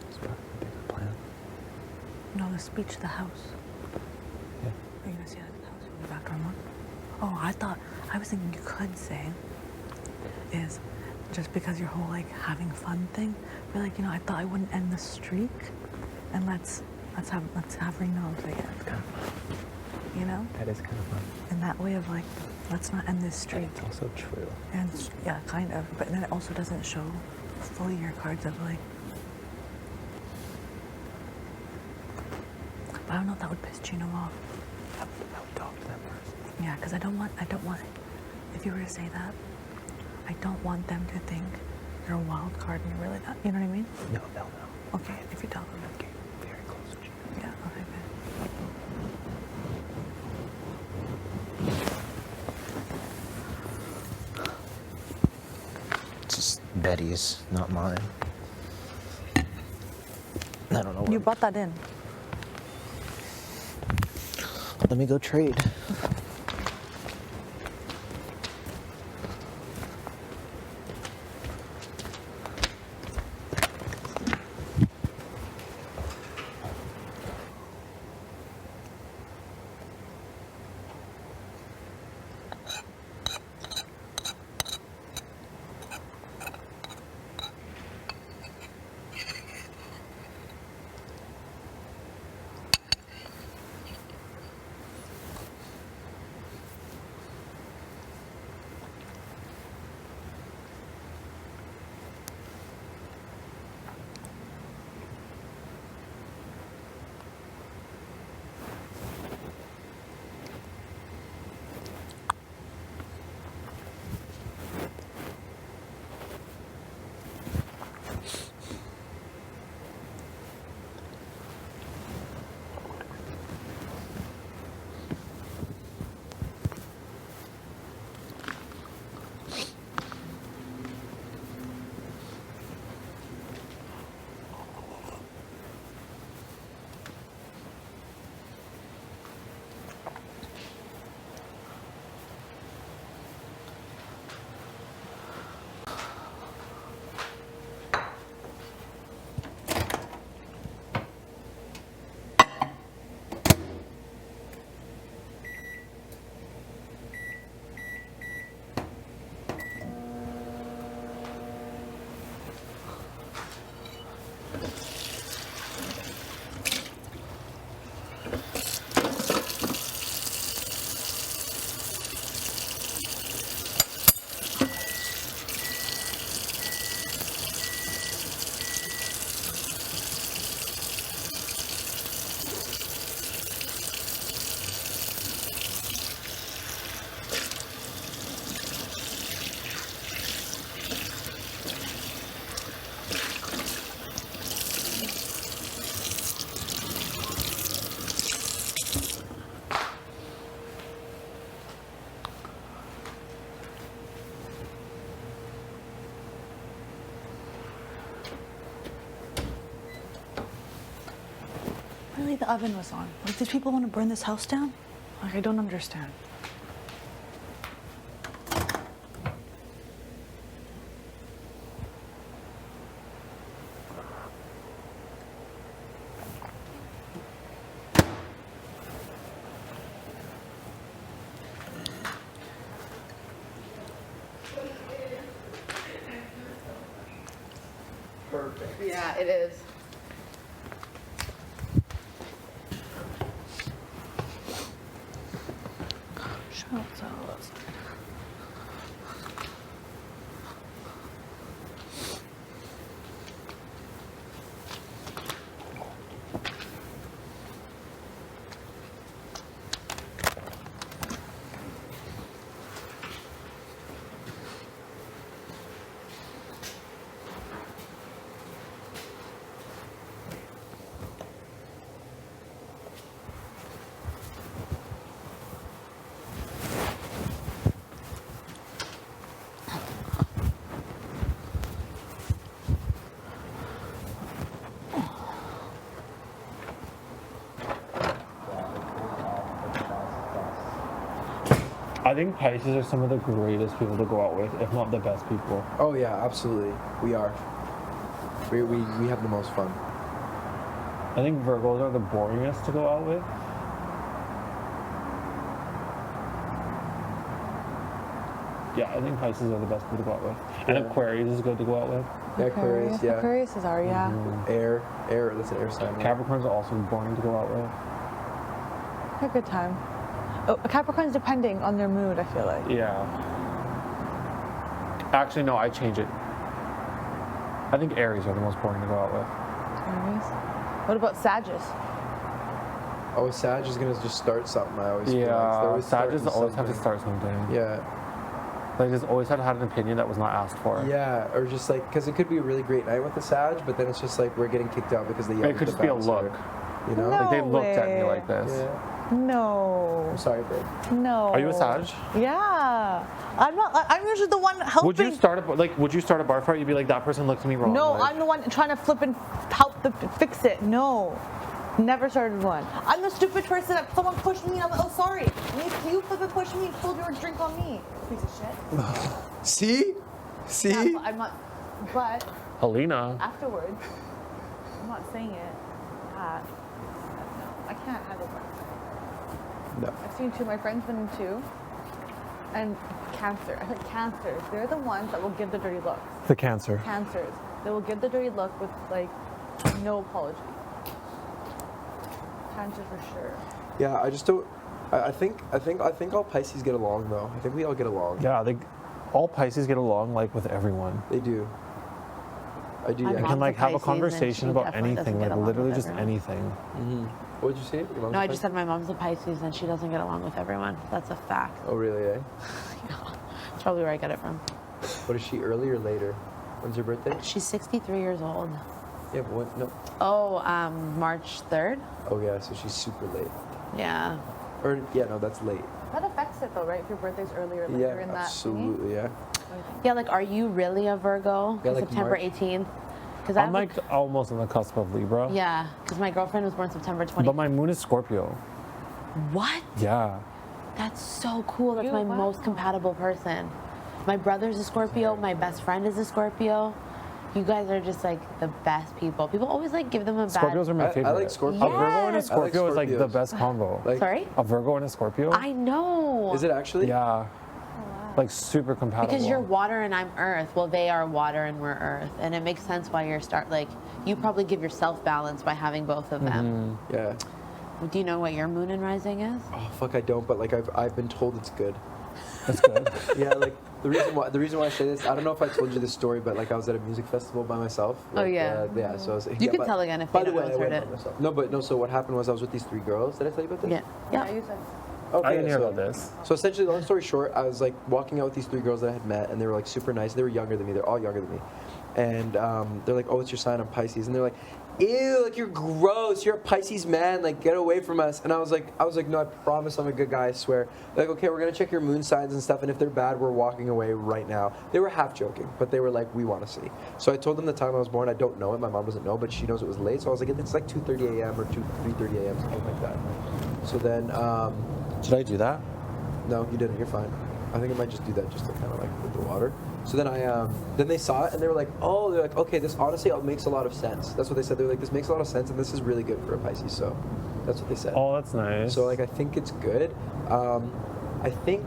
Speaker 10: It's part of the bigger plan.
Speaker 11: No, the speech to the house.
Speaker 10: Yeah.
Speaker 11: Are you gonna say that in the house? When you're back to Armand? Oh, I was thinking you could say is just because your whole like having fun thing, but like, you know, I thought I wouldn't end the streak, and let's have Reno play it.
Speaker 10: It's kind of fun.
Speaker 11: You know?
Speaker 10: That is kind of fun.
Speaker 11: In that way of like, let's not end this streak.
Speaker 10: It's also true.
Speaker 11: And yeah, kind of. But then it also doesn't show fully your cards of like. But I don't know if that would piss Gino off.
Speaker 10: I would talk to them first.
Speaker 11: Yeah, because I don't want. If you were to say that, I don't want them to think you're a wild card and you're really not. You know what I mean?
Speaker 10: No, they'll know.
Speaker 11: Okay, if you tell them.
Speaker 10: Okay, very close to you.
Speaker 11: Yeah. Okay. Good.
Speaker 10: It's just Betty's, not mine. I don't know.
Speaker 11: You brought that in.
Speaker 10: Let me go trade.
Speaker 11: Really, the oven was on. Like, these people want to burn this house down? Like, I don't understand.
Speaker 7: Yeah, it is.
Speaker 2: I think Pisces are some of the greatest people to go out with, if not the best people.
Speaker 6: Oh yeah, absolutely. We are. We have the most fun.
Speaker 2: I think Virgos are the boringest to go out with. Yeah, I think Pisces are the best people to go out with. And
Speaker 6: Yeah.
Speaker 2: Aquarius is good to go out with.
Speaker 6: Yeah, Aquarius, yeah.
Speaker 11: Aquarius are, yeah.
Speaker 6: Air, that's an air sign. Right?
Speaker 2: Capricorns are also boring to go out with.
Speaker 11: Have a good time. Oh, Capricorns depending on their mood, I feel like.
Speaker 2: Yeah. Actually, no, I change it. I think Aries are the most boring to go out with.
Speaker 11: Aries. What about Sagittarius?
Speaker 6: Oh, Sag is gonna just start something. I always feel like. They're
Speaker 2: Yeah,
Speaker 6: always
Speaker 2: Sagittarius
Speaker 6: starting
Speaker 2: always have to
Speaker 6: something.
Speaker 2: start something.
Speaker 6: Yeah.
Speaker 2: They just always have had an opinion that was not asked for.
Speaker 6: Yeah, or just like, because it could be a really great night with the Sag, but then it's just like we're getting kicked out because they yelled
Speaker 2: It could
Speaker 6: at
Speaker 2: just
Speaker 6: the
Speaker 2: be a
Speaker 6: bouncer,
Speaker 2: look.
Speaker 6: You know?
Speaker 11: No
Speaker 2: Like they looked at me
Speaker 11: way.
Speaker 2: like this.
Speaker 6: Yeah.
Speaker 11: No.
Speaker 6: I'm sorry, babe.
Speaker 11: No.
Speaker 2: Are you a Sag?
Speaker 11: Yeah. I'm not. I'm usually the one helping.
Speaker 2: Would you start a bar fight? You'd be like, that person looked at me wrong.
Speaker 11: No,
Speaker 2: like,
Speaker 11: I'm the one trying to flip and help fix it. No. Never started one. I'm the stupid person that someone pushed me and I'm like, oh, sorry. You flip and push me and spilled your drink on me. Piece of shit.
Speaker 6: See?
Speaker 11: Yeah, I'm not. But
Speaker 2: Helena.
Speaker 11: afterwards, I'm not saying it. No, I can't handle that.
Speaker 6: No.
Speaker 11: I've seen two of my friends been in two. And Cancer. I think Cancers. They're the ones that will give the dirty looks.
Speaker 2: The Cancer.
Speaker 11: Cancers. They will give the dirty look with like no apology. Cancer for sure.
Speaker 6: Yeah, I just don't. I think all Pisces get along though. I think we all get along.
Speaker 2: Yeah, all Pisces get along like with everyone.
Speaker 6: They do. I do.
Speaker 7: My
Speaker 6: Yeah.
Speaker 2: They
Speaker 7: mom's
Speaker 2: can like
Speaker 7: a
Speaker 2: have a
Speaker 7: Pisces, and
Speaker 2: conversation
Speaker 7: she
Speaker 2: about
Speaker 7: definitely doesn't
Speaker 2: anything,
Speaker 7: get
Speaker 2: like
Speaker 7: along
Speaker 2: literally
Speaker 7: with
Speaker 2: just
Speaker 7: everyone.
Speaker 2: anything.
Speaker 6: What did you say? Your mom's
Speaker 7: No, I
Speaker 6: a
Speaker 7: just
Speaker 6: Pisces?
Speaker 7: said my mom's a Pisces and she doesn't get along with everyone. That's a fact.
Speaker 6: Oh really? Eh?
Speaker 7: That's probably where I get it from.
Speaker 6: What is she? Early or later? When's her birthday?
Speaker 7: She's 63 years old.
Speaker 6: Yeah, but what? No.
Speaker 7: Oh, March 3rd?
Speaker 6: Oh yeah, so she's super late.
Speaker 7: Yeah.
Speaker 6: Or yeah, no, that's late.
Speaker 11: That affects it though, right? If your birthday's earlier or later
Speaker 6: Yeah,
Speaker 11: in that.
Speaker 6: absolutely. Yeah.
Speaker 7: Yeah, like, are you really a Virgo?
Speaker 6: Yeah, like
Speaker 7: September
Speaker 6: March.
Speaker 7: 18th? Because
Speaker 2: I'm like almost on the cusp of Libra.
Speaker 7: Yeah, because my girlfriend was born September 20th.
Speaker 2: But my moon is Scorpio.
Speaker 7: What?
Speaker 2: Yeah.
Speaker 7: That's so cool. That's
Speaker 11: You-
Speaker 7: my
Speaker 11: wow.
Speaker 7: most compatible person. My brother's a Scorpio. My best friend is a Scorpio. You guys are just like the best people. People always like give them a bad.
Speaker 2: Scorpios are my
Speaker 6: I
Speaker 2: favorite.
Speaker 6: like Scorpios.
Speaker 2: A Virgo and a
Speaker 7: Yes.
Speaker 6: I like
Speaker 2: Scorpio is like the
Speaker 6: Scorpios.
Speaker 2: best combo.
Speaker 6: Like,
Speaker 7: Sorry?
Speaker 2: A Virgo and a Scorpio?
Speaker 7: I know.
Speaker 6: is it actually?
Speaker 2: Yeah. Like super compatible.
Speaker 7: Because you're water and I'm earth. Well, they are water and we're earth, and it makes sense why you're you probably give yourself balance by having both of them.
Speaker 6: Yeah.
Speaker 7: Do you know what your moon and rising is?
Speaker 6: Oh fuck, I don't. But like I've been told it's good.
Speaker 2: That's good.
Speaker 6: Yeah, like the reason why I say this, I don't know if I told you this story, but like I was at a music festival by myself.
Speaker 7: Oh,
Speaker 6: Like,
Speaker 7: yeah.
Speaker 6: yeah. So I was.
Speaker 7: You
Speaker 6: yeah,
Speaker 7: can
Speaker 6: but-
Speaker 7: tell again if
Speaker 6: By
Speaker 7: you
Speaker 6: the
Speaker 7: know
Speaker 6: way, I
Speaker 7: who's heard
Speaker 6: went
Speaker 7: it.
Speaker 6: by myself. No, but no. So what happened was I was with these three girls. Did I tell you about this?
Speaker 7: Yeah.
Speaker 11: You said.
Speaker 6: Okay,
Speaker 2: I didn't hear
Speaker 6: so,
Speaker 2: about this.
Speaker 6: So essentially, long story short, I was like walking out with these three girls that I had met, and they were like super nice. They were younger than me. They're all younger than me, and they're like, "Oh, what's your sign? I'm Pisces." And they're like, ew, like you're gross. You're a Pisces man. Like get away from us. And I was like, no, I promise I'm a good guy. I swear. They're like, okay, we're gonna check your moon signs and stuff. And if they're bad, we're walking away right now. They were half joking, but they were like, we want to see. So I told them the time I was born. I don't know it. My mom doesn't know, but she knows it was late. So I was like, it's like 2:30 a.m. or 3:30 a.m. something like that. So then,
Speaker 2: Did I do that?
Speaker 6: no, you didn't. You're fine. I think I might just do that just to kind of like with the water. So then then they saw it and they were like, oh, they're like, okay, this honestly makes a lot of sense. That's what they said. They're like, this makes a lot of sense and this is really good for a Pisces. So that's what they said.
Speaker 2: Oh, that's nice.
Speaker 6: So like, I think it's good. I think,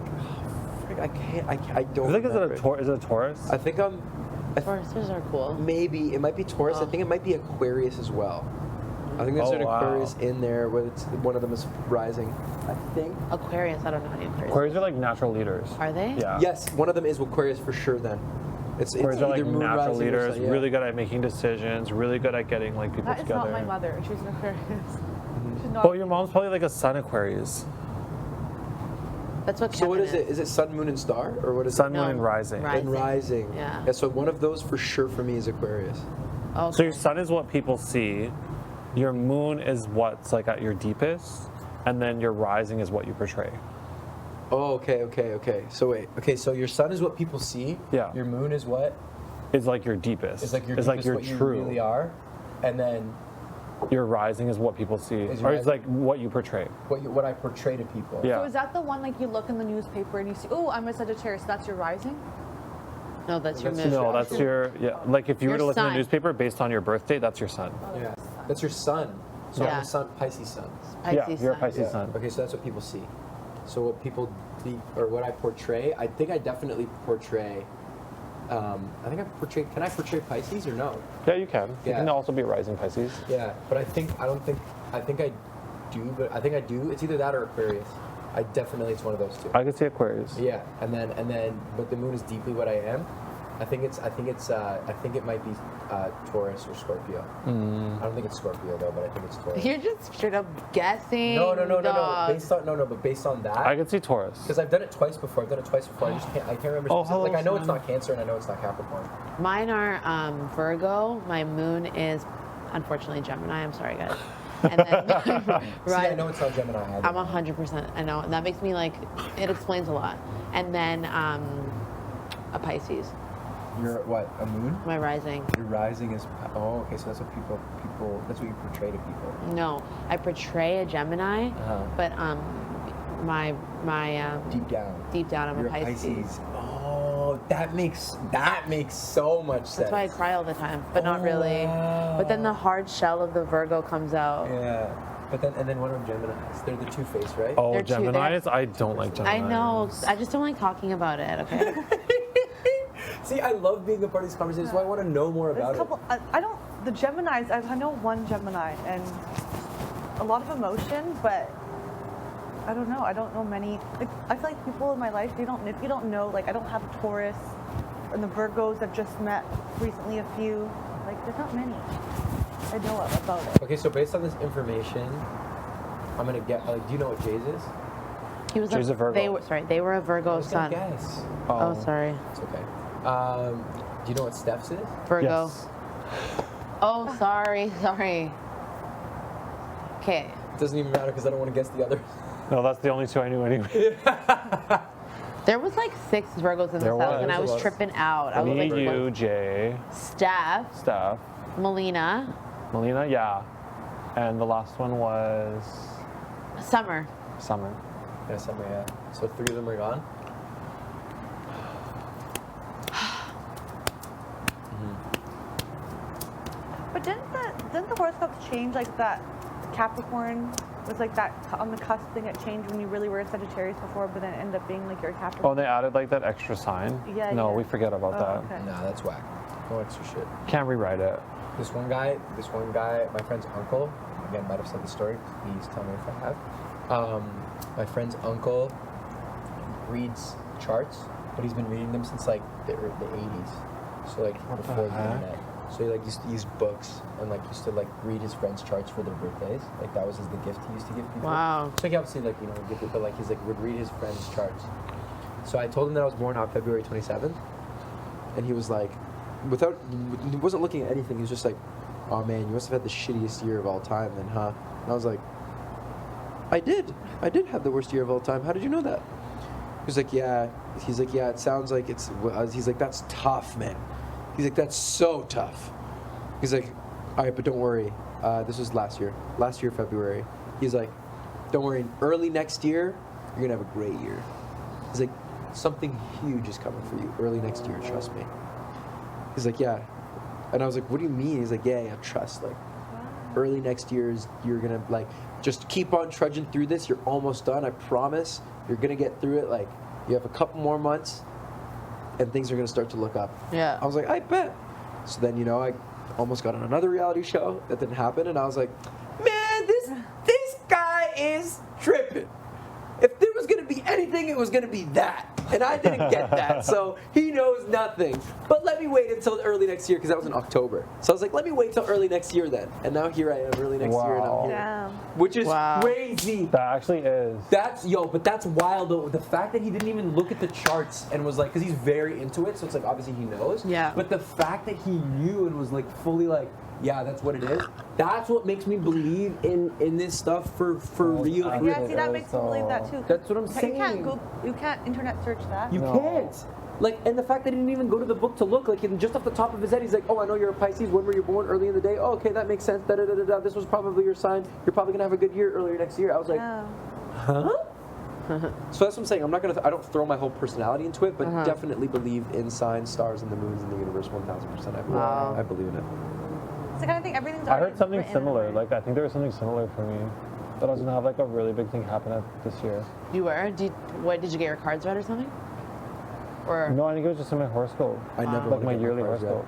Speaker 6: I can't, I don't.
Speaker 2: I think
Speaker 6: remember
Speaker 2: is it a Taurus?
Speaker 6: I think
Speaker 7: Tauruses are cool.
Speaker 6: maybe it might be Taurus. I think it might be Aquarius as well. I think there's an Aquarius in there, where it's one of them is rising. I think.
Speaker 7: Aquarius, I don't know any Aquarius.
Speaker 2: Aquarius are like natural leaders.
Speaker 7: Are they?
Speaker 2: Yeah.
Speaker 6: Yes, one of them is Aquarius for sure. Then, it's
Speaker 2: Aquarius are like
Speaker 6: either moon
Speaker 2: natural
Speaker 6: rising or
Speaker 2: leaders,
Speaker 6: sun, yeah.
Speaker 2: really good at making decisions, really good at getting like people
Speaker 13: That is
Speaker 2: together.
Speaker 13: not my mother. She's an Aquarius. She's not.
Speaker 2: Oh, your mom's probably like a sun Aquarius.
Speaker 7: That's what.
Speaker 6: So what
Speaker 7: Kevin
Speaker 6: is it? Is it sun, moon, and star, or what is
Speaker 2: Sun,
Speaker 6: it?
Speaker 2: moon, and rising.
Speaker 6: And rising.
Speaker 7: Yeah.
Speaker 6: So one of those for sure for me is Aquarius.
Speaker 7: Oh.
Speaker 2: So your sun is what people see, your moon is what's like at your deepest, and then your rising is what you portray.
Speaker 6: Oh, okay. So wait. Okay, so your sun is what people see.
Speaker 2: Yeah.
Speaker 6: Your moon is what?
Speaker 2: Is like your deepest.
Speaker 6: Is like your
Speaker 2: it's
Speaker 6: deepest,
Speaker 2: like your
Speaker 6: what
Speaker 2: true.
Speaker 6: you really are, and then
Speaker 2: Your rising is what people see,
Speaker 6: Is
Speaker 2: or
Speaker 6: your
Speaker 2: it's like what you portray.
Speaker 6: what I portray to people.
Speaker 2: Yeah.
Speaker 13: So is that the one like you look in the newspaper and you see, oh, I'm a Sagittarius, that's your rising?
Speaker 7: No, that's your
Speaker 6: That's
Speaker 7: moon.
Speaker 2: No, that's your like if you were
Speaker 7: Your
Speaker 2: to look in the
Speaker 7: sun.
Speaker 2: newspaper based on your birth date, that's your sun.
Speaker 6: Yeah. That's your sun. So I'm
Speaker 7: Yeah.
Speaker 6: a sun, Pisces sun.
Speaker 7: Pisces
Speaker 2: you're a
Speaker 7: sun.
Speaker 2: Pisces sun.
Speaker 6: Okay, so that's what people see. So what people or what I portray, I think I definitely portray. I think I portray. Can I portray Pisces or no?
Speaker 2: Yeah, you can. You
Speaker 6: Yeah.
Speaker 2: can also be a rising Pisces.
Speaker 6: Yeah, but I think I do, but I think I do. It's either that or Aquarius. It's one of those two.
Speaker 2: I could see Aquarius.
Speaker 6: Yeah, and then, but the moon is deeply what I am. I think it might be Taurus or Scorpio. I don't think it's Scorpio though, but I think it's Taurus.
Speaker 7: You're just straight up guessing.
Speaker 6: No.
Speaker 7: dog.
Speaker 6: Based on that.
Speaker 2: I could see Taurus.
Speaker 6: Because I've done it twice before. I can't remember.
Speaker 2: Oh,
Speaker 6: specific-
Speaker 2: hello,
Speaker 6: like I know it's
Speaker 2: Sam.
Speaker 6: not Cancer and I know it's not Capricorn.
Speaker 7: Mine are Virgo. My moon is unfortunately Gemini. I'm sorry, guys. And then
Speaker 6: See, I know it's not Gemini either.
Speaker 7: I'm 100%. I know. And that makes me like, it explains a lot. And then a Pisces.
Speaker 6: You're what? A moon?
Speaker 7: My rising.
Speaker 6: Your rising is. Oh, okay. So that's what people. That's what you portray to people.
Speaker 7: No, I portray a Gemini, but my deep down I'm
Speaker 6: You're
Speaker 7: a Pisces.
Speaker 6: Oh, that makes so much sense.
Speaker 7: That's why I cry all the time, but not really.
Speaker 6: Wow.
Speaker 7: But then the hard shell of the Virgo comes out.
Speaker 6: Yeah. But then what are Geminis? They're the two-faced, right?
Speaker 2: Oh,
Speaker 7: They're two-
Speaker 2: Geminis? I don't like Geminis.
Speaker 7: I know. I just don't like talking about it. Okay.
Speaker 6: See, I love being a part of these conversations, so I want to know more
Speaker 13: There's
Speaker 6: about
Speaker 13: a couple, I don't, the Geminis, I know one Gemini and a lot of emotion, but I don't know. I don't know many. Like, I feel like people in my life, if you don't know, like I don't have a Taurus and the Virgos I've just met recently, a few. Like there's not many. I know about it.
Speaker 6: Okay, so based on this information, I'm gonna get. Like, do you know what Jay's is?
Speaker 7: He was
Speaker 2: She's a Virgo.
Speaker 7: They were a Virgo
Speaker 6: I was gonna
Speaker 7: sun.
Speaker 6: guess.
Speaker 7: Oh, sorry.
Speaker 6: It's okay. Do you know what Steph's is?
Speaker 7: Virgo.
Speaker 2: Yes.
Speaker 7: Oh, sorry. Okay.
Speaker 6: It doesn't even matter because I don't want to guess the other.
Speaker 2: No, that's the only two I knew anyway.
Speaker 7: There was like 6 Virgos in this
Speaker 2: There
Speaker 7: house, and I
Speaker 2: was.
Speaker 7: was tripping out. I was
Speaker 2: Me,
Speaker 7: like,
Speaker 2: you,
Speaker 7: what?
Speaker 2: Jay,
Speaker 7: Steph, Melina,
Speaker 2: yeah. And the last one was
Speaker 7: Summer.
Speaker 2: Summer.
Speaker 6: Yeah, Summer, yeah. So 3 of them are gone?
Speaker 13: But didn't the horoscopes change like that? Capricorn was like that on the cusp thing. It changed when you really were a Sagittarius before, but then it ended up being like you're a Capricorn.
Speaker 2: Oh, they added like that extra sign?
Speaker 13: Yeah,
Speaker 2: No,
Speaker 13: yeah.
Speaker 2: we forget about
Speaker 13: Oh,
Speaker 2: that.
Speaker 13: okay.
Speaker 6: Nah, that's whack. No extra shit.
Speaker 2: Can't rewrite it.
Speaker 6: This one guy, my friend's uncle, again, might have said the story, please tell me if I have. My friend's uncle reads charts, but he's been reading them since like the 80s. So like before the internet. So he like used to use books and like used to like read his friends' charts for their birthdays. Like that was the gift he used to give people.
Speaker 7: Wow.
Speaker 6: So he obviously like, you know, give it, but like he's like would read his friends' charts. So I told him that I was born on February 27th, and he was like, he wasn't looking at anything. He was just like, oh man, you must have had the shittiest year of all time then, huh? And I was like, I did have the worst year of all time. How did you know that? He's like, yeah. He's like, yeah, it sounds like it's, he's like, that's tough, man. He's like, that's so tough. He's like, all right, but don't worry. This was last year, February. He's like, don't worry, early next year, you're gonna have a great year. He's like, something huge is coming for you early next year, trust me. He's like, yeah. And I was like, what do you mean? He's like, yeah, trust. Like, early next year is, you're gonna, like, just keep on trudging through this. You're almost done, I promise. You're gonna get through it. Like, you have a couple more months, and things are gonna start to look up.
Speaker 7: Yeah.
Speaker 6: I was like, I bet. So then, you know, I almost got on another reality show. That didn't happen, and I was like, man, this guy is tripping. If there was gonna be anything, it was gonna be that. And I didn't get that, so he knows nothing. But let me wait until early next year, because that was in October. So I was like, let me wait till early next year then. And now here I am, early next year, and I'm here.
Speaker 13: Damn.
Speaker 6: Which is crazy.
Speaker 14: That actually is.
Speaker 6: But that's wild though. The fact that he didn't even look at the charts and was like, because he's very into it, so it's like obviously he knows.
Speaker 7: Yeah.
Speaker 6: But the fact that he knew and was like fully like, yeah, that's what it is. That's what makes me believe in this stuff for real.
Speaker 13: Yeah, see, that makes me believe that too.
Speaker 6: That's what I'm saying.
Speaker 13: You can't internet search that.
Speaker 6: You can't. Like, and the fact that he didn't even go to the book to look, like, just off the top of his head, he's like, oh, I know you're a Pisces. When were you born? Early in the day. Oh, okay, that makes sense. Da da da da da. This was probably your sign. You're probably gonna have a good year earlier next year. I was like, huh? So that's what I'm saying. I don't throw my whole personality into it, but definitely believe in signs, stars, and the moons in the universe 1,000%. I believe in it.
Speaker 13: It's the kind of thing, everything's
Speaker 14: I heard something
Speaker 13: written
Speaker 14: similar. Like, I think there was something similar for me. That I was gonna have like a really big thing happen this year.
Speaker 7: You were? Did you get your cards read or something? Or
Speaker 14: no, I think it was just in my horoscope.
Speaker 6: I never
Speaker 14: like my yearly horoscope.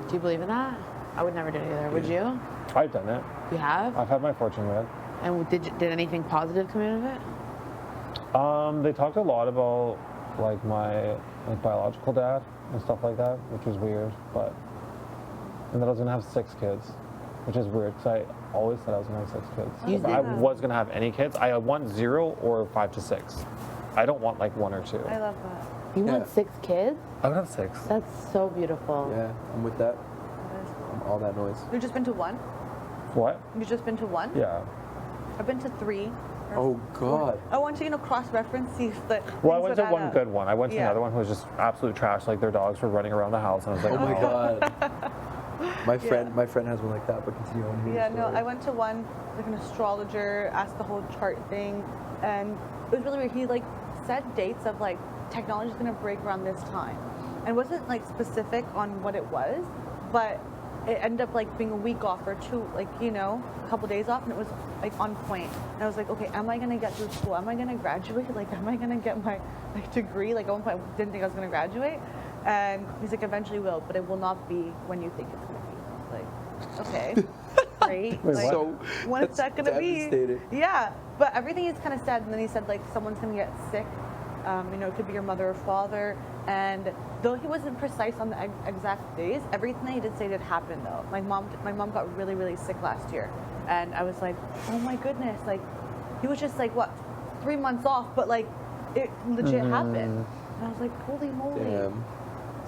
Speaker 7: Do you believe in that? I would never do it either. Would you?
Speaker 14: I've done it.
Speaker 7: You have?
Speaker 14: I've had my fortune read.
Speaker 7: And did anything positive come out of it?
Speaker 14: They talked a lot about like my biological dad and stuff like that, which was weird. And that I was gonna have 6 kids, which is weird because I always said I was gonna have 6 kids. If I was gonna have any kids, I want 0 or 5 to 6. I don't want like 1 or 2.
Speaker 13: I love that.
Speaker 7: You want 6 kids?
Speaker 14: I would have 6.
Speaker 7: That's so beautiful.
Speaker 6: Yeah, I'm with that. All that noise.
Speaker 13: You've just been to 1?
Speaker 14: What?
Speaker 13: You've just been to 1?
Speaker 14: Yeah.
Speaker 13: I've been to 3.
Speaker 6: Oh God.
Speaker 13: I want to, cross-reference, see if the.
Speaker 14: Well, I went to one good one. I went to another one who was just absolute trash. Like their dogs were running around the house, and I was like,
Speaker 6: oh my God. My friend has one like that, but continue on.
Speaker 13: Yeah, no, I went to one, like an astrologer, asked the whole chart thing, and it was really weird. He like said dates of like technology's gonna break around this time, and it wasn't like specific on what it was, but it ended up like being a week off or 2, like a couple days off, and it was like on point. And I was like, okay, am I gonna get through school? Am I gonna graduate? Like, am I gonna get my degree? Like at one point, I didn't think I was gonna graduate. And he's like, eventually will, but it will not be when you think it's going to be. Like, okay, great.
Speaker 14: Wait,
Speaker 13: like,
Speaker 6: so
Speaker 13: when is that going to be?
Speaker 6: be?
Speaker 13: Yeah, but everything is kind of sad. And then he said, like, someone's going to get sick. It could be your mother or father. And though he wasn't precise on the exact days, everything he did say did happen, though. My mom got really, really sick last year. And I was like, oh my goodness. Like, he was just like, 3 months off, but like, it legit happened. And I was like, holy moly.
Speaker 6: Damn.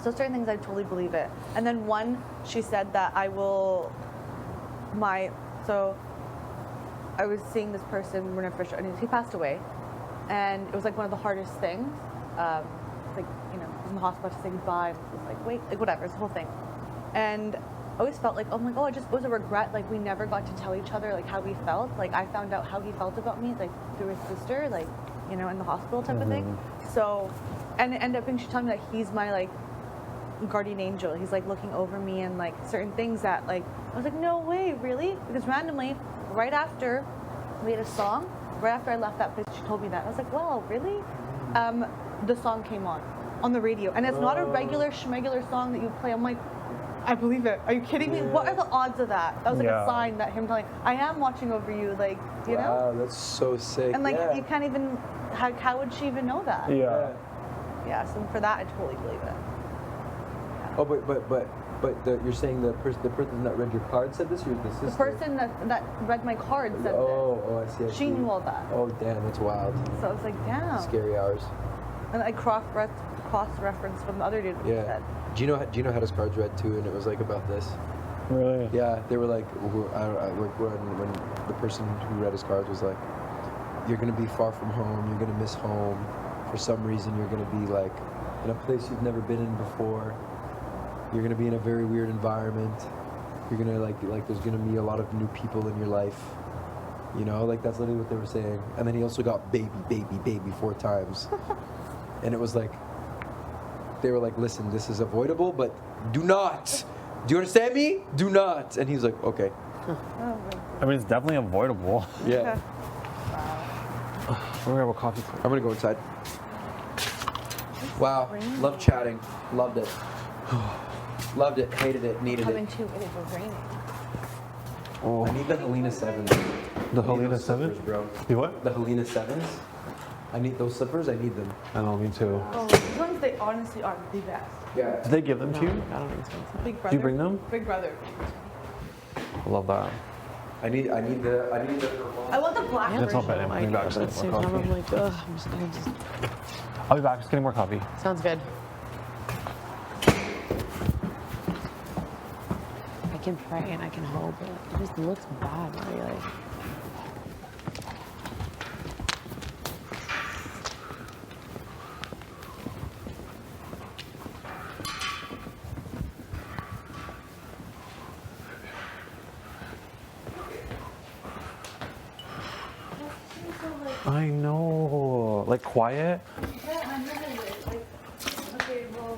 Speaker 13: So certain things I totally believe it. And then one, she said that so I was seeing this person, and he passed away. And it was like one of the hardest things. Like, he was in the hospital to say goodbye. And it was like, wait, like whatever, it's the whole thing. And I always felt like, oh my God, it was a regret. Like we never got to tell each other like how we felt. Like I found out how he felt about me, like through his sister, like, in the hospital type of thing. So, and it ended up being, she told me that he's my like, guardian angel. He's like looking over me and like certain things that like I was like, no way, really? Because randomly, right after we had a song, right after I left that place, she told me that. I was like, wow, really? The song came on the radio, and it's not a regular schmegular song that you play. I'm like, I believe it. Are you kidding me? What are the odds of that? That was like a sign that him telling, I am watching over you, like, you know?
Speaker 6: Wow, that's so sick.
Speaker 13: And like you can't even, how would she even know that?
Speaker 14: Yeah.
Speaker 13: Yeah, so for that I totally believe it.
Speaker 6: Oh, but you're saying the person that read your card said this, or the sister?
Speaker 13: The person that read my card said this.
Speaker 6: Oh, I see.
Speaker 13: She knew all that.
Speaker 6: Oh, damn, that's wild.
Speaker 13: So I was like, damn.
Speaker 6: Scary hours.
Speaker 13: And I cross-referenced from the other dude.
Speaker 6: Yeah. Do you know how his cards read too? And it was like about this.
Speaker 14: Really?
Speaker 6: Yeah, they were like, when the person who read his cards was like, you're gonna be far from home, you're gonna miss home. For some reason, you're gonna be like in a place you've never been in before. You're gonna be in a very weird environment. You're gonna like there's gonna be a lot of new people in your life. You know, like that's literally what they were saying. And then he also got baby 4 times. And it was like, they were like, listen, this is avoidable, but do not. Do you understand me? Do not. And he's like, okay.
Speaker 14: I mean, it's definitely avoidable.
Speaker 6: Yeah.
Speaker 14: We're gonna have a coffee.
Speaker 6: I'm gonna go inside. Wow. Love chatting. Loved it. Loved it. Hated it. Needed
Speaker 11: Coming
Speaker 6: it.
Speaker 11: to it was raining.
Speaker 14: Oh.
Speaker 6: I need the Helena 7s.
Speaker 14: The Helena 7?
Speaker 6: Bro.
Speaker 14: You what?
Speaker 6: The Helena 7s. I need those slippers. I need them.
Speaker 14: I know, me too.
Speaker 13: Oh, these ones, they honestly are the best.
Speaker 6: Yeah.
Speaker 14: Did they give them to you?
Speaker 7: I don't think so.
Speaker 13: Big brother.
Speaker 14: Did you bring them?
Speaker 13: Big brother.
Speaker 14: I love that.
Speaker 6: I need the.
Speaker 13: I want the black
Speaker 14: That's not
Speaker 13: version.
Speaker 14: bad. I'm back.
Speaker 7: At the same time, I'm like, ugh, I'm just gonna just.
Speaker 14: I'll be back. Just getting more coffee.
Speaker 7: Sounds good. I can pray and I can hope, but it just looks bad, right? Like.
Speaker 14: I know. Like quiet.
Speaker 13: Okay, well,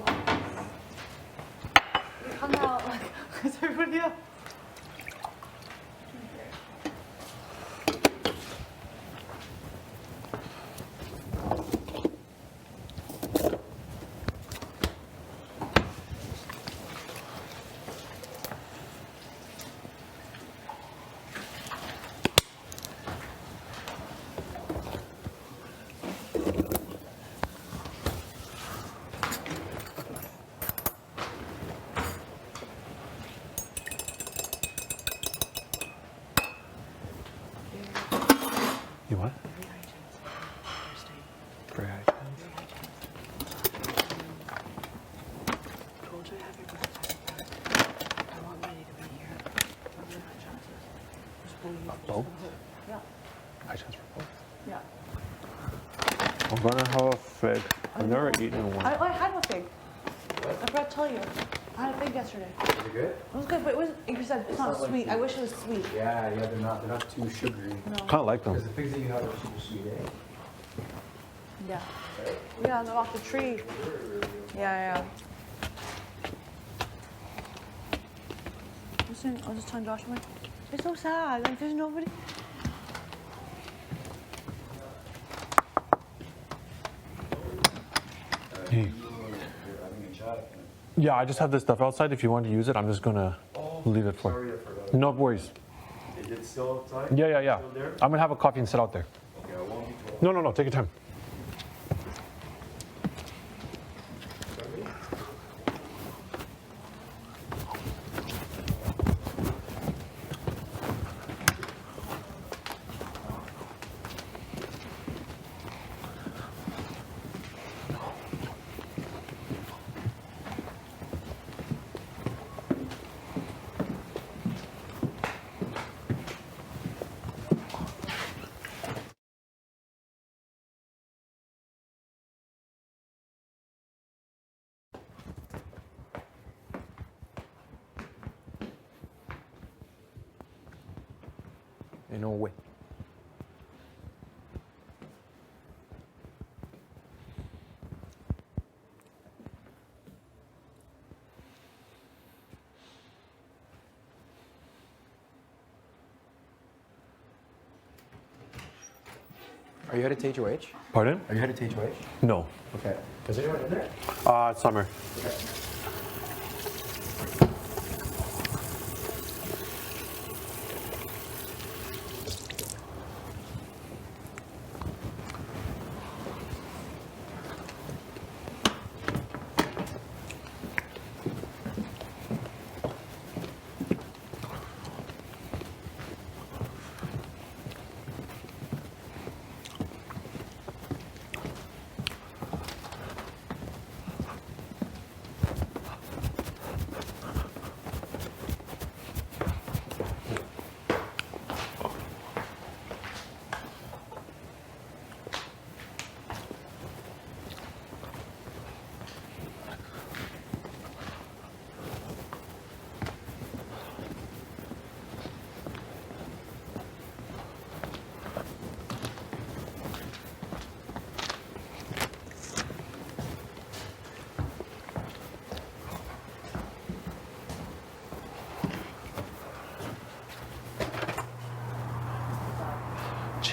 Speaker 13: we hung out like, is everybody up?
Speaker 14: You what? Very high chance.
Speaker 7: Told you I have your birthday. I want Minnie to be here. Very high chances.
Speaker 14: Both?
Speaker 13: Yeah.
Speaker 14: High chance for both.
Speaker 13: Yeah.
Speaker 14: I'm gonna have a fig. I've never eaten one.
Speaker 13: I had a fig. I forgot to tell you. I had a fig yesterday.
Speaker 6: Is it good?
Speaker 13: It was good, but it was. You said it's not
Speaker 6: not
Speaker 13: sweet.
Speaker 6: like
Speaker 13: I wish it was sweet.
Speaker 6: Yeah, they're not too sugary.
Speaker 13: No.
Speaker 14: Kind of like them.
Speaker 6: Because the figs that you have are super sweet, eh?
Speaker 13: Yeah. Yeah, they're off the tree. Yeah. I was just telling Josh, I'm like, it's so sad. Like, there's nobody.
Speaker 14: Hey. Yeah, I just have this stuff outside. If you want to use it, I'm just gonna leave it for.
Speaker 6: Sorry, I forgot.
Speaker 14: No worries.
Speaker 6: Is it still outside?
Speaker 14: Yeah.
Speaker 6: Still there?
Speaker 14: I'm gonna have a coffee and sit out there.
Speaker 6: Okay, I won't be told.
Speaker 14: No. Take your time.
Speaker 6: Ain't no way. Are you headed to HOH?
Speaker 14: Pardon?
Speaker 6: Are you headed to HOH?
Speaker 14: No.
Speaker 6: Okay. Is anyone in there?
Speaker 14: Summer.
Speaker 6: Okay.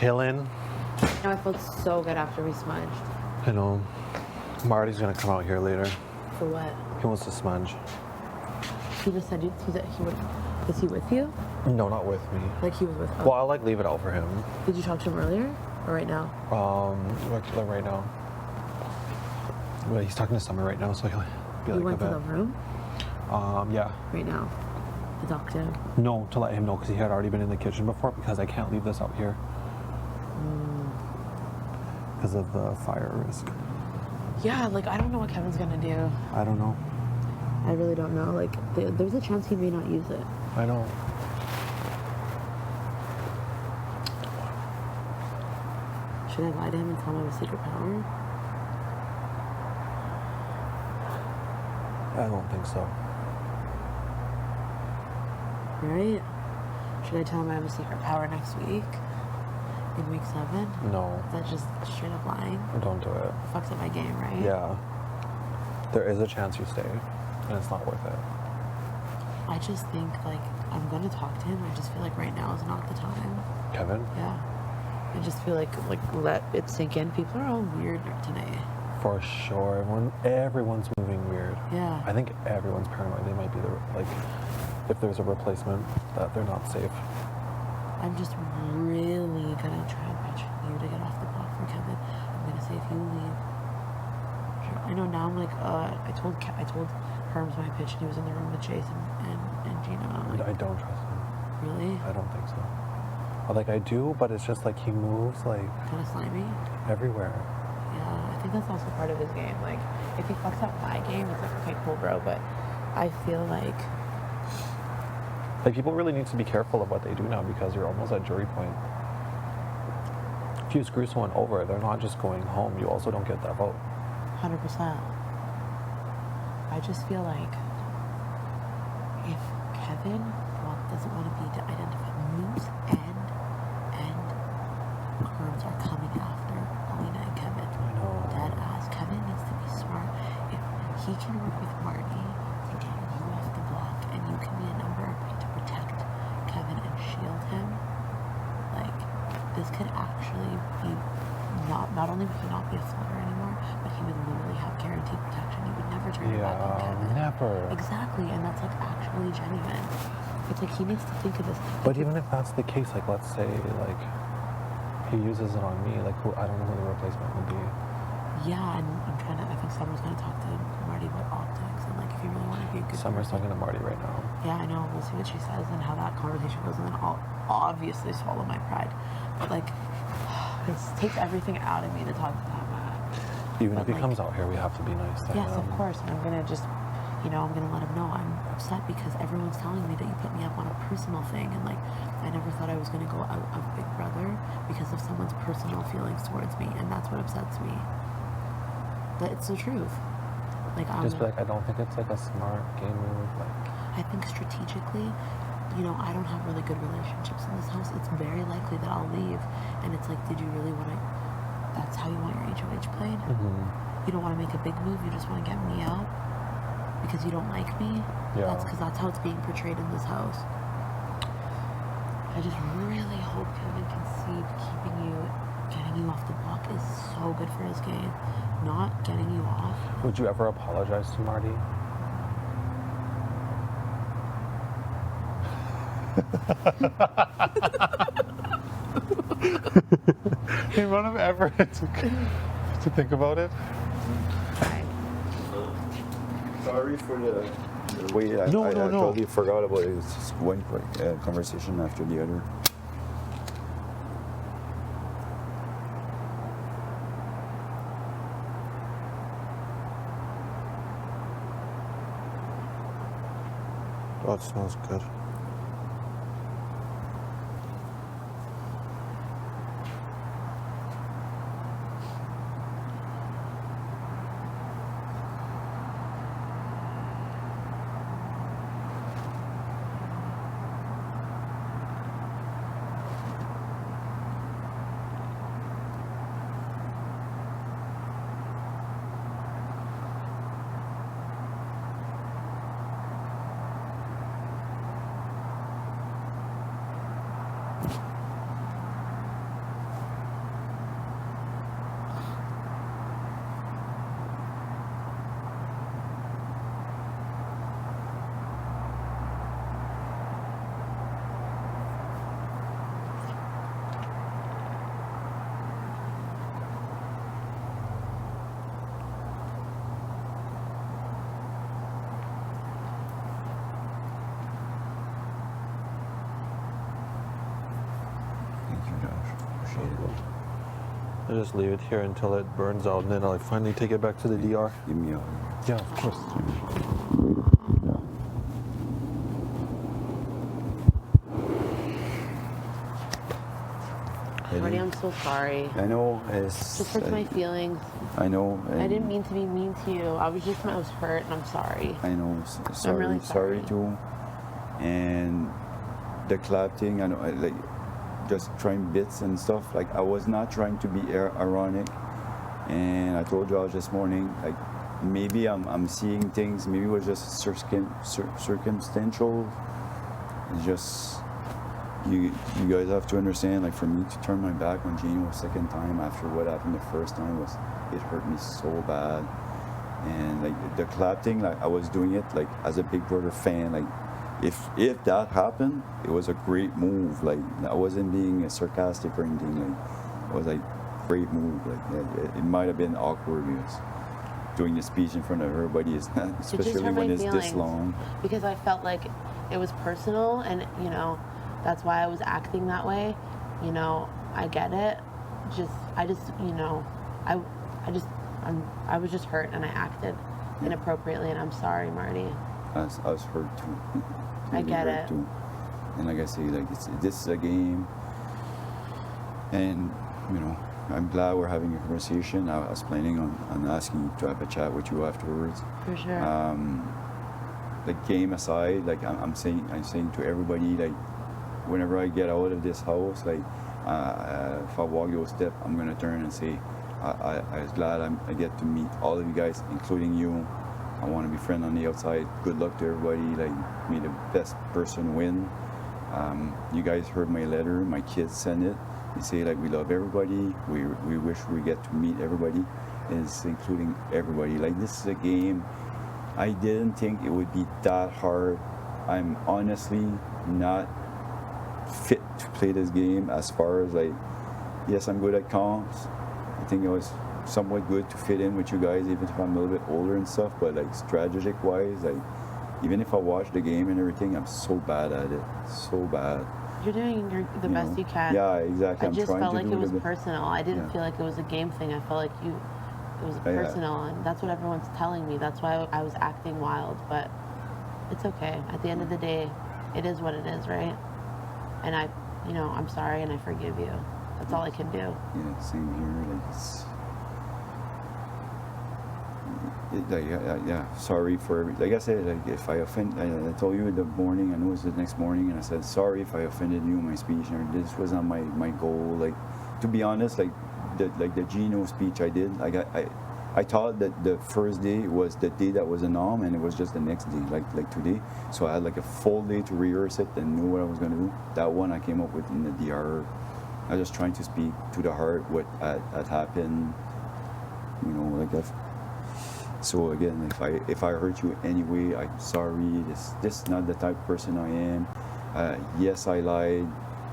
Speaker 2: chilling.
Speaker 7: No, I felt so good after we smudged.
Speaker 2: I know. Marty's gonna come out here later.
Speaker 7: For what?
Speaker 2: He wants to smudge.
Speaker 7: He just said he would. Is he with you?
Speaker 2: No, not with me.
Speaker 7: Like he was with.
Speaker 2: Well, I'll like leave it out for him.
Speaker 7: Did you talk to him earlier or right now?
Speaker 2: Like right now. But he's talking to Summer right now, so he'll be like
Speaker 7: You went
Speaker 2: a
Speaker 7: to the
Speaker 2: bit.
Speaker 7: room
Speaker 2: Yeah.
Speaker 7: right now. To talk to him.
Speaker 2: No, to let him know because he had already been in the kitchen before because I can't leave this out here because of the fire risk.
Speaker 7: Yeah, like I don't know what Kevin's gonna do.
Speaker 2: I don't know.
Speaker 7: I really don't know. Like there's a chance he may not use it.
Speaker 2: I know.
Speaker 7: Should I lie to him and tell him I have a secret power?
Speaker 2: I don't think so.
Speaker 7: Right? Should I tell him I have a secret power next week? In week 7?
Speaker 2: No.
Speaker 7: Is that just straight up lying?
Speaker 2: Don't do it.
Speaker 7: It fucks up my game, right?
Speaker 2: Yeah. There is a chance you stay, and it's not worth it.
Speaker 7: I just think, like, I'm gonna talk to him. I just feel like right now is not the time.
Speaker 2: Kevin?
Speaker 7: Yeah. I just feel like let it sink in. People are all weird today.
Speaker 2: For sure. Everyone's moving weird.
Speaker 7: Yeah.
Speaker 2: I think everyone's paranoid. They might be if there's a replacement, that they're not safe.
Speaker 7: I'm just really gonna try and pitch you to get off the block for Kevin. I'm gonna say if you leave. Sure. I know now I'm like, I told Herms my pitch and he was in the room with Jason and Gina. I'm like,
Speaker 2: I don't trust him.
Speaker 7: Really?
Speaker 2: I don't think so. Like I do, but it's just like he moves like
Speaker 7: Kind of slimy?
Speaker 2: everywhere.
Speaker 7: Yeah, I think that's also part of his game. Like, if he fucks up my game, it's like, okay, cool, bro. But I feel like
Speaker 2: people really need to be careful of what they do now because you're almost at jury point. If you screw someone over, they're not just going home. You also don't get that vote.
Speaker 7: 100%. I just feel like if Kevin doesn't want to be identified, Moose and Herms are coming after Alina and Kevin.
Speaker 2: I know.
Speaker 7: Dead ass. Kevin needs to be smart. If he can work with Marty to get you off the block and you can be a number to protect Kevin and shield him, like this could actually be not only would he not be a flutter anymore, but he would literally have guaranteed protection. You would never turn your back on Kevin.
Speaker 2: Never.
Speaker 7: Exactly, and that's like actually genuine. It's like he needs to think of this.
Speaker 2: But even if that's the case, like let's say like he uses it on me, like who I don't know who the replacement would be.
Speaker 7: Yeah, and I think Summer's gonna talk to Marty about optics and like if you really want to be a good
Speaker 2: Summer's
Speaker 7: person.
Speaker 2: talking to Marty right now.
Speaker 7: Yeah, I know. We'll see what she says and how that conversation goes, and then I'll obviously swallow my pride. But like, it takes everything out of me to talk to that man.
Speaker 2: Even
Speaker 7: But,
Speaker 2: if he
Speaker 7: like,
Speaker 2: comes out here, we have to be nice to
Speaker 7: Yes,
Speaker 2: him.
Speaker 7: of course. And I'm gonna just, I'm gonna let him know I'm upset because everyone's telling me that you put me up on a personal thing, and like, I never thought I was gonna go out of Big Brother because of someone's personal feelings towards me, and that's what upsets me. But it's the truth. Like,
Speaker 2: Just be like, I don't think it's like a smart game move. Like,
Speaker 7: I think strategically, I don't have really good relationships in this house. It's very likely that I'll leave, and it's like, did you really want to? That's how you want your HOH played? You don't want to make a big move. You just want to get me out because you don't like me.
Speaker 2: Yeah.
Speaker 7: That's because that's how it's being portrayed in this house. I just really hope Kevin can see getting you off the block is so good for his game. Not getting you off.
Speaker 2: would you ever apologize to Marty? The amount of effort it took to think about it.
Speaker 9: Sorry for the wait. I totally forgot about it. It's just one quick conversation after the other.
Speaker 2: Oh, it smells good.
Speaker 4: appreciate it.
Speaker 2: I just leave it here until it burns out, and then I'll like, finally take it back to the DR.
Speaker 4: Give me a
Speaker 2: Yeah, of course.
Speaker 7: Marty, I'm so sorry.
Speaker 4: I know. It's
Speaker 7: Just hurts my feelings.
Speaker 4: I know.
Speaker 7: I didn't mean to be mean to you. I was hurt, and I'm sorry.
Speaker 4: I know. Sorry.
Speaker 7: I'm really
Speaker 4: sorry too. And the clap thing, I know. Like just trying bits and stuff. Like I was not trying to be ironic. And I told Josh this morning, like maybe I'm seeing things. Maybe it was just circumstantial. It's just. You guys have to understand, like for me to turn my back on Gino a second time after what happened the first time it hurt me so bad. And like the clap thing, like I was doing it like as a Big Brother fan, like if that happened, it was a great move. Like I wasn't being sarcastic or anything. Like it was like great move. Like it might have been awkward because doing the speech in front of everybody is not, especially when it's this long.
Speaker 7: Because I felt like it was personal, and you know. That's why I was acting that way. You know, I get it. I was just hurt and I acted inappropriately, and I'm sorry, Marty.
Speaker 4: I was hurt too.
Speaker 7: I get it.
Speaker 4: Too. And like I say, like this is a game, and you know, I'm glad we're having a conversation. I was planning on asking you to have a chat with you afterwards.
Speaker 7: For sure.
Speaker 4: The game aside, like I'm saying to everybody, like. Whenever I get out of this house, like if I walk those steps, I'm gonna turn and say, I was glad I get to meet all of you guys, including you. I want to be friends on the outside. Good luck to everybody. Like, may the best person win. You guys heard my letter. My kids sent it. They say like we love everybody. We wish we get to meet everybody, is including everybody. Like this is a game. I didn't think it would be that hard. I'm honestly not fit to play this game as far as like, yes, I'm good at comps. I think I was somewhat good to fit in with you guys, even if I'm a little bit older and stuff, but like strategic wise, like even if I watch the game and everything, I'm so bad at it, so bad.
Speaker 7: You're doing the best you can.
Speaker 4: Yeah, exactly.
Speaker 7: I just felt like it was personal. I didn't feel like it was a game thing. I felt like it was personal, and that's what everyone's telling me. That's why I was acting wild, but it's okay. At the end of the day, it is what it is, right? And I'm sorry and I forgive you. That's all I can do.
Speaker 4: Yeah, same here. Sorry for, like I said, like if I offend, I told you in the morning, I know it was the next morning, and I said, sorry if I offended you in my speech, and this was not my goal. Like, to be honest, like the Gino speech I did, like I thought that the first day was the day that was a nom, and it was just the next day, like today. So I had like a full day to rehearse it and knew what I was going to do. That one I came up with in the DR. I was just trying to speak to the heart what had happened, you know, like that. So again, if I hurt you anyway, I'm sorry. This is not the type of person I am. Yes, I lied.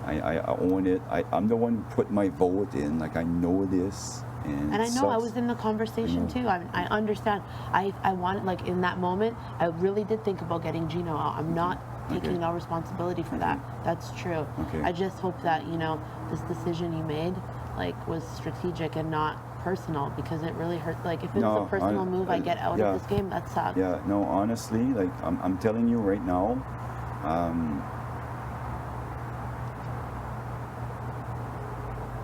Speaker 4: I own it. I'm the one who put my vote in. Like I know this. And
Speaker 7: I know I was in the conversation too. I understand. I wanted, like in that moment, I really did think about getting Gino out. I'm not taking no responsibility for that. That's true. I just hope that, you know, this decision you made, like, was strategic and not personal, because it really hurt. Like if it was a personal move, I get out of this game. That sucks.
Speaker 4: Yeah. No. Honestly, like I'm telling you right now.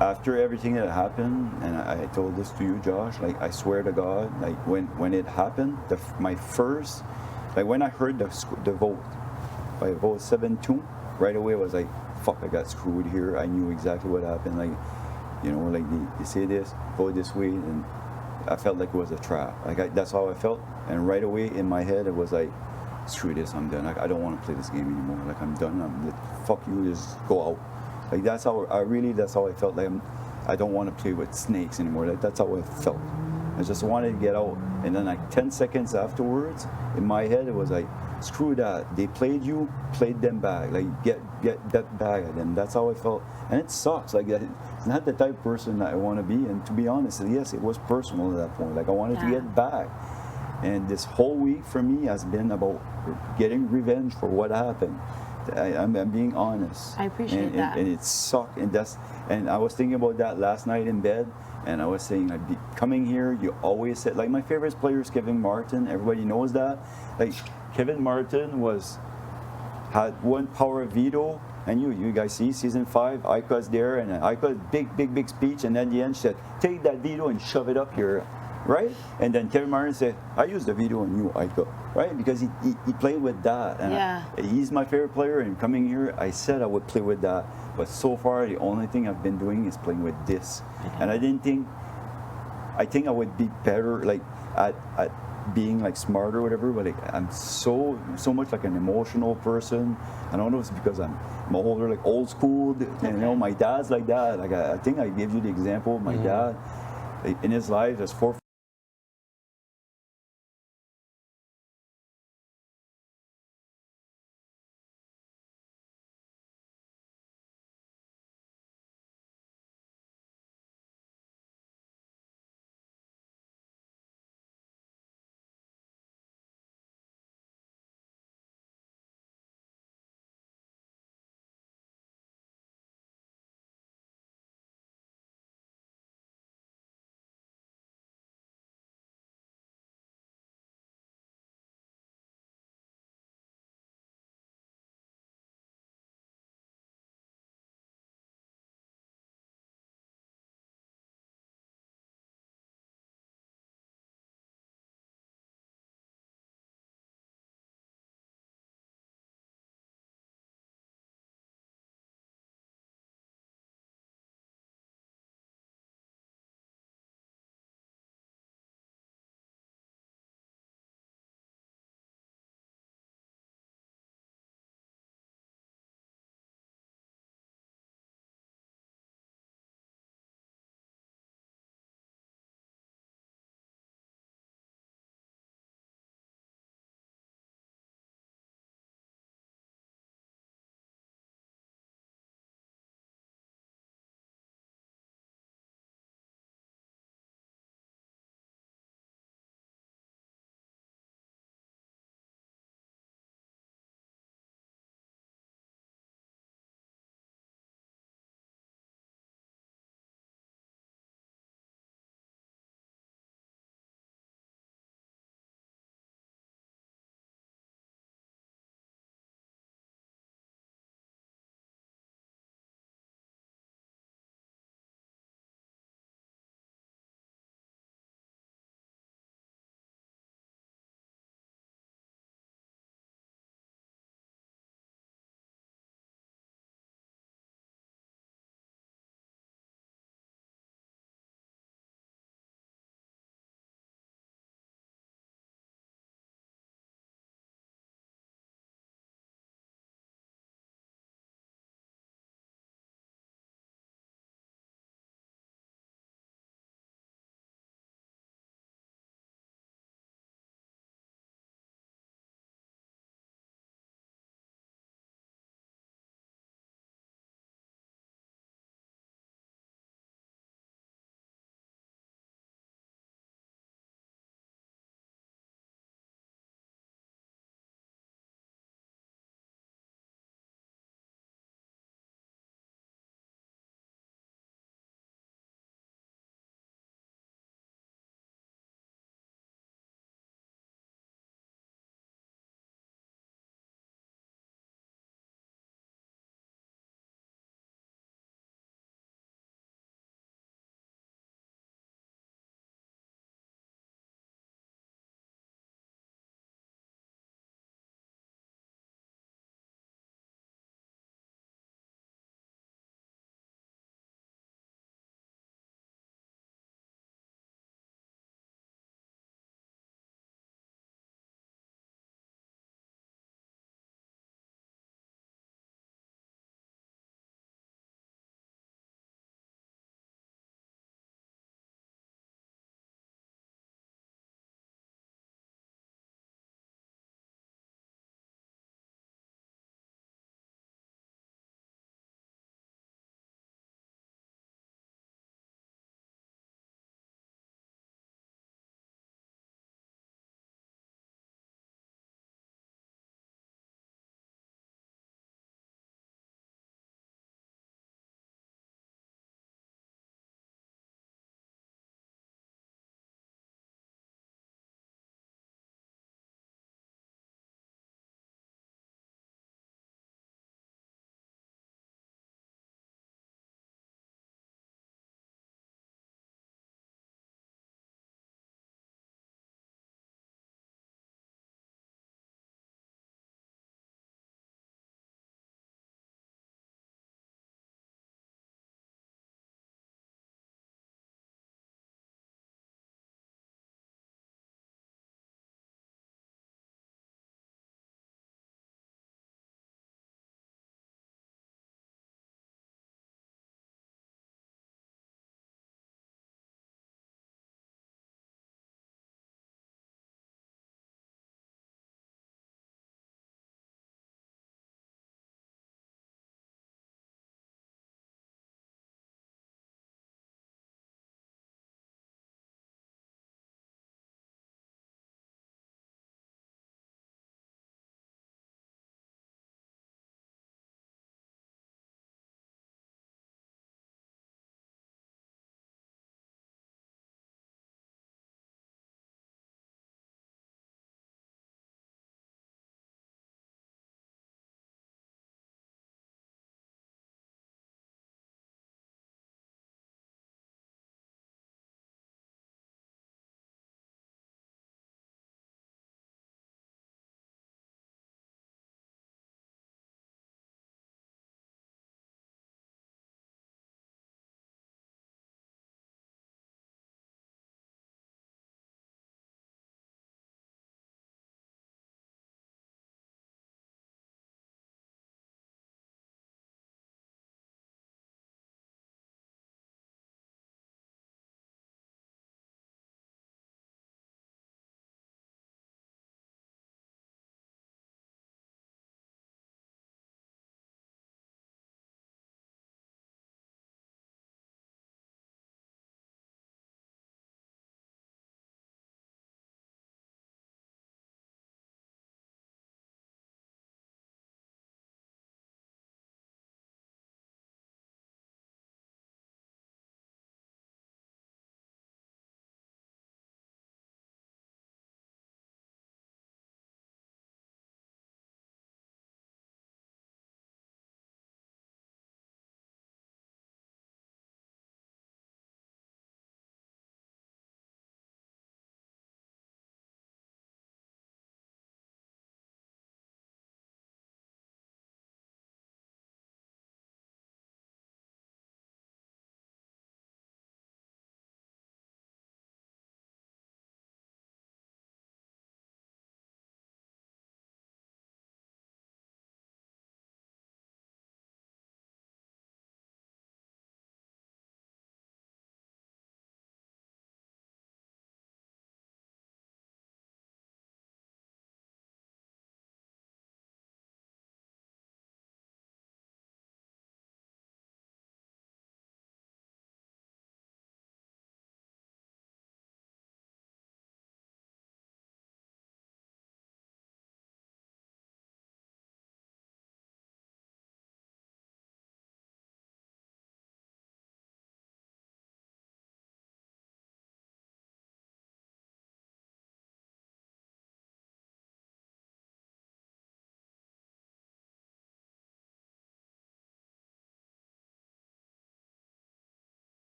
Speaker 4: After everything that happened, and I told this to you, Josh, like I swear to God, like when it happened, my first, like when I heard the vote, by vote 7-2, right away I was like, fuck, I got screwed here. I knew exactly what happened. Like, you know, like they say this, vote this way, and I felt like it was a trap. Like that's how I felt, and right away in my head it was like, screw this, I'm done. Like I don't want to play this game anymore. Like I'm done. I'm like, fuck you, just go out. Like that's how I felt. Like I don't want to play with snakes anymore. Like that's how I felt. I just wanted to get out. And then like 10 seconds afterwards, in my head it was like, screw that. They played you, played them back. Like get that back at them. That's how I felt. And it sucks. Like it's not the type of person that I want to be. And to be honest, yes, it was personal at that point. Like I wanted to get back. And this whole week for me has been about getting revenge for what happened.
Speaker 9: I'm being honest.
Speaker 7: I appreciate
Speaker 9: and,
Speaker 7: that.
Speaker 9: And it sucked, and I was thinking about that last night in bed, and I was saying, coming here, you always said, like, my favorite player is Kevin Martin. Everybody knows that. Like, Kevin Martin had one power veto, and you guys see season 5, Ika's there, and Ika's big speech, and then the end she said, take that veto and shove it up here, right? And then Kevin Martin said, I used the veto on you, Ika, right? Because he played with that. And he's my favorite player, and coming here, I said I would play with that. But so far, the only thing I've been doing is playing with this. And I think I would be better, like, at being like smarter or whatever, but like, I'm so much like an emotional person. I don't know if it's because I'm older, like old school. You know, my dad's like that. Like I think I gave you the example of my dad. In his life, there's 4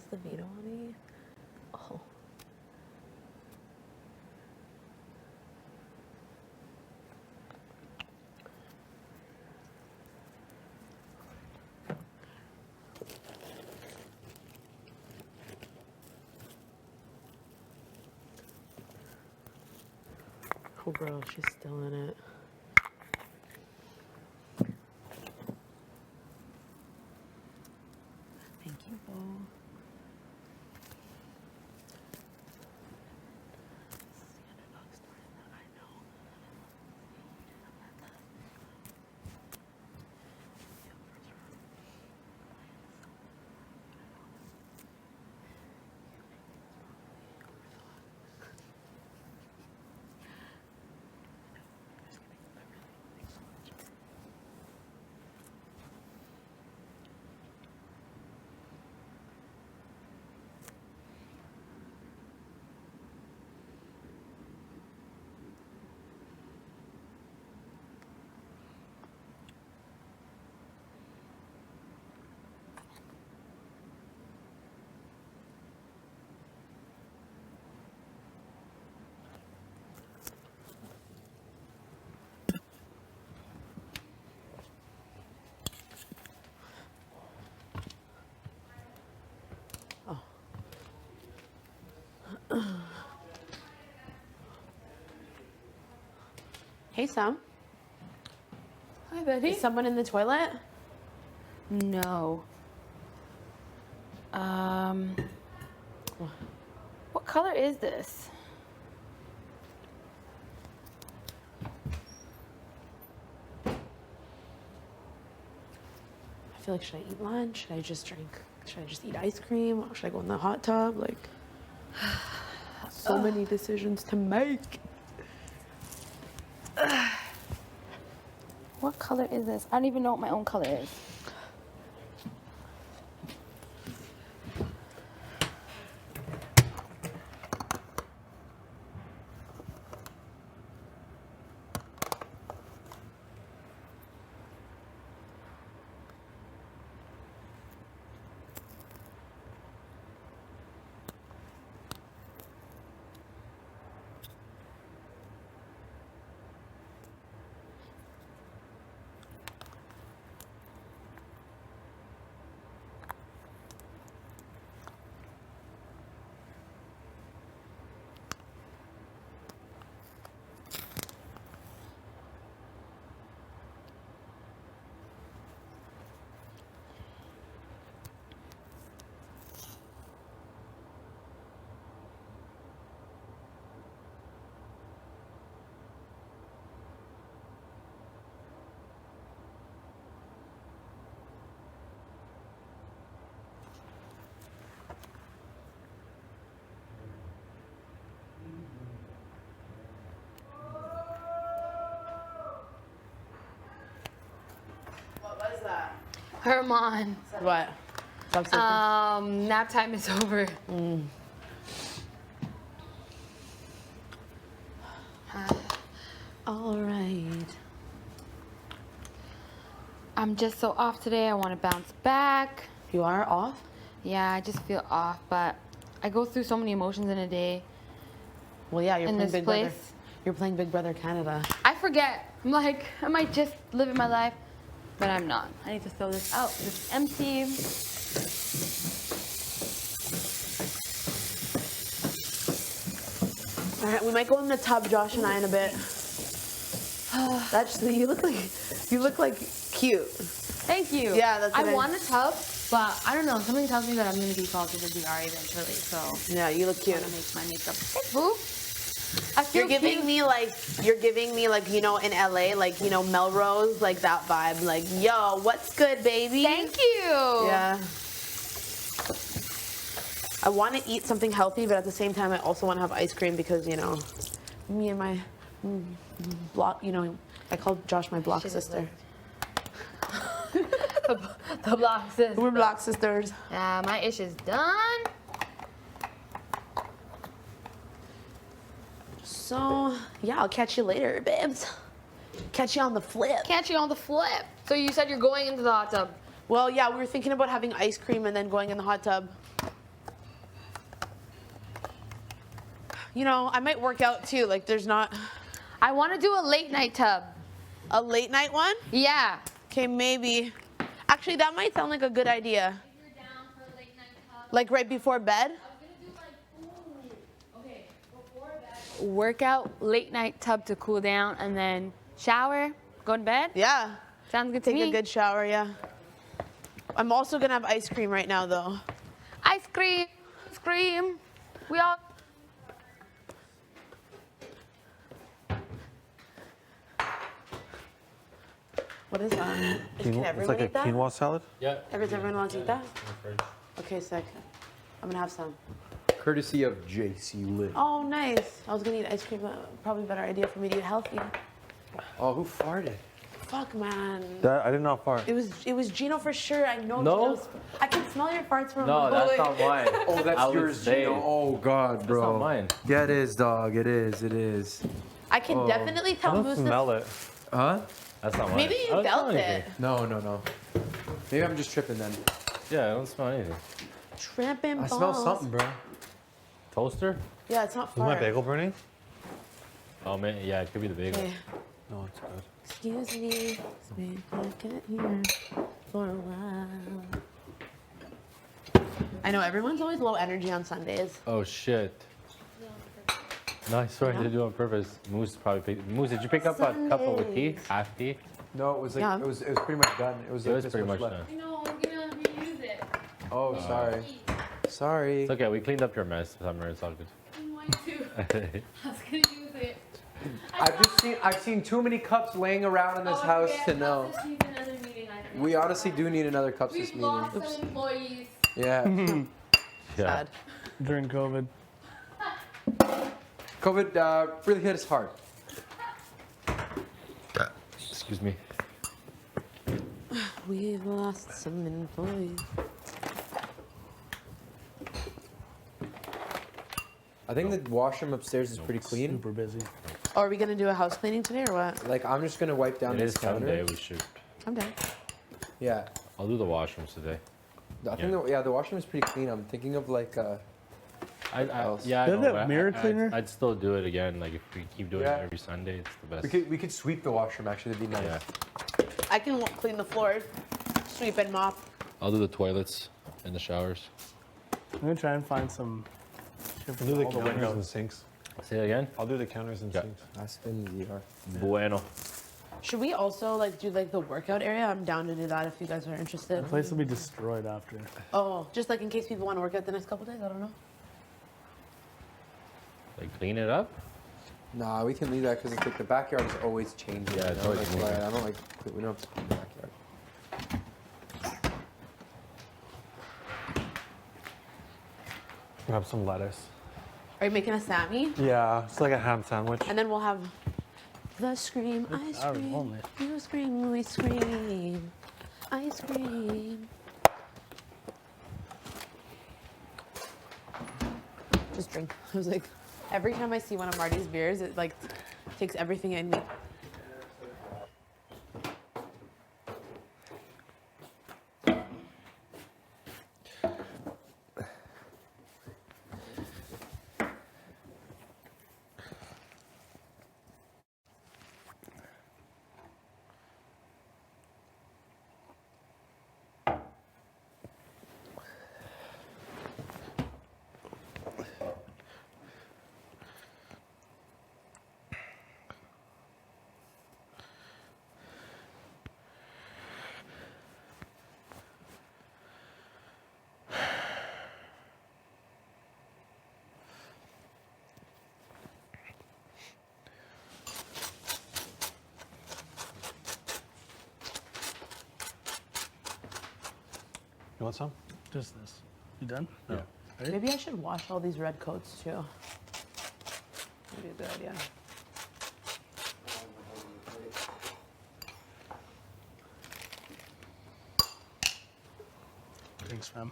Speaker 7: the Vito on me? Oh. Oh, bro, she's still in it. Thank you, Bo. Hey, Sam.
Speaker 1: Hi, Betty.
Speaker 7: Is someone in the toilet?
Speaker 1: No. What color is this?
Speaker 7: I feel like, should I eat lunch? Should I just drink? Should I just eat ice cream? Or should I go in the hot tub? Like, so many decisions to make.
Speaker 1: What color is this? I don't even know what my own color is. Herman.
Speaker 7: What?
Speaker 1: Nap time is over.
Speaker 7: All right.
Speaker 1: I'm just so off today. I want to bounce back.
Speaker 7: You are off?
Speaker 1: Yeah, I just feel off, but I go through so many emotions in a day.
Speaker 7: Well, yeah, you're
Speaker 1: in
Speaker 7: playing
Speaker 1: this
Speaker 7: Big
Speaker 1: place.
Speaker 7: Brother. You're playing Big Brother Canada.
Speaker 1: I forget. I'm like, am I just living my life? But I'm not. I need to throw this out. It's empty.
Speaker 7: All right, we might go in the tub, Josh and I, in a bit. That's you look like cute.
Speaker 1: Thank you.
Speaker 7: Yeah, that's.
Speaker 1: I want a tub, but I don't know. Something tells me that I'm gonna be called to the DR eventually. So
Speaker 7: yeah, you look cute.
Speaker 1: I'm gonna make my makeup. Hey, boo. I feel
Speaker 7: You're giving me like you know, in LA, like, you know, Melrose, like that vibe. Like, yo, what's good, baby?
Speaker 1: Thank you.
Speaker 7: Yeah. I want to eat something healthy, but at the same time, I also want to have ice cream because, you know, me and my block, you know, I call Josh my block sister.
Speaker 1: The block sister.
Speaker 7: We're block sisters.
Speaker 1: Yeah, my ish is done.
Speaker 7: So, yeah, I'll catch you later, babes. Catch you on the flip.
Speaker 1: Catch you on the flip. So you said you're going into the hot tub.
Speaker 7: Well, yeah, we were thinking about having ice cream and then going in the hot tub. You know, I might work out too. Like, there's not
Speaker 1: I want to do a late night tub.
Speaker 7: a late night one.
Speaker 1: Yeah.
Speaker 7: Okay, maybe. Actually, that might sound like a good idea.
Speaker 1: If you're down for a late night tub.
Speaker 7: Like right before bed.
Speaker 1: Workout, late night tub to cool down, and then shower, go to bed.
Speaker 7: Yeah.
Speaker 1: Sounds good to
Speaker 7: Take
Speaker 1: me.
Speaker 7: a good shower, yeah. I'm also gonna have ice cream right now, though.
Speaker 1: Ice cream, scream. We all.
Speaker 7: What is that? Can
Speaker 2: It's
Speaker 7: everyone
Speaker 2: like a
Speaker 7: eat that?
Speaker 2: quinoa salad.
Speaker 8: Yeah.
Speaker 7: Everyone wants to eat that? Okay, sick. I'm gonna have some.
Speaker 6: Courtesy of JC Lit.
Speaker 7: Oh, nice. I was gonna eat ice cream, but probably a better idea for me to eat healthy.
Speaker 6: Oh, who farted?
Speaker 7: Fuck, man.
Speaker 2: That I did not fart.
Speaker 7: It was Gino for sure. I know.
Speaker 12: No?
Speaker 7: Gino's, I can smell your farts from.
Speaker 12: No, that's not mine.
Speaker 6: Oh, that's
Speaker 12: I would
Speaker 6: yours,
Speaker 12: say-
Speaker 6: Gino. Oh God, bro.
Speaker 12: That's not mine.
Speaker 6: Yeah, it is, dog. It is. It is.
Speaker 7: I can definitely tell
Speaker 2: I
Speaker 7: who's
Speaker 2: don't
Speaker 7: the.
Speaker 2: smell it.
Speaker 6: Huh?
Speaker 12: That's not mine.
Speaker 7: Maybe
Speaker 12: I
Speaker 7: you
Speaker 12: don't smell
Speaker 7: felt it.
Speaker 12: anything.
Speaker 6: No. Maybe I'm just tripping then.
Speaker 12: Yeah, I don't smell anything.
Speaker 7: Tramping
Speaker 6: I
Speaker 7: balls.
Speaker 6: smell something, bro.
Speaker 12: Toaster?
Speaker 7: Yeah, it's not
Speaker 2: Is my
Speaker 7: fart.
Speaker 2: bagel burning?
Speaker 12: Oh man, yeah, it could be the bagel.
Speaker 7: Okay.
Speaker 2: No, it's good.
Speaker 7: Excuse me. I can't hear for a while. I know everyone's always low energy on Sundays.
Speaker 12: Oh shit. No, I swear I did do it on purpose. Moose probably picked. Moose, did you pick up a cup with tea? Half tea?
Speaker 6: No, it was like
Speaker 7: Yeah.
Speaker 6: it was pretty much done. It was
Speaker 12: It
Speaker 6: like
Speaker 12: was
Speaker 6: this
Speaker 12: pretty much
Speaker 6: left.
Speaker 12: done.
Speaker 1: No, I'm gonna reuse it.
Speaker 6: Oh, sorry. Sorry.
Speaker 12: It's okay, we cleaned up your mess, Summer. It's all good.
Speaker 1: Mine too. I was gonna use it.
Speaker 6: I've seen too many cups laying around in this house to know. We honestly do need another cups this
Speaker 1: We've
Speaker 6: meeting.
Speaker 1: lost some employees.
Speaker 6: Yeah.
Speaker 12: Yeah.
Speaker 7: Sad.
Speaker 5: During COVID.
Speaker 6: COVID really hit us hard.
Speaker 12: Excuse me.
Speaker 7: We've lost some employees.
Speaker 6: I think the washroom upstairs is pretty clean.
Speaker 5: Super busy.
Speaker 7: Oh, are we gonna do a house cleaning today or what?
Speaker 6: Like I'm just gonna wipe down
Speaker 12: It
Speaker 6: this
Speaker 12: is
Speaker 6: counter.
Speaker 12: Sunday, we should.
Speaker 7: I'm done.
Speaker 6: Yeah.
Speaker 12: I'll do the washrooms today.
Speaker 6: I think the washroom is pretty clean. I'm thinking of like else.
Speaker 12: Yeah, I
Speaker 5: Do you have
Speaker 12: know,
Speaker 5: that
Speaker 12: but
Speaker 5: mirror cleaner?
Speaker 12: I'd still do it again. Like if we keep doing
Speaker 6: Yeah.
Speaker 12: it every Sunday, it's the best.
Speaker 6: we could sweep the washroom actually. That'd be nice.
Speaker 12: Yeah.
Speaker 7: I can clean the floors, sweep and mop.
Speaker 12: I'll do the toilets and the showers.
Speaker 5: I'm gonna try and find some.
Speaker 2: I'll do the
Speaker 5: all the
Speaker 2: counters
Speaker 5: windows.
Speaker 2: and sinks.
Speaker 12: Say it again.
Speaker 2: I'll do the counters and
Speaker 12: Yeah.
Speaker 2: sinks.
Speaker 6: That's been ZR.
Speaker 12: Bueno.
Speaker 7: Should we also like do like the workout area? I'm down to do that if you guys are interested.
Speaker 5: The place will be destroyed after.
Speaker 7: Oh, just like in case people want to work out the next couple days. I don't know.
Speaker 12: Like clean it up.
Speaker 6: Nah, we can leave that because it's like the backyard is always changing.
Speaker 12: Yeah,
Speaker 6: you
Speaker 12: it's
Speaker 6: know?
Speaker 12: always
Speaker 6: Like,
Speaker 12: moving.
Speaker 6: I don't like we don't have to clean the backyard.
Speaker 2: Grab some lettuce.
Speaker 7: Are you making a Sammy?
Speaker 2: Yeah, it's like a ham sandwich.
Speaker 7: And then we'll have the scream, ice
Speaker 5: hours
Speaker 7: cream.
Speaker 5: only.
Speaker 7: You scream, we scream. Ice cream. Just drink. I was like, every time I see one of Marty's beers, it like takes everything in me.
Speaker 2: You want some?
Speaker 5: Just this. You done?
Speaker 2: Yeah.
Speaker 5: Ready?
Speaker 7: Maybe I should wash all these red coats too. Maybe a good idea.
Speaker 5: Thanks, fam.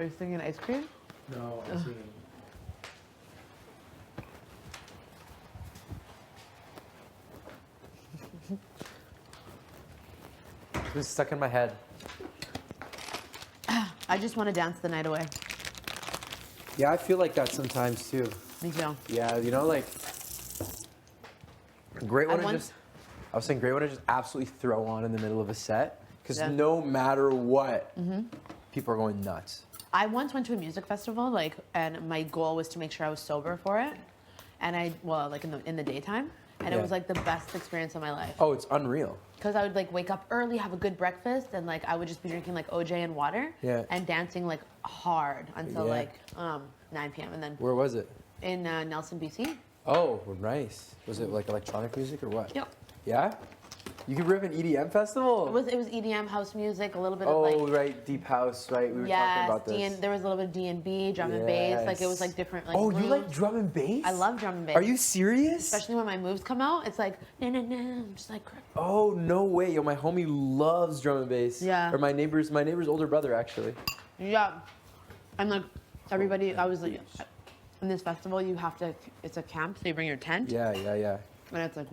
Speaker 7: Are you singing ice cream?
Speaker 5: No, I'm singing.
Speaker 6: It's been stuck in my head.
Speaker 7: I just want to dance the night away.
Speaker 6: Yeah, I feel like that sometimes too.
Speaker 7: Me too.
Speaker 6: Yeah, you know, like great one to
Speaker 7: once-
Speaker 6: just. I was saying great one to just absolutely throw on in the middle of a set because
Speaker 7: Yeah.
Speaker 6: no matter what, people are going nuts.
Speaker 7: I once went to a music festival, like, and my goal was to make sure I was sober for it, and in the daytime, and it
Speaker 6: Yeah.
Speaker 7: was like the best experience of my life.
Speaker 6: Oh, it's unreal.
Speaker 7: Because I would like wake up early, have a good breakfast, and like I would just be drinking like OJ and water,
Speaker 6: Yeah.
Speaker 7: and dancing like hard until
Speaker 6: Yeah.
Speaker 7: like 9 p.m. and then
Speaker 6: Where was it?
Speaker 7: in Nelson, BC.
Speaker 6: Oh, nice. Was it like electronic music or what?
Speaker 7: Yep.
Speaker 6: Yeah? You could rip an EDM festival?
Speaker 7: It was EDM, house music, a little bit
Speaker 6: Oh,
Speaker 7: of like
Speaker 6: right, deep house, right? We were talking about this.
Speaker 7: there was a little bit of D&B, drum and bass, like it was like different like.
Speaker 6: Oh, you like
Speaker 7: rooms.
Speaker 6: drum and bass?
Speaker 7: I love drum and bass.
Speaker 6: Are you serious?
Speaker 7: Especially when my moves come out, it's like na na na. I'm just like.
Speaker 6: Oh, no way. Yo, my homie loves drum and bass.
Speaker 7: Yeah.
Speaker 6: Or my neighbor's older brother, actually.
Speaker 7: Yeah, and like everybody, I was like, in this festival, you have to. It's a camp, so you bring your tent.
Speaker 6: Yeah, yeah, yeah.
Speaker 7: And it's like.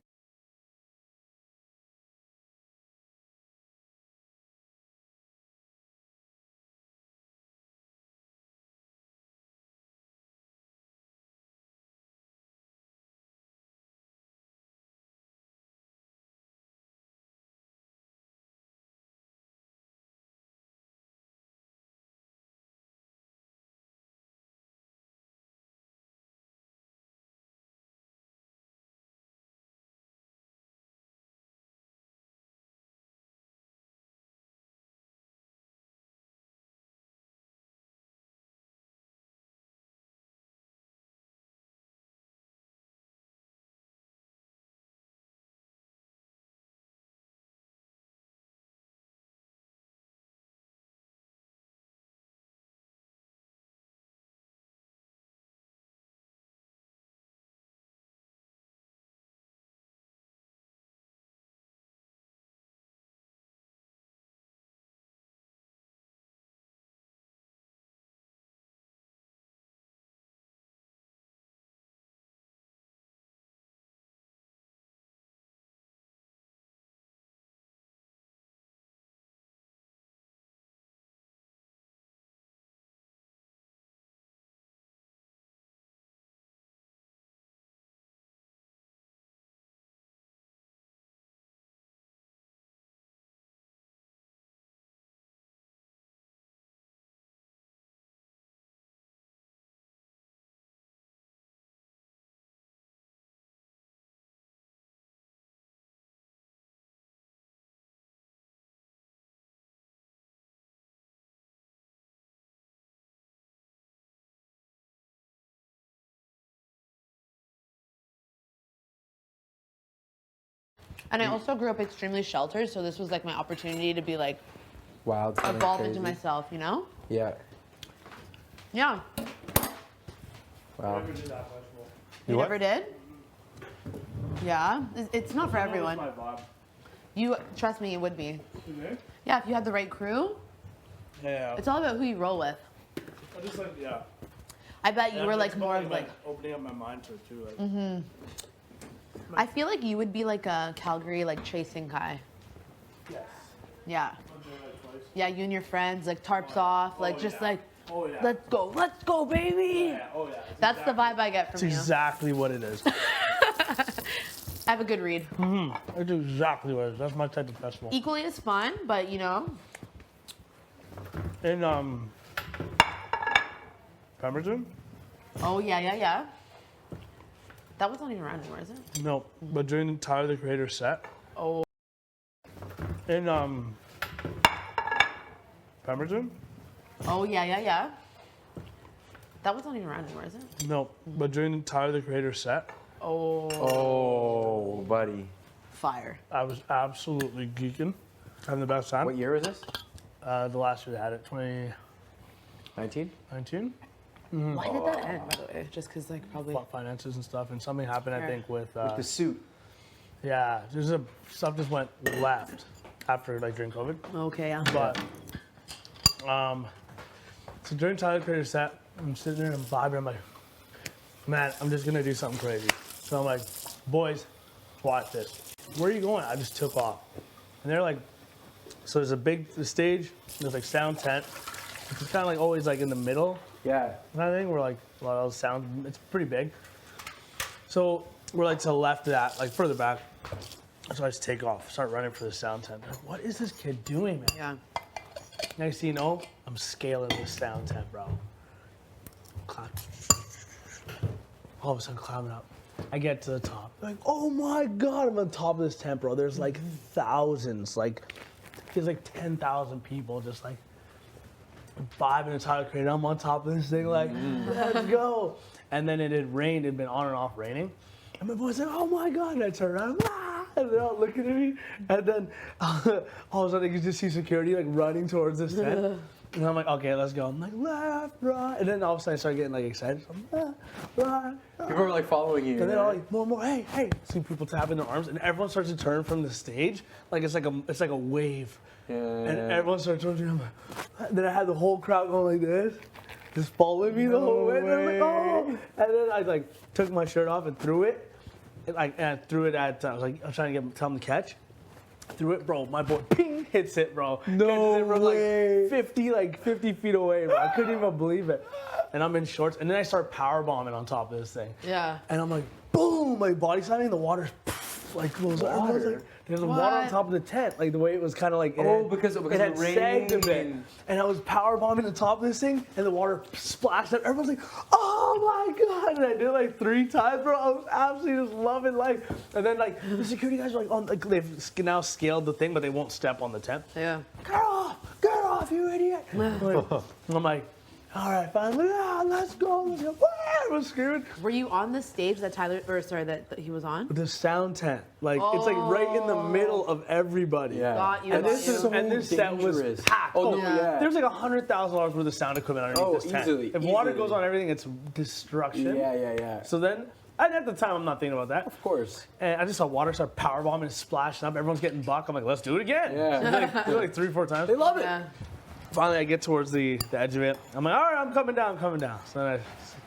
Speaker 7: And I also grew up extremely sheltered, so this was like my opportunity to be like
Speaker 6: Wild.
Speaker 7: evolve
Speaker 6: crazy.
Speaker 7: into myself, you know?
Speaker 6: Yeah.
Speaker 7: Yeah.
Speaker 6: Wow.
Speaker 5: Never did that festival.
Speaker 7: You never did? Yeah. It's not for everyone.
Speaker 5: That was my vibe.
Speaker 7: You trust me, it would be.
Speaker 5: Okay.
Speaker 7: Yeah, if you had the right crew.
Speaker 5: Yeah.
Speaker 7: It's all about who you roll with.
Speaker 5: I just like yeah.
Speaker 7: I bet you
Speaker 5: And
Speaker 7: were
Speaker 5: it's
Speaker 7: like
Speaker 5: about,
Speaker 7: more of like.
Speaker 5: opening up my mind to it too. Like,
Speaker 7: Mhm. I feel like you would be like a Calgary like chasing guy.
Speaker 5: Yes.
Speaker 7: Yeah.
Speaker 5: I've done that twice.
Speaker 7: Yeah, you and your friends like tarps off, like just
Speaker 5: yeah.
Speaker 7: like.
Speaker 5: Oh yeah.
Speaker 7: Let's go, baby.
Speaker 5: Yeah. Oh yeah.
Speaker 7: That's the vibe I get
Speaker 5: That's
Speaker 7: from you.
Speaker 5: exactly what it is.
Speaker 7: I have a good read.
Speaker 5: That's exactly what it is. That's my type of festival.
Speaker 7: Equally as fun, but you know.
Speaker 5: In Pemberton?
Speaker 7: Oh yeah. That was not even around anymore, is it?
Speaker 5: No, but during Tyler the Creator set.
Speaker 7: Oh.
Speaker 5: In Pemberton?
Speaker 7: Oh yeah. That was not even around anymore, is it?
Speaker 5: No, but during Tyler the Creator set.
Speaker 7: Oh.
Speaker 6: Oh, buddy.
Speaker 7: Fire.
Speaker 5: I was absolutely geeking. Having the best time.
Speaker 6: What year was this?
Speaker 5: The last year they had it,
Speaker 6: 2019.
Speaker 5: 19.
Speaker 7: Why did that end, by the way? Just because, like, probably.
Speaker 5: Finances and stuff, and something happened, I
Speaker 7: Sure.
Speaker 5: think, with
Speaker 6: the suit.
Speaker 5: Yeah, stuff just went left after, like, during COVID.
Speaker 7: Okay, yeah.
Speaker 5: But, So during Tyler Creator's set, I'm sitting there and I'm vibing. I'm like, man, I'm just gonna do something crazy. So I'm like, boys, watch this. Where are you going? I just took off. And they're like, so there's the stage, there's like sound tent. It's kind of like always like in the middle.
Speaker 6: Yeah.
Speaker 5: Kind of thing where like a lot of those sound, it's pretty big. So we're like to the left of that, like further back. So I just take off, start running for the sound tent. Like, what is this kid doing, man?
Speaker 7: Yeah.
Speaker 5: Next thing you know, I'm scaling this sound tent, bro. All of a sudden climbing up. I get to the top. Like, oh my God, I'm on top of this tent, bro. There's like thousands, like, there's like 10,000 people just like vibing and Tyler Creator. I'm on top of this thing, like, let's go. And then it had rained, it had been on and off raining. And my boy's like, oh my God. And I turn around, and they're all looking at me. And then all of a sudden, you just see security like running towards this tent. And I'm like, okay, let's go. I'm like, left, right. And then all of a sudden, I start getting like excited. So I'm left, right.
Speaker 6: People are like following you.
Speaker 5: And then all like, more, hey, hey. See people tapping their arms, and everyone starts to turn from the stage. Like it's like a wave.
Speaker 6: Yeah.
Speaker 5: And everyone starts turning. I'm like, then I had the whole crowd going like this, just following me the whole way. And I'm like, oh. And then I like took my shirt off and threw it. And I threw it at, I was trying to tell him to catch. Threw it, bro. My boy, ping, hits it, bro.
Speaker 6: No
Speaker 5: it from
Speaker 6: way.
Speaker 5: Like 50 feet away, bro. I couldn't even believe it. And I'm in shorts, and then I start power bombing on top of this thing.
Speaker 7: Yeah.
Speaker 5: And I'm like, boom, my body's slamming, the water's like goes. Everyone's like, there's water on top of the tent, like the way it was kind of like.
Speaker 6: Because
Speaker 5: it had
Speaker 6: of the rain.
Speaker 5: sagged a bit, and I was power bombing the top of this thing, and the water splashed up. Everyone's like, "Oh my God!" And I did it like 3 times, bro. I was absolutely just loving life. And then like the security guys are like, on, like they've now scaled the thing, but they won't step on the tent.
Speaker 7: Yeah.
Speaker 5: Get off, you idiot! I'm like, all right, fine. Let's go. Let's go. Everyone's screaming.
Speaker 7: Were you on the stage that that he was on?
Speaker 5: The sound tent, like it's like right in the middle of everybody.
Speaker 6: Yeah.
Speaker 7: Got you.
Speaker 5: And this set was
Speaker 6: dangerous.
Speaker 5: packed.
Speaker 6: Oh, no, yeah.
Speaker 5: There's like $100,000 worth of sound equipment underneath this tent.
Speaker 6: Easily,
Speaker 5: If water
Speaker 6: easily.
Speaker 5: goes on everything, it's destruction.
Speaker 6: Yeah.
Speaker 5: So then, and at the time, I'm not thinking about that.
Speaker 6: Of course.
Speaker 5: And I just saw water start power bombing and splashing up. Everyone's getting buck. I'm like, let's do it again.
Speaker 6: Yeah.
Speaker 5: Do it like 3-4 times.
Speaker 6: They love it.
Speaker 7: Yeah.
Speaker 5: Finally, I get towards the edge of it. I'm like, all right, I'm coming down. So then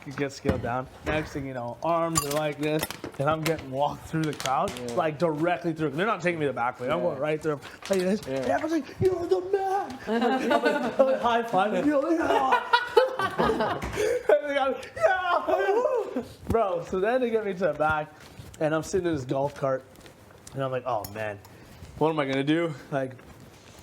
Speaker 5: I get scaled down. Next thing you know, arms are like this, and I'm getting walked through the crowd, like directly through. They're not taking me the back way. I'm going right through them, like this.
Speaker 6: Yeah.
Speaker 5: And everyone's like, you're the man. I'm like high five. Yeah. Bro, so then they get me to the back, and I'm sitting in this golf cart, and I'm like, oh man, what am I gonna do? Like,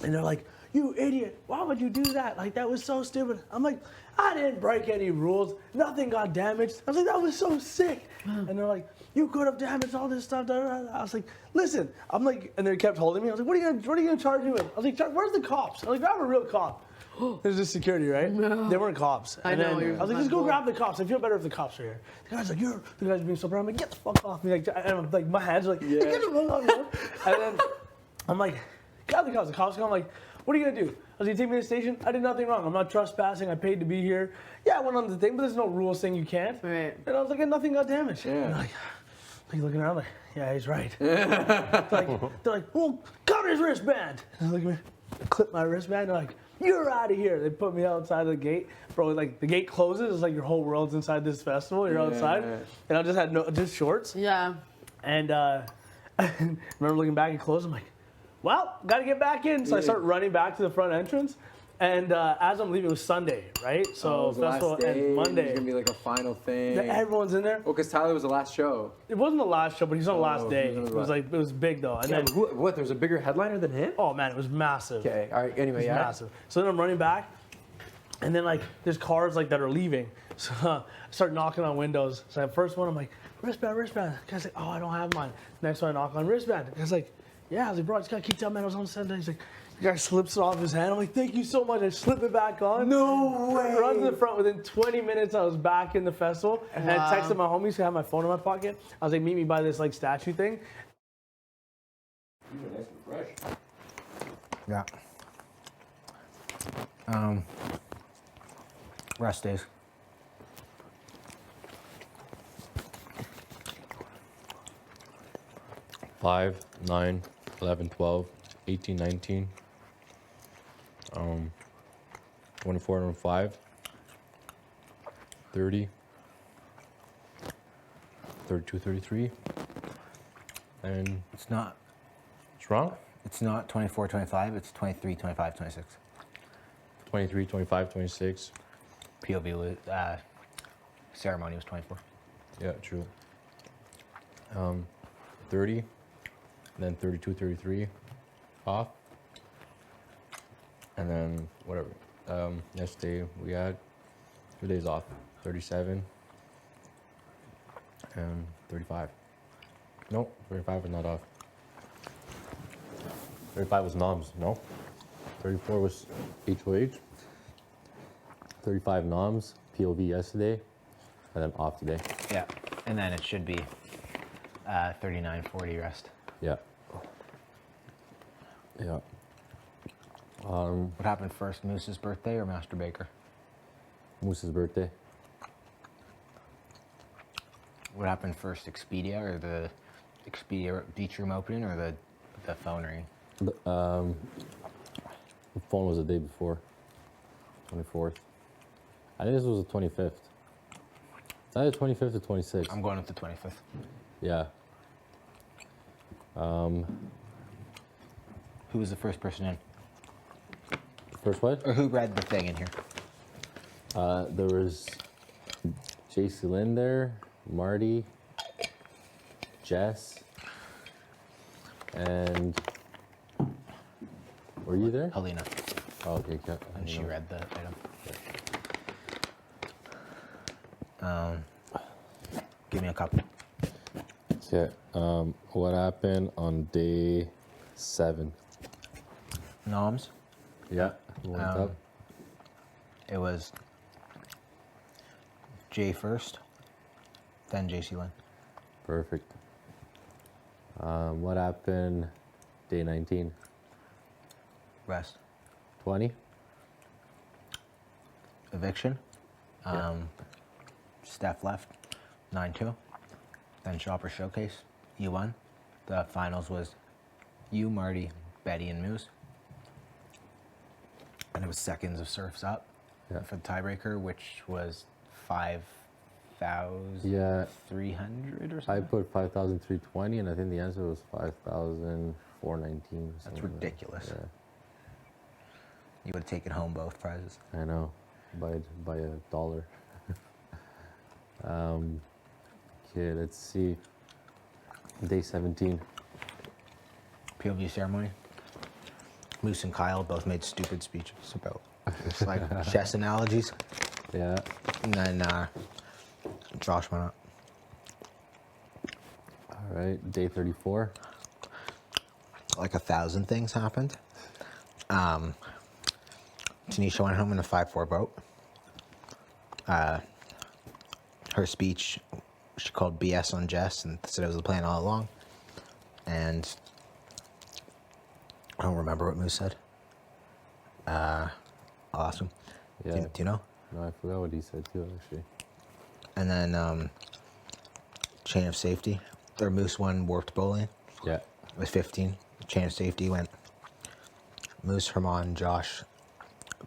Speaker 5: and they're like, you idiot, why would you do that? Like, that was so stupid. I'm like, I didn't break any rules. Nothing got damaged. I was like, that was so sick. And they're like, you could have damaged all this stuff. I was like, listen, I'm like, and they kept holding me. I was like, what are you gonna charge me with? I was like, where's the cops? I was like, grab a real cop. There's just security, right? No. They weren't cops.
Speaker 7: I
Speaker 5: And
Speaker 7: know,
Speaker 5: then
Speaker 7: you're
Speaker 5: I was like, just go grab the cops. I feel better if the cops are here. The guy's like, the guy's being so proud. I'm like, get the fuck off me. Like, and I'm like, my hands are like, get the fuck off me. And then I'm like, grab the cops. The cops come, I'm like, what are you gonna do? I was like, you take me to the station? I did nothing wrong. I'm not trespassing. I paid to be here. Yeah, I went on the thing, but there's no rules saying you can't.
Speaker 7: Right.
Speaker 5: And I was like, and nothing got damaged.
Speaker 6: Yeah.
Speaker 5: And they're like looking around like, yeah, he's right. they're like, well, cut his wristband. And I look at me, clip my wristband. They're like, you're out of here. They put me outside the gate. Bro, like the gate closes. It's like your whole world's inside this festival. You're outside. And I just had just shorts.
Speaker 7: Yeah.
Speaker 5: And I remember looking back and closed. I'm like, well, got to get back in. So I start running back to the front entrance. And as I'm leaving, it was Sunday, right? So festival ends Monday.
Speaker 6: It's gonna be like a final thing.
Speaker 5: Everyone's in there.
Speaker 6: Oh, because Tyler was the last show.
Speaker 5: It wasn't the last show, but he's on the last day. It was big though. And then
Speaker 6: What? There was a bigger headliner than him?
Speaker 5: oh man, it was massive.
Speaker 6: Okay. All right. Anyway,
Speaker 5: It was massive. So then I'm running back, and then like there's cars like that are leaving. So I start knocking on windows. So the first one, I'm like, wristband. The guy's like, oh, I don't have mine. Next one, I knock on wristband. The guy's like, yeah. I was like, bro, I just gotta keep telling man I was on Sunday. He's like, the guy slips it off his hand. I'm like, thank you so much. I slip it back on.
Speaker 6: No way.
Speaker 5: Run to the front. Within 20 minutes, I was back in the festival. And I texted my homies who had my phone in my pocket. I was like, meet me by this like statue thing.
Speaker 12: These are nice and fresh.
Speaker 10: Yeah. Rest days.
Speaker 8: Five, 9, 11, 12, 18, 19, 24, 25, 30, 32, 33, and
Speaker 10: It's not.
Speaker 8: it's wrong.
Speaker 10: It's not 24, 25. It's 23, 25, 26.
Speaker 8: 23, 25, 26.
Speaker 10: POV was ceremony was 24.
Speaker 8: Yeah, true. 30, and then 32, 33 off. And then whatever. Yesterday we had 2 days off. 37 and 35. No, 35 was not off. 35 was noms, no. 34 was HOH. 35 noms, POV yesterday, and then off today.
Speaker 10: Yeah, and then it should be 39, 40 rest.
Speaker 8: Yeah. Yeah.
Speaker 10: What happened first, Moose's birthday or Master Baker?
Speaker 8: Moose's birthday.
Speaker 10: What happened first, Expedia or the Expedia beach room opening or the phone ring?
Speaker 8: The phone was the day before, 24th. I think this was the 25th. It's either 25th or 26th.
Speaker 10: I'm going with the 25th.
Speaker 8: Yeah.
Speaker 10: Who was the first person in?
Speaker 8: First what?
Speaker 10: Or who read the thing in here?
Speaker 8: There was JC Lynn there, Marty, Jess, and were you there?
Speaker 10: Helena.
Speaker 8: Oh, okay.
Speaker 10: And she read the item. Give me a couple.
Speaker 8: Yeah. What happened on day 7?
Speaker 10: Noms.
Speaker 8: Yeah. Who went up?
Speaker 10: It was Jay first, then JC Lynn.
Speaker 8: Perfect. What happened day 19?
Speaker 10: Rest.
Speaker 8: 20?
Speaker 10: Eviction. Steph left, 9-2. Then Shopper Showcase, you won. The finals was you, Marty, Betty, and Moose. And it was seconds of Surfs Up for the tiebreaker, which was 5,300 or something.
Speaker 8: I put 5,320, and I think the answer was 5,419.
Speaker 10: That's ridiculous.
Speaker 8: Yeah.
Speaker 10: You would have taken home both prizes.
Speaker 8: I know, by $1. Okay, let's see. Day 17.
Speaker 10: POV ceremony. Moose and Kyle both made stupid speeches about just like chess analogies.
Speaker 8: Yeah.
Speaker 10: And then Josh went up.
Speaker 8: All right, day 34.
Speaker 10: Like 1,000 things happened. Tanisha went home in a 5-4 vote. Her speech, she called BS on Jess and said it was the plan all along. And I don't remember what Moose said. I'll ask him.
Speaker 8: Yeah.
Speaker 10: Do you know?
Speaker 8: No, I forgot what he said too, actually.
Speaker 10: And then chain of safety. Their Moose won warped bowling.
Speaker 8: Yeah.
Speaker 10: It was 15. Chain of safety went Moose, Herman, Josh,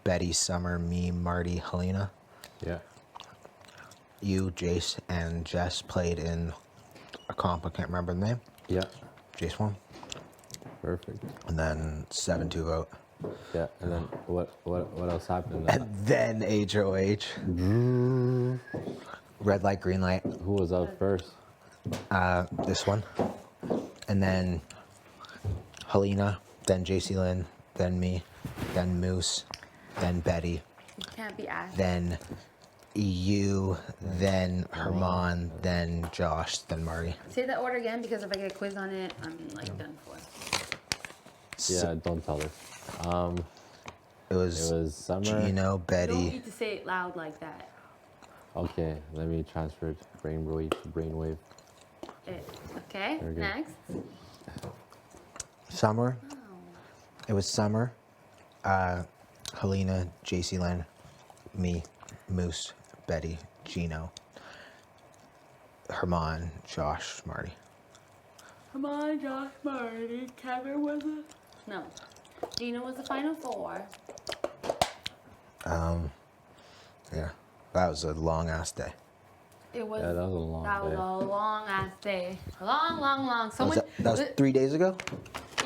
Speaker 10: Betty, Summer, me, Marty, Helena.
Speaker 8: Yeah.
Speaker 10: You, Jace, and Jess played in a comp. I can't remember the name.
Speaker 8: Yeah.
Speaker 10: Jace won.
Speaker 8: Perfect.
Speaker 10: And then 7-2 vote.
Speaker 8: Yeah. And then what else happened?
Speaker 10: And then HOH. Red light, green light.
Speaker 8: Who was out first?
Speaker 10: This one. And then Helena, then JC Lynn, then me, then Moose, then Betty,
Speaker 1: You can't be asked.
Speaker 10: then you, then Herman, then Josh, then Marty.
Speaker 1: Say that order again because if I get a quiz on it, I'm like done for.
Speaker 8: Yeah, don't tell her.
Speaker 10: It was
Speaker 8: Summer.
Speaker 10: Gino,
Speaker 1: You don't
Speaker 10: Betty.
Speaker 1: need to say it loud like that.
Speaker 8: Okay, let me transfer it to brainwave.
Speaker 1: Okay,
Speaker 8: Very good.
Speaker 1: next.
Speaker 10: Summer. It was Summer, Helena, JC Lynn, me, Moose, Betty, Gino, Herman, Josh, Marty.
Speaker 1: Come on, Josh Marty. Kevin was it? No. Gina was the final 4.
Speaker 10: Yeah. That was a long ass day.
Speaker 1: It was.
Speaker 8: Yeah, that was a long
Speaker 1: That was
Speaker 8: day.
Speaker 1: a long ass day. Long, long, long.
Speaker 10: That was 3 days ago?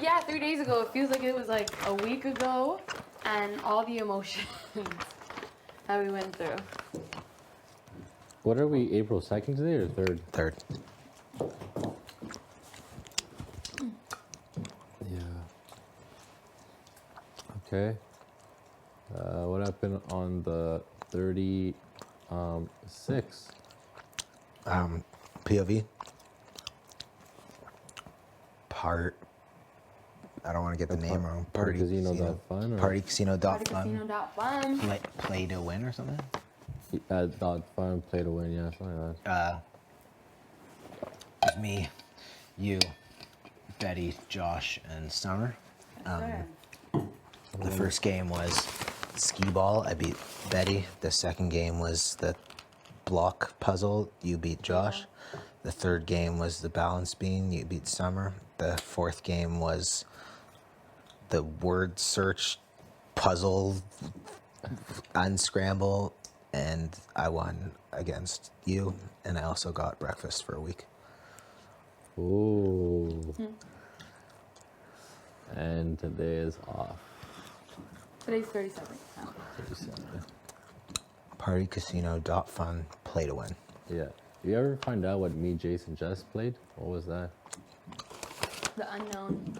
Speaker 1: Yeah, 3 days ago. It feels like it was like a week ago, and all the emotions that we went through.
Speaker 8: What are we, April 2nd today or 3rd?
Speaker 10: 3rd.
Speaker 8: Yeah. Okay. What happened on the 36th?
Speaker 10: POV. I don't want to get the name wrong.
Speaker 8: Party Casino.fun?
Speaker 10: Party Casino.fun.
Speaker 1: Partycasino.fun.
Speaker 10: Play to win or something?
Speaker 8: .fun, play to win, yeah, something like that.
Speaker 10: It was me, you, Betty, Josh, and Summer. The first game was skee ball. I beat Betty. The second game was the block puzzle. You beat Josh. The third game was the balance beam. You beat Summer. The fourth game was the word search puzzle unscramble, and I won against you, and I also got breakfast for a week.
Speaker 8: Ooh. And today is off.
Speaker 1: Today's 37. Oh.
Speaker 8: 37.
Speaker 10: Partycasino.fun, play to win.
Speaker 8: Yeah. You ever find out what me, Jason, Jess played? What was that?
Speaker 1: The unknown.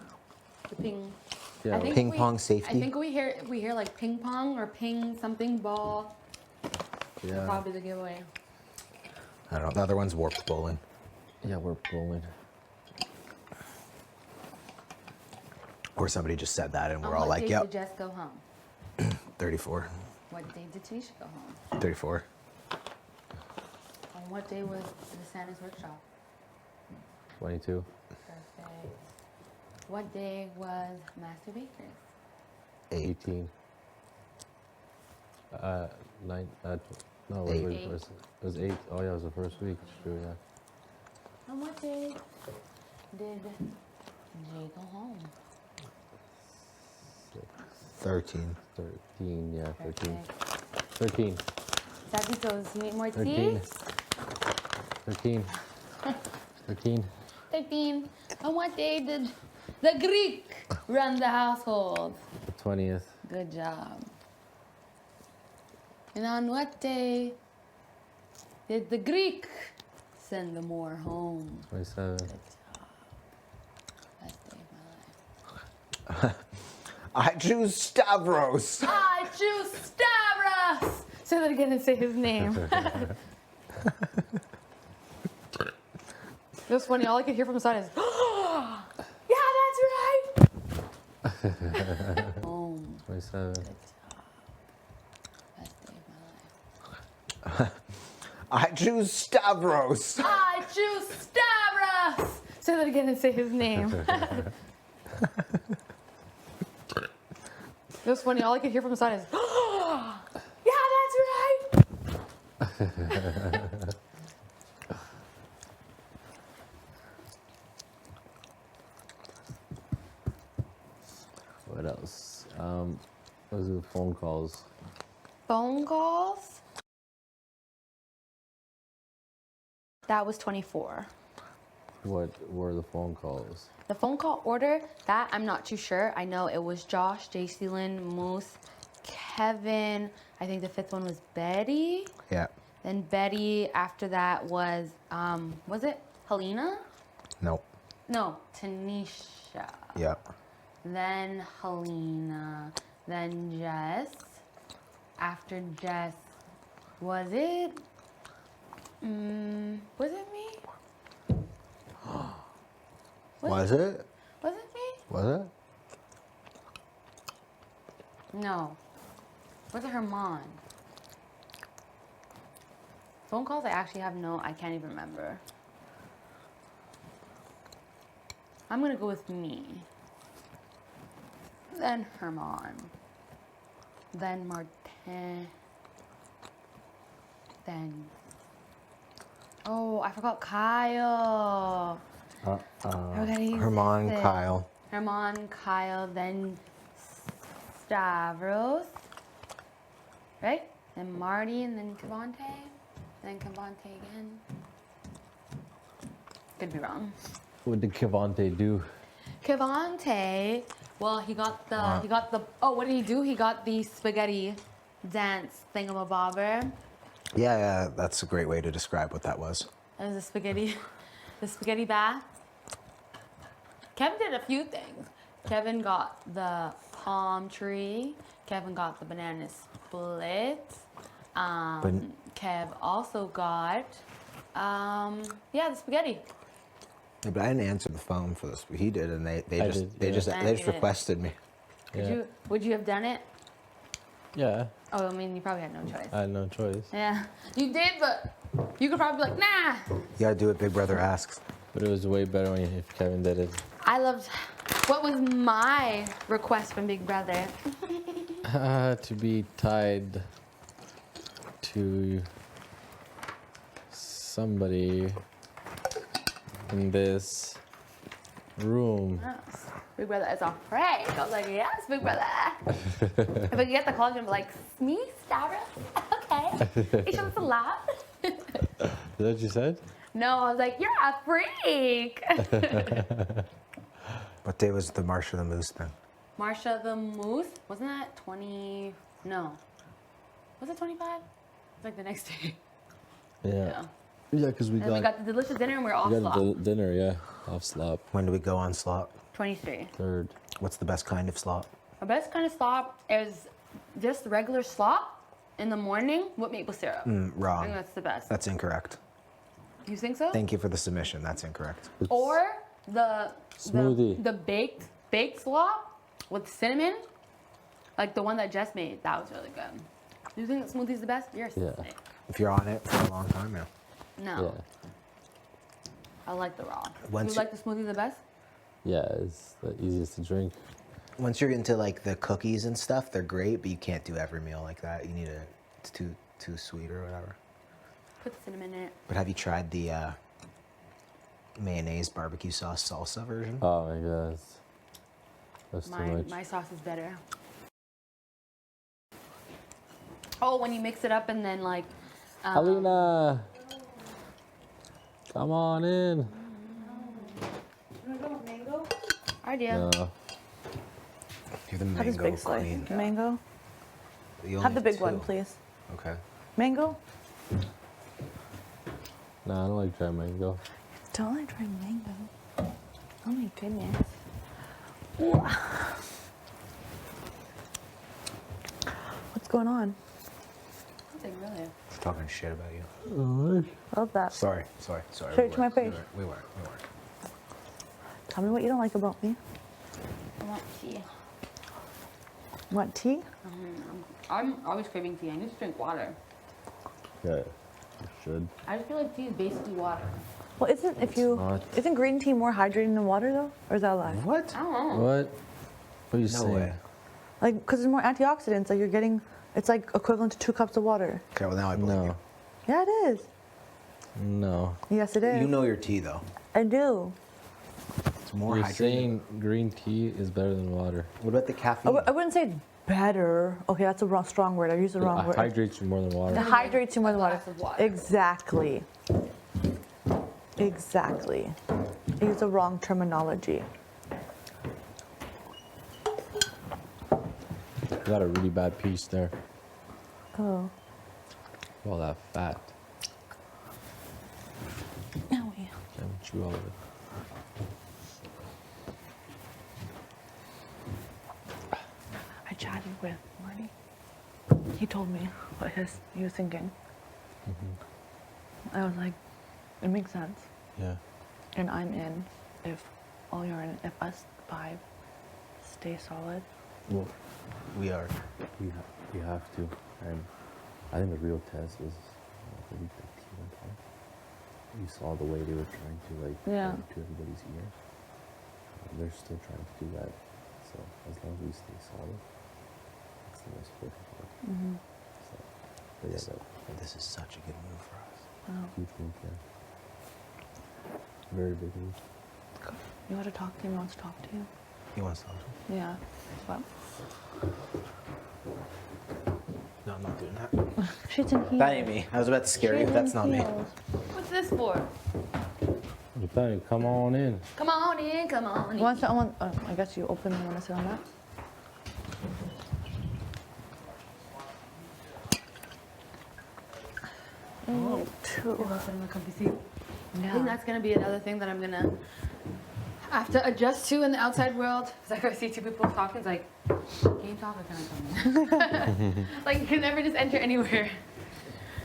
Speaker 1: The ping.
Speaker 8: Yeah.
Speaker 10: Ping pong safety?
Speaker 1: I think we hear like ping pong or ping something ball.
Speaker 8: Yeah.
Speaker 1: Probably the giveaway.
Speaker 10: I don't know. The other one's warped bowling.
Speaker 8: Yeah, we're bowling.
Speaker 10: Or somebody just said that and we're
Speaker 1: On
Speaker 10: all
Speaker 1: what
Speaker 10: like,
Speaker 1: day
Speaker 10: yep.
Speaker 1: did Jess go home?
Speaker 10: 34.
Speaker 1: What day did Tanisha go home?
Speaker 10: 34.
Speaker 1: On what day was the Santa's workshop?
Speaker 8: 22.
Speaker 1: Perfect. What day was Master Baker's?
Speaker 8: 18. No,
Speaker 10: Eight.
Speaker 8: it was 8. Oh, yeah, it was the first week. It's true, yeah.
Speaker 1: On what day did Jay go home?
Speaker 10: 13.
Speaker 8: 13, yeah, 13.
Speaker 1: Perfect.
Speaker 8: 13.
Speaker 1: Sabitos, you need more
Speaker 8: 13.
Speaker 1: tea?
Speaker 8: 13. 13.
Speaker 1: 13. On what day did the Greek run the household?
Speaker 8: The 20th.
Speaker 1: Good job. And on what day did the Greek send the Moor home?
Speaker 8: 27.
Speaker 1: Good job. Best day of my life.
Speaker 10: I choose Stavros.
Speaker 1: I choose Stavros! Say that again and say his name. It was funny. All I could hear from the side is, oh, yeah, that's right. Home.
Speaker 8: 27.
Speaker 1: Good job. Best day of my life.
Speaker 10: I choose Stavros.
Speaker 1: I choose Stavros! Say that again and say his name. It was funny. All I could hear from the side is, oh, yeah, that's right.
Speaker 8: What else? Those are the phone calls.
Speaker 1: Phone calls? That was 24.
Speaker 8: What were the phone calls?
Speaker 1: The phone call order, that I'm not too sure. I know it was Josh, JC Lynn, Moose, Kevin. I think the fifth one was Betty.
Speaker 10: Yeah.
Speaker 1: Then Betty, after that was it Helena?
Speaker 10: Nope.
Speaker 1: No, Tanisha.
Speaker 10: Yeah.
Speaker 1: Then Helena. Then Jess. After Jess, was it me?
Speaker 10: Was it?
Speaker 1: Was it me?
Speaker 10: Was it?
Speaker 1: No. Was it Herman? Phone calls, I actually have I can't even remember. I'm gonna go with me. Then Herman. Then Martin. Then. Oh, I forgot Kyle.
Speaker 10: Herman, Kyle.
Speaker 1: Herman, Kyle, then Stavros. Right? then Marty, and then Cavante, then Cavante again. Could be wrong.
Speaker 8: What did Cavante do?
Speaker 1: Cavante, well, he got the, oh, what did he do? He got the spaghetti dance thingamabobber.
Speaker 10: Yeah, that's a great way to describe what that was.
Speaker 1: It was the spaghetti bath. Kevin did a few things. Kevin got the palm tree. Kevin got the banana split. Kev also got, the spaghetti.
Speaker 10: Yeah, but I didn't answer the phone for this. He did, and they
Speaker 8: did,
Speaker 10: just
Speaker 1: yeah.
Speaker 10: requested me.
Speaker 1: Would you have done it?
Speaker 8: Yeah.
Speaker 1: Oh, I mean, you probably had no choice.
Speaker 8: I had no choice.
Speaker 1: Yeah, you did, but you could probably be like, nah.
Speaker 10: You gotta do what Big Brother asks.
Speaker 8: But it was way better if Kevin did it.
Speaker 1: I loved, what was my request from Big Brother?
Speaker 8: To be tied to somebody in this room.
Speaker 1: Yes. Big Brother is afraid. I was like, yes, Big Brother. If I could get the call, I'm like, me, Stavros? Okay. You should allowed.
Speaker 8: Is that what you said?
Speaker 1: No, I was like, you're a freak.
Speaker 10: What day was the March of the Moose then?
Speaker 1: Marsha the Moose, wasn't that 20? No. Was it 25? It's like the next day.
Speaker 8: Yeah. Yeah, because we
Speaker 1: And we got the delicious dinner and we're off slop.
Speaker 8: the dinner, yeah. Off slop.
Speaker 10: When do we go on slop?
Speaker 1: 23.
Speaker 8: Third.
Speaker 10: What's the best kind of slop?
Speaker 1: Our best kind of slop is just regular slop in the morning with maple syrup. I
Speaker 10: Wrong.
Speaker 1: think that's the best.
Speaker 10: That's incorrect.
Speaker 1: You think so?
Speaker 10: Thank you for the submission. That's incorrect.
Speaker 1: Or the
Speaker 8: Smoothie.
Speaker 1: the baked slop with cinnamon, like the one that Jess made. That was really good. Do you think that smoothie's the best? You're sick.
Speaker 10: If you're on it for a long time now.
Speaker 1: No.
Speaker 8: Yeah.
Speaker 1: I like the raw.
Speaker 10: Once
Speaker 1: You like the smoothie the best?
Speaker 8: Yeah, it's the easiest to drink.
Speaker 10: Once you're into like the cookies and stuff, they're great, but you can't do every meal like that. You need it's too sweet or whatever.
Speaker 1: Put the cinnamon in it.
Speaker 10: But have you tried the mayonnaise barbecue sauce salsa version?
Speaker 8: Oh my god. That's too much.
Speaker 1: My sauce is better. Oh, when you mix it up and then like.
Speaker 8: Alina! Come on in.
Speaker 13: You want to go with mango?
Speaker 1: Idea.
Speaker 8: No.
Speaker 10: You're the
Speaker 13: Have this
Speaker 10: mango
Speaker 13: big slice.
Speaker 10: queen.
Speaker 13: Mango.
Speaker 10: You only
Speaker 13: Have the big
Speaker 10: two.
Speaker 13: one, please.
Speaker 10: Okay.
Speaker 13: Mango?
Speaker 8: Nah, I don't like dry mango.
Speaker 13: Don't like trying mango. Oh my goodness. What's going on?
Speaker 1: Nothing really.
Speaker 10: She's talking shit about you.
Speaker 13: Love that.
Speaker 10: Sorry.
Speaker 13: Show it to my face.
Speaker 10: We weren't.
Speaker 13: Tell me what you don't like about me.
Speaker 1: I want tea.
Speaker 13: Want tea?
Speaker 1: I'm always craving tea. I need to drink water.
Speaker 8: Yeah, you should.
Speaker 1: I just feel like tea is basically water.
Speaker 13: Well, isn't green tea more hydrating than water though, or is that a lie?
Speaker 10: What?
Speaker 1: I don't know.
Speaker 8: What? What are you
Speaker 10: No
Speaker 8: saying?
Speaker 10: way.
Speaker 13: Like, because there's more antioxidants. Like you're getting, it's like equivalent to 2 cups of water.
Speaker 10: Okay, well now I believe
Speaker 8: No.
Speaker 13: Yeah, it is.
Speaker 8: No.
Speaker 13: Yes, it
Speaker 10: you.
Speaker 13: is.
Speaker 10: You know your tea though.
Speaker 13: I do.
Speaker 10: It's more
Speaker 8: You're
Speaker 10: hydrating.
Speaker 8: saying green tea is better than water.
Speaker 10: What about the caffeine?
Speaker 13: I wouldn't say better. Okay, that's a strong word. I used the wrong
Speaker 8: It
Speaker 13: word.
Speaker 8: hydrates you more than water.
Speaker 13: It hydrates you more than water.
Speaker 1: glass of water.
Speaker 13: Exactly. Exactly. I used the wrong terminology.
Speaker 8: You got a really bad piece there.
Speaker 13: Oh.
Speaker 8: All that fat.
Speaker 13: Owie.
Speaker 8: Can't chew all of it.
Speaker 13: I chatted with Marty. He told me what he was thinking. I was like, it makes sense.
Speaker 8: Yeah.
Speaker 13: And I'm in if all you're in, if us 5 stay solid.
Speaker 8: Well,
Speaker 10: We are.
Speaker 8: you have to. And I think the real test was the week that T went on. You saw the way they were trying to like
Speaker 13: Yeah.
Speaker 8: get to everybody's ear. They're still trying to do that. So as long as we stay solid, it's the most important part. So, but yeah,
Speaker 10: This is such a good move for us.
Speaker 13: Wow.
Speaker 8: huge move, yeah. Very big move.
Speaker 13: You want to talk to him? He wants to talk to you.
Speaker 10: He wants to.
Speaker 13: Yeah. But
Speaker 10: No.
Speaker 5: I'm not doing that.
Speaker 13: She's in heels.
Speaker 10: That ain't me. I was about to scare you.
Speaker 13: She's
Speaker 10: That's
Speaker 13: in
Speaker 10: not me.
Speaker 13: heels.
Speaker 1: What's this for?
Speaker 14: Nathaniel, come on in.
Speaker 1: Come on in, come on in.
Speaker 13: You want to, I guess you open and want to sit on that? Oh,
Speaker 1: You're welcome in the comfy seat. I think
Speaker 13: yeah.
Speaker 1: that's gonna be another thing that I'm gonna have to adjust to in the outside world. Cause like I see two people talking, it's like, can you talk or can I come in? Like you can never just enter anywhere.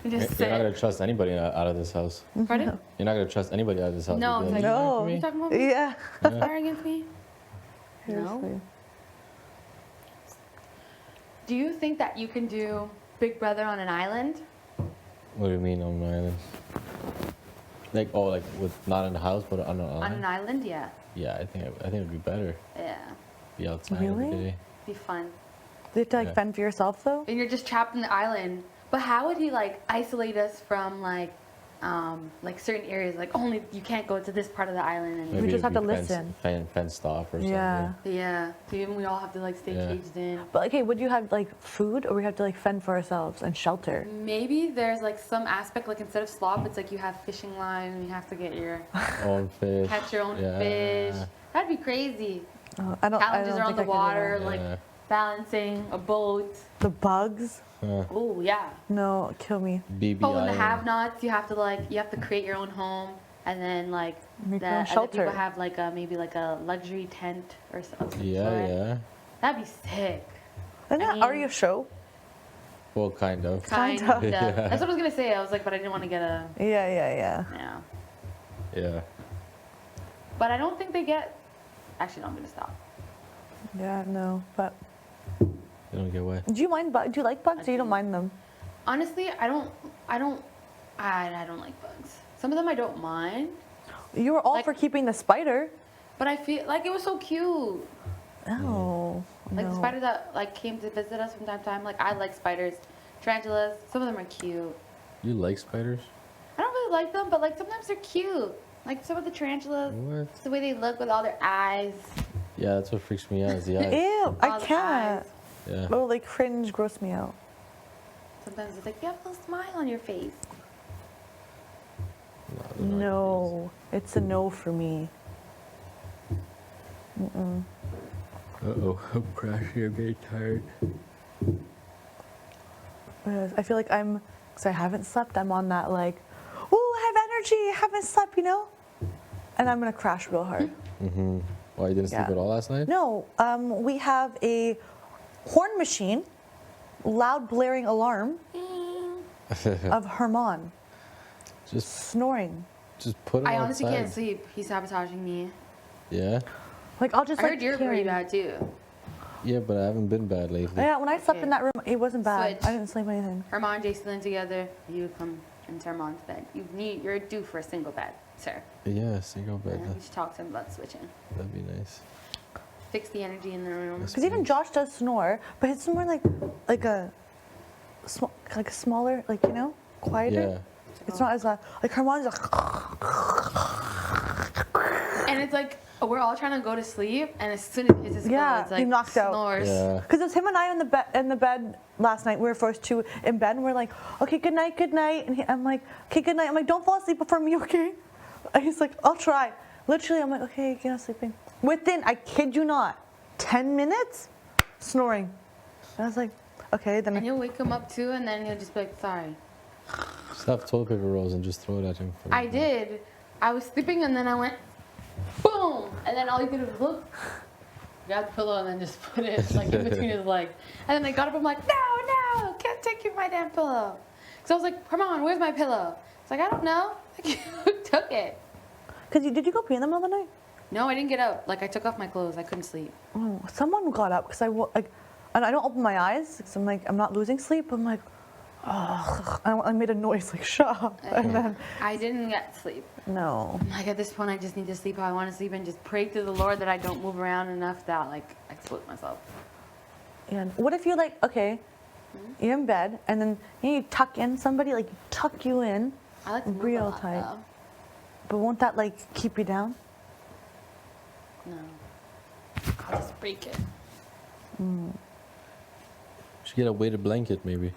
Speaker 1: And just
Speaker 12: You're
Speaker 1: sit.
Speaker 12: not gonna trust anybody out of this house.
Speaker 1: Pardon?
Speaker 12: You're not gonna trust anybody out of this house.
Speaker 1: No,
Speaker 12: You'd be
Speaker 1: it's
Speaker 12: like,
Speaker 1: like,
Speaker 13: No.
Speaker 1: you talking about me?
Speaker 13: Yeah.
Speaker 1: Fire against me? No.
Speaker 13: Seriously.
Speaker 1: Do you think that you can do Big Brother on an island?
Speaker 12: What do you mean on an island? Like with not in the house, but on an island.
Speaker 1: On an island, yeah.
Speaker 12: Yeah, I think it'd be better.
Speaker 1: Yeah.
Speaker 12: Be outside every
Speaker 13: Really?
Speaker 12: day.
Speaker 1: Be fun.
Speaker 13: Do you have to like
Speaker 12: Yeah.
Speaker 13: fend for yourself though?
Speaker 1: And you're just trapped in the island. But how would he like isolate us from like certain areas? Like only you can't go to this part of the island. And
Speaker 13: We just have
Speaker 12: it'd
Speaker 13: to
Speaker 12: be
Speaker 13: listen.
Speaker 12: Fenced off or
Speaker 13: Yeah.
Speaker 1: yeah. So even we all have to like stay
Speaker 12: Yeah.
Speaker 1: caged in.
Speaker 13: But okay, would you have like food, or we have to like fend for ourselves and shelter?
Speaker 1: Maybe there's like some aspect like instead of slop, it's like you have fishing line and you have to get your
Speaker 12: something. Own fish.
Speaker 1: catch your own
Speaker 12: Yeah.
Speaker 1: fish. That'd be crazy.
Speaker 13: I don't.
Speaker 1: Challenges
Speaker 13: I don't
Speaker 1: around
Speaker 13: think
Speaker 1: the
Speaker 13: I could do
Speaker 1: water,
Speaker 13: that.
Speaker 1: like
Speaker 12: Yeah.
Speaker 1: balancing a boat.
Speaker 13: The bugs?
Speaker 1: Oh yeah.
Speaker 13: No, kill me.
Speaker 12: BB
Speaker 1: Oh, and the
Speaker 12: Island.
Speaker 1: have-nots, you have to create your own home, and then like
Speaker 13: Make
Speaker 1: the
Speaker 13: your own
Speaker 1: other
Speaker 13: shelter.
Speaker 1: people have like maybe like a luxury tent or something.
Speaker 12: Yeah, yeah.
Speaker 1: That'd be sick.
Speaker 13: Isn't that
Speaker 1: mean-
Speaker 13: already a show?
Speaker 12: Well, kind of.
Speaker 1: Kind
Speaker 13: of.
Speaker 1: of.
Speaker 12: Yeah.
Speaker 1: That's what I was gonna say. I was like, but I didn't want to get a
Speaker 13: Yeah.
Speaker 1: yeah.
Speaker 12: Yeah.
Speaker 1: But I don't think they get. Actually, no, I'm gonna stop.
Speaker 13: Yeah, no. But
Speaker 12: They don't get wet.
Speaker 13: do you mind bugs? Do you like bugs, or you don't mind them?
Speaker 1: Honestly, I don't like bugs. Some of them I don't mind,
Speaker 13: You were all
Speaker 1: Like-
Speaker 13: for keeping the spider.
Speaker 1: but I feel like it was so cute.
Speaker 13: Oh.
Speaker 1: Like
Speaker 13: no.
Speaker 1: the spider that like came to visit us from time to time. Like I like spiders, tarantulas. Some of them are cute.
Speaker 12: You like spiders?
Speaker 1: I don't really like them, but like sometimes they're cute. Like some of the tarantulas,
Speaker 12: What?
Speaker 1: it's the way they look with all their eyes.
Speaker 12: Yeah, that's what freaks me out. Is the eyes.
Speaker 13: Ew,
Speaker 1: All
Speaker 13: I
Speaker 1: the
Speaker 13: can't.
Speaker 1: eyes.
Speaker 12: Yeah.
Speaker 13: Oh, like cringe, gross me out.
Speaker 1: Sometimes it's like you have a little smile on your face.
Speaker 12: they're not
Speaker 13: No, it's a no for me. Mm-mm.
Speaker 12: Uh-oh, I'm crashing. I'm getting tired.
Speaker 13: I feel like because I haven't slept, I'm on that like, oh, I have energy, I haven't slept, you know? And I'm gonna crash real hard.
Speaker 12: Mm-hmm. Why, you didn't sleep
Speaker 13: Yeah.
Speaker 12: at all last night?
Speaker 13: No, we have a horn machine, loud blaring alarm of Herman
Speaker 12: Just
Speaker 13: snoring.
Speaker 12: put him
Speaker 1: I honestly
Speaker 12: outside.
Speaker 1: can't sleep. He's sabotaging me.
Speaker 12: Yeah?
Speaker 13: Like I'll just
Speaker 1: I
Speaker 13: like
Speaker 1: heard you're
Speaker 13: hear
Speaker 1: pretty
Speaker 13: him.
Speaker 1: bad too.
Speaker 12: Yeah, but I haven't been bad lately.
Speaker 13: Yeah, when I slept in
Speaker 1: Okay.
Speaker 13: that room, it wasn't bad.
Speaker 1: Switch.
Speaker 13: I didn't sleep anything.
Speaker 1: Herman, Jason together. You come into Herman's bed. You're due for a single bed, sir.
Speaker 12: Yeah, single bed.
Speaker 1: Yeah, you should talk to him about switching.
Speaker 12: That'd be nice.
Speaker 1: Fix the energy in the room.
Speaker 12: That's
Speaker 13: Because even
Speaker 12: nice.
Speaker 13: Josh does snore, but it's more like a smaller, like, you know, quieter.
Speaker 12: Yeah.
Speaker 13: It's not as loud. Like Herman's like,
Speaker 1: And it's like we're all trying to go to sleep, and as soon as he hits his pillow,
Speaker 13: yeah,
Speaker 1: it's like
Speaker 13: he knocked out.
Speaker 1: snores.
Speaker 12: Yeah.
Speaker 13: Because it was him and I in the bed last night. We were forced to in bed, and we're like, okay, good night. And I'm like, okay, good night. I'm like, don't fall asleep before me, okay? And he's like, I'll try. Literally, I'm like, okay, you're not sleeping. Within, I kid you not, 10 minutes, snoring. And I was like, okay, then.
Speaker 1: And you'll wake him up too, and then he'll just be like, sorry.
Speaker 12: Just have toilet paper rolls and just throw it at him.
Speaker 1: I did. I was sleeping, and then I went, boom! And then all he did was look, grab the pillow, and then just put it like in between his legs. And then I got up, I'm like, no, can't take you my damn pillow. So I was like, come on, where's my pillow? It's like, I don't know. Like, who took it?
Speaker 13: Because did you go pee in the middle of the night?
Speaker 1: No, I didn't get up. Like, I took off my clothes. I couldn't sleep.
Speaker 13: Oh, someone got up because and I don't open my eyes because I'm like, I'm not losing sleep. I'm like, oh, I made a noise like, shut up. And then,
Speaker 1: I didn't get sleep.
Speaker 13: no.
Speaker 1: I'm like, at this point, I just need to sleep how I want to sleep and just pray to the Lord that I don't move around enough that, like, I split myself.
Speaker 13: And what if you're like, okay, you're in bed and then you tuck in somebody, like tuck you in
Speaker 1: I like to move
Speaker 13: real
Speaker 1: a lot,
Speaker 13: tight.
Speaker 1: though.
Speaker 13: But won't that like keep you down?
Speaker 1: No. I'll just break it.
Speaker 12: Should get a weighted blanket, maybe.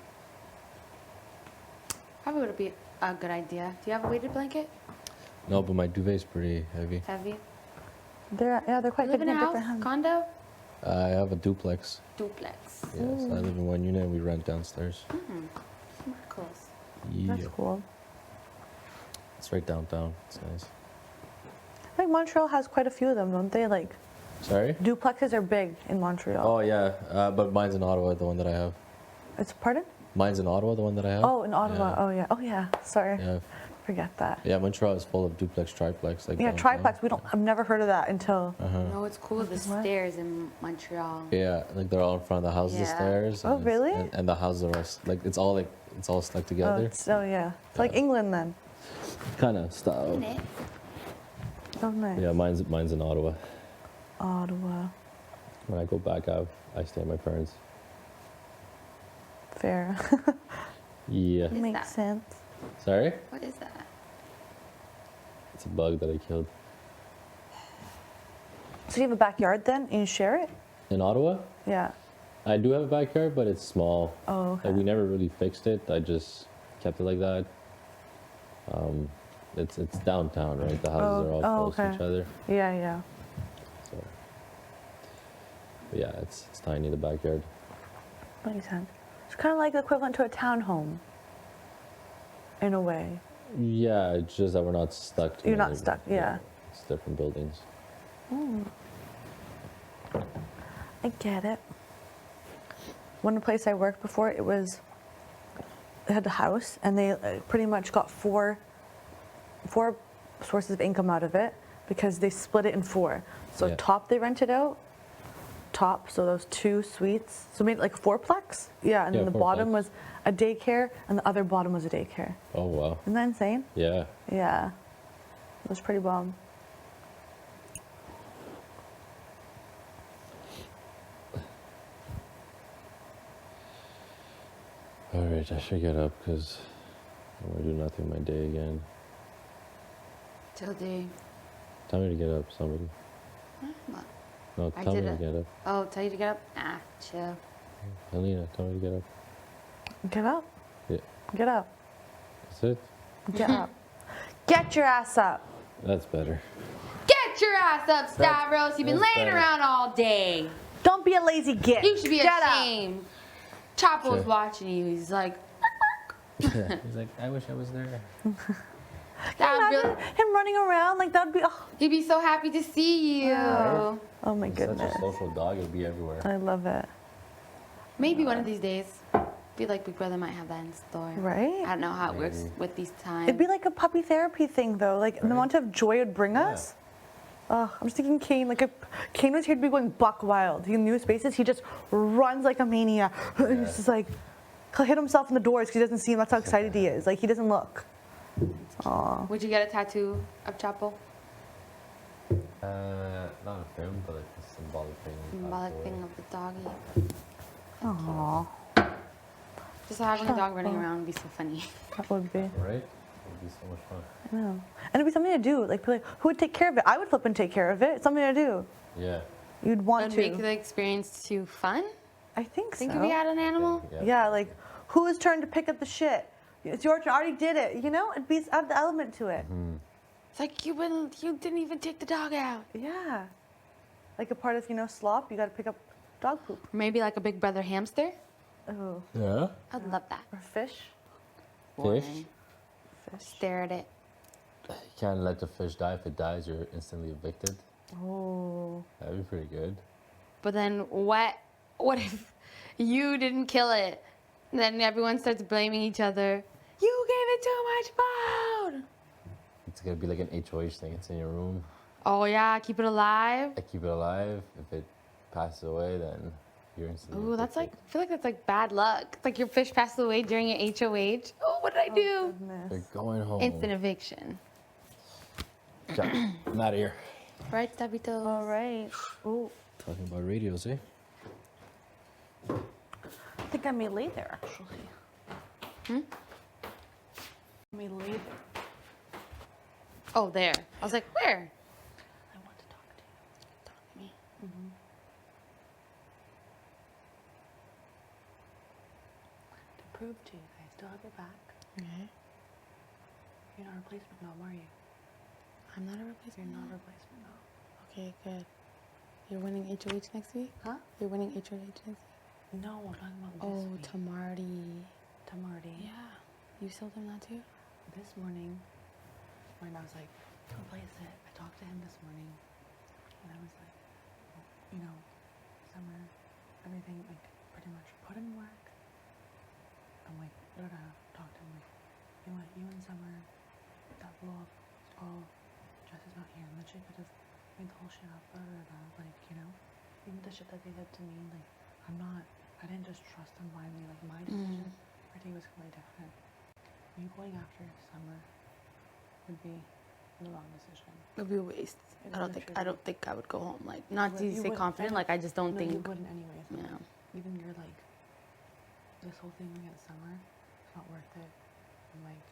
Speaker 1: Probably would be a good idea. Do you have a weighted blanket?
Speaker 12: No, but my duvet's pretty heavy.
Speaker 1: Heavy.
Speaker 13: They're quite
Speaker 1: You live in a
Speaker 13: different
Speaker 1: house? Condo?
Speaker 12: I have a duplex.
Speaker 1: Duplex.
Speaker 12: Yes, I live in one unit and we rent downstairs.
Speaker 1: Super close.
Speaker 12: Yeah.
Speaker 13: That's cool.
Speaker 12: It's right downtown. It's nice.
Speaker 13: I think Montreal has quite a few of them, don't they? Like
Speaker 12: Sorry?
Speaker 13: duplexes are big in Montreal.
Speaker 12: Oh, yeah. But mine's in Ottawa, the one that I have.
Speaker 13: It's pardon?
Speaker 12: Mine's in Ottawa, the one that I have.
Speaker 13: Oh, in Ottawa.
Speaker 12: Yeah.
Speaker 13: Oh yeah. Oh yeah. Sorry.
Speaker 12: Yeah.
Speaker 13: Forget that.
Speaker 12: Yeah, Montreal is full of duplex, triplex. Like
Speaker 13: Yeah,
Speaker 12: downtown.
Speaker 13: triplex. I've never heard of that until.
Speaker 1: No, it's cool. The stairs in Montreal.
Speaker 12: Yeah, like they're all in front of the houses, the
Speaker 1: Yeah.
Speaker 12: stairs.
Speaker 13: Oh,
Speaker 12: and
Speaker 13: really?
Speaker 12: And the houses are all it's all stuck together.
Speaker 13: Oh yeah. It's like England then.
Speaker 12: Kind of style.
Speaker 13: Oh nice.
Speaker 12: Yeah, mine's in Ottawa.
Speaker 13: Ottawa.
Speaker 12: When I go back, I stay at my parents'.
Speaker 13: Fair.
Speaker 12: Yeah.
Speaker 13: Makes sense.
Speaker 12: Sorry?
Speaker 1: What is that?
Speaker 12: It's a bug that I killed.
Speaker 13: So you have a backyard then, and you share it?
Speaker 12: In Ottawa?
Speaker 13: Yeah.
Speaker 12: I do have a backyard, but it's small.
Speaker 13: Oh, okay.
Speaker 12: Like, we never really fixed it. I just kept it like that. It's downtown, right? The houses are all close to each other.
Speaker 13: Yeah, yeah.
Speaker 12: So, but yeah, it's tiny, the backyard.
Speaker 13: Makes sense. It's kind of like the equivalent to a townhome. In a way.
Speaker 12: Yeah, it's just that we're not stuck to
Speaker 13: You're not
Speaker 12: any-
Speaker 13: stuck, yeah.
Speaker 12: It's different buildings.
Speaker 13: I get it. One place I worked before, they had a house, and they pretty much got four sources of income out of it because they split it in four. So
Speaker 12: Yeah.
Speaker 13: top they rented out, so those 2 suites, so made it like a fourplex. Yeah, and
Speaker 12: Yeah,
Speaker 13: then the bottom
Speaker 12: fourplex.
Speaker 13: was a daycare, and the other bottom was a daycare.
Speaker 12: Oh, wow.
Speaker 13: Isn't that insane?
Speaker 12: Yeah.
Speaker 13: Yeah, it was pretty bomb.
Speaker 12: All right, I should get up because I'm going to do nothing my day again.
Speaker 1: Till day.
Speaker 12: Tell me to get up, somebody.
Speaker 1: What?
Speaker 12: No,
Speaker 1: I
Speaker 12: tell me
Speaker 1: did
Speaker 12: to
Speaker 1: it.
Speaker 12: get up.
Speaker 1: Oh, tell you to get up? Ah, chill.
Speaker 12: Helena, tell me to get up.
Speaker 13: Get up.
Speaker 12: Yeah.
Speaker 13: Get up.
Speaker 12: That's it?
Speaker 13: Get up. Get your ass up.
Speaker 12: That's better.
Speaker 1: Get your ass up, Stavros. You've been
Speaker 12: that's
Speaker 1: laying
Speaker 12: better.
Speaker 1: aund all day.
Speaker 13: Don't be a lazy git.
Speaker 1: You should be
Speaker 13: Get up.
Speaker 1: ashamed. Chapo's
Speaker 12: Sure.
Speaker 1: watching you. He's like,
Speaker 12: He's like, I wish I was there.
Speaker 1: that
Speaker 13: Imagine
Speaker 1: really,
Speaker 13: him running around like that'd be. Oh,
Speaker 1: he'd be so happy to see you.
Speaker 13: oh my
Speaker 12: He's
Speaker 13: goodness.
Speaker 12: such a social dog, it'll be everywhere.
Speaker 13: I love it.
Speaker 1: Maybe one of these days. Feel like Big Brother might have that in store.
Speaker 13: Right?
Speaker 1: I don't know how it works
Speaker 12: Maybe.
Speaker 1: with these times.
Speaker 13: It'd be like a puppy therapy thing, though. Like the amount of joy it'd bring us. Oh, I'm just thinking Kane. Like if Kane was here, he'd be going buck wild. He in new spaces, he just runs like a maniac. And he's just like, he'll hit himself in the doors because he doesn't see him. That's how excited he is. Like he doesn't look. Aw.
Speaker 1: Would you get a tattoo of Chapo?
Speaker 12: Not a film, but like a symbolic thing.
Speaker 1: Symbolic thing of the doggy.
Speaker 13: Aw.
Speaker 1: Just having a dog running around would be so funny.
Speaker 13: That would be.
Speaker 12: Right? It would be so much fun.
Speaker 13: I know. And it'd be something to do. Like, who would take care of it? I would flip and take care of it. It's something to do.
Speaker 12: Yeah.
Speaker 13: You'd want
Speaker 1: Would
Speaker 13: to.
Speaker 1: make the experience too fun?
Speaker 13: I think so.
Speaker 1: Think if you had an animal?
Speaker 13: Yeah, like, whose turn to pick up the shit? It's your turn. I already did it. You know, it'd be add the element to it.
Speaker 1: It's like you didn't even take the dog out.
Speaker 13: Yeah. Like a part of, slop, you got to pick up dog poop.
Speaker 1: Maybe like a Big Brother hamster?
Speaker 13: Oh.
Speaker 12: Yeah?
Speaker 1: I'd love that.
Speaker 13: Or fish.
Speaker 12: Fish?
Speaker 1: Stare at it.
Speaker 12: You can't let the fish die. If it dies, you're instantly evicted.
Speaker 13: Oh.
Speaker 12: That'd be pretty good.
Speaker 1: But then what if you didn't kill it? Then everyone starts blaming each other. You gave it too much food.
Speaker 12: It's gonna be like an HOH thing. It's in your room.
Speaker 1: Oh yeah, keep it alive.
Speaker 12: I keep it alive. If it passes away, then you're instantly
Speaker 1: Ooh, that's
Speaker 12: evicted.
Speaker 1: like, I feel like that's like bad luck. It's like your fish passed away during an HOH. Oh, what did I do?
Speaker 12: You're going home.
Speaker 1: Instant eviction.
Speaker 12: Okay, I'm out of here.
Speaker 1: Right, Tabito?
Speaker 13: All right. Ooh.
Speaker 12: Talking about radios, eh?
Speaker 13: I think I may lay there, actually. I may lay there.
Speaker 1: Oh, there. I was like, where?
Speaker 13: I want to talk to you.
Speaker 1: Talk to me.
Speaker 13: To prove to you guys, do I have your back?
Speaker 1: Okay.
Speaker 7: You're not a replacement, no, are you?
Speaker 1: I'm not a replacement.
Speaker 7: You're not a replacement, no.
Speaker 1: Okay, good. You're winning HOH next week?
Speaker 7: Huh?
Speaker 1: You're winning HOH next week?
Speaker 7: No, I'm talking about this
Speaker 1: Oh,
Speaker 7: week.
Speaker 1: to Marty.
Speaker 7: To Marty.
Speaker 1: Yeah. You still doing that too?
Speaker 7: This morning, when I was like, replace it. I talked to him this morning, and I was like, well, you know, Summer, everything, like, pretty much put in work. I'm like, talk to him, like, you know what, you and Summer, that blew up, oh, Jess is not here, and the chick that just made the whole shit up, like, you know, even the shit that they did to me, like, I didn't just trust them blindly, like, my decision, I think was completely different. You going after Summer would be the wrong decision.
Speaker 1: It would be a waste.
Speaker 7: It
Speaker 1: I don't
Speaker 7: literally-
Speaker 1: think I would go home. Like, not to
Speaker 7: You
Speaker 1: say
Speaker 7: wouldn't-
Speaker 1: confident, like I just don't
Speaker 7: no,
Speaker 1: think.
Speaker 7: you wouldn't anyways. Like,
Speaker 1: Yeah.
Speaker 7: Even you're like, this whole thing against Summer, it's not worth it. I'm like,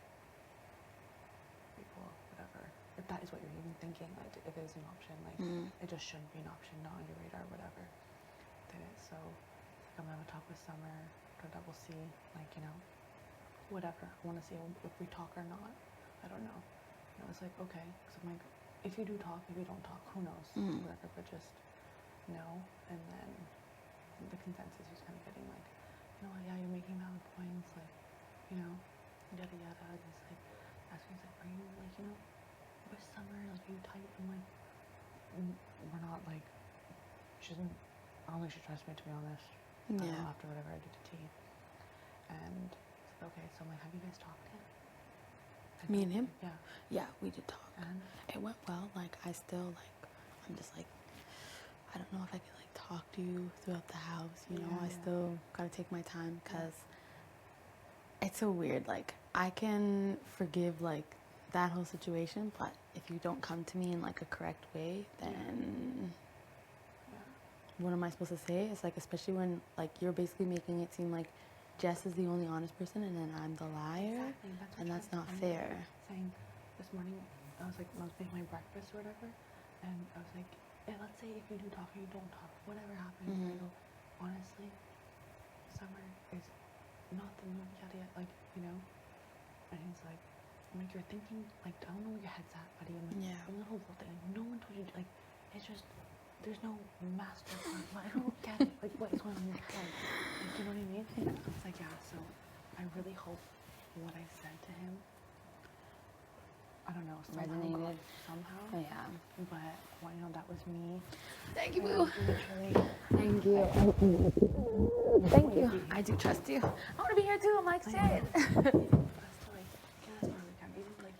Speaker 7: people, whatever. If that is what you're even thinking, like, if it is an option, like, it just shouldn't be an option, not on your radar, whatever. Did it. So, like, I'm gonna have a talk with Summer, to double see, like, you know, whatever. I want to see if we talk or not. I don't know. And I was like, okay. Because I'm like, if you do talk, if you don't talk, who knows? Whatever, but just know. And then the consensus is kind of getting like, you know what, yeah, you're making valid points, like, you know, yada yada. And he's like, asking, he's like, are you like, you know, with Summer, like, are you tight? I'm like, we're not like, she doesn't, I don't think she trusts me, to be honest.
Speaker 1: Yeah.
Speaker 7: After whatever I did to T. And okay, so I'm like, have you guys talked to him?
Speaker 1: Me and him?
Speaker 7: Yeah.
Speaker 1: Yeah, we did talk.
Speaker 7: And
Speaker 1: it went well. Like, I still, like, I'm just like, I don't know if I could, like, talk to you throughout the house, you know? I still gotta take my time because it's so weird. Like, I can forgive, like, that whole situation, but if you don't come to me in, like, a correct way, then what am I supposed to say? It's like, especially when, like, you're basically making it seem like Jess is the only honest person and then I'm the liar.
Speaker 7: Exactly.
Speaker 1: And that's not fair.
Speaker 7: Saying this morning, I was like, I was making my breakfast or whatever, and I was like, yeah, let's say if you do talk or you don't talk, whatever happens, I go, honestly, Summer is not the mood, yada yada, like, you know. And he's like, I'm like, you're thinking, like, I don't know where your head's at, buddy. I'm like, I'm the whole world thing. Like, no one told you, like, it's just, there's no master plan. I don't get it. Like, what is going on in your head? Like, you know what I mean? I was like, yeah, so I really hope what I said to him, I don't know,
Speaker 1: Resonated.
Speaker 7: somehow.
Speaker 1: Yeah.
Speaker 7: But, well, you know, that was me.
Speaker 1: Thank you,
Speaker 7: And
Speaker 1: boo.
Speaker 7: literally,
Speaker 1: Thank you. Thank you. I do trust you. I want to be here too. I'm like, shit.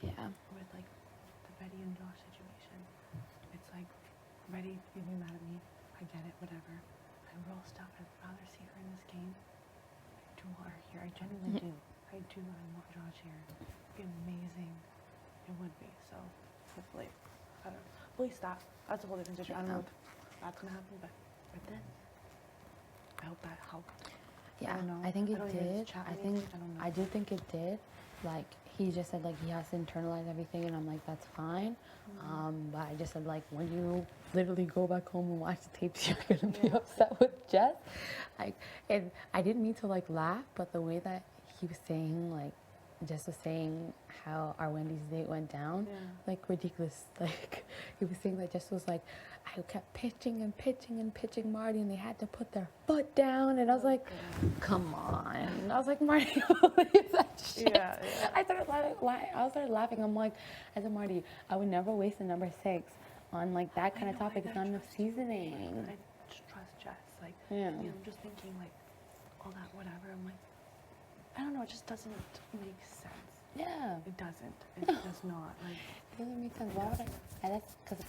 Speaker 7: Yeah. With like the Betty and Josh situation, it's like, Betty, you'd be mad at me. I get it, whatever. I'm real stuck. I'd rather see her in this game. I do want her here. I genuinely do. I do. I want Josh here. It'd be amazing. It would be. So hopefully, I don't know. At least that's a whole different situation. I don't know if that's gonna happen, but with this, I hope that helped.
Speaker 1: Yeah,
Speaker 7: I don't know.
Speaker 1: I think it
Speaker 7: don't even
Speaker 1: did.
Speaker 7: chat
Speaker 1: I
Speaker 7: with
Speaker 1: think
Speaker 7: me. I don't know.
Speaker 1: I do think it did. Like, he just said, like, he has to internalize everything, and I'm like, that's fine. But I just said, like, when you literally go back home and watch the tapes, you're gonna be upset with Jess. Like, and I didn't mean to, like, laugh, but the way that he was saying, like, Jess was saying how our Wendy's date went down, like, ridiculous. Like, he was saying that Jess was like, I kept pitching and pitching and pitching Marty, and they had to put their foot down, and I was like, come on. I was like, Marty, believe that shit.
Speaker 13: Yeah.
Speaker 1: I started laughing. I'm like, I said, Marty, I would never waste a number 6 on, like, that kind of topic. It's not enough seasoning.
Speaker 7: I just trust Jess. Like,
Speaker 1: Yeah.
Speaker 7: you know, I'm just thinking, like, all that, whatever. I'm like, I don't know, it just doesn't make sense.
Speaker 1: Yeah.
Speaker 7: It doesn't. It does not. Like,
Speaker 1: It doesn't make sense. Why would I? And that's because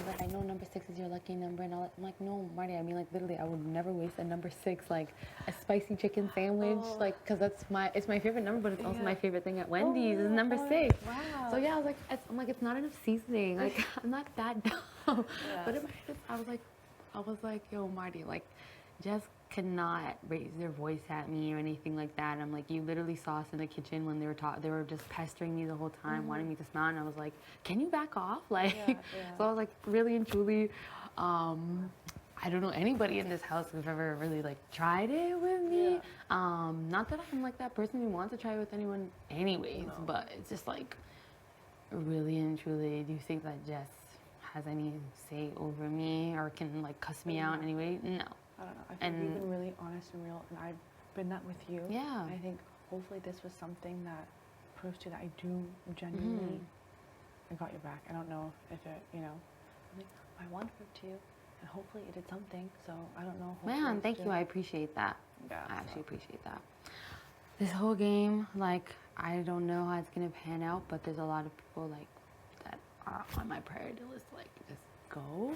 Speaker 1: like, I know number 6 is your lucky number, and all that. I'm like, no, Marty. I mean, like, literally, I would never waste a number 6, like a spicy chicken sandwich, like, because it's my favorite number, but it's also my favorite thing at Wendy's is number 6.
Speaker 7: wow.
Speaker 1: So yeah, I was like, I'm like, it's not enough seasoning. Like, I'm not that dumb. But in my head, I was like, yo, Marty, like, just cannot raise their voice at me or anything like that. I'm like, you literally saw us in the kitchen when they were just pestering me the whole time, wanting me to smile, and I was like, can you back off? Like, so I was like, really and truly, I don't know anybody in this house who've ever really like tried it with me. Not that I'm like that person who wants to try it with anyone anyways, but it's just like, really and truly, do you think that Jess has any say over me or can like cuss me out anyway? No.
Speaker 13: I don't know. I think you've been really honest and real, and I've been that with you.
Speaker 1: Yeah.
Speaker 13: I think hopefully this was something that proves to you that I do genuinely. I got your back. I don't know if it, you know, I want her to, and hopefully it did something. So I don't know.
Speaker 1: Man, thank you. I appreciate that.
Speaker 13: Yeah,
Speaker 1: I actually appreciate that. This whole game, like, I don't know how it's gonna pan out, but there's a lot of people like that are on my priority list. Like, just go.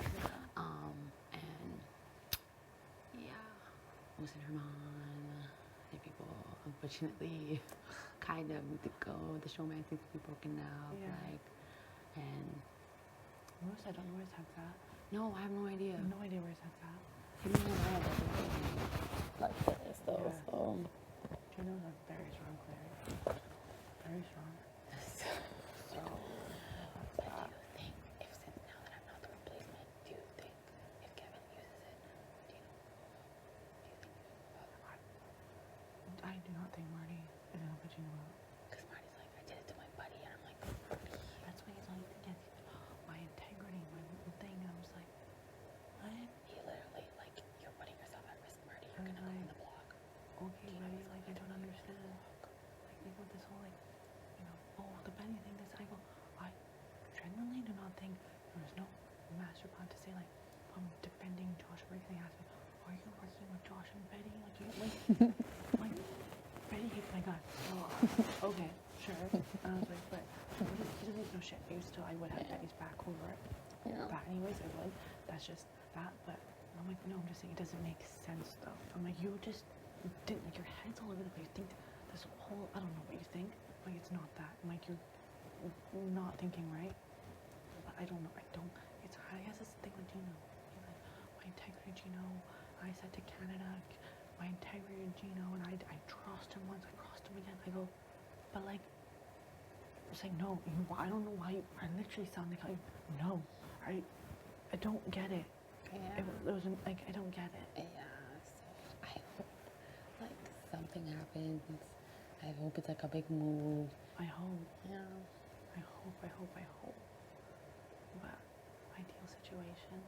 Speaker 1: And yeah, listen to Herman. The people, unfortunately, kind of need to go. The showman seems to be broken up.
Speaker 13: Yeah.
Speaker 1: Like, and
Speaker 13: I don't know where his head's at.
Speaker 1: no, I have no idea.
Speaker 13: I have no idea where his head's at.
Speaker 1: He doesn't know like this though.
Speaker 13: Yeah.
Speaker 1: So.
Speaker 13: Gino's a very strong player. Very strong. So,
Speaker 1: But do you think, if since now that I'm not the replacement, do you think if Kevin uses it, do you think
Speaker 13: I do not think Marty is gonna put Gino out.
Speaker 1: because Marty's like, I did it to my buddy, and I'm like,
Speaker 13: That's why he's like, yeah, my integrity, my thing. I was like, what?
Speaker 1: he literally, like, you're putting yourself at risk, Marty. You're gonna go in the block.
Speaker 13: Okay, Marty, like, I don't understand. Like, you know, this whole, like, you know, oh, the Benny thing, this, I go, I genuinely do not think there was no master plan to say, like, I'm defending Josh. Everything has me. Are you working with Josh and Betty? Like, you, like, Betty hates my guts. Oh, okay, sure. And I was like, but he doesn't know shit. I would have Betty's back over it.
Speaker 1: Yeah.
Speaker 13: That anyways, I would. That's just that. But I'm like, no, I'm just saying it doesn't make sense though. I'm like, you just didn't, like, your head's all over the place. Think this whole, I don't know what you think. Like, it's not that. I'm like, you're not thinking right. But I don't know. He has this thing with Gino. He's like, my integrity, Gino. I said to Canada, my integrity, Gino, and I crossed him once, I crossed him again. I go, but like, it's like, no, I don't know why I literally sound like no, I don't get it.
Speaker 1: Yeah.
Speaker 13: It wasn't like, I don't get it.
Speaker 1: Yeah, so I hope, like, something happens. I hope it's like a big move.
Speaker 13: I hope.
Speaker 1: Yeah.
Speaker 13: I hope. But ideal situation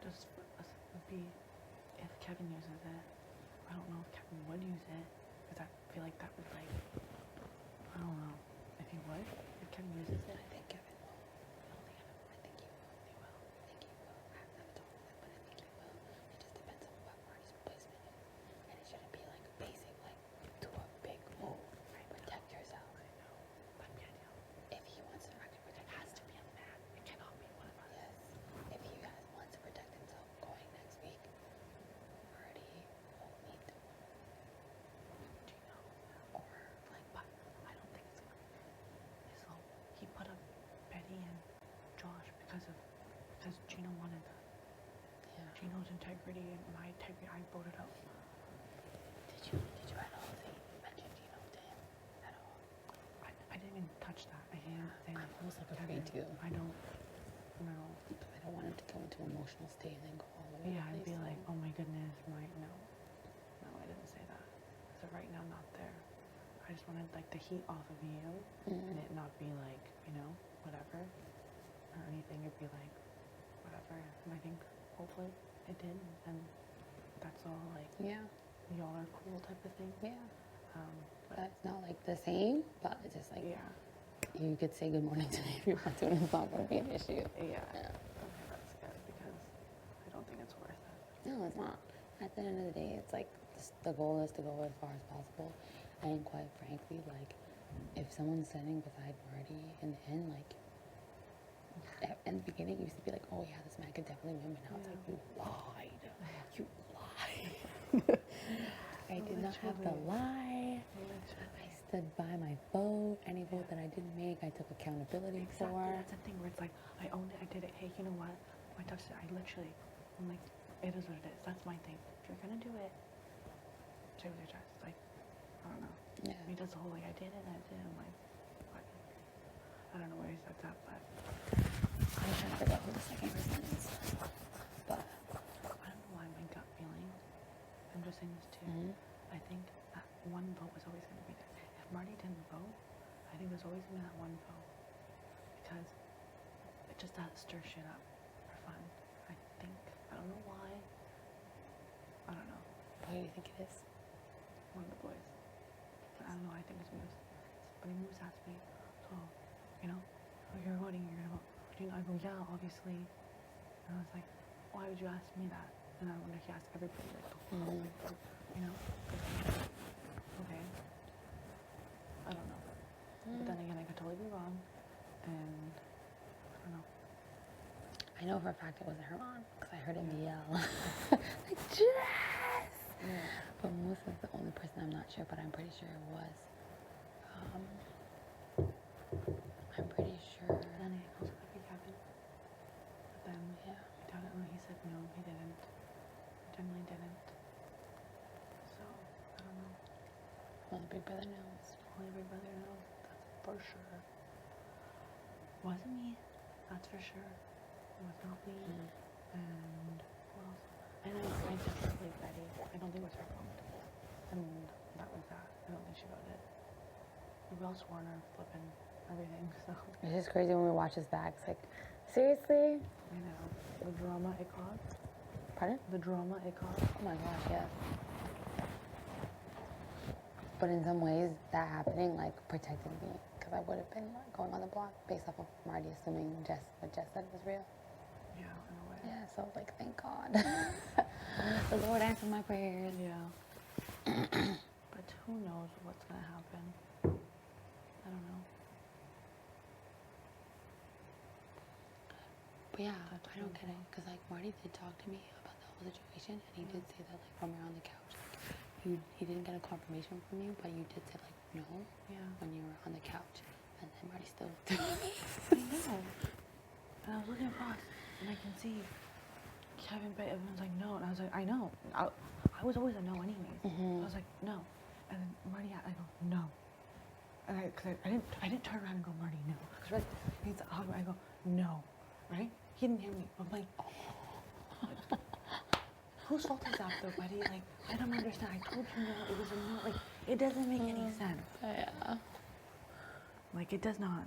Speaker 13: just would be if Kevin uses it. I don't know if Kevin would use it, because I feel like that would, like, I don't know if he would. If Kevin uses it,
Speaker 1: I think Kevin will. I think he will.
Speaker 13: he will.
Speaker 1: I think he will. I haven't told him that, but I think he will. It just depends on what Marty's replacement is. And it shouldn't be like basic, like, do a big move. Protect yourself.
Speaker 13: I know. That'd be ideal.
Speaker 1: If he wants to actually protect, it has to be a man.
Speaker 13: It cannot be one of us.
Speaker 1: Yes. If he wants to protect himself going next week, Marty will need to.
Speaker 13: Gino.
Speaker 1: Or like,
Speaker 13: But I don't think it's gonna be. So he put up Betty and Josh because Gino wanted that.
Speaker 1: yeah.
Speaker 13: Gino's integrity and my integrity, I voted out.
Speaker 1: Did you at all mention Gino to him at all?
Speaker 13: I didn't even touch that. I didn't say
Speaker 1: I'm
Speaker 13: that.
Speaker 1: almost like afraid to.
Speaker 13: I don't. No.
Speaker 1: I don't want him to go into an emotional state and then go all the way.
Speaker 13: Yeah,
Speaker 1: to
Speaker 13: I'd be
Speaker 1: place,
Speaker 13: like,
Speaker 1: so.
Speaker 13: oh my goodness, no, I didn't say that. So right now, I'm not there. I just wanted, like, the heat off of you, and it not be like, you know, whatever, or anything. It'd be like, whatever. And I think hopefully it did, and that's all, like,
Speaker 1: Yeah.
Speaker 13: y'all are cool type of thing.
Speaker 1: Yeah.
Speaker 13: But
Speaker 1: That's not like the same, but it's just like,
Speaker 13: yeah,
Speaker 1: you could say good morning to me if you want to, and it's not going to be an issue.
Speaker 13: yeah.
Speaker 1: Yeah.
Speaker 13: Okay, that's good because I don't think it's worth it.
Speaker 1: No, it's not. At the end of the day, it's like the goal is to go as far as possible. And quite frankly, like, if someone's standing beside Marty in the end, like, in the beginning, it used to be like, oh yeah, this man could definitely win, but now it's like, you lied. You lied. I did not have to lie. I stood by my vote. Any vote that I didn't make, I took accountability
Speaker 13: Exactly.
Speaker 1: for.
Speaker 13: That's the thing where it's like, I owned it, I did it. Hey, you know what? I touched it. I'm like, it is what it is. That's my thing. If you're gonna do it, say with your chest. Like, I don't know.
Speaker 1: Yeah.
Speaker 13: He does the whole, like, I did it, I'm like, what? I don't know where he's at that, but
Speaker 1: I'm trying to figure out who the second person is. But
Speaker 13: stir shit up for fun. I think. I don't know why. I don't know.
Speaker 7: Who do you think it is?
Speaker 13: One of the boys. But I don't know. I think it's Moose. But Moose asked me, so, you know, oh, you're voting. You're gonna vote. Do you know? I go, yeah, obviously. And I was like, why would you ask me that? And I wonder if he asked everybody, like, you know? Okay. I don't know. But then again, I could totally be wrong. And I don't know.
Speaker 7: I know for a fact it wasn't Herman because I heard him yell. Like, yes!
Speaker 13: Yeah.
Speaker 7: But Moose is the only person I'm not sure, but I'm pretty sure it was. I'm pretty sure.
Speaker 13: Then it also could be Kevin. But then,
Speaker 7: Yeah.
Speaker 13: I doubt it when he said no, he didn't. He generally didn't. So, I don't know.
Speaker 7: Well, Big Brother knows.
Speaker 13: Only Big Brother knows. That's for sure. Wasn't me. That's for sure. It was not me. And who else? And I definitely Betty. I don't think it was her fault. And that was that. I don't think she voted. We all sworn her flipping everything, so.
Speaker 7: It's just crazy when we watch this back. It's like, seriously?
Speaker 13: I know. The drama it caused.
Speaker 7: Pardon?
Speaker 13: The drama it caused.
Speaker 7: Oh my gosh, yes. But in some ways, that happening, like, protected me. Because I would have been like, going on the block based off of Marty assuming what Jess said was real.
Speaker 13: Yeah, in a way.
Speaker 7: Yeah, so, like, thank God. The Lord answered my prayers.
Speaker 13: Yeah. But who knows what's going to happen. I don't know.
Speaker 7: But yeah, I don't get it. Because, like, Marty did talk to me about the whole situation. And he did say that, like, when we were on the couch, like, he didn't get a confirmation from you, but you did say, like, no.
Speaker 13: Yeah.
Speaker 7: When you were on the couch. And then Marty still
Speaker 13: I know. And I was looking across, and I can see Kevin, but everyone's like, no. And I was like, I know. I was always a no anyways. I was like, no. And then Marty, I go, no. And I didn't turn around and go, Marty, no. Because I go, no. Right? He didn't hear me. I'm like, whose fault is that though, buddy? Like, I don't understand. I told you no. It was a no. Like, it doesn't make any sense.
Speaker 7: Yeah.
Speaker 13: Like, it does not.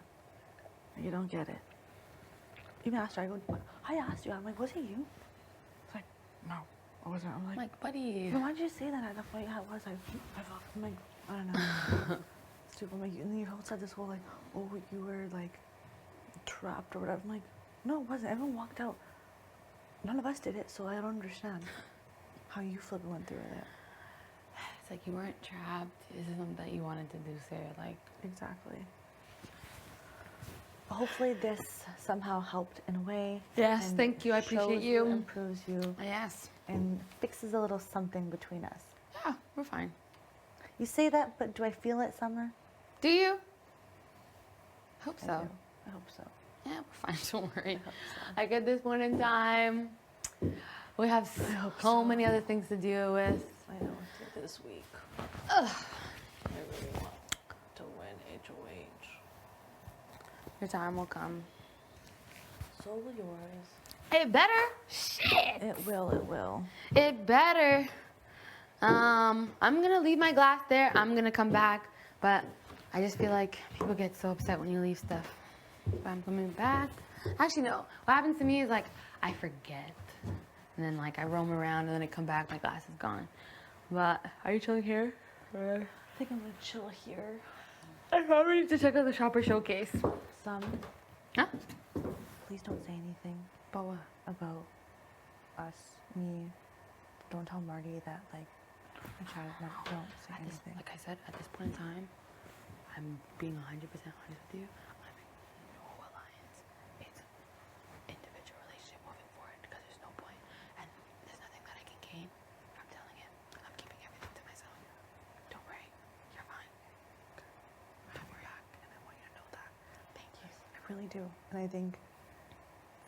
Speaker 13: You don't get it. Even after I go, I asked you. I'm like, was it you? It's like, no, I wasn't. I'm like,
Speaker 7: buddy.
Speaker 13: Then why did you say that? I thought I was. I'm like, I don't know. Stupid. I'm like, and then you said this whole like, oh, you were like trapped or whatever. I'm like, no, it wasn't. Everyone walked out. None of us did it, so I don't understand how you flipping went through it.
Speaker 7: It's like you weren't trapped. This is something that you wanted to do, Sarah. Like,
Speaker 13: exactly. Hopefully this somehow helped in a way.
Speaker 7: Yes,
Speaker 13: and
Speaker 7: thank you. I appreciate
Speaker 13: shows
Speaker 7: you.
Speaker 13: Improves you.
Speaker 7: Yes.
Speaker 13: And fixes a little something between us.
Speaker 7: Yeah, we're fine.
Speaker 13: You say that, but do I feel it, Summer?
Speaker 7: Do you? Hope so.
Speaker 13: I hope so.
Speaker 7: Yeah, we're fine. Don't worry. Like at this point in time, we have so many other things to deal with.
Speaker 13: I know. This week.
Speaker 7: Ugh.
Speaker 13: I really want to win HOH.
Speaker 7: Your time will come.
Speaker 13: So will yours.
Speaker 7: It better. Shit.
Speaker 13: It will. It will.
Speaker 7: It better. I'm gonna leave my glass there. I'm gonna come back, but I just feel like people get so upset when you leave stuff. But I'm coming back. Actually, no. What happens to me is like I forget, and then like I roam around, and then I come back, my glass is gone. But are you chilling here?
Speaker 13: I think I'm gonna chill here.
Speaker 7: I probably need to check out the shopper showcase. Huh?
Speaker 13: Please don't say anything.
Speaker 7: About what?
Speaker 13: About us, me. Don't tell Marty that, like, I tried to don't say anything.
Speaker 7: Like I said, at this point in time, I'm being 100% honest with you. I'm in no alliance. It's individual relationship moving forward because there's no point. And there's nothing that I can gain from telling him. I'm keeping everything to myself. Don't worry. You're fine. I have your back, and I want you to know that. Thank you.
Speaker 13: I really do. And I think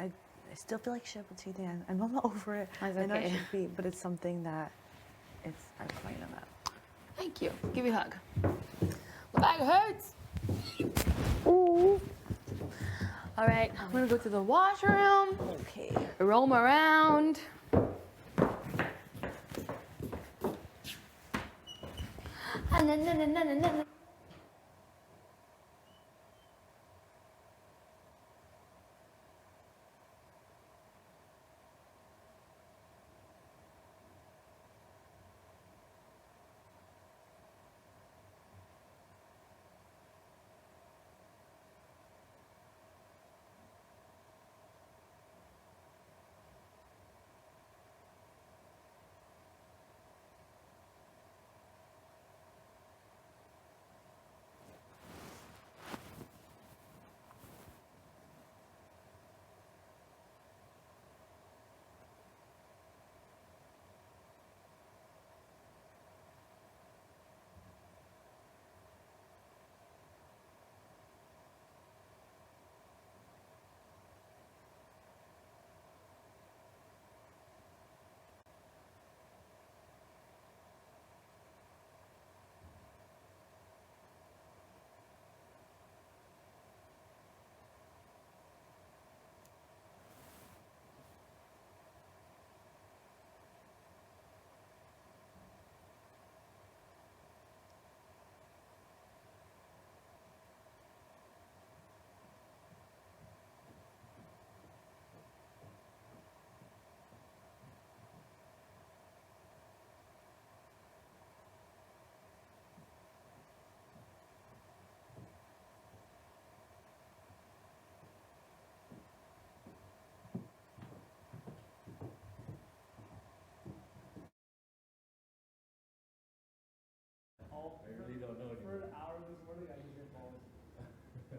Speaker 13: I still feel like shit, but see, Dan, I'm not over it.
Speaker 7: That's
Speaker 13: I know
Speaker 7: okay.
Speaker 13: it should be, but it's something that I'm fine on that.
Speaker 7: Thank you. Give you a hug. My back hurts. Ooh. All right, I'm gonna go to the washroom.
Speaker 13: Okay.
Speaker 7: Roam around.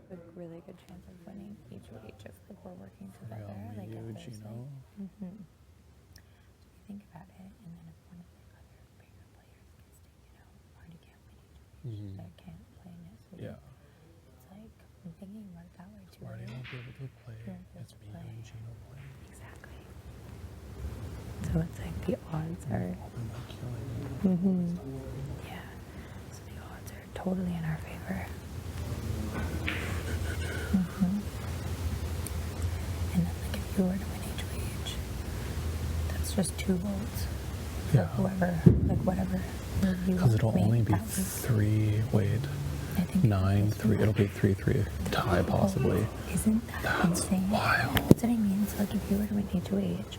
Speaker 11: A really good chance of winning each if like we're working together. Like if there's like, so you think about it, and then if one of the other bigger players gets taken out, Marty can't win each that can't play in it. So it's like I'm thinking about it that way too.
Speaker 2: Marty won't be able to play. It's me and Gino playing.
Speaker 11: Exactly. So it's like the odds are. Yeah. So the odds are totally in our favor. And then like if you were to win HOH, that's just 2 votes. For whoever, like whatever.
Speaker 2: Because it'll only be 3. Wait. 9-3. It'll be 3-3 tie possibly.
Speaker 11: Isn't that insane?
Speaker 2: Wild.
Speaker 11: That's what I mean. So like if you were to win HOH,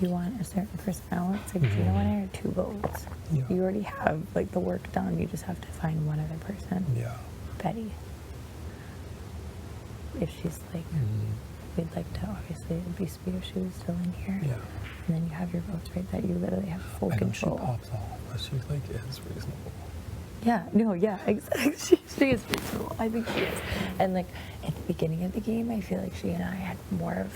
Speaker 11: you want a certain person out. It's like Gino and I are 2 votes.
Speaker 2: Yeah.
Speaker 11: You already have like the work done. You just have to find one other person.
Speaker 2: Yeah.
Speaker 11: Betty. If she's like, we'd like to obviously it'd be sweet if she was still in here.
Speaker 2: Yeah.
Speaker 11: And then you have your votes right that you literally have full
Speaker 2: I know
Speaker 11: control.
Speaker 2: she pops off, but she like is reasonable.
Speaker 11: Yeah, no, yeah, exactly. She is reasonable. I think she is. And like at the beginning of the game, I feel like she and I had more of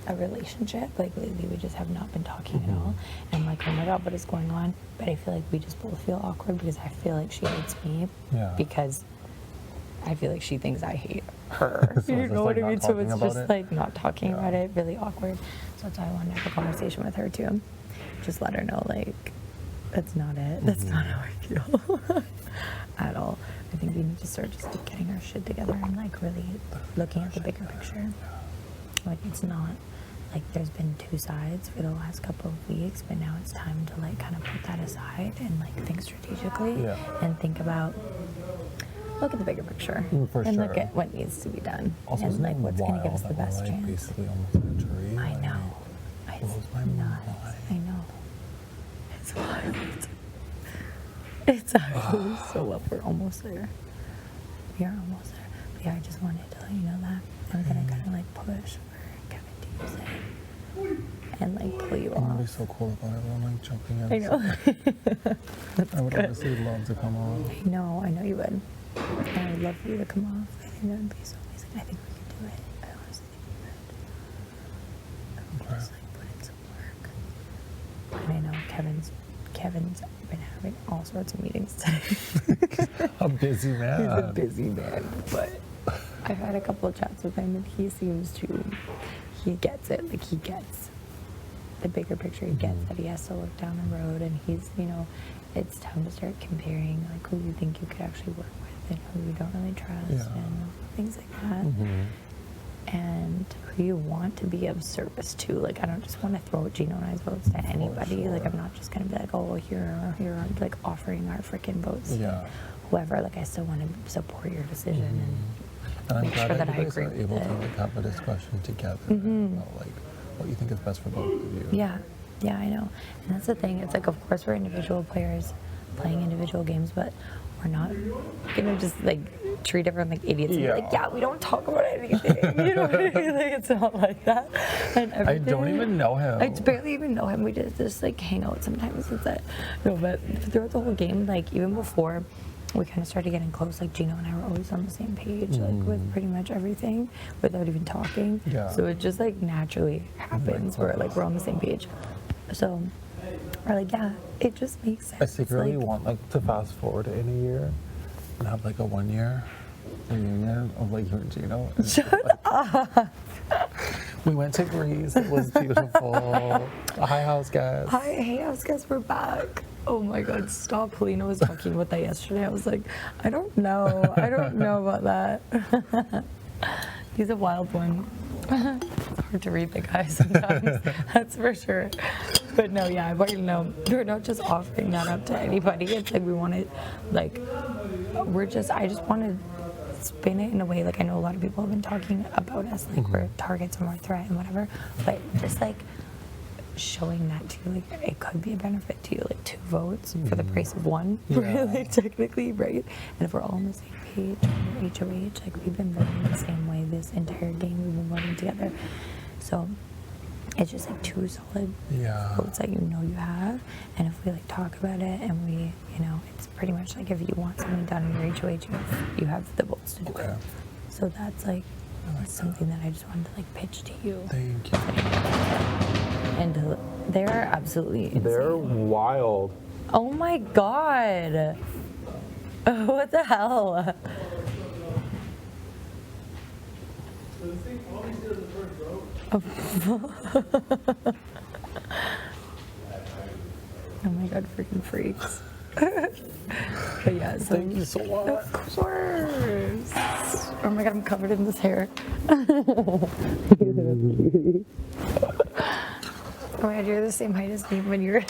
Speaker 11: a relationship. Like lately, we just have not been talking at all. And like, oh my god, what is going on? But I feel like we just both feel awkward because I feel like she hates me.
Speaker 2: Yeah.
Speaker 11: Because I feel like she thinks I hate her.
Speaker 2: So
Speaker 11: You
Speaker 2: it's
Speaker 11: know
Speaker 2: like
Speaker 11: what I
Speaker 2: not
Speaker 11: mean? So
Speaker 2: talking
Speaker 11: it's
Speaker 2: about
Speaker 11: just
Speaker 2: it?
Speaker 11: like not talking about it, really awkward. So that's why I wanted to have a conversation with her too. Just let her know like that's not it. That's not how I feel at all. I think we need to start just like getting our shit together and like really looking at the bigger picture. Like it's not like there's been 2 sides for the last couple of weeks, but now it's time to like kind of put that aside and like think strategically and think about look at the bigger picture
Speaker 2: For
Speaker 11: and
Speaker 2: sure.
Speaker 11: look at what needs to be done
Speaker 2: Also,
Speaker 11: and
Speaker 2: isn't
Speaker 11: like
Speaker 2: it
Speaker 11: what's going to give
Speaker 2: wild
Speaker 11: us the
Speaker 2: that we're,
Speaker 11: best
Speaker 2: like,
Speaker 11: chance.
Speaker 2: basically almost at a tree.
Speaker 11: I
Speaker 2: Like,
Speaker 11: know.
Speaker 2: blows my mind.
Speaker 11: I know. It's wild. It's actually so up. We're almost there. We are almost there. But yeah, I just wanted to let you know that. I'm gonna kind of like push for Kevin to use it and like pull you
Speaker 2: I'm gonna
Speaker 11: off.
Speaker 2: be so cool about everyone like jumping in.
Speaker 11: I know.
Speaker 2: I would honestly love to come on.
Speaker 11: I know you would. And I would love for you to come off. I think that would be so amazing. I think we could do it. I honestly think we could. I would just like put in some work. And I know Kevin's been having all sorts of meetings today.
Speaker 2: A busy man.
Speaker 11: He's a busy man, but I've had a couple of chats with him and he gets it. Like he gets the bigger picture. He gets that he has to look down the road and he's, it's time to start comparing like who you think you could actually work with and who you don't really trust and things like that. And who you want to be of service to. Like I don't just want to throw Gino and I's votes to anybody. Like I'm not just gonna be like, oh here I'm like offering our freaking votes to whoever. Like I still want to support your decision
Speaker 2: And I'm
Speaker 11: make
Speaker 2: glad
Speaker 11: sure
Speaker 2: that
Speaker 11: that
Speaker 2: you
Speaker 11: I
Speaker 2: guys
Speaker 11: agree
Speaker 2: are
Speaker 11: with
Speaker 2: able
Speaker 11: it.
Speaker 2: to like have a discussion together about like what you think is best for both of you.
Speaker 11: Yeah, I know. And that's the thing. It's like, of course, we're individual players playing individual games, but we're not gonna just like treat everyone like idiots and be like, we don't talk about anything. You know what I mean? Like, it's not like that. And
Speaker 2: I don't even know him.
Speaker 11: I barely even know him. We just like hang out sometimes. It's that. No, but throughout the whole game, like even before we kind of started getting close, like Gino and I were always on the same page, like with pretty much everything, without even talking.
Speaker 2: Yeah.
Speaker 11: So it just like naturally happens where like we're on the same page. So we're like, it just makes sense.
Speaker 2: I secretly
Speaker 11: like,
Speaker 2: want like to fast forward in a year and have like a 1-year reunion of like you and Gino. And
Speaker 11: Shut up.
Speaker 2: We went to Greece. It was beautiful. Hi, house guests.
Speaker 11: Hey, house guests, we're back. Oh my God, stop. Polina was talking about that yesterday. I was like, I don't know about that. He's a wild one. It's hard to read the guy sometimes, that's for sure. But no, I want you to know, we're not just offering that up to anybody. It's like we want it, like, I just want to spin it in a way, like I know a lot of people have been talking about us, like we're targets and we're a threat and whatever, but just like showing that to you, like it could be a benefit to you, like 2 votes for the price of 1, really, technically, right? And if we're all on the same page, HOH, like we've been voting the same way this entire game, we've been voting together. So it's just like two solid
Speaker 2: Yeah.
Speaker 11: votes that you know you have. And if we like talk about it and we, you know, it's pretty much like if you want something done in your HOH, you have the votes to do it. So that's like something that I just wanted to like pitch to you.
Speaker 2: Thank you.
Speaker 11: And they're absolutely insane.
Speaker 14: They're wild.
Speaker 11: Oh my god. What the hell? Oh my god, freaking freaks. But yeah, so
Speaker 2: Thank you so much.
Speaker 11: of course. Oh my god, I'm covered in this hair. Oh my god, you're the same height as me when you're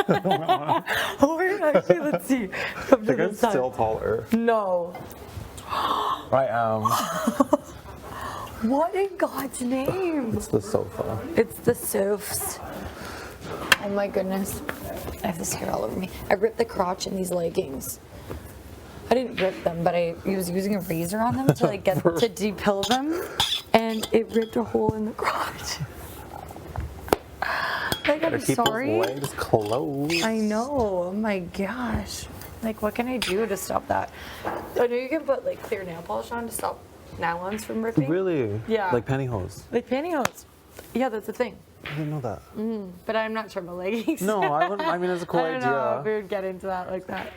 Speaker 11: Oh my god, actually, let's see. Come
Speaker 2: I
Speaker 11: to
Speaker 2: think I'm
Speaker 11: this side.
Speaker 2: still taller.
Speaker 11: No.
Speaker 2: I am.
Speaker 11: What in God's name?
Speaker 2: It's the sofa.
Speaker 11: It's the soofs. Oh my goodness. I have this hair all over me. I ripped the crotch in these leggings. I didn't rip them, but I was using a razor on them to like get to depill them, and it ripped a hole in the crotch. Like, I'm sorry.
Speaker 2: Legs closed.
Speaker 11: I know. Oh my gosh. Like, what can I do to stop that? I know you can put like clear nail polish on to stop nylons from ripping.
Speaker 2: Really?
Speaker 11: Yeah.
Speaker 2: Like pantyhose.
Speaker 11: Like pantyhose. Yeah, that's a thing.
Speaker 2: I didn't know that.
Speaker 11: But I'm not sure about leggings.
Speaker 2: No, I wouldn't. I mean, it's a cool
Speaker 11: I don't
Speaker 2: idea.
Speaker 11: know if we would get into that like that.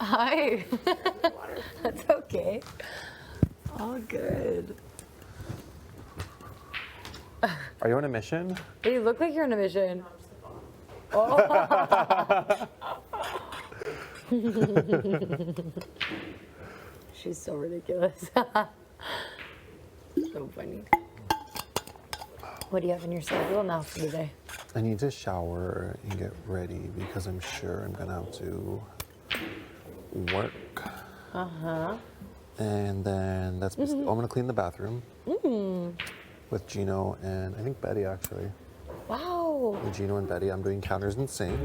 Speaker 11: Hi. That's okay. All good.
Speaker 2: Are you on a mission?
Speaker 11: You look like you're on a mission. Oh. She's so ridiculous. So funny. What do you have in your schedule now for today?
Speaker 2: I need to shower and get ready because I'm sure I'm gonna have to work. And then that's I'm gonna clean the bathroom with Gino and I think Betty actually.
Speaker 11: Wow.
Speaker 2: With Gino and Betty, I'm doing counters and sink.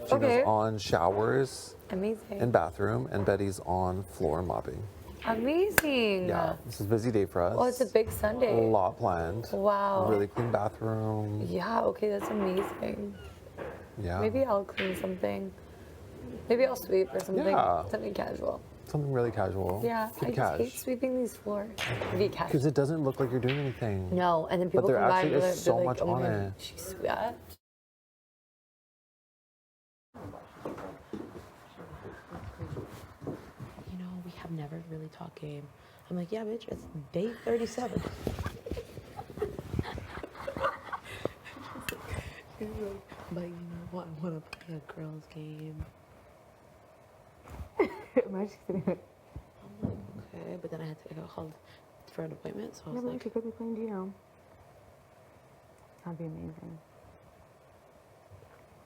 Speaker 2: Gino's
Speaker 11: Okay.
Speaker 2: on showers
Speaker 11: Amazing.
Speaker 2: and bathroom, and Betty's on floor mopping.
Speaker 11: Amazing.
Speaker 2: Yeah, this is a busy day for us.
Speaker 11: Oh, it's a big Sunday.
Speaker 2: A lot planned.
Speaker 11: Wow.
Speaker 2: Really clean bathroom.
Speaker 11: Yeah, okay, that's amazing.
Speaker 2: Yeah.
Speaker 11: Maybe I'll clean something. Maybe I'll sweep or something.
Speaker 2: Yeah.
Speaker 11: Something casual.
Speaker 2: Something really casual.
Speaker 11: Yeah,
Speaker 2: Keep
Speaker 11: I just hate
Speaker 2: cash.
Speaker 11: sweeping these floors. Be cash.
Speaker 2: Because it doesn't look like you're doing anything.
Speaker 11: No, and then people
Speaker 2: But there
Speaker 11: come by
Speaker 2: actually
Speaker 11: and
Speaker 2: is
Speaker 11: they're
Speaker 2: so
Speaker 11: like,
Speaker 2: much
Speaker 11: oh my
Speaker 2: on
Speaker 11: God,
Speaker 2: it.
Speaker 11: she's yeah. You know, we have never really talked game. I'm like, yeah, bitch, it's day 37. But you know what? I want to play a girls' game. Imagine sitting there. I'm like, okay, but then I got called for an appointment, so I was like,
Speaker 13: you could be playing Gino. That'd be amazing.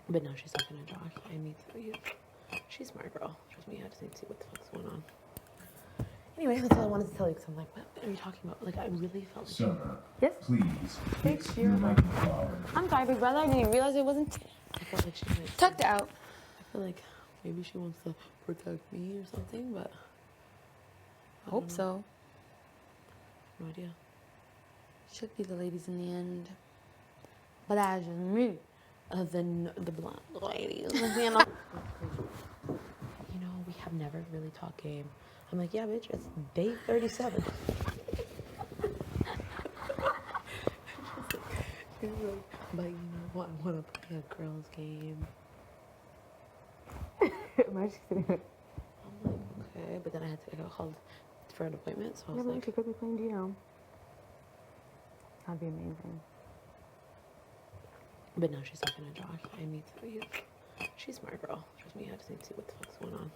Speaker 11: but now she's not gonna Josh. I need to you. She's a smart girl. Trust me, I just need to see what the fuck's going on. Anyway, that's all I wanted to tell you because I'm like, what are you talking about? Like, I really felt like.
Speaker 3: Sir,
Speaker 1: Yes?
Speaker 3: please
Speaker 1: Thank
Speaker 3: fix
Speaker 1: you.
Speaker 3: your microphone.
Speaker 1: I'm sorry, big brother. I didn't realize it wasn't
Speaker 11: I felt like she might.
Speaker 1: tucked out.
Speaker 11: I feel like maybe she wants to protect me or something, but. I
Speaker 1: Hope
Speaker 11: don't know.
Speaker 1: so.
Speaker 11: No idea.
Speaker 1: Should be the ladies in the end. But as just me.
Speaker 11: The blonde ladies, you know. You know, we have never really talked game. I'm like, yeah, bitch, it's day 37. But you know what? I want to play a girls' game.
Speaker 13: Imagine sitting there.
Speaker 11: I'm like, okay, but then I got called for an appointment, so I was like,
Speaker 13: you could be playing Gino. That'd be amazing.
Speaker 11: but now she's not gonna Josh. I need to you. She's a smart girl. Trust me, I just need to see what the fuck's going on.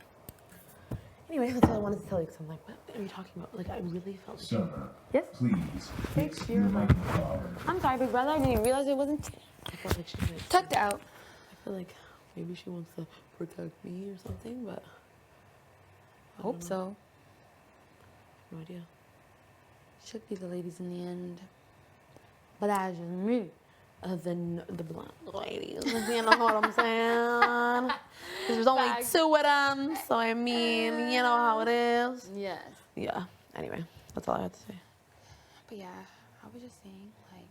Speaker 11: Anyway, that's all I wanted to tell you because I'm like, what are you talking about? Like, I really felt like.
Speaker 3: Sir,
Speaker 1: Yes?
Speaker 3: please fix your microphone.
Speaker 1: I'm sorry, big brother. I didn't realize it wasn't
Speaker 11: I felt like she might.
Speaker 1: tucked out.
Speaker 11: I feel like maybe she wants to protect me or something, but. I
Speaker 1: Hope
Speaker 11: don't know.
Speaker 1: so.
Speaker 11: No idea.
Speaker 1: Should be the ladies in the end. But as just me.
Speaker 11: The blonde ladies, you know what I'm saying? There's only two of them, so I mean, you know how it is.
Speaker 1: Yes.
Speaker 11: Yeah. Anyway, that's all I had to say.
Speaker 1: But yeah, I was just saying, like,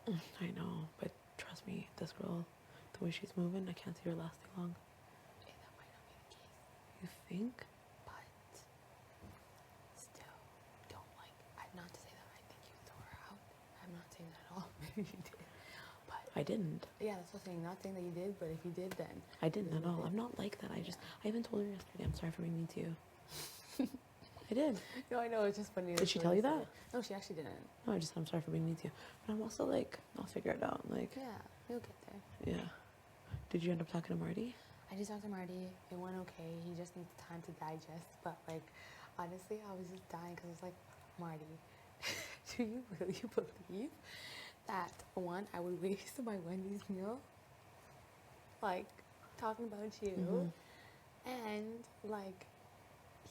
Speaker 7: I know, but trust me, this girl, the way she's moving, I can't see her lasting long.
Speaker 1: Okay, that might not be the case.
Speaker 7: You think?
Speaker 1: But still, don't like. Not to say that I think you throw her out. I'm not saying that at all. Maybe you did. But
Speaker 7: I didn't.
Speaker 1: yeah, that's what I'm saying. Not saying that you did, but if you did, then
Speaker 7: I didn't at all. I'm not like that. I even told her yesterday, I'm sorry for being mean to you. I did.
Speaker 1: No, I know. It's just funny.
Speaker 7: Did she tell you that?
Speaker 1: No, she actually didn't.
Speaker 7: No, I just said I'm sorry for being mean to you. But I'm also like, I'll figure it out. Like,
Speaker 1: Yeah, you'll get there.
Speaker 7: yeah. Did you end up talking to Marty?
Speaker 1: I just talked to Marty. It went okay. He just needs time to digest. But like, honestly, I was just dying because I was like, Marty, do you really believe that one, I would waste my Wendy's meal, like talking about you, and like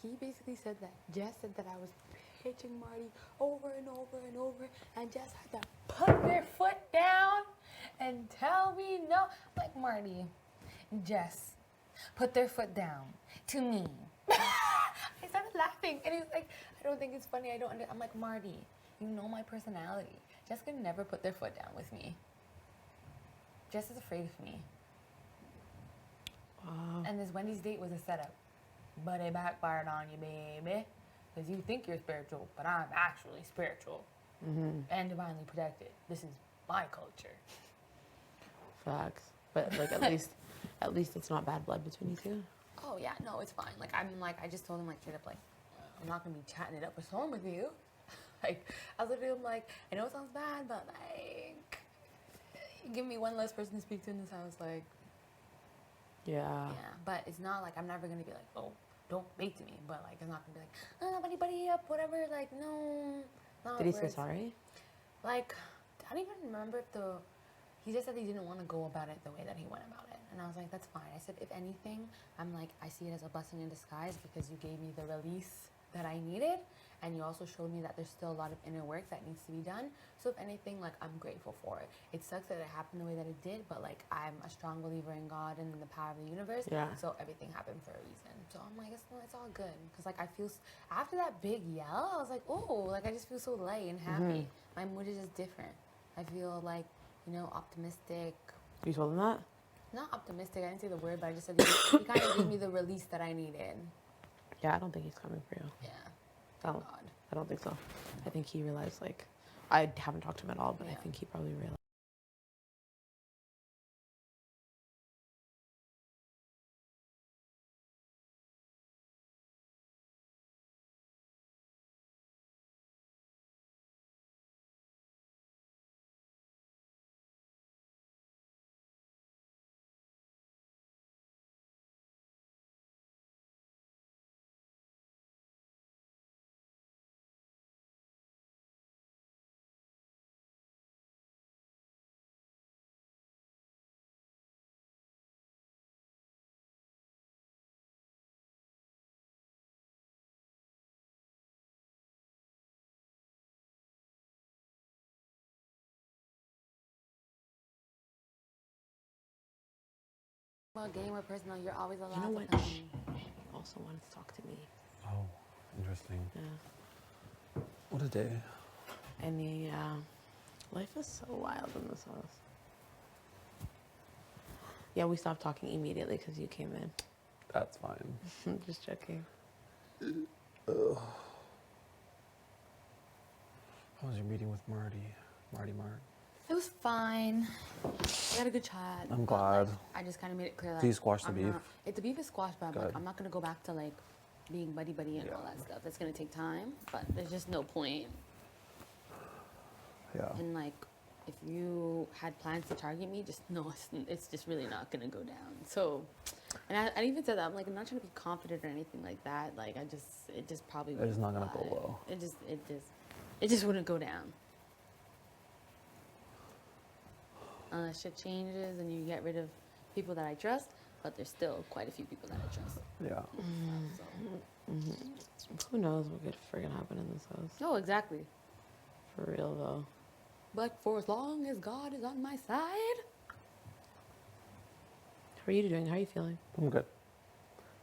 Speaker 1: he basically said that Jess said that I was pitching Marty over and over and over, and Jess had to put their foot down and tell me no. Like, Marty, Jess put their foot down to me. I started laughing, and he's like, I don't think it's funny. I'm like, Marty, you know my personality. Jess could never put their foot down with me. Jess is afraid of me.
Speaker 7: Wow.
Speaker 1: And this Wendy's date was a setup. But it backfired on you, baby. Because you think you're spiritual, but I'm actually spiritual. And divinely protected. This is my culture.
Speaker 7: Facts. But like, at least it's not bad blood between you two.
Speaker 1: Oh, yeah, no, it's fine. Like, I just told him, like, straight up, like, I'm not going to be chatting it up with someone with you. Like, I was literally like, I know it sounds bad, but, like, give me one less person to speak to in this house, like.
Speaker 7: Yeah.
Speaker 1: Yeah, but it's not like I'm never going to be like, oh, don't speak to me. But, like, I'm not going to be like, buddy up, whatever. Like, no.
Speaker 7: Did he say sorry?
Speaker 1: Like, I don't even remember if he just said he didn't want to go about it the way that he went about it. And I was like, that's fine. I said, if anything, I'm like, I see it as a blessing in disguise because you gave me the release that I needed. And you also showed me that there's still a lot of inner work that needs to be done. So if anything, like, I'm grateful for it. It sucks that it happened the way that it did, but, like, I'm a strong believer in God and in the power of the universe.
Speaker 7: Yeah.
Speaker 1: So everything happened for a reason. So I'm like, it's all good. Because, like, I feel, after that big yell, I was like, oh, like, I just feel so light and happy. My mood is just different. I feel, like, you know, optimistic.
Speaker 7: You told him that?
Speaker 1: Not optimistic. I didn't say the word, but I just said he kind of gave me the release that I needed.
Speaker 7: Yeah, I don't think he's coming for you.
Speaker 1: Yeah.
Speaker 7: Thank God. I don't think so. I think he realized, like, I haven't talked to him at all, but I think he probably realized.
Speaker 1: Well, game or personal, you're always allowed
Speaker 7: You know what?
Speaker 1: to
Speaker 7: She also wanted to talk to me.
Speaker 2: Oh, interesting.
Speaker 7: Yeah.
Speaker 2: What a day.
Speaker 7: And yeah, life is so wild in this house. Yeah, we stopped talking immediately because you came in.
Speaker 2: That's fine.
Speaker 7: I'm just joking.
Speaker 2: Ugh. How was your meeting with Marty? Marty?
Speaker 1: It was fine. We had a good chat.
Speaker 2: I'm glad.
Speaker 1: I just kind of made it clear that.
Speaker 2: Did you squash the beef?
Speaker 1: The beef is squashed, but
Speaker 2: Good.
Speaker 1: I'm not going to go back to, like, being buddy-buddy and all that stuff. That's going to take time, but there's just no point.
Speaker 2: Yeah.
Speaker 1: And, like, if you had plans to target me, just know it's just really not going to go down. So, and I even said that. I'm like, I'm not trying to be confident or anything like that. Like, it just probably wouldn't
Speaker 2: It's not gonna
Speaker 1: fly.
Speaker 2: go well.
Speaker 1: It just wouldn't go down. Unless shit changes and you get rid of people that I trust, but there's still quite a few people that I trust.
Speaker 2: Yeah.
Speaker 7: Who knows what could friggin' happen in this house?
Speaker 1: Oh, exactly.
Speaker 7: For real, though.
Speaker 1: But for as long as God is on my side.
Speaker 7: How are you doing? How are you feeling?
Speaker 2: I'm good.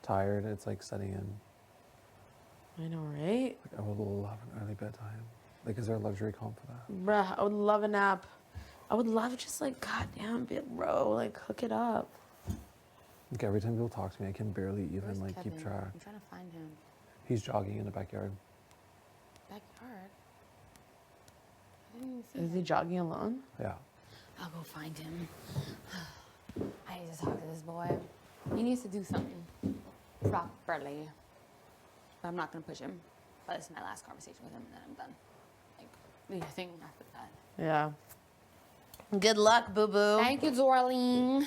Speaker 2: Tired. It's like setting in.
Speaker 7: I know, right?
Speaker 2: Like, I would love an early bedtime. Like, is there a luxury comp for that?
Speaker 7: Bruh, I would love a nap. I would love just like, goddamn, bro, like hook it up.
Speaker 2: Like every time people talk to me, I can barely even
Speaker 1: Where's
Speaker 2: like
Speaker 1: Kevin?
Speaker 2: keep track.
Speaker 1: I'm trying to find him.
Speaker 2: He's jogging in the backyard.
Speaker 1: Backyard? I didn't even see
Speaker 7: Is he
Speaker 1: him.
Speaker 7: jogging alone?
Speaker 2: Yeah.
Speaker 1: I'll go find him. I need to talk to this boy. He needs to do something properly. But I'm not gonna push him. But this is my last conversation with him, and then I'm done. Like, do your thing after that.
Speaker 7: Yeah. Good luck, boo boo.
Speaker 1: Thank you, Dorleen.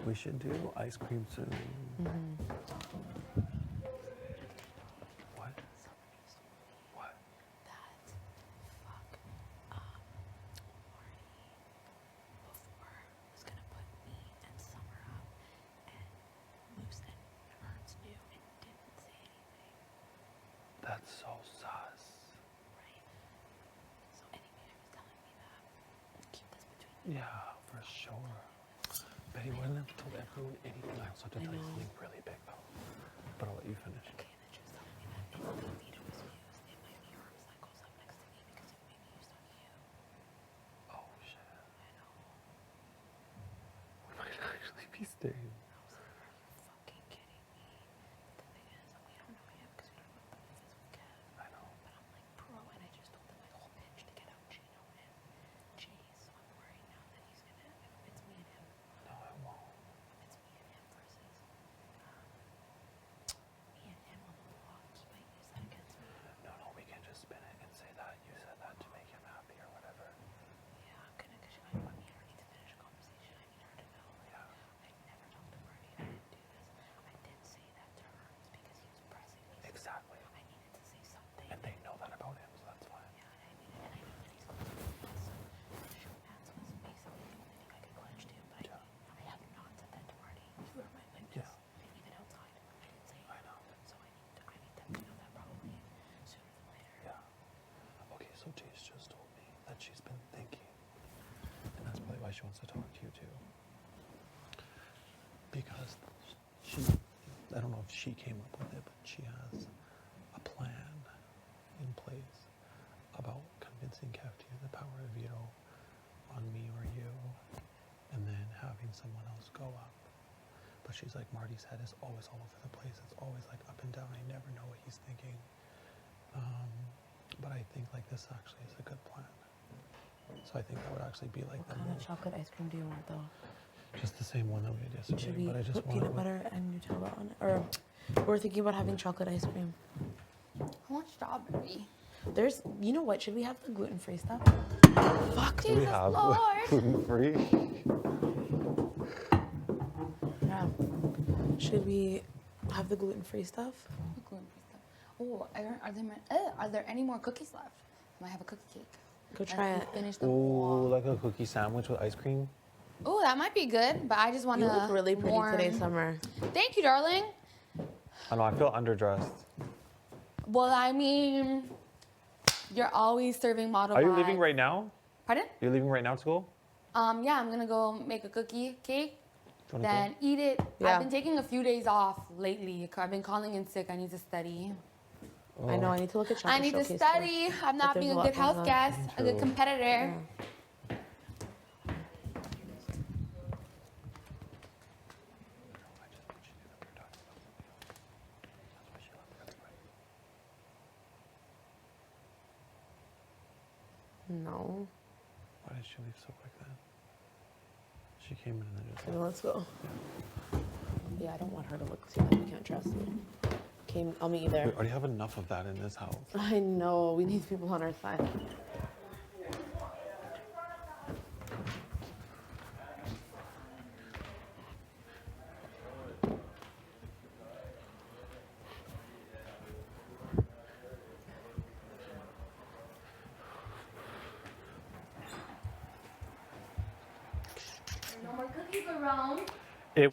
Speaker 2: We should do ice cream soon. What? What?
Speaker 7: Was gonna put me and Summer up, and Moose and Ernst knew and didn't say anything.
Speaker 2: That's so sus.
Speaker 7: Right? So anyway, I was telling me that. Keep this between you.
Speaker 2: Yeah, for sure. Betty wouldn't have told everyone anything. I also have to tell you something really big though. But I'll let you finish.
Speaker 7: Okay, and then she was telling me that if the meter was used, it might be arms that goes up next to me because it may be used on you.
Speaker 2: Oh shit.
Speaker 7: I know.
Speaker 2: We might actually be staying.
Speaker 7: I was like, are you fucking kidding me? The thing is, we don't know yet because we don't know what the is with Kev.
Speaker 2: I know.
Speaker 7: But I'm like, bro, and I just told him my whole pitch to get out Gino and Jay, so I'm worried now that he's gonna, if it's me and him.
Speaker 2: No, I won't.
Speaker 7: It's me and him versus me and him on the block. He might use that against me.
Speaker 2: No, we can just spin it and say that you said that to make him happy or whatever.
Speaker 7: Yeah, I'm gonna, because I need her to finish a conversation. I need her to know, like, I never talked to Marty. I didn't do this. I did say that to her because he was pressing me.
Speaker 2: Exactly.
Speaker 7: I needed to say something.
Speaker 2: And they know that about him, so that's fine.
Speaker 7: Yeah, and I know that he's going to do this. So the show mats was basically the only thing I could clutch to, but I have not said that to Marty. You are my witness. And even outside, I didn't say it.
Speaker 2: I know.
Speaker 7: So I need them to know that probably sooner than later.
Speaker 2: Yeah. Okay, so Jace just told me that she's been thinking. And that's probably why she wants to talk to you too. Because she, I don't know if she came up with it, but she has a plan in place about convincing Kev to use the power of veto on me or you, and then having someone else go up. But she's like, Marty's head is always all over the place. It's always like up and down. I never know what he's thinking. But I think like this actually is a good plan. So I think that would actually be like
Speaker 7: What
Speaker 2: the
Speaker 7: kind of
Speaker 2: move.
Speaker 7: chocolate ice cream do you want, though?
Speaker 2: Just the same one that we did yesterday.
Speaker 7: Should we
Speaker 2: but I just
Speaker 7: put
Speaker 2: want
Speaker 7: peanut butter and Nutella on it? Or we're thinking about having chocolate ice cream.
Speaker 1: I want strawberry.
Speaker 7: There's, you know what? Should we have the gluten-free stuff?
Speaker 1: Fuck,
Speaker 2: Do we
Speaker 1: Jesus
Speaker 2: have
Speaker 1: Lord.
Speaker 2: gluten-free?
Speaker 7: Yeah. Should we have the gluten-free stuff?
Speaker 1: Gluten-free stuff. Oh, are there any more cookies left? I might have a cookie cake.
Speaker 7: Go try it.
Speaker 1: Finish the
Speaker 2: Ooh, like a cookie sandwich with ice cream?
Speaker 1: Oh, that might be good, but I just want
Speaker 7: You
Speaker 1: to.
Speaker 7: look really pretty today, Summer.
Speaker 1: Thank you, darling.
Speaker 2: I know, I feel underdressed.
Speaker 1: Well, I mean, you're always serving model.
Speaker 2: Are you
Speaker 1: vibes.
Speaker 2: leaving right now?
Speaker 1: Pardon?
Speaker 2: You're leaving right now to school?
Speaker 1: Yeah, I'm gonna go make a cookie cake,
Speaker 2: Do you wanna
Speaker 1: then eat it.
Speaker 7: Yeah.
Speaker 1: I've been taking a few days off lately. I've been calling in sick. I need to study.
Speaker 7: I know, I need to look at chocolate
Speaker 1: I need to
Speaker 7: Showcase
Speaker 1: study.
Speaker 7: too.
Speaker 1: I'm not
Speaker 7: But
Speaker 1: being a
Speaker 7: there's
Speaker 1: good
Speaker 7: lot
Speaker 1: house
Speaker 7: going on.
Speaker 1: guest, a good
Speaker 2: too.
Speaker 1: competitor.
Speaker 7: Yeah. No.
Speaker 2: Why did she leave so quick then? She came in and then just
Speaker 7: Okay, let's go. Yeah, I don't want her to look see like we can't trust me. Okay, I'll meet you there.
Speaker 2: We already have enough of that in this house.
Speaker 7: I know, we need people on our side.
Speaker 1: No more cookies around.
Speaker 2: It.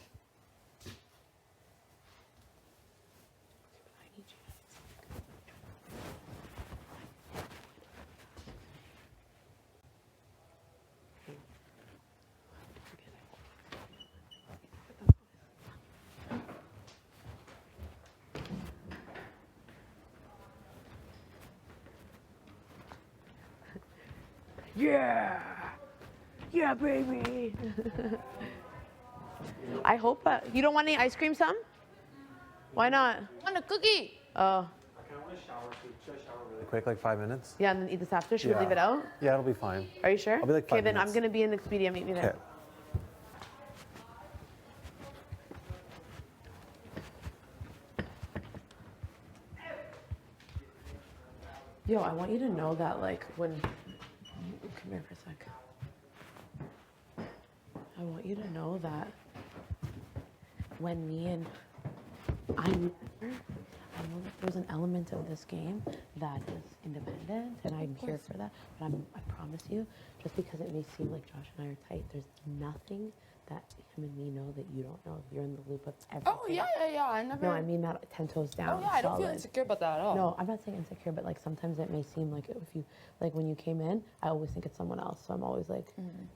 Speaker 7: Yeah, yeah, baby. I hope you don't want any ice cream, Sam? Why not?
Speaker 1: I want a cookie.
Speaker 7: Oh,
Speaker 2: Quick, like 5 minutes.
Speaker 7: yeah, and then eat this after. Should we
Speaker 2: Yeah.
Speaker 7: leave it out?
Speaker 2: Yeah, it'll be fine.
Speaker 7: Are you sure?
Speaker 2: I'll be like
Speaker 7: Okay,
Speaker 2: 5
Speaker 7: then I'm
Speaker 2: minutes.
Speaker 7: gonna be in Expedia. Meet me there.
Speaker 2: Okay.
Speaker 7: Yo, I want you to know that, like, when. Come here for a sec. I want you to know that when me and I know that there's an element of this game that is independent, and I'm here for that. But I promise you, just because it may seem like Josh and I are tight, there's nothing that him and me know that you don't know. You're in the loop of everything.
Speaker 1: Oh, yeah. I never.
Speaker 7: No, I mean that 10 toes down.
Speaker 1: Oh, yeah, I don't feel
Speaker 7: solid.
Speaker 1: insecure about that at all.
Speaker 7: No, I'm not saying insecure, but like sometimes it may seem like if you, like when you came in, I always think it's someone else. So I'm always like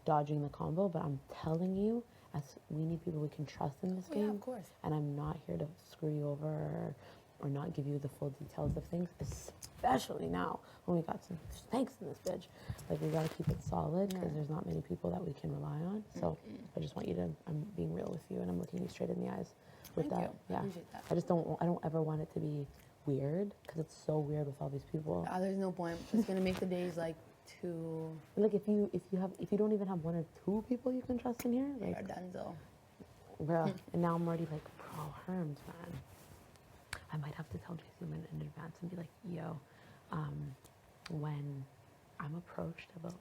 Speaker 7: dodging the combo, but I'm telling you, as we need people we can trust in this game.
Speaker 1: Yeah, of course.
Speaker 7: And I'm not here to screw you over or not give you the full details of things, especially now when we got some snakes in this bitch. Like we gotta keep it solid because there's not many people that we can rely on. So I just want you to, I'm being real with you and I'm looking you straight in the eyes with
Speaker 1: Thank
Speaker 7: that.
Speaker 1: you. I
Speaker 7: Yeah.
Speaker 1: appreciate that.
Speaker 7: I don't ever want it to be weird because it's so weird with all these people.
Speaker 1: There's no point. It's gonna make the days like too.
Speaker 7: Like if you don't even have one or two people you can trust in here, like
Speaker 1: Denzel.
Speaker 7: bruh, and now I'm already like pro herms, man. I might have to tell JC in advance and be like, yo, when I'm approached about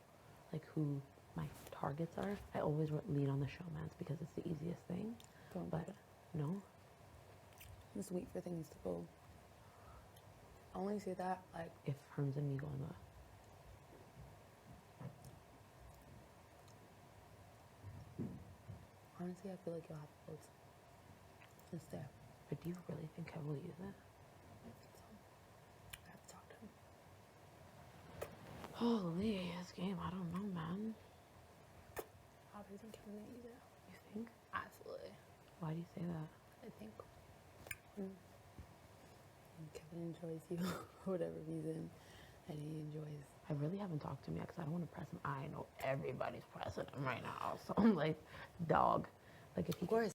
Speaker 7: like who my targets are, I always lean on the showmans because it's the easiest thing. But no.
Speaker 1: Just wait for things to go. I only say that like
Speaker 7: if Herms and me go on the.
Speaker 1: Honestly, I feel like you'll have votes. Just there.
Speaker 7: But do you really think I will use it?
Speaker 1: I have to talk to him.
Speaker 7: Holy, this game, I don't know, man.
Speaker 1: I really think Kevin's gonna use it.
Speaker 7: You think?
Speaker 1: Absolutely.
Speaker 7: Why do you say that?
Speaker 1: I think Kevin enjoys you for whatever reason, and he enjoys.
Speaker 7: I really haven't talked to him yet because I don't want to press him. I know everybody's pressing him right now, so I'm like, dog. Like if he.
Speaker 1: Of course.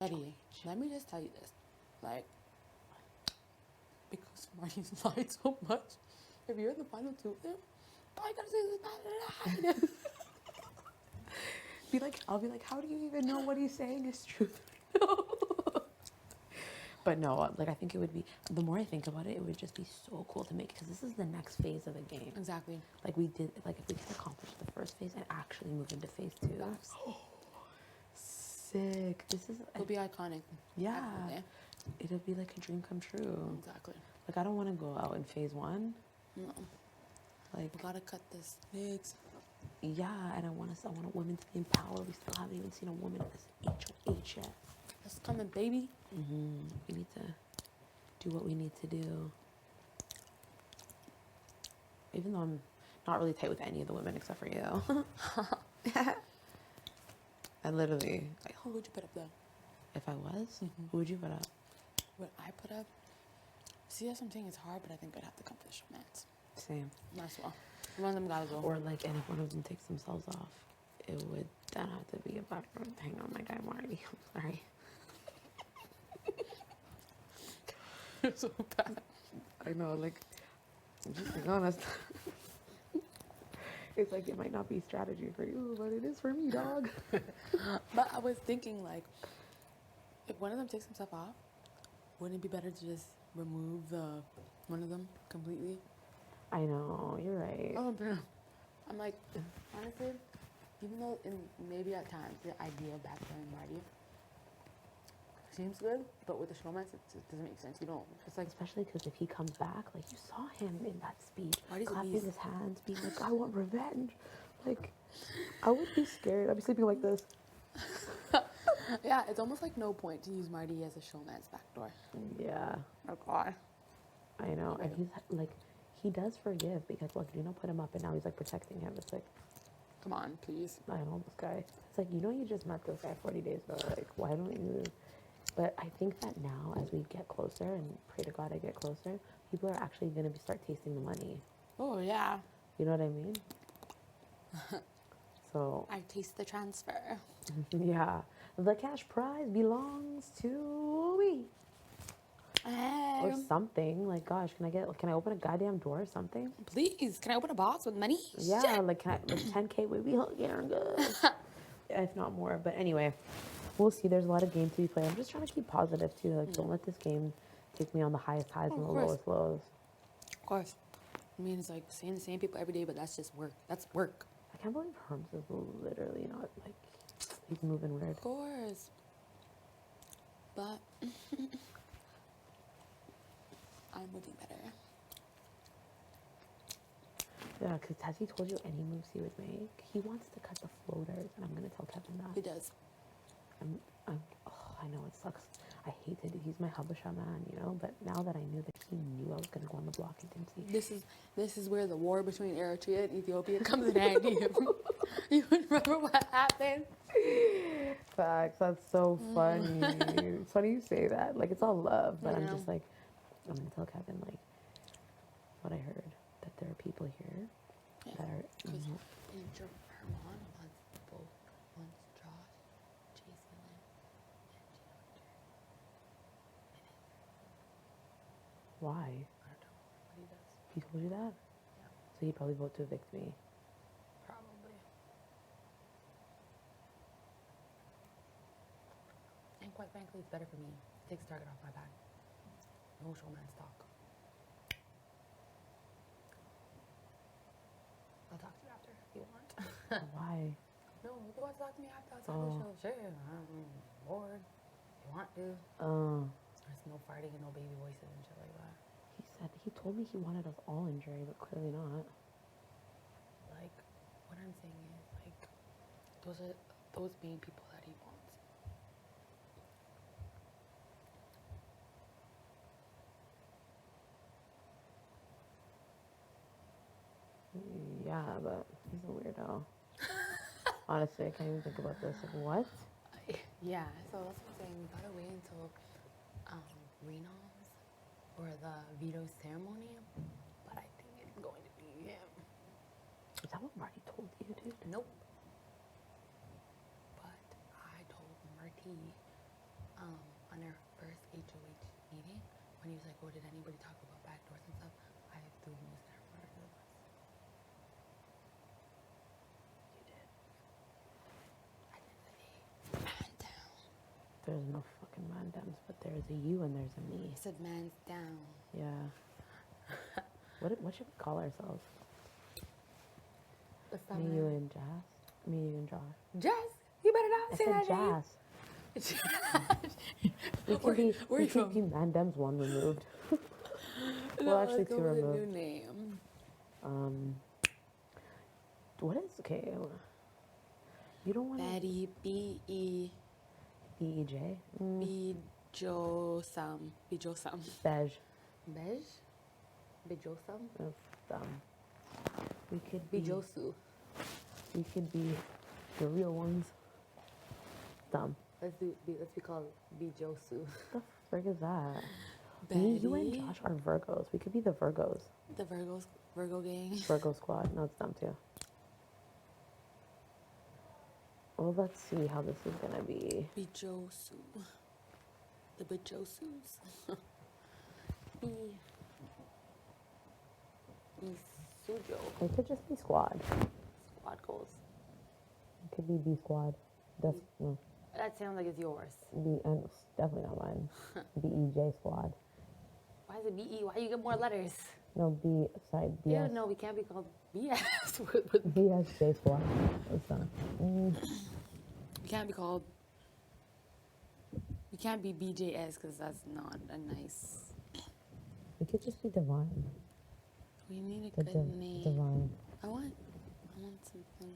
Speaker 1: Eddie, let me just tell you this. Like, because Marty's lied so much, if you're the final two of them, all I gotta say is not lied.
Speaker 7: I'll be like, how do you even know what he's saying is truth? But no, like I think it would be, the more I think about it, it would just be so cool to make, because this is the next phase of the game.
Speaker 1: Exactly.
Speaker 7: Like we did, like if we can accomplish the first phase and actually move into phase 2. Sick. This is.
Speaker 1: It'll be iconic.
Speaker 7: Yeah.
Speaker 1: Definitely.
Speaker 7: It'll be like a dream come true.
Speaker 1: Exactly.
Speaker 7: Like I don't want to go out in phase 1.
Speaker 1: No.
Speaker 7: Like
Speaker 1: We gotta cut this snakes.
Speaker 7: yeah, and I want a woman to be in power. We still haven't even seen a woman in this HOH yet.
Speaker 1: It's coming, baby.
Speaker 7: We need to do what we need to do. Even though I'm not really tight with any of the women except for you. I literally.
Speaker 1: How would you put up though?
Speaker 7: If I was, who would you put up?
Speaker 1: What I put up? See, that's something. It's hard, but I think I'd have to come for the showmans.
Speaker 7: Same.
Speaker 1: Might as well. One of them gotta go.
Speaker 7: Or like, and if one of them takes themselves off, it would then have to be a background thing on my guy Marty. I'm sorry.
Speaker 1: You're so bad.
Speaker 7: I know, like, I'm just being honest. It's like it might not be strategy for you, but it is for me, dog.
Speaker 1: But I was thinking, like, if one of them takes himself off, wouldn't it be better to just remove one of them completely?
Speaker 7: I know, you're right.
Speaker 1: Oh, I'm like, honestly, even though maybe at times the idea of backfiring Marty seems good, but with the showmans, it doesn't make sense. You don't. It's like,
Speaker 7: especially because if he comes back, like you saw him in that speech,
Speaker 1: Marty's a
Speaker 7: clapping
Speaker 1: beast.
Speaker 7: his hands, being like, "I want revenge." Like, I would be scared. I'd be sleeping like this.
Speaker 1: yeah, it's almost like no point to use Marty as a showman's backdoor.
Speaker 7: Yeah.
Speaker 1: Oh God.
Speaker 7: I know, and he's like, he does forgive because look, put him up, and now he's like protecting him. It's like,
Speaker 1: come on, please.
Speaker 7: I know this guy. It's like, you just met this guy 40 days ago. Like, why don't you? But I think that now, as we get closer, and pray to God I get closer, people are actually going to start tasting the money.
Speaker 1: Oh, yeah.
Speaker 7: You know what I mean? So.
Speaker 1: I taste the transfer.
Speaker 7: Yeah. The cash prize belongs to me. Or something. Like, gosh, can I open a goddamn door or something?
Speaker 1: Please, can I open a box with money?
Speaker 7: Yeah,
Speaker 1: Shit.
Speaker 7: like 10K would be good. If not more. But anyway, we'll see. There's a lot of games to be played. I'm just trying to keep positive too. Like, don't let this game take me on the highest highs and the lowest lows.
Speaker 1: Of course. I mean, it's like seeing the same people every day, but that's just work. That's work.
Speaker 7: I can't believe Herms is literally not like, he's moving weird.
Speaker 1: Of course. But I'm moving better.
Speaker 7: Yeah, because has he told you any moves he would make? He wants to cut the floaters, and I'm going to tell Kevin that.
Speaker 1: He does.
Speaker 7: I know it sucks. I hated it. He's my Habasha man, but now that I knew that he knew I was going to go on the block and didn't see.
Speaker 1: This is where the war between Eritrea and Ethiopia comes in handy. You remember what happened?
Speaker 7: Facts. That's so funny. It's funny you say that. Like, it's all love, but I'm just like, I'm going to tell Kevin, like, what I heard, that there are people here that are...
Speaker 1: Because Herman wants Josh, Jason, and
Speaker 7: Why?
Speaker 1: I don't know what he does.
Speaker 7: He told you that?
Speaker 1: Yeah.
Speaker 7: So he'd probably vote to evict me.
Speaker 1: Probably. And quite frankly, it's better for me. It takes a target off my back. No showman's talk. I'll talk to you after if you want.
Speaker 7: Why?
Speaker 1: No, you want to talk to me after outside the show? Sure. I'm bored. If you want to. There's no farting and no baby voices and shit like that.
Speaker 7: He told me he wanted us all in jury, but clearly not.
Speaker 1: Like, what I'm saying is, like, those are those main people that he wants.
Speaker 7: Yeah, but he's a weirdo. Honestly, I can't even think about this. Like, what?
Speaker 1: Yeah, so that's what I'm saying. We gotta wait until Reno's or the veto ceremony. But I think it's going to be him.
Speaker 7: Is that what Marty told you, dude?
Speaker 1: Nope. But I told Marty on our first HOH meeting when he was like, "Oh, did anybody talk about backdoors and stuff?" I threw most of our under the bus.
Speaker 7: You did.
Speaker 1: I did say, man down.
Speaker 7: There's no fucking man downs, but there's a you and there's a me.
Speaker 1: I said, man's down.
Speaker 7: Yeah. What should we call ourselves? Me, you, and Jazz? Me, you, and Josh.
Speaker 1: Jazz? You better not say that
Speaker 7: Jazz. We can be Mandem's one removed. Well, actually, two removed.
Speaker 1: New name.
Speaker 7: What is okay? You don't want
Speaker 1: Betty B-E.
Speaker 7: B-E-J.
Speaker 1: Bijosam. Bijosam.
Speaker 7: Beige.
Speaker 1: Beige? Bijosam?
Speaker 7: That's dumb. We could be
Speaker 1: Bijosu.
Speaker 7: We could be the real ones. Dumb.
Speaker 1: Let's be called Bijosu.
Speaker 7: The frig is that? You and Josh are Virgos. We could be the Virgos.
Speaker 1: The Virgo gang.
Speaker 7: Virgo squad. No, it's them too. Well, let's see how this is gonna be.
Speaker 1: Bijosu. The Bijosus. Sujo.
Speaker 7: It could just be squad.
Speaker 1: Squad goals.
Speaker 7: It could be B squad. That's no.
Speaker 1: That sounds like it's yours.
Speaker 7: B and it's definitely not mine. BEJ squad.
Speaker 1: Why is it BE? Why you get more letters?
Speaker 7: No B side BS.
Speaker 1: Yeah, no, we can't be called BS.
Speaker 7: BSJ squad. It's done.
Speaker 1: We can't be called. We can't be BJS because that's not a nice.
Speaker 7: It could just be divine.
Speaker 1: We need a good name.
Speaker 7: Divine.
Speaker 1: I want something.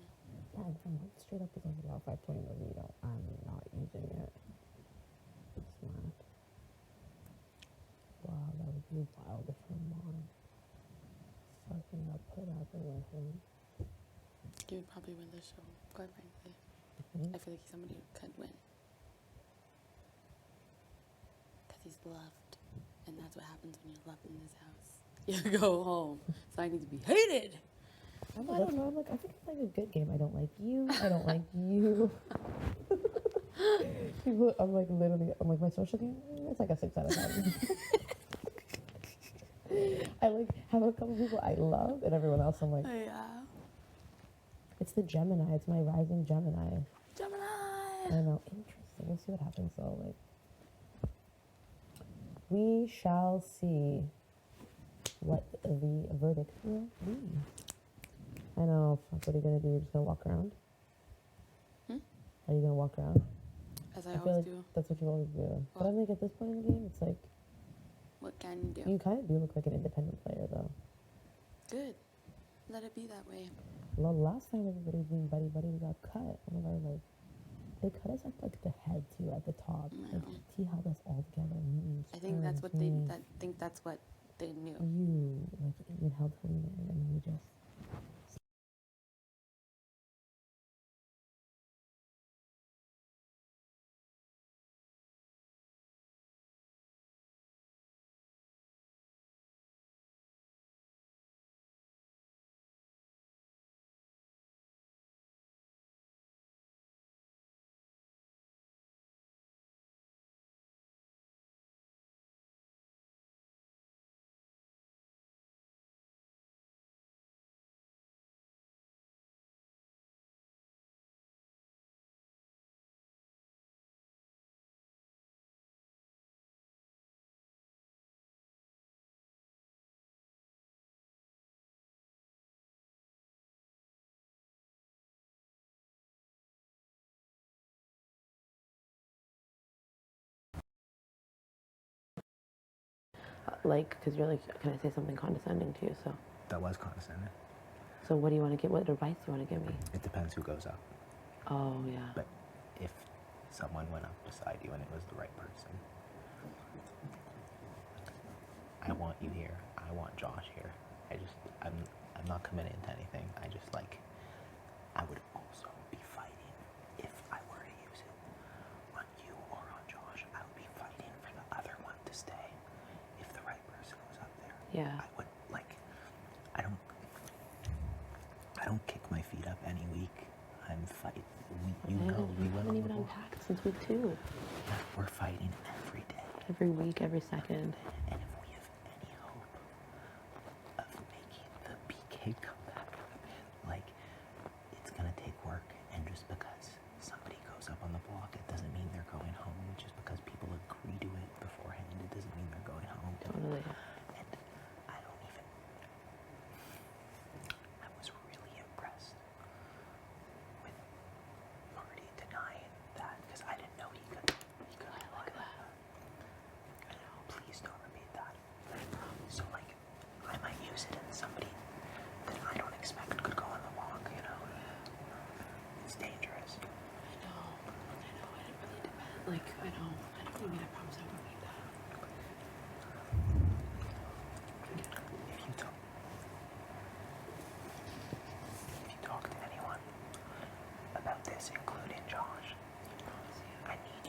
Speaker 7: Yeah, I'm straight up because about 520 movie. I'm not using it. Smart. Wow, that would be wild if I'm on. Fucking up, put up and him.
Speaker 1: He would probably win the show, quite frankly. I feel like he's somebody who could win. Because he's loved. And that's what happens when you're loved in this house. You go home. So I need to be hated.
Speaker 7: I don't know. I'm like, I think it's like a good game. I don't like you. I don't like you. People, I'm like my social game. It's like a 6 out of 10. I like have a couple people I love, and everyone else I'm like.
Speaker 1: Yeah.
Speaker 7: It's the Gemini. It's my rising Gemini.
Speaker 1: Gemini.
Speaker 7: I know. Interesting. We'll see what happens though. Like, we shall see what the verdict will be. I know. Fuck, what are you gonna do? You're just gonna walk around? Are you gonna walk around?
Speaker 1: As I
Speaker 7: feel
Speaker 1: always
Speaker 7: like
Speaker 1: do.
Speaker 7: That's what you always do. But I'm like, at this point in the game, it's like.
Speaker 1: What can you do?
Speaker 7: You kind of do look like an independent player, though.
Speaker 1: Good. Let it be that way.
Speaker 7: Well, last time everybody was being buddy, we got cut. One of our, like, they cut us at, like, the head, too, at the top. Like, he held us all together.
Speaker 1: I think that's what they, think that's what they knew.
Speaker 7: You, like, even held Helena, and then we just. Like, because you're like, can I say something condescending to you? So.
Speaker 10: That was condescending.
Speaker 7: So what do you want to get? What advice do you want to give me?
Speaker 10: It depends who goes up.
Speaker 7: Oh yeah.
Speaker 10: But if someone went up beside you and it was the right person, I want you here. I want Josh here. I'm not committing to anything. I would also be fighting if I were to use it on you or on Josh. I would be fighting for the other one to stay if the right person was up there.
Speaker 7: Yeah.
Speaker 10: I would I don't kick my feet up any week. I'm fighting. We
Speaker 7: haven't even unpacked since week 2.
Speaker 10: Yeah, we're fighting every day.
Speaker 7: Every week, every second.
Speaker 10: And if we have any hope of making the BK comeback, like, it's gonna take work, and just because somebody goes up on the block, it doesn't mean they're going home. Just because people agree to it beforehand, it doesn't mean they're going home.
Speaker 7: Totally.
Speaker 10: And I was really impressed with Marty denying that, because I didn't know he could like that. Please don't repeat that. So, like, I might use it in somebody that I don't expect could go on the walk, you know? It's dangerous.
Speaker 7: I know. It really depends. Like, I know. I don't even I promise I won't make that.
Speaker 10: If you talk to anyone about this, including Josh, I need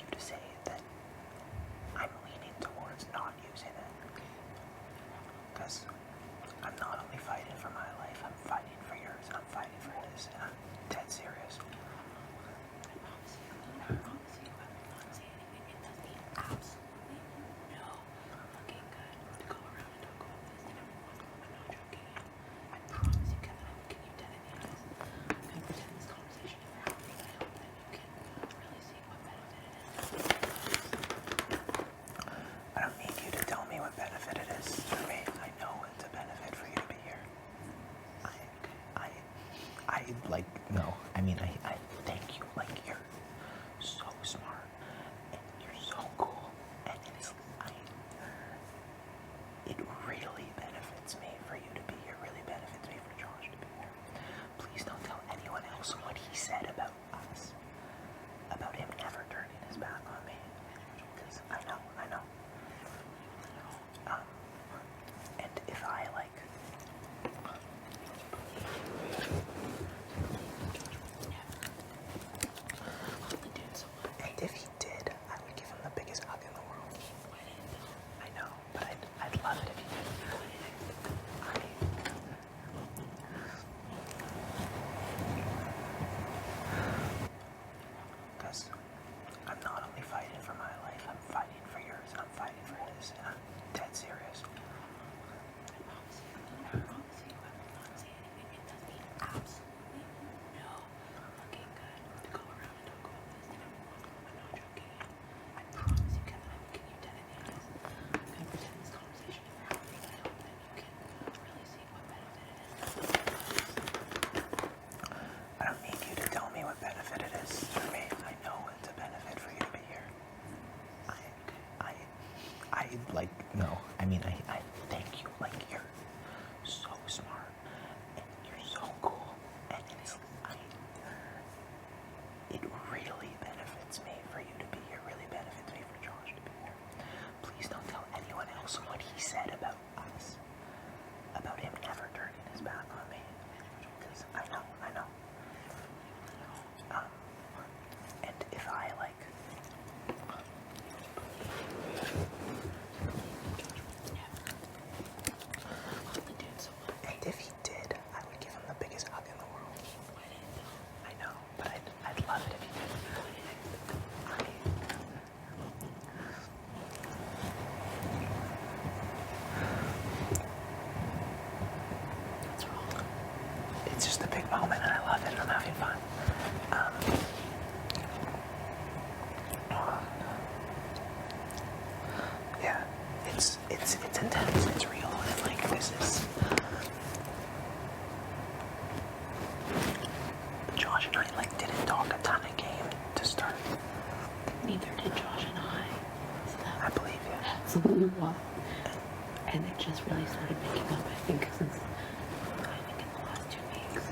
Speaker 10: is, and I'm dead serious. I don't need you to tell me what benefit it is for me. I know it's a benefit for you to be here. I like, no. I mean, I thank you. Like, you're so smart and you're so cool. And it really benefits me for you to be here. Really benefits me for Josh to be here. Please don't tell anyone else what he said about us. About him never turning his back on me. Because I know. And if I and if he did, I would give him the biggest hug in the world. I know, but I'd love it if he did. It's just a big moment and I love it and I'm having fun. Yeah, it's intense, it's real, and like this is Josh and I didn't talk a ton of game to start.
Speaker 7: Neither did Josh and I. So that
Speaker 10: I believe you.
Speaker 7: absolutely was. And it just really started picking up, I think, since in the last 2 weeks.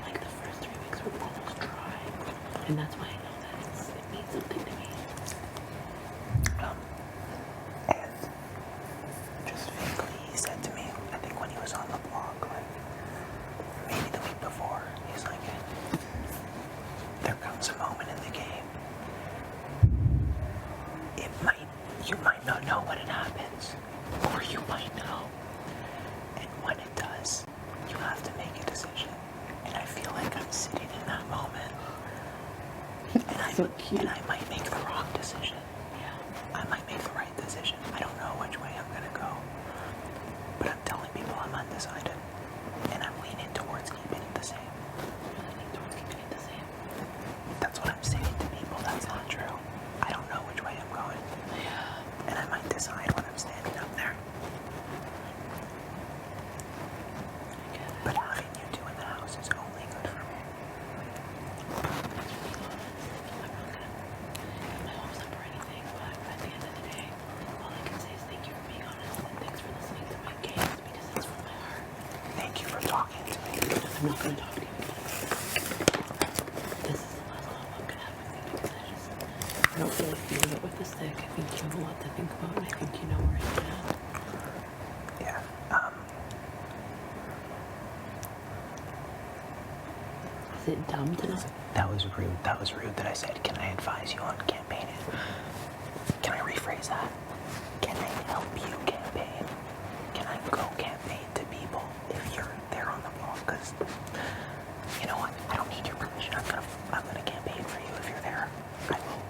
Speaker 7: Like the first 3 weeks were almost dry. And that's why I know that it means something to me.
Speaker 10: And just vaguely he said to me, I think when he was on the blog, maybe the week before, he's like, there comes a moment in the game. You might not know when it happens, or you might know. And when it does, you have to make a decision. And I feel like I'm sitting in that moment. And I might make the wrong decision. Yeah. I might make the right decision. I don't know which way I'm gonna go. But I'm telling people I'm undecided. And I'm leaning towards keeping it the same. That's what I'm saying to people. That's not true. I don't know which way I'm going. Yeah. And I might decide when I'm standing up there. But having you two in the house is only good for me.
Speaker 7: My hopes up or anything, but at the end of the day, all I can say is thank you for being honest and thanks for listening to my games because it's from my heart.
Speaker 10: Thank you for talking to me.
Speaker 7: I'm not going to talk to you again. This is the last call I'm going to have with you because I don't feel like you it with the stick. I think you have a lot to think about and I think you know where I stand.
Speaker 10: Yeah.
Speaker 7: Is it dumb to not?
Speaker 10: That was rude. That was rude that I said, can I advise you on campaigning? Can I rephrase that? Can I help you campaign? Can I go campaign to people if you're there on the blog? Because, you know what? I don't need your permission. I'm gonna campaign for you if you're there. I will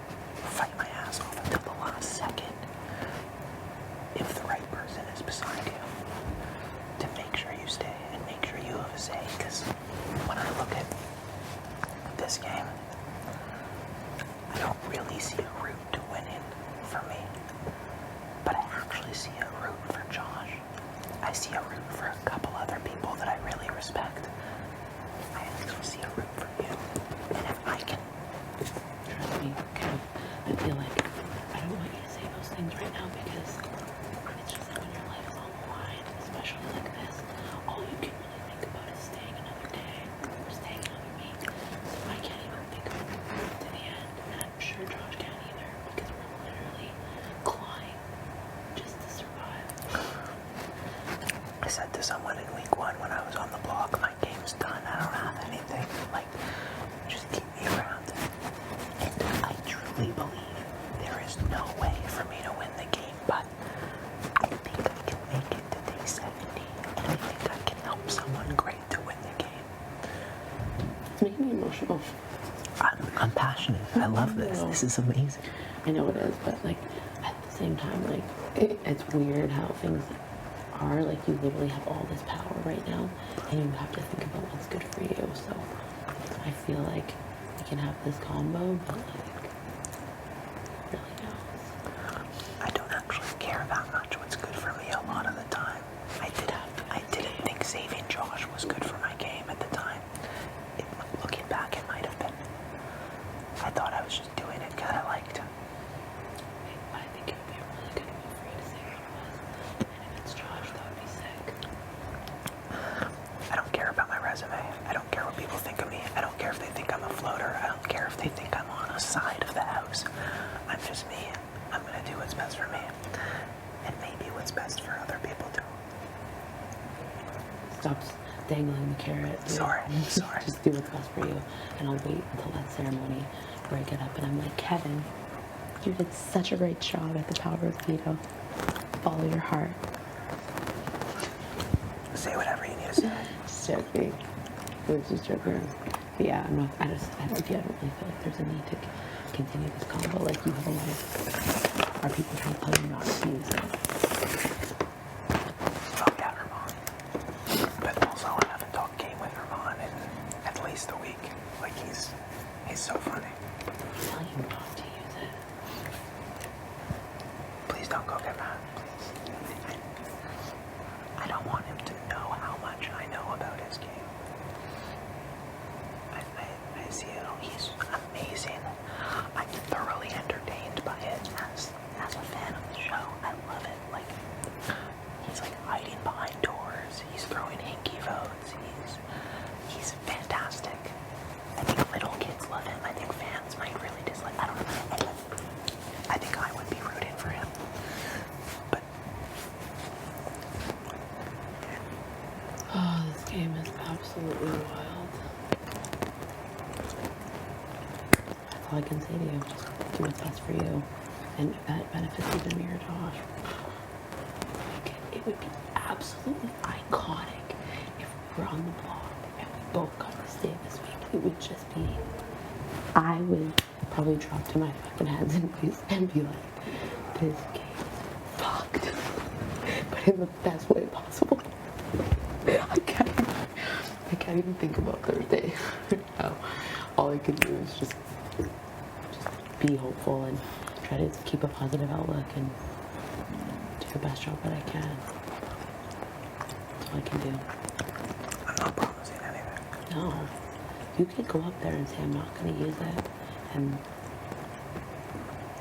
Speaker 10: fight my ass off until the last second if the right person is beside you to make sure you stay and make sure you have a say. Because when I look at this game, I don't really see a route to winning for me, but I actually see a route for Josh. I see a route for a couple other people that I really respect. I actually see a route for you, and if I can...
Speaker 7: Trust me, Kev, I feel like I don't want you to say those things right now because it's just that when your life is on the line, especially like this, all you can really think about is staying another day or staying another week. So I can't even think of it to the end, and I'm sure Josh can't either because we're literally clawing just to survive.
Speaker 10: I said to someone in week 1 when I was on the blog, my game's done, I don't have anything, just keep me around. And I truly believe there is no way for me to win the game, but I think I can make it to day 70, and I think I can help someone great to win the game.
Speaker 7: It's making me emotional.
Speaker 10: I'm passionate. I love this. This is amazing.
Speaker 7: I know it is, but like at the same time, like, it's weird how things are. Like, you literally have all this power right now, and you have to think about what's good for you. So I feel like we can have this combo, but like, really knows.
Speaker 10: I don't actually care that much what's good for me a lot of the time. I didn't think saving Josh was good for my game at the time. Looking back, it might have been. I thought I was just doing it because I liked him.
Speaker 7: I think it would be a really good move for you to say what it was. And if it's Josh, that would be sick.
Speaker 10: I don't care about my resume. I don't care what people think of me. I don't care if they think I'm a floater. I don't care if they think I'm on a side of the house. I'm just me. I'm gonna do what's best for me. And maybe what's best for other people too.
Speaker 7: Stop dangling the carrot. Dude.
Speaker 10: Sorry.
Speaker 7: Just do what's best for you. And I'll wait until that ceremony where I get up and I'm like, Kevin, you did such a great job at the Power of Veto. Follow your heart.
Speaker 10: Say whatever you need to say.
Speaker 7: Just joking. It was just joking. But yeah, I don't really feel like there's a need to continue this combo. Like, you have a life. Are people trying to tell you not to use it?
Speaker 10: Oh yeah, Herman. But also I haven't talked game with Herman in at least a week. Like, he's so funny.
Speaker 7: I tell you not to use it.
Speaker 10: Please don't go get mad. Please. I don't want him to know how much I know about his game. I see it all. He's amazing. I'm thoroughly entertained by it as a fan of the show. I love it. Like, he's like hiding behind doors. He's throwing hinky votes. He's fantastic. I think little kids love him. I think fans might really dislike. I don't know. I think I would be rooting for him. But
Speaker 7: oh, this game is absolutely wild. That's all I can say to you. Just do what's best for you. And if that benefits even me or Josh, like, it would be absolutely iconic if we were on the block and we both got to stay this week. It would just be, I would probably drop to my fucking hands and be like, this game is fucked. But in the best way possible. I can't even think about Thursday right now. All I can do is just be hopeful and try to keep a positive outlook and do the best job that I can. That's all I can do.
Speaker 10: I'm not promising anything.
Speaker 7: No. You could go up there and say, I'm not going to use it, and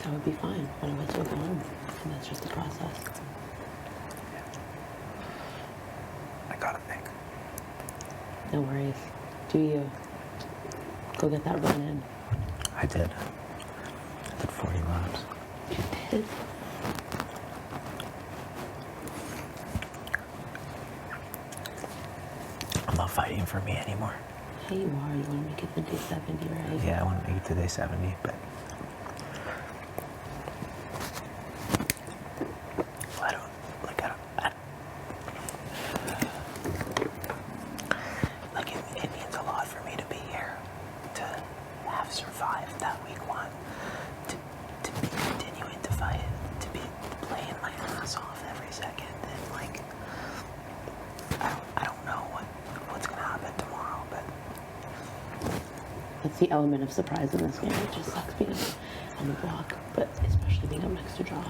Speaker 7: that would be fine. One of us will go home, and that's just the process.
Speaker 10: I gotta think.
Speaker 7: No worries. Do you. Go get that run in.
Speaker 10: I did. I did 40 laps.
Speaker 7: You did?
Speaker 10: I'm not fighting for me anymore.
Speaker 7: Yeah, you are. You want to make it to day 70, right?
Speaker 10: Yeah, I want to make it to day 70, but I don't, like, it means a lot for me to be here, to have survived that week one, to be continuing to fight, to be playing my ass off every second, and like, I don't know what's gonna happen tomorrow, but
Speaker 7: That's the element of surprise in this game. It just sucks being on the block, but especially being up next to Josh.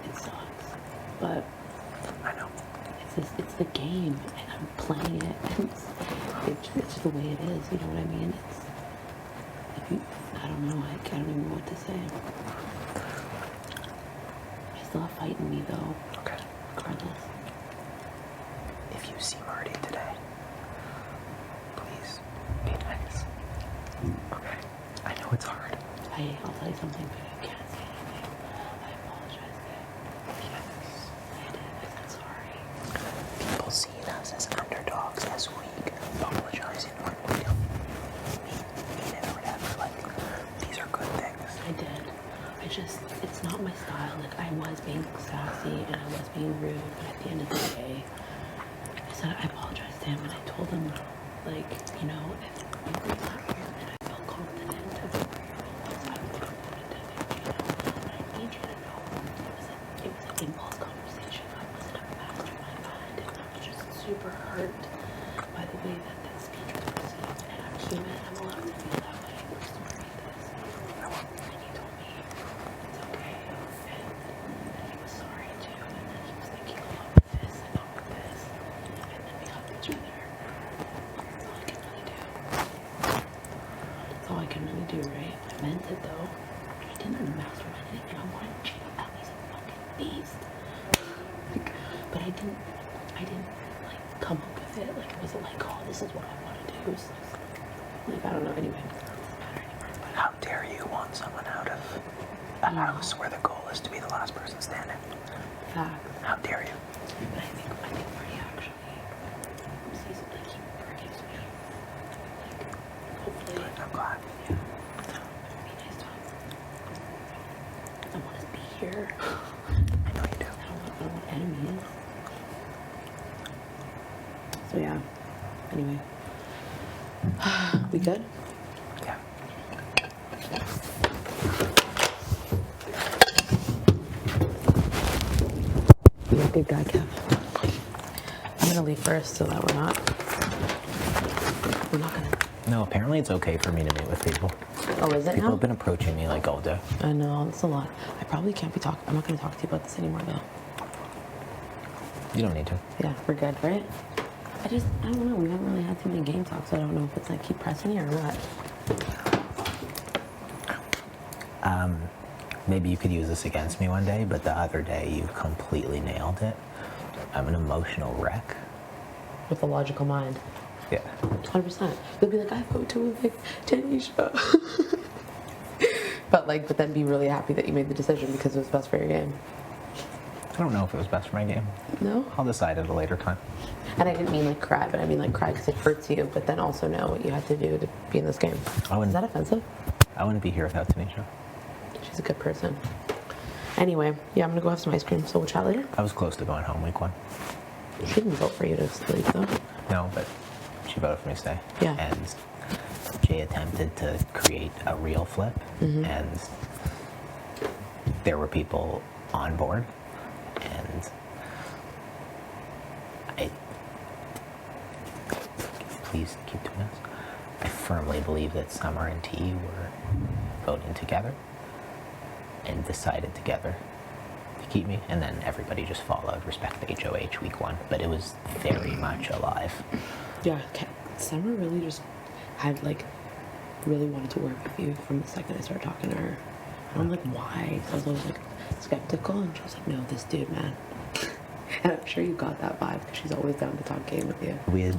Speaker 7: It sucks. But
Speaker 10: I know.
Speaker 7: It's the game, and I'm playing it. And it's just the way it is. You know what I mean? I don't know. I don't even know what to say. I still have fight in me, though.
Speaker 10: Okay.
Speaker 7: Regardless.
Speaker 10: If you see Marty today, please be nice. Okay. I know it's hard.
Speaker 7: I'll tell you something, but I can't say anything. I apologize, babe.
Speaker 10: Yes.
Speaker 7: I did. I said sorry.
Speaker 10: People seeing us as underdogs, as weak, apologizing when we don't mean it or whatever. Like, these are good things.
Speaker 7: I did. It's not my style. Like, I was being sassy and I was being rude, but at the end of the day, I said I apologized to him and I told him, like, you know, if you were not here and I felt confident of where you're I don't think I wanted to, you know, but I need you to know hurt by the way that that speech was received. And I'm human. I'm allowed to feel that way. I'm sorry this. And he told me it's okay. And he was sorry too. And then he was thinking a lot with this and not with this. And then we hugged each other. That's all I can really do. That's all I can really do, right? I meant it though. I didn't mastermind anything. I wanted to cheat on He's a fucking beast. Like, but I didn't like come up with it. Like it wasn't like, oh, this is what I want to do. It was like I don't know. Anyway, it doesn't matter anymore. But
Speaker 10: How dare you want someone out of a house where the goal is to be the last person standing?
Speaker 7: facts.
Speaker 10: How dare you?
Speaker 7: But I think Marty actually sees it like he forgives me. Like hopefully.
Speaker 10: Good, I'm glad.
Speaker 7: Yeah. It'd be nice to I want to be here.
Speaker 10: I know you do.
Speaker 7: I don't want enemies. So yeah. Anyway. We good?
Speaker 10: Yeah.
Speaker 7: You're a good guy, Kev. I'm gonna leave first so that we're not gonna.
Speaker 10: No, apparently it's okay for me to meet with people.
Speaker 7: Oh, is it
Speaker 10: People
Speaker 7: now?
Speaker 10: have been approaching me like all day.
Speaker 7: I know, it's a lot. I probably can't be talking. I'm not gonna talk to you about this anymore though.
Speaker 10: You don't need to.
Speaker 7: Yeah, we're good, right? I don't know. We haven't really had too many game talks. So I don't know if it's like keep pressing you or what.
Speaker 10: Maybe you could use this against me one day, but the other day you completely nailed it. I'm an emotional wreck.
Speaker 7: With a logical mind.
Speaker 10: Yeah.
Speaker 7: 100%. You'll be like, I go to a big Jenny show. but then be really happy that you made the decision because it was best for your game.
Speaker 10: I don't know if it was best for my game.
Speaker 7: No?
Speaker 10: I'll decide at a later time.
Speaker 7: And I didn't mean like cry, but I mean like cry because it hurts you, but then also know what you had to do to be in this game. Is that offensive?
Speaker 10: I wouldn't be here without Tanisha.
Speaker 7: She's a good person. Anyway, yeah, I'm gonna go have some ice cream, so we'll chat later.
Speaker 10: I was close to going home week 1.
Speaker 7: She didn't vote for you to leave though.
Speaker 10: No, but she voted for me to stay.
Speaker 7: Yeah.
Speaker 10: And Jay attempted to create a real flip, and there were people on board, and please keep doing this. I firmly believe that Summer and T were voting together and decided together to keep me, and then everybody just followed respect the HOH week 1, but it was very much alive.
Speaker 7: Yeah, Summer really just had really wanted to work with you from the second I started talking to her. And I'm like, why? So I was always skeptical, and she was like, no, this dude, man. And I'm sure you got that vibe because she's always down to talk game with you.
Speaker 10: We